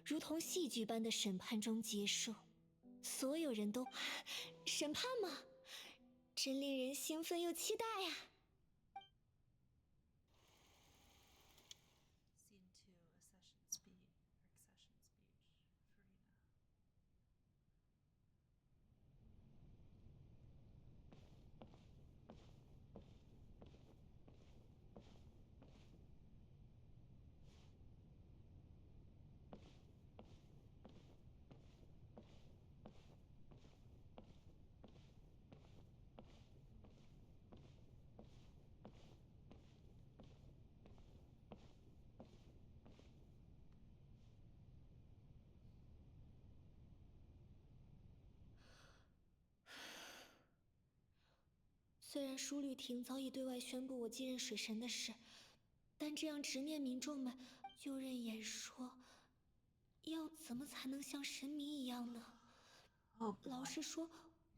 如同戏剧般的审判中结束。所有人都审判吗？真令人兴奋又期待呀！虽然舒律廷早已对外宣布我继任水神的事，但这样直面民众们，就任演说，要怎么才能像神明一样呢？老实说，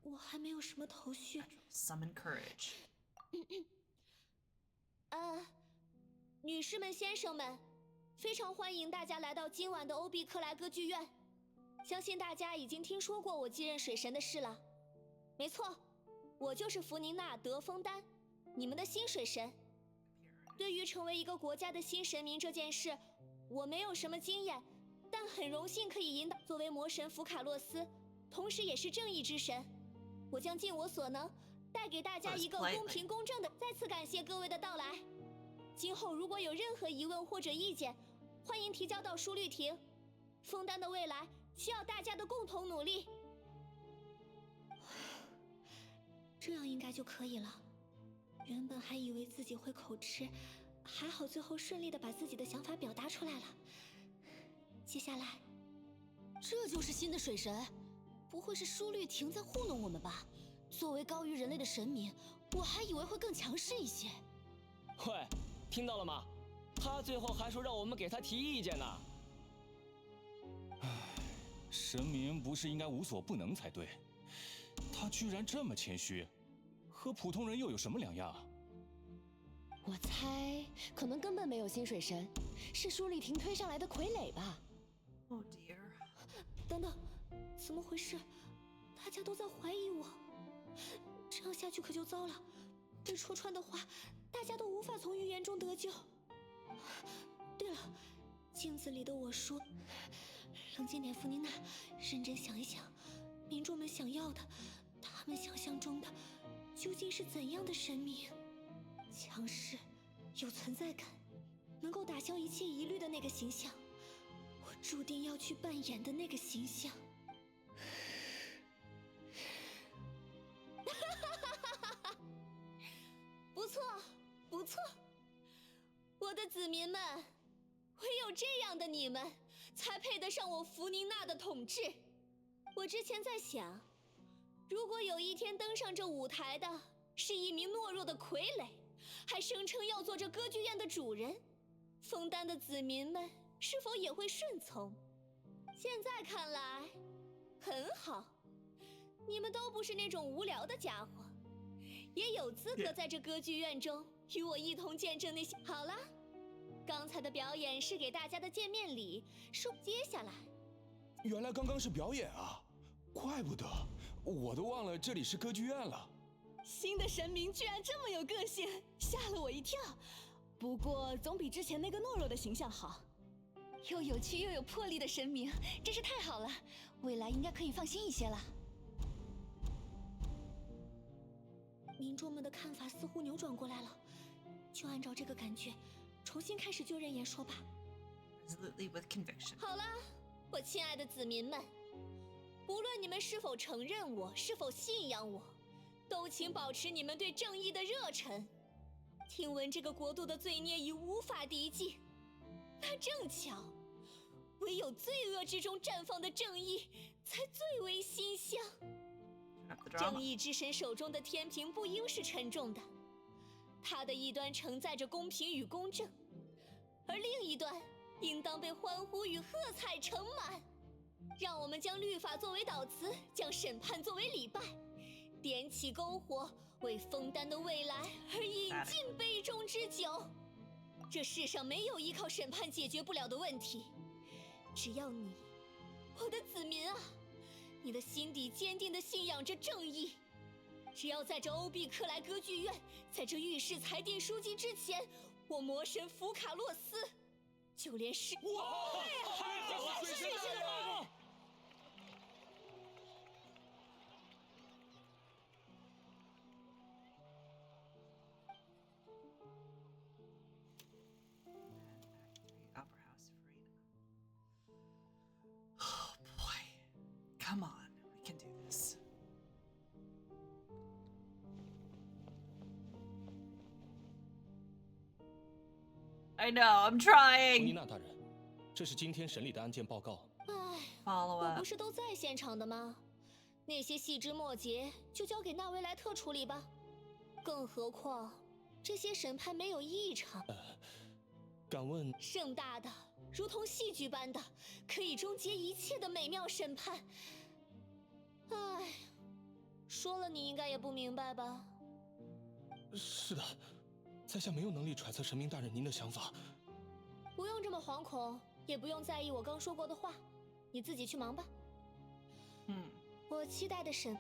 我还没有什么头绪。Summon courage. 女士们、先生们，非常欢迎大家来到今晚的欧毕克莱歌剧院。相信大家已经听说过我继任水神的事了。没错。我就是弗宁娜·德丰丹，你们的新水神。对于成为一个国家的新神明这件事，我没有什么经验，但很荣幸可以引导。作为魔神福卡洛斯，同时也是正义之神，我将尽我所能，带给大家一个公平公正的。再次感谢各位的到来。今后如果有任何疑问或者意见，欢迎提交到舒律廷。枫丹的未来需要大家的共同努力。这样应该就可以了。原本还以为自己会口吃，还好最后顺利的把自己的想法表达出来了。接下来，这就是新的水神，不会是舒律廷在糊弄我们吧？作为高于人类的神明，我还以为会更强势一些。喂，听到了吗？他最后还说让我们给他提意见呢。唉，神明不是应该无所不能才对？他居然这么谦虚，和普通人又有什么两样？我猜，可能根本没有新水神，是舒律廷推上来的傀儡吧。Oh dear！ 等等，怎么回事？大家都在怀疑我，这样下去可就糟了。被戳穿的话，大家都无法从预言中得救。对了，镜子里的我说，冷静点，弗妮娜，认真想一想，民众们想要的。他们想象中的究竟是怎样的神明？强势、有存在感，能够打消一切疑虑的那个形象，我注定要去扮演的那个形象。不错，不错，我的子民们，唯有这样的你们，才配得上我弗宁娜的统治。我之前在想。如果有一天登上这舞台的是一名懦弱的傀儡，还声称要做这歌剧院的主人，枫丹的子民们是否也会顺从？现在看来，很好，你们都不是那种无聊的家伙，也有资格在这歌剧院中与我一同见证那些。好了，刚才的表演是给大家的见面礼，接下来，原来刚刚是表演啊，怪不得。我都忘了这里是歌剧院了。新的神明居然这么有个性，吓了我一跳。不过总比之前那个懦弱的形象好。又有趣又有魄力的神明，真是太好了。未来应该可以放心一些了。民众们的看法似乎扭转过来了，就按照这个感觉，重新开始就任演说吧。Resolutely with conviction. 好了，我亲爱的子民们。无论你们是否承认我，是否信仰我，都请保持你们对正义的热忱。听闻这个国度的罪孽已无法敌忌，那正巧，唯有罪恶之中绽放的正义，才最为馨香。正义之神手中的天平不应是沉重的，它的一端承载着公平与公正，而另一端应当被欢呼与喝彩盛满。让我们将律法作为祷词，将审判作为礼拜，点起篝火，为枫丹的未来而饮尽杯中之酒。这世上没有依靠审判解决不了的问题，只要你，我的子民啊，你的心底坚定地信仰着正义。只要在这欧毕克莱歌剧院，在这御史裁定书记之前，我魔神福卡洛斯，就连是哇！太好了，水神大人！Oh boy. Come on, we can do this. I know, I'm 弗 trying. 妮娜大人，这是今天审理的案件报告。我不是都在现场的吗？那些细枝末节就交给纳维莱特处理吧。更何况，这些审判没有异常。敢问，盛大的，如同戏剧般的，可以终结一切的美妙审判。唉，说了你应该也不明白吧？是的，在下没有能力揣测神明大人您的想法。不用这么惶恐，也不用在意我刚说过的话，你自己去忙吧。我期待的审。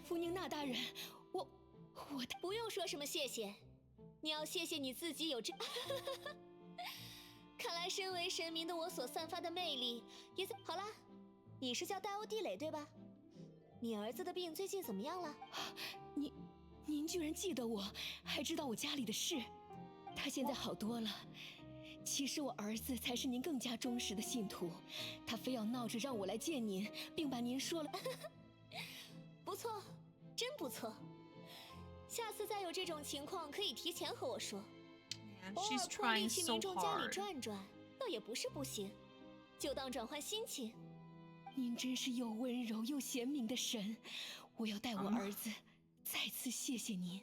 弗宁娜大人，我不用说什么谢谢，你要谢谢你自己有这。看来身为神明的我所散发的魅力也在。好啦，你是叫戴欧地磊对吧？你儿子的病最近怎么样了？您居然记得我，还知道我家里的事。他现在好多了。其实我儿子才是您更加忠实的信徒，他非要闹着让我来见您，并把您说了。不错，真不错。下次再有这种情况，可以提前和我说。偶尔破例去民众家里转转，倒也不是不行，就当转换心情。您真是又温柔又贤明的神，我要带我儿子再次谢谢您。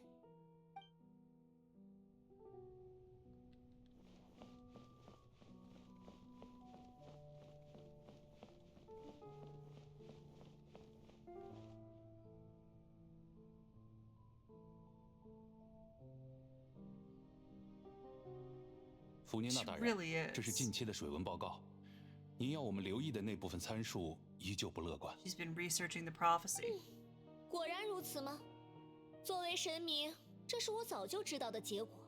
弗涅娜大人，这是近期的水文报告。您要我们留意的那部分参数依旧不乐观。She's been researching the prophecy. 果然如此吗？作为神明，这是我早就知道的结果。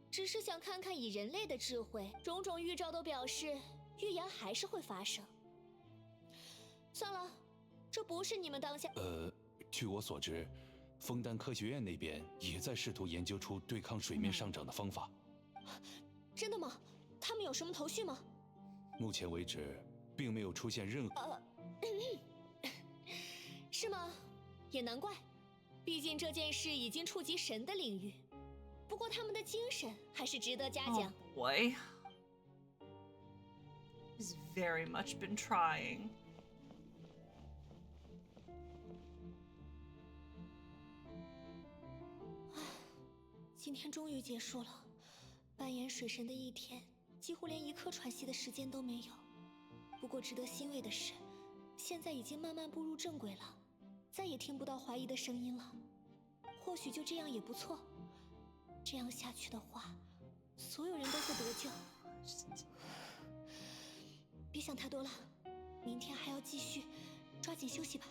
只是想看看以人类的智慧，种种预兆都表示预言还是会发生。算了，这不是你们当下。据我所知，枫丹科学院那边也在试图研究出对抗水面上涨的方法。真的吗？他们有什么头绪吗？目前为止，并没有出现任何。是吗？也难怪，毕竟这件事已经触及神的领域。不过他们的精神还是值得嘉奖。Boy, he's very much been trying. 今天终于结束了。扮演水神的一天，几乎连一刻喘息的时间都没有。不过值得欣慰的是，现在已经慢慢步入正轨了，再也听不到怀疑的声音了。或许就这样也不错。这样下去的话，所有人都会得救。别想太多了，明天还要继续，抓紧休息吧。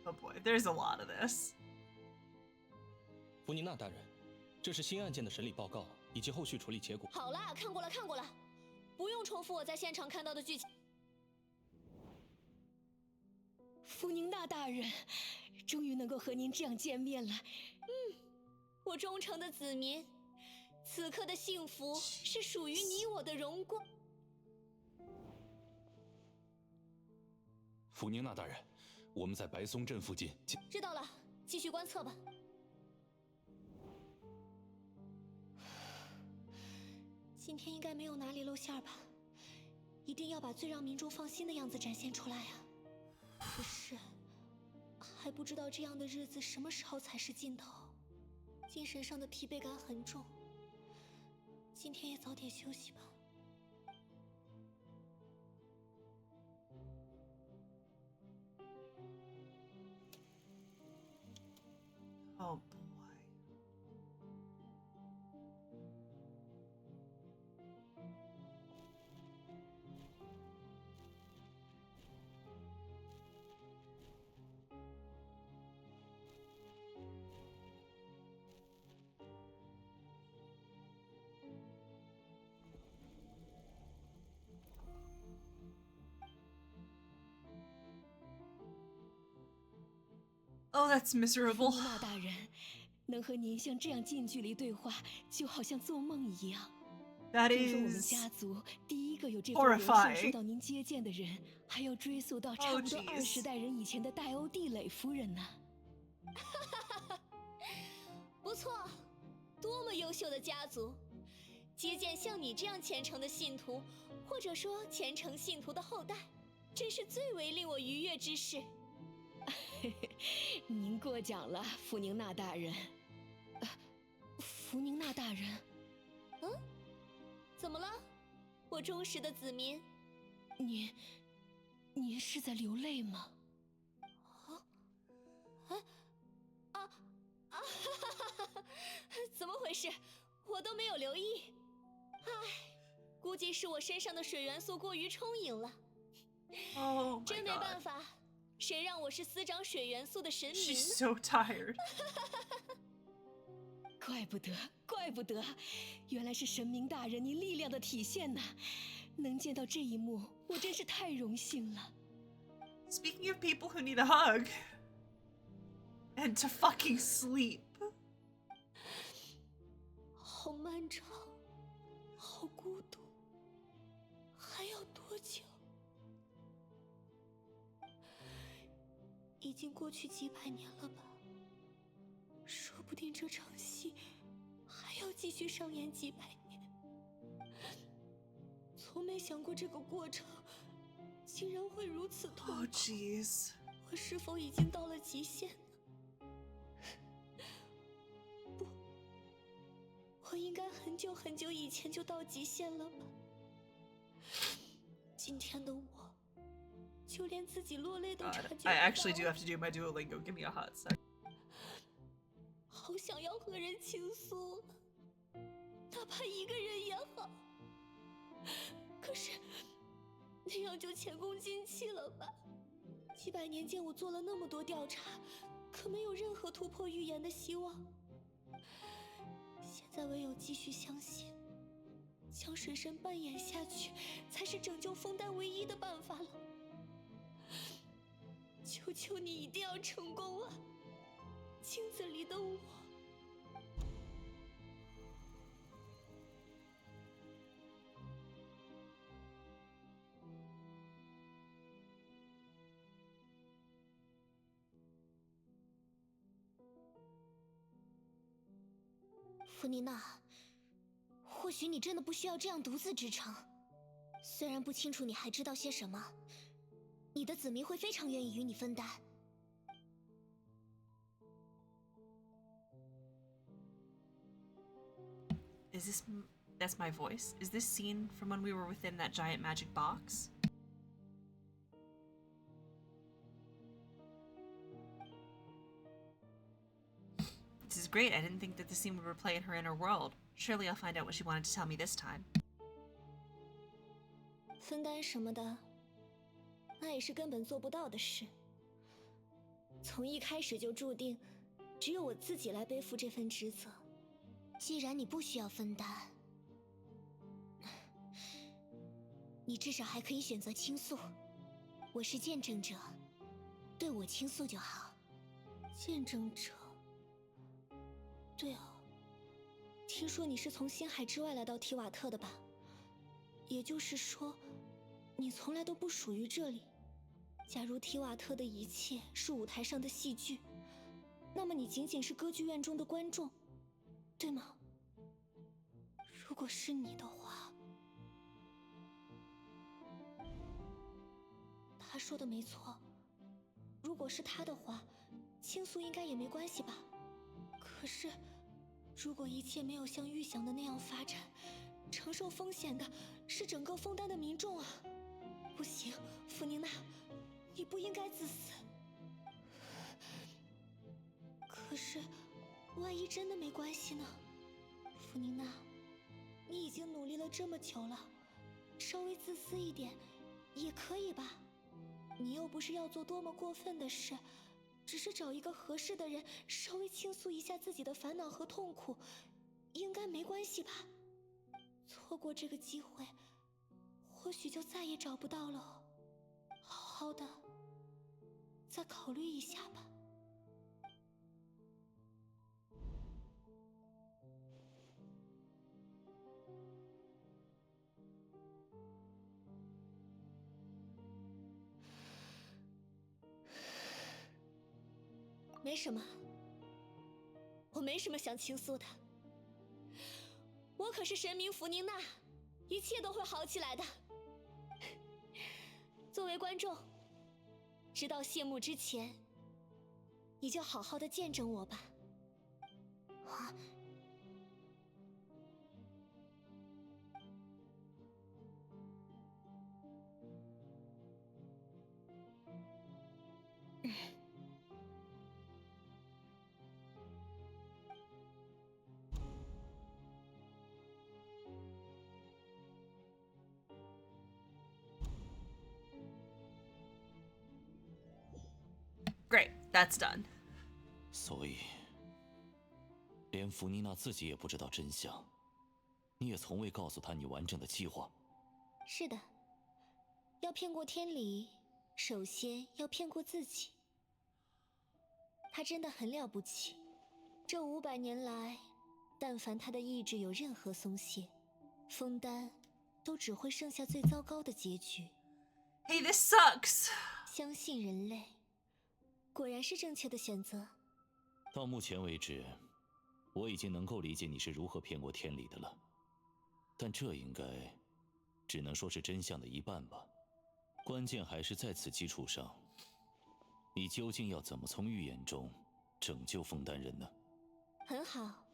Oh boy, there's a lot of this. 弗妮娜大人，这是新案件的审理报告以及后续处理结果。好啦，看过了，看过了，不用重复我在现场看到的剧情。弗宁娜大人，终于能够和您这样见面了。我忠诚的子民，此刻的幸福是属于你我的荣光。弗宁娜大人，我们在白松镇附近。知道了，继续观测吧。今天应该没有哪里露馅吧？一定要把最让民众放心的样子展现出来啊！可是，还不知道这样的日子什么时候才是尽头，精神上的疲惫感很重。今天也早点休息吧。Oh. Oh, that's miserable. 弗娜大人，能和您像这样近距离对话，就好像做梦一样。That 听说我们 is 家族第一个有这份荣幸受 horrifying. 到您接见的人，还要追溯到差不多Oh, jeez. 20代人以前的戴欧蒂蕾夫人呢。不错，多么优秀的家族！接见像你这样虔诚的信徒，或者说虔诚信徒的后代，真是最为令我愉悦之事。您过奖了，弗宁娜大人。弗宁娜大人，怎么了？我忠实的子民。您是在流泪吗？怎么回事？我都没有留意。唉，估计是我身上的水元素过于充盈了。Oh, 真没办法。谁让我是司掌水元素的神明呢 She's so tired. 怪不得，怪不得，原来是神明大人您力量的体现呐！能见到这一幕，我真是太荣幸了。Speaking of people who need a hug and to fucking sleep. 好漫长，好孤独，还要多久？已经过去几百年了吧？说不定这场戏还要继续上演几百年。从没想过这个过程竟然会如此痛苦。Oh, jeez. 我是否已经到了极限呢？不，我应该很久很久以前就到极限了吧？今天的我。就连自己落泪都察觉不到。I actually do have to do my Duolingo. Give me a hot sec. 好想要和人倾诉，哪怕一个人也好。可是那样就前功尽弃了吧？几百年间我做了那么多调查，可没有任何突破预言的希望。现在唯有继续相信，将水神扮演下去，才是拯救枫丹唯一的办法了。求求你一定要成功啊！镜子里的我。弗妮娜，或许你真的不需要这样独自支撑。虽然不清楚你还知道些什么。你的子民会非常愿意与你分担。That's my voice? Is this scene from when we were within that giant magic box? This is great. I didn't think that the scene would replay in her inner world. Surely I'll find out what she wanted to tell me this time. 分担什么的。那也是根本做不到的事。从一开始就注定，只有我自己来背负这份职责。既然你不需要分担，你至少还可以选择倾诉。我是见证者，对我倾诉就好。见证者。对哦，听说你是从星海之外来到提瓦特的吧？也就是说，你从来都不属于这里。假如提瓦特的一切是舞台上的戏剧，那么你仅仅是歌剧院中的观众，对吗？如果是你的话，他说的没错。如果是他的话，倾诉应该也没关系吧？可是，如果一切没有像预想的那样发展，承受风险的是整个枫丹的民众啊！不行，弗宁娜，你不应该自私。可是，万一真的没关系呢？弗宁娜，你已经努力了这么久了，稍微自私一点也可以吧？你又不是要做多么过分的事。只是找一个合适的人，稍微倾诉一下自己的烦恼和痛苦，应该没关系吧？错过这个机会，或许就再也找不到了。好好的，再考虑一下吧。没什么，我没什么想倾诉的。我可是神明弗宁娜，一切都会好起来的。作为观众，直到谢幕之前，你就好好的见证我吧。啊。Great, that's done. 所以，连弗妮娜自己也不知道真相，你也从未告诉她你完整的计划。是的，要骗过天理，首先要骗过自己。他真的很了不起，这500年来，但凡他的意志有任何松懈，枫丹都只会剩下最糟糕的结局。Hey, this sucks. 相信人类。果然是正确的选择。到目前为止，我已经能够理解你是如何骗过天理的了，但这应该只能说是真相的一半吧。关键还是在此基础上，你究竟要怎么从预言中拯救枫丹人呢？很好，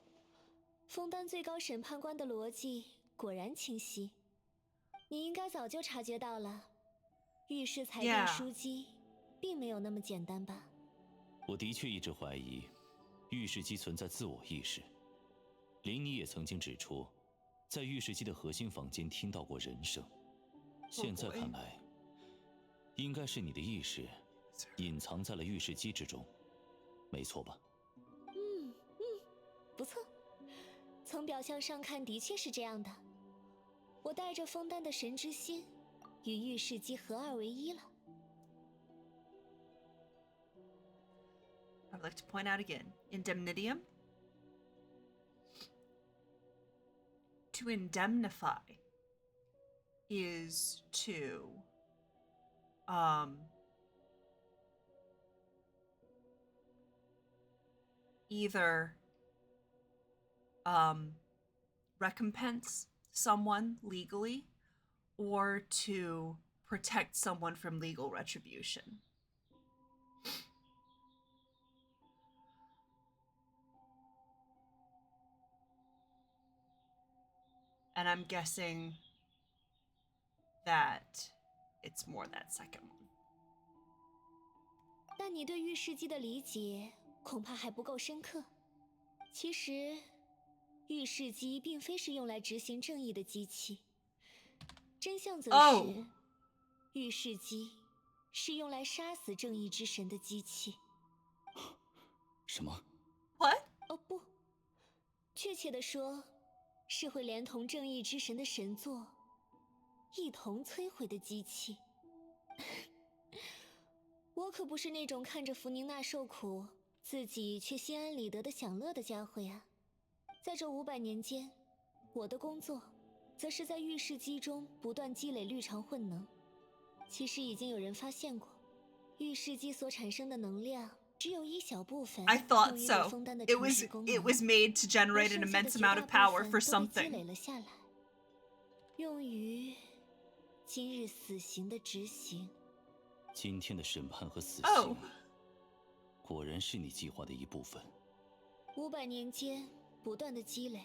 枫丹最高审判官的逻辑果然清晰，你应该早就察觉到了。御史裁定枢机并没有那么简单吧？我的确一直怀疑，御史机存在自我意识。林妮也曾经指出，在御史机的核心房间听到过人声。现在看来，应该是你的意识隐藏在了御史机之中，没错吧？不错。从表象上看，的确是这样的。我带着枫丹的神之心，与御史机合二为一了。I'd like to point out again, indemnitium. To indemnify is to either recompense someone legally or to protect someone from legal retribution. And I'm guessing that it's more that second one. 但你对御史机的理解恐怕还不够深刻。其实，御史机并非是用来执行正义的机器，真相则是，御史机是用来杀死正义之神的机器。什么 ？What？ 哦不，确切地说，是会连同正义之神的神作一同摧毁的机器。我可不是那种看着弗宁娜受苦，自己却心安理得的享乐的家伙呀。在这500年间，我的工作，则是在御史机中不断积累绿场混能。其实已经有人发现过，御史机所产生的能量只有一小部分 I thought so. It was made to generate an immense amount of power for something. 积累了下来，用于今日死刑的执行。今天的审判和死刑，果然是你计划的一部分。500年间不断的积累，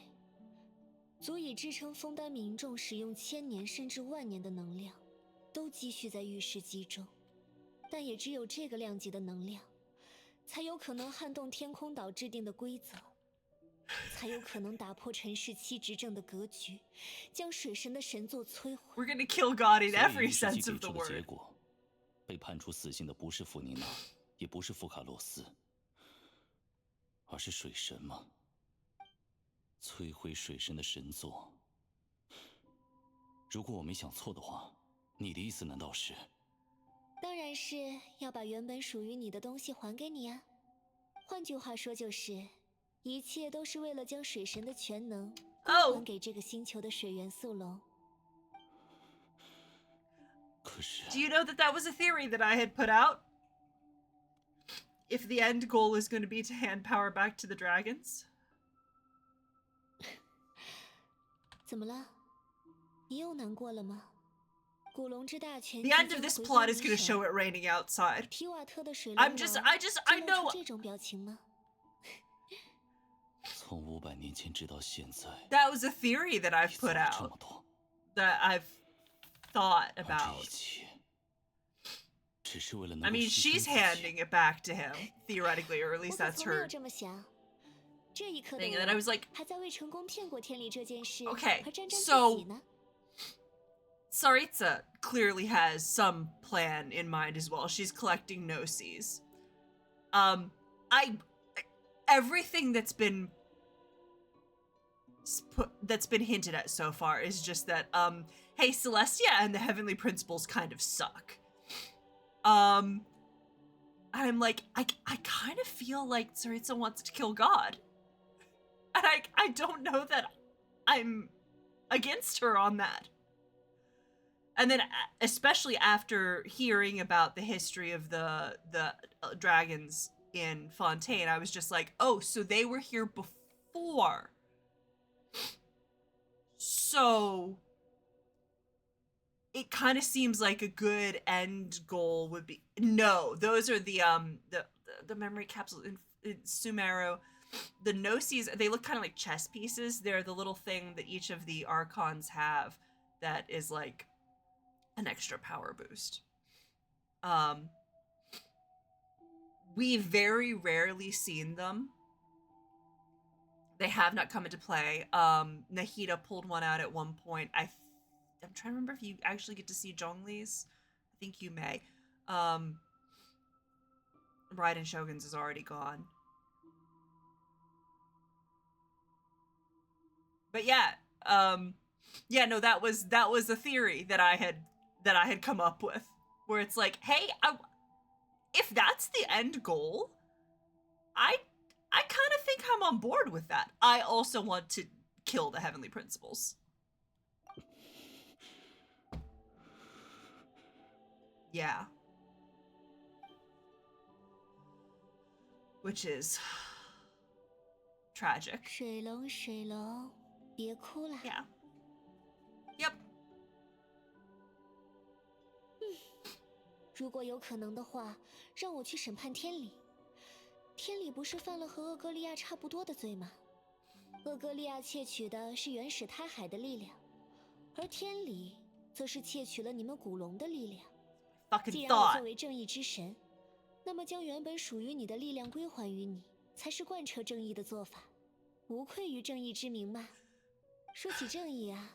足以支撑枫丹民众使用1000年甚至万年的能量，都积蓄在玉石机中。但也只有这个量级的能量，才有可能撼动天空岛制定的规则，才有可能打破陈氏7执政的格局，将水神的神作摧毁。We're gonna kill God in every sense of the 所以结 word. 果，被判处死刑的不是弗妮娜，也不是福卡洛斯，而是水神吗？摧毁水神的神作。如果我没想错的话，你的意思难道是？当然是要把原本属于你的东西还给你啊。换句话说就是，一切都是为了将水神的全能归还给这个星球的水元素龙。可是 Do you know that that was a theory that I had put out? If the end goal is going to be to hand power back to the dragons? 怎么了？你又难过了吗？古龙之大权 The end of this plot is going to show it raining outside. 提瓦特的水 I 龙 know. 这种表情吗？从500年前直到现在 That was a theory that I've put out. That I've thought about. 只是为了能 I mean, she's handing it back to him, theoretically, or at least that's her 这么想。这一刻的 thing. And then I was like, 还在为成功骗过天理这件事 okay, 而沾沾自 so 喜呢。Saritsa clearly has some plan in mind as well. She's collecting gnosis. Everything that's been hinted at so far is just that, hey, Celestia and the Heavenly Principles kind of suck. I'm like, I kind of feel like Saritsa wants to kill God. And I don't know that I'm against her on that. And then, especially after hearing about the history of the dragons in Fontaine, I was just like, oh, so they were here before. So it kind of seems like a good end goal would be no. Those are the memory capsules in Sumeru. The gnosis, they look kind of like chess pieces. They're the little thing that each of the archons have that is like an extra power boost. We've very rarely seen them. They have not come into play. Nahida pulled one out at one point. I'm trying to remember if you actually get to see Zhongli's. I think you may. Raiden Shogun's is already gone. But yeah, no, that was a theory that I had come up with, where it's like, hey, if that's the end goal, I kind of think I'm on board with that. I also want to kill the Heavenly Principles. Yeah. Which is tragic. 水龙，水龙，别哭了。Yeah. Yep. 如果有可能的话，让我去审判天理。天理不是犯了和厄戈利亚差不多的罪吗？厄戈利亚窃取的是原始胎海的力量，而天理则是窃取了你们古龙的力量。既然我作为正义之神，那么将原本属于你的力量归还于你，才是贯彻正义的做法，无愧于正义之名嘛。说起正义啊，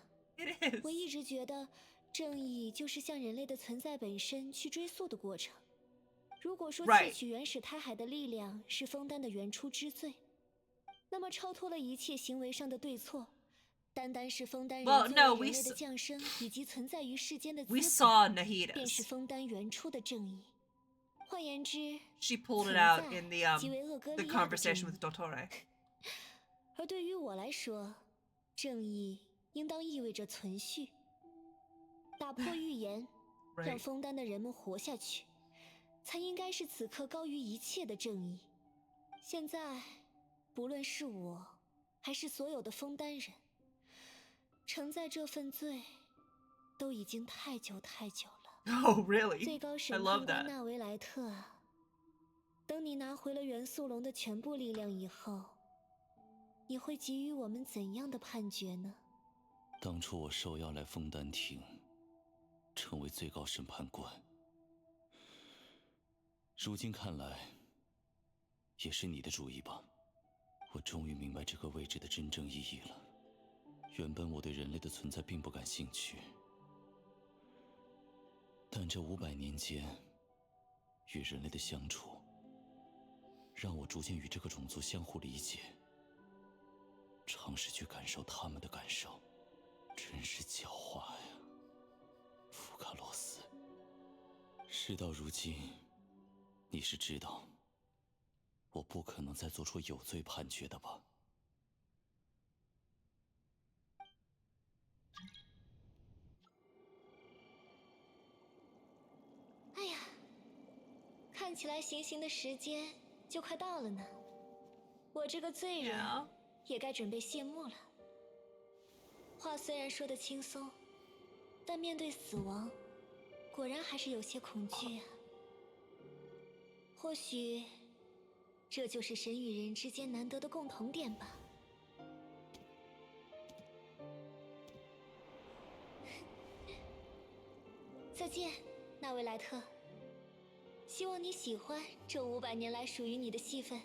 我一直觉得正义就是向人类的存在本身去追溯的过程。如果说窃取原始胎海的力量是枫丹的原初之罪，那么超脱了一切行为上的对错，单单是枫丹人作为人类的降生以及存在于世间的资格，便是枫丹原初的正义。换言之， She pulled it out in the conversation with Dottore. 而对于我来说，正义应当意味着存续，打破预言，让枫丹的人们活下去，才应该是此刻高于一切的正义。现在，不论是我，还是所有的枫丹人，承载这份罪，都已经太久太久了。Oh, really? 最高审 I love 判官 that. 纳维莱特啊，等你拿回了元素龙的全部力量以后，你会给予我们怎样的判决呢？当初我受邀来枫丹亭，成为最高审判官，如今看来，也是你的主意吧？我终于明白这个位置的真正意义了。原本我对人类的存在并不感兴趣，但这500年间与人类的相处，让我逐渐与这个种族相互理解，尝试去感受他们的感受，真是狡猾呀，福卡洛斯。事到如今，你是知道，我不可能再做出有罪判决的吧？哎呀，看起来行刑的时间就快到了呢。我这个罪人也该准备谢幕了。话虽然说得轻松，但面对死亡，果然还是有些恐惧啊。或许，这就是神与人之间难得的共同点吧。再见，那位莱特。希望你喜欢这500年来属于你的戏份。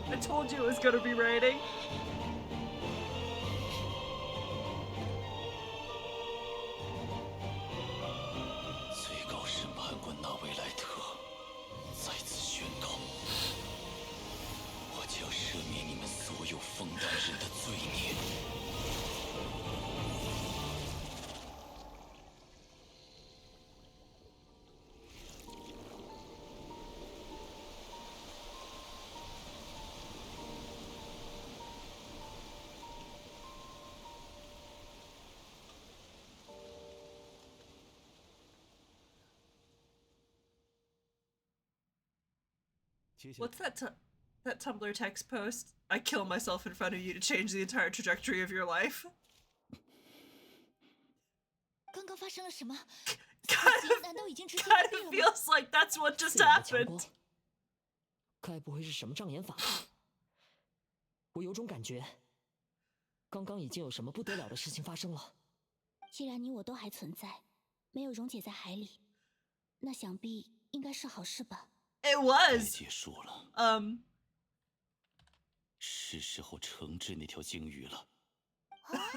I told you it was gonna be raining. 最高审判官纳维莱特在此宣告：我将赦免你们所有枫丹人的罪孽。What's that Tumblr text post? I kill myself in front of you to change the entire trajectory of your life. 刚刚发生了什么？ Kind of feels like that's what just happened. 该不会是什么障眼法吧？我有种感觉，刚刚已经有什么不得了的事情发生了。既然你我都还存在，没有溶解在海里，那想必应该是好事吧。 It was. 结束了。是时候惩治那条鲸鱼了。啊！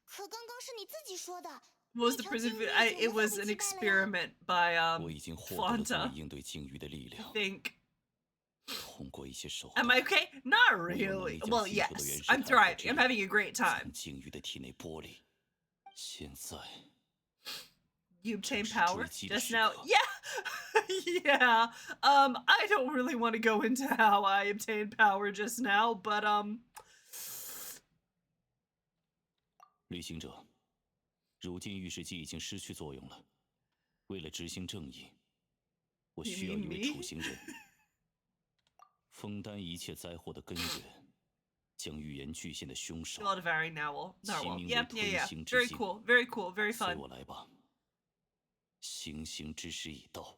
可刚刚是你自己说的。Was the prison food? It was an experiment by 我已经获得了足以应对鲸鱼的力量。I think. 通过一些手 Am I okay? Not really. Well, yes. I'm thriving. I'm having a great time. 鲸鱼的体内剥离。现在。 You obtain power just now. Yeah. Yeah. I don't really want to go into how I obtained power just now, but 旅行者，如今御史记已经失去作用了。为了执行正义，我需要一位处刑人，分担一切灾祸的根源，将预言巨献的凶手，Not a very narrow. 起名为 Yeah. 吞星之 Very 星。cool. Very cool. Very 随 fun. 我来吧，行刑之时已到。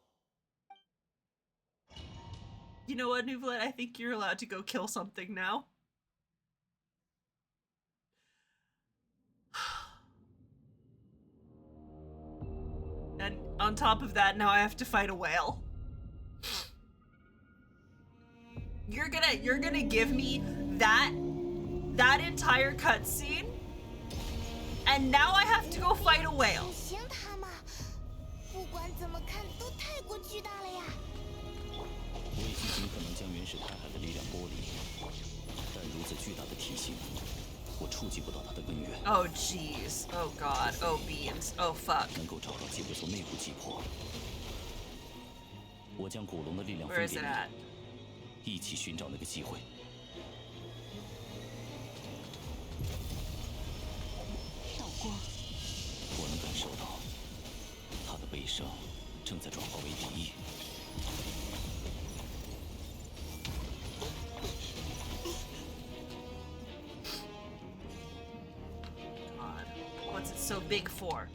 You know what, Nuvlet? I think you're allowed to go kill something now. And on top of that, now I have to fight a whale. You're gonna give me that entire cutscene, and now I have to go fight a whale. 行他嘛，不管怎么看都太过巨大了呀。我已经尽可能将原始太海的力量剥离，但如此巨大的体型，我触及不到它的根源。Oh jeez. Oh god. Oh beans. Oh fuck. 能够找到机会从内部击破。我将古龙的力量分给你，一起寻找那个机会。道光，我能感受到他的悲伤正在转化为敌意。God, what's it so big for?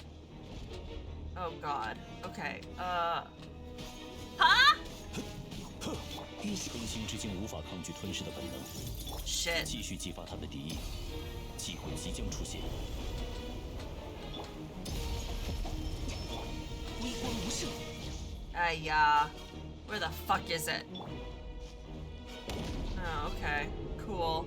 Oh god. Okay. 哈？吞星之精无法抗拒吞噬的本能。Shit. 继续激发他的敌意，机会即将出现。微光无射。哎呀 where the fuck is it? Oh, okay. Cool.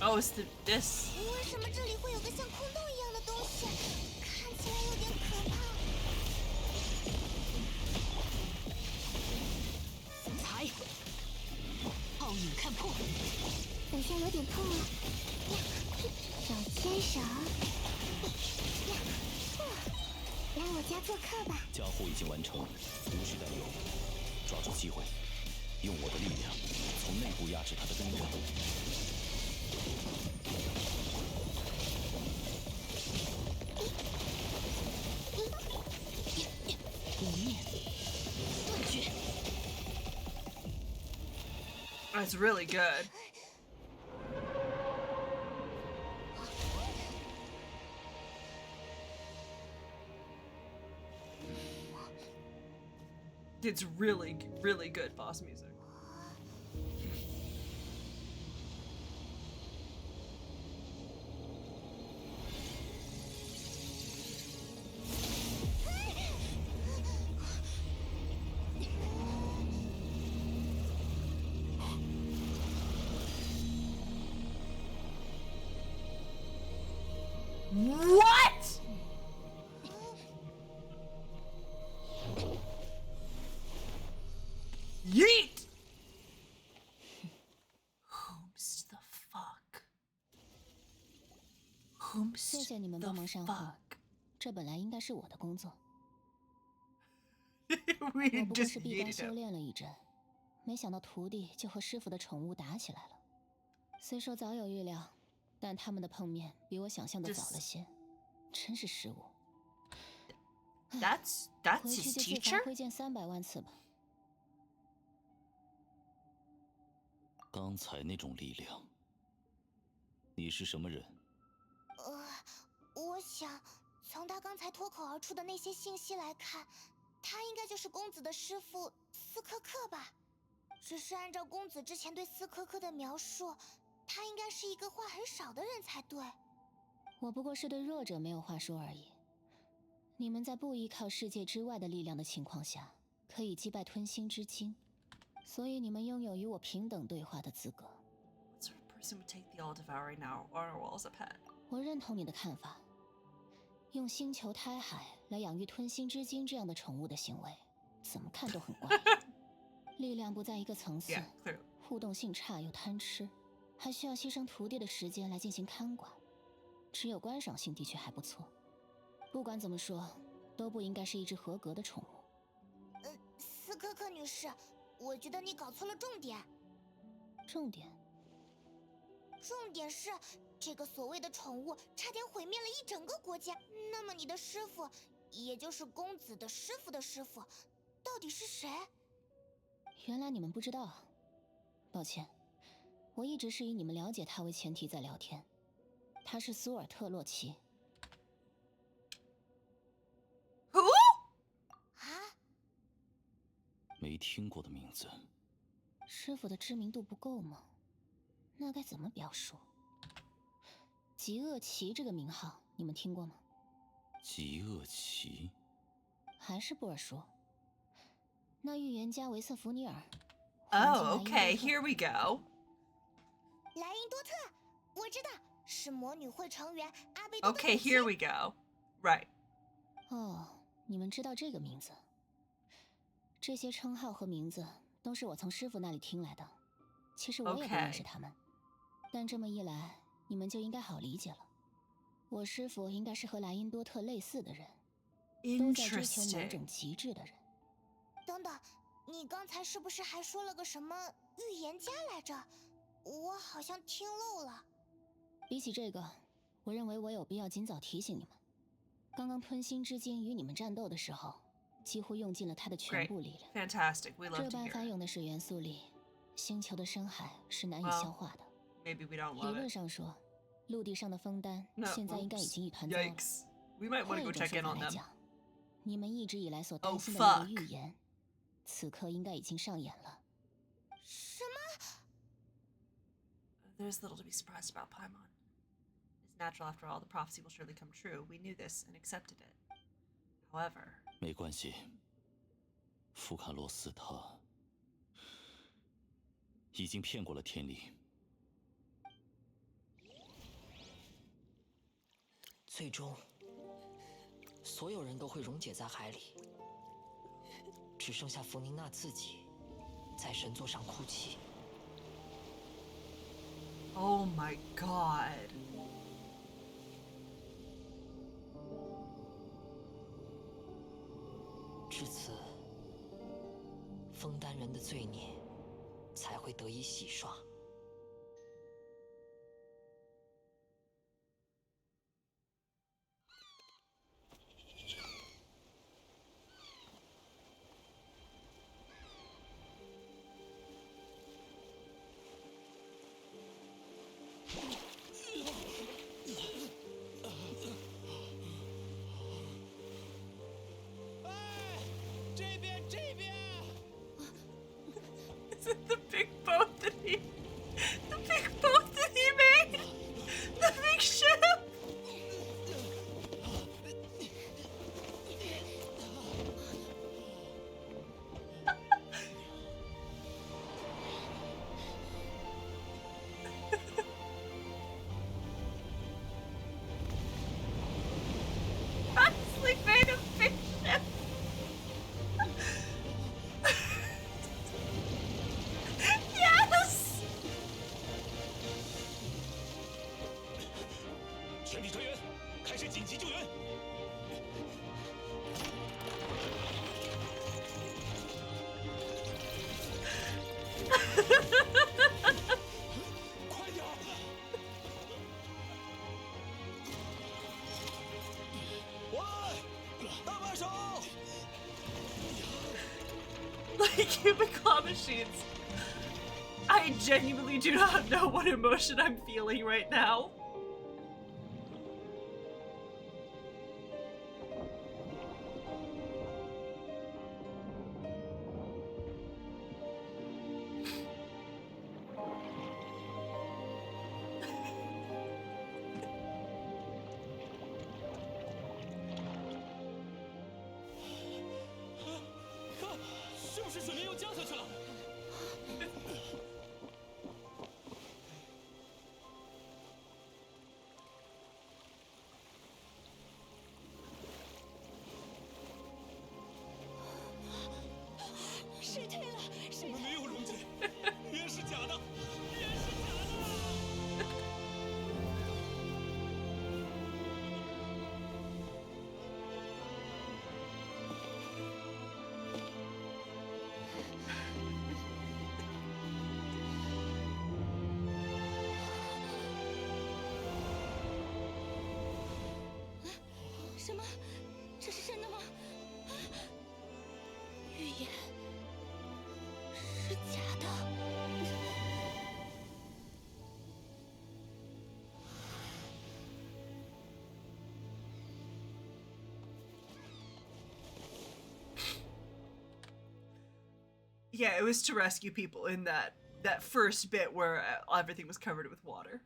Oh, it's this. 为什么这里会有个像空洞一样的东西？看起来有点可怕。财，奥影看破。好像有点痛啊。手牵手。来我家做客吧。加护已经完成，无需担忧。抓住机会，用我的力量从内部压制它的根源。That's really good. It's really, really good boss music. What? Yeet! Whomst the fuck? 谢谢你们帮忙善后，这本来应该是我的工作。我不过是闭关修炼了一阵，没想到徒弟就和师傅的宠物打起来了。虽说早有预料，但他们的碰面比我想象的早了些，真是失误。That's 回 his 去就自 teacher? 罚挥剑300万次吧。刚才那种力量，你是什么人？我想从他刚才脱口而出的那些信息来看，他应该就是公子的师傅斯科克吧。只是按照公子之前对斯科克的描述，他应该是一个话很少的人才对。我不过是对弱者没有话说而已。你们在不依靠世界之外的力量的情况下，可以击败吞星之精，所以你们拥有与我平等对话的资格。What sort of person would take the all-devouring narwhal as a pet? 我认同你的看法。用星球胎海来养育吞星之精这样的宠物的行为，怎么看都很怪。力量不在一个层次，互动性差又贪吃，还需要牺牲徒弟的时间来进行看管。只有观赏性的确还不错。不管怎么说，都不应该是一只合格的宠物。斯科克女士，我觉得你搞错了重点。重点？重点是，这个所谓的宠物差点毁灭了一整个国家。那么你的师傅，也就是公子的师傅的师傅，到底是谁？原来你们不知道。抱歉，我一直是以你们了解他为前提在聊天。他是苏尔特洛奇。没听过的名字。师傅的知名度不够吗？那该怎么表述？极恶奇这个名号，你们听过吗？极恶奇？还是布尔说？那预言家维瑟弗尼尔。Oh, okay, here we go. 莱因多特，我知道，是魔女会成员阿贝多的。Okay, here we go. Right. 哦，你们知道这个名字？这些称号和名字都是我从师傅那里听来的。其实我也不认识他们，但这么一来，你们就应该好理解了。我师傅应该是和莱因多特类似的人，都在追求某种极致的人。等等，你刚才是不是还说了个什么预言家来着？我好像听漏了。比起这个，我认为我有必要尽早提醒你们。刚刚吞心之晶与你们战斗的时候，几乎用尽了它的全部力量。Fantastic. We love to hear. 这般翻涌的水元素里，星球的深海是难以消化的。Maybe we don't love it. 理论上说，陆地上的枫丹现在应该已经一团糟了。We might want to go check in on them. 你们一直以来所担心的那个预言，此刻应该已经上演了。什么 ？There's little to be surprised about, Paimon. It's natural, after all. The prophecy will surely come true. We knew this and accepted it. However, 没关系。福卡洛斯他已经骗过了天理。最终，所有人都会溶解在海里，只剩下弗宁娜自己在神座上哭泣。Oh my god. 至此，枫丹人的罪孽才会得以洗刷。Is it the big boat that he made? The big ship? Honestly made a big ship. Yes! 全体成员，开始紧急救援！快点！喂，大把手！ Like human claw machines. I genuinely do not know what emotion I'm feeling right now. 什么？这是真的吗？预言是假的。Yeah, it was to rescue people in that first bit where everything was covered with water.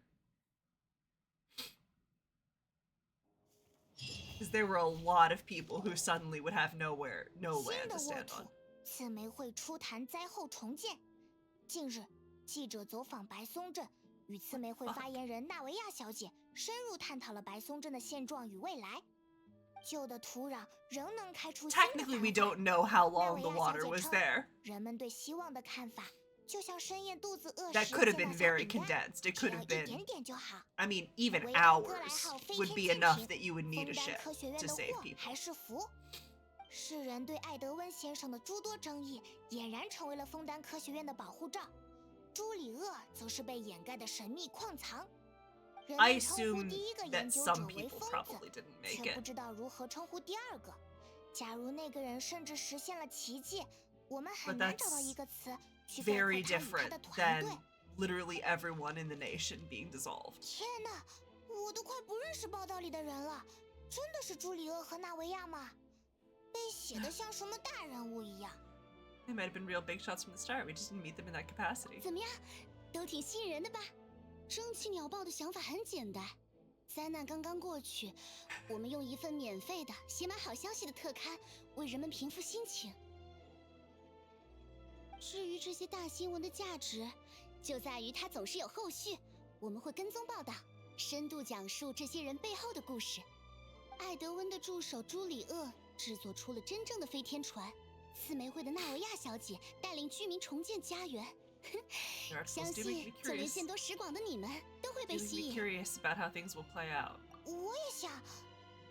Because there were a lot of people who suddenly would have no land to stand on. 刺梅会初谈灾后重建。近日，记者走访白松镇，与刺梅会发言人纳维亚小姐深入探讨了白松镇的现状与未来。旧的土壤仍能开出新的繁花。 Technically, we don't know how long the water was there. 人们对希望的看法。 就像深夜肚子饿时 That could have been very condensed. It could have been. I mean, even hours would be enough that you would need a ship to save people. 还是福？世人对艾德温先生的诸多争议，俨然成为了枫丹科学院的保护罩。朱里厄则是被掩盖的神秘矿藏。人们称呼第一个研究者为疯子，却不知道如何称呼第二个。假如那个人甚至实现了奇迹，我们很难找到一个词。 Very different than literally everyone in the nation being dissolved. 天哪，我都快不认识报道里的人了，真的是朱里厄和纳维亚吗？被写得像什么大人物一样。They might have been real big shots from the start. We just didn't meet them in that capacity. 怎么样，都挺吸引人的吧？争奇鸟报的想法很简单，灾难刚刚过去，我们用一份免费的写满好消息的特刊，为人们平复心情。 至于这些大新闻的价值，就在于它总是有后续。我们会跟踪报道，深度讲述这些人背后的故事。艾德温的助手朱里厄制作出了真正的飞天船，刺梅会的纳维亚小姐带领居民重建家园。相信就连见多识广的你们都会被吸引。Curious about how things will play out. 我也想，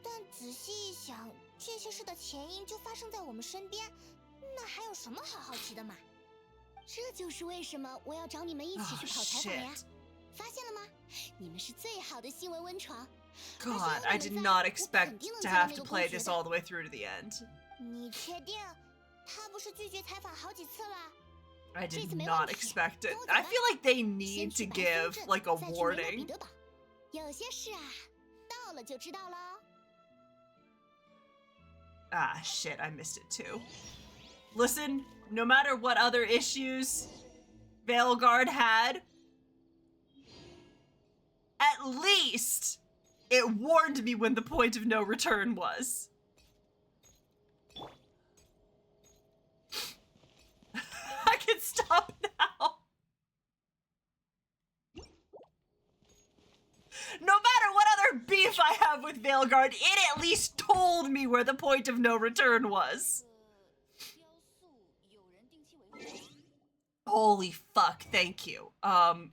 但仔细一想，这些事的前因就发生在我们身边，那还有什么好好奇的嘛？ 这就是为什么我要找你们一起去跑采访呀！发现了吗？你们是最好的新闻温床。God, I did not expect to have to play this all the way through to the end. 你确定？他不是拒绝采访好几次了？ I did not expect it. I feel like they need to give like a warning. 有些事啊，到了就知道了。Ah, shit! I missed it too. Listen. No matter what other issues Veilguard had, at least it warned me when the point of no return was. I can stop now. No matter what other beef I have with Veilguard, it at least told me where the point of no return was. Holy fuck, thank you. I'm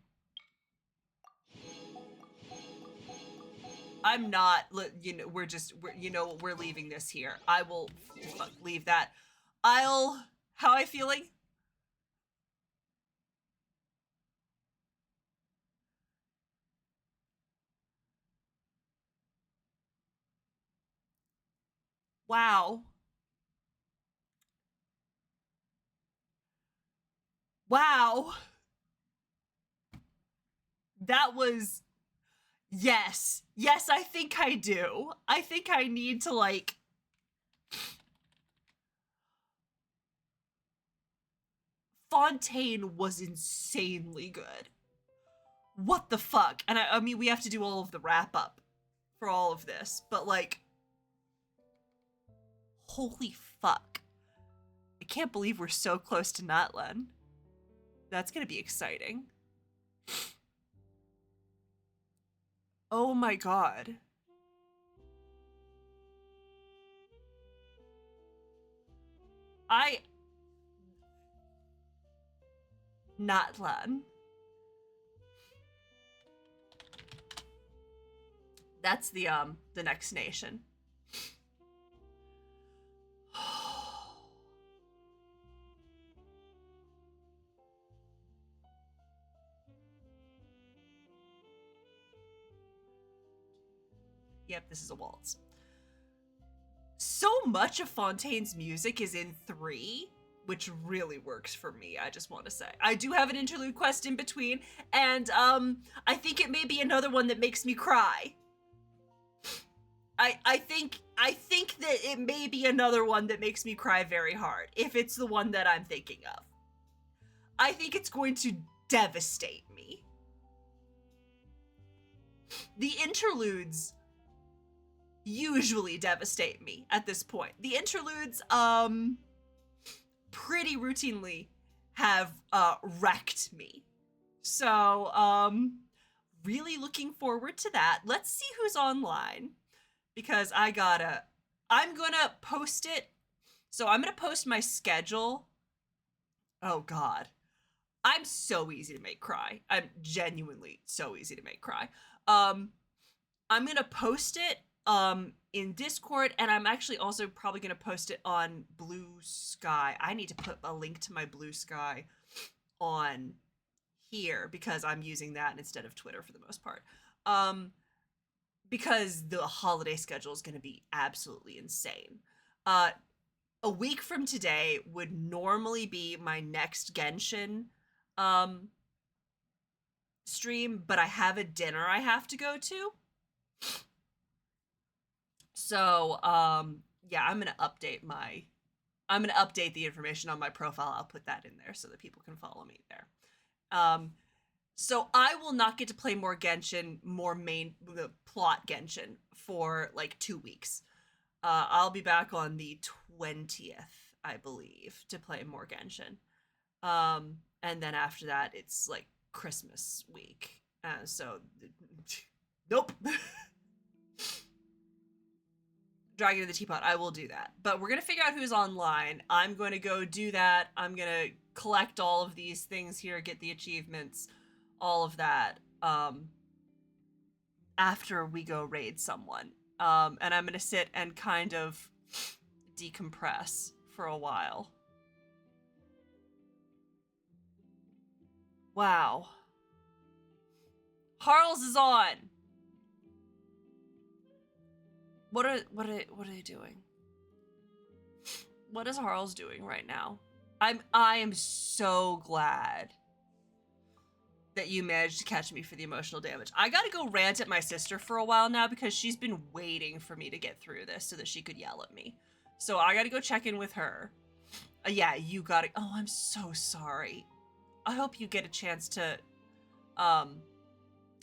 not, you know, we're leaving this here. I will leave that. How I feeling? Wow. Wow. That was... Yes. Yes, I think I do. I think I need to, like... Fontaine was insanely good. What the fuck? And I mean, we have to do all of the wrap-up for all of this, but, like... Holy fuck. I can't believe we're so close to Natlan. That's gonna be exciting. Oh my god. Natlan. That's the next nation. Yep, this is a waltz. so much of Fontaine's music is in 3, which really works for me, I just want to say. I do have an interlude quest in between, and I think it may be another one that makes me cry. I think that it may be another one that makes me cry very hard, if it's the one that I'm thinking of. I think it's going to devastate me. The interludes usually devastate me at this point. The interludes, pretty routinely have, wrecked me. So, really looking forward to that. Let's see who's online, because I'm gonna post it. So I'm gonna post my schedule. Oh God. I'm so easy to make cry. I'm genuinely so easy to make cry. I'm gonna post it in Discord, and I'm actually also probably gonna post it on Blue Sky. I need to put a link to my Blue Sky on here because I'm using that instead of Twitter for the most part. Because the holiday schedule is gonna be absolutely insane. A week from today would normally be my next Genshin stream, but I have a dinner I have to go to. So, yeah, I'm gonna update the information on my profile. I'll put that in there so that people can follow me there. So I will not get to play more Genshin, the plot Genshin for like 2 weeks. I'll be back on the 20th, I believe, to play more Genshin. And then after that, it's like Christmas week. So, nope. Dragon of the Teapot, I will do that. But we're going to figure out who's online. I'm going to go do that. I'm going to collect all of these things here, get the achievements, all of that, after we go raid someone. And I'm going to sit and kind of decompress for a while. Wow. Harles is on. What are they doing? What is Harles doing right now? I am so glad that you managed to catch me for the emotional damage. I gotta go rant at my sister for a while now because she's been waiting for me to get through this so that she could yell at me. So I gotta go check in with her. Yeah, you gotta. Oh, I'm so sorry. I hope you get a chance to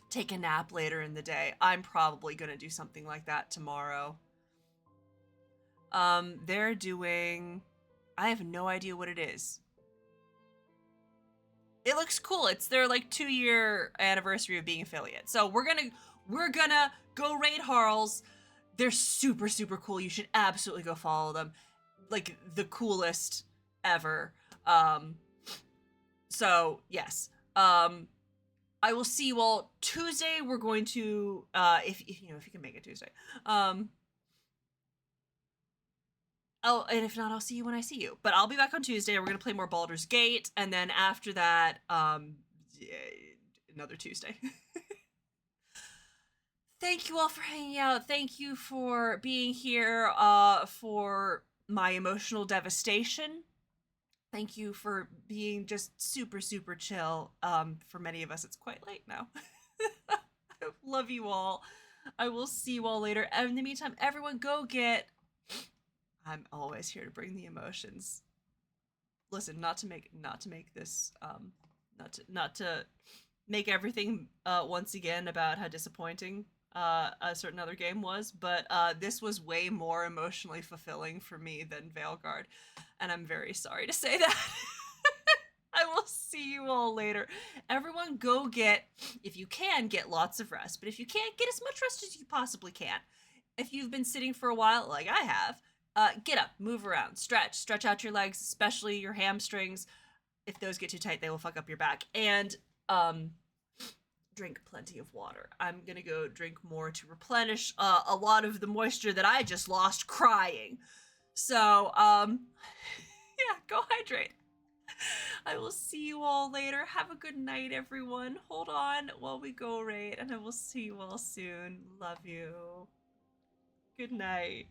take a nap later in the day. I'm probably gonna do something like that tomorrow. They're doing... I have no idea what it is. It looks cool. It's their like 2-year anniversary of being affiliate. So we're gonna go raid Harles. They're super, super cool. You should absolutely go follow them. Like the coolest ever. So yes. I will see you all Tuesday. We're going to if you can make it Tuesday. Oh, and if not, I'll see you when I see you. But I'll be back on Tuesday. We're gonna play more Baldur's Gate, and then after that, another Tuesday. Thank you all for hanging out. Thank you for being here for my emotional devastation. Thank you for being just super, super chill. For many of us, it's quite late now. I love you all. I will see you all later. And in the meantime, everyone go get... I'm always here to bring the emotions. Listen, not to make this, not to make everything once again about how disappointing a certain other game was, but this was way more emotionally fulfilling for me than Veilguard, and I'm very sorry to say that. I will see you all later. Everyone go get, if you can, get lots of rest, but if you can't, get as much rest as you possibly can. If you've been sitting for a while, like I have, get up, move around, stretch out your legs, especially your hamstrings. If those get too tight, they will fuck up your back. And drink plenty of water. I'm gonna go drink more to replenish a lot of the moisture that I just lost crying. So, yeah, go hydrate. I will see you all later. Have a good night, everyone. Hold on while we go raid, and I will see you all soon. Love you. Good night.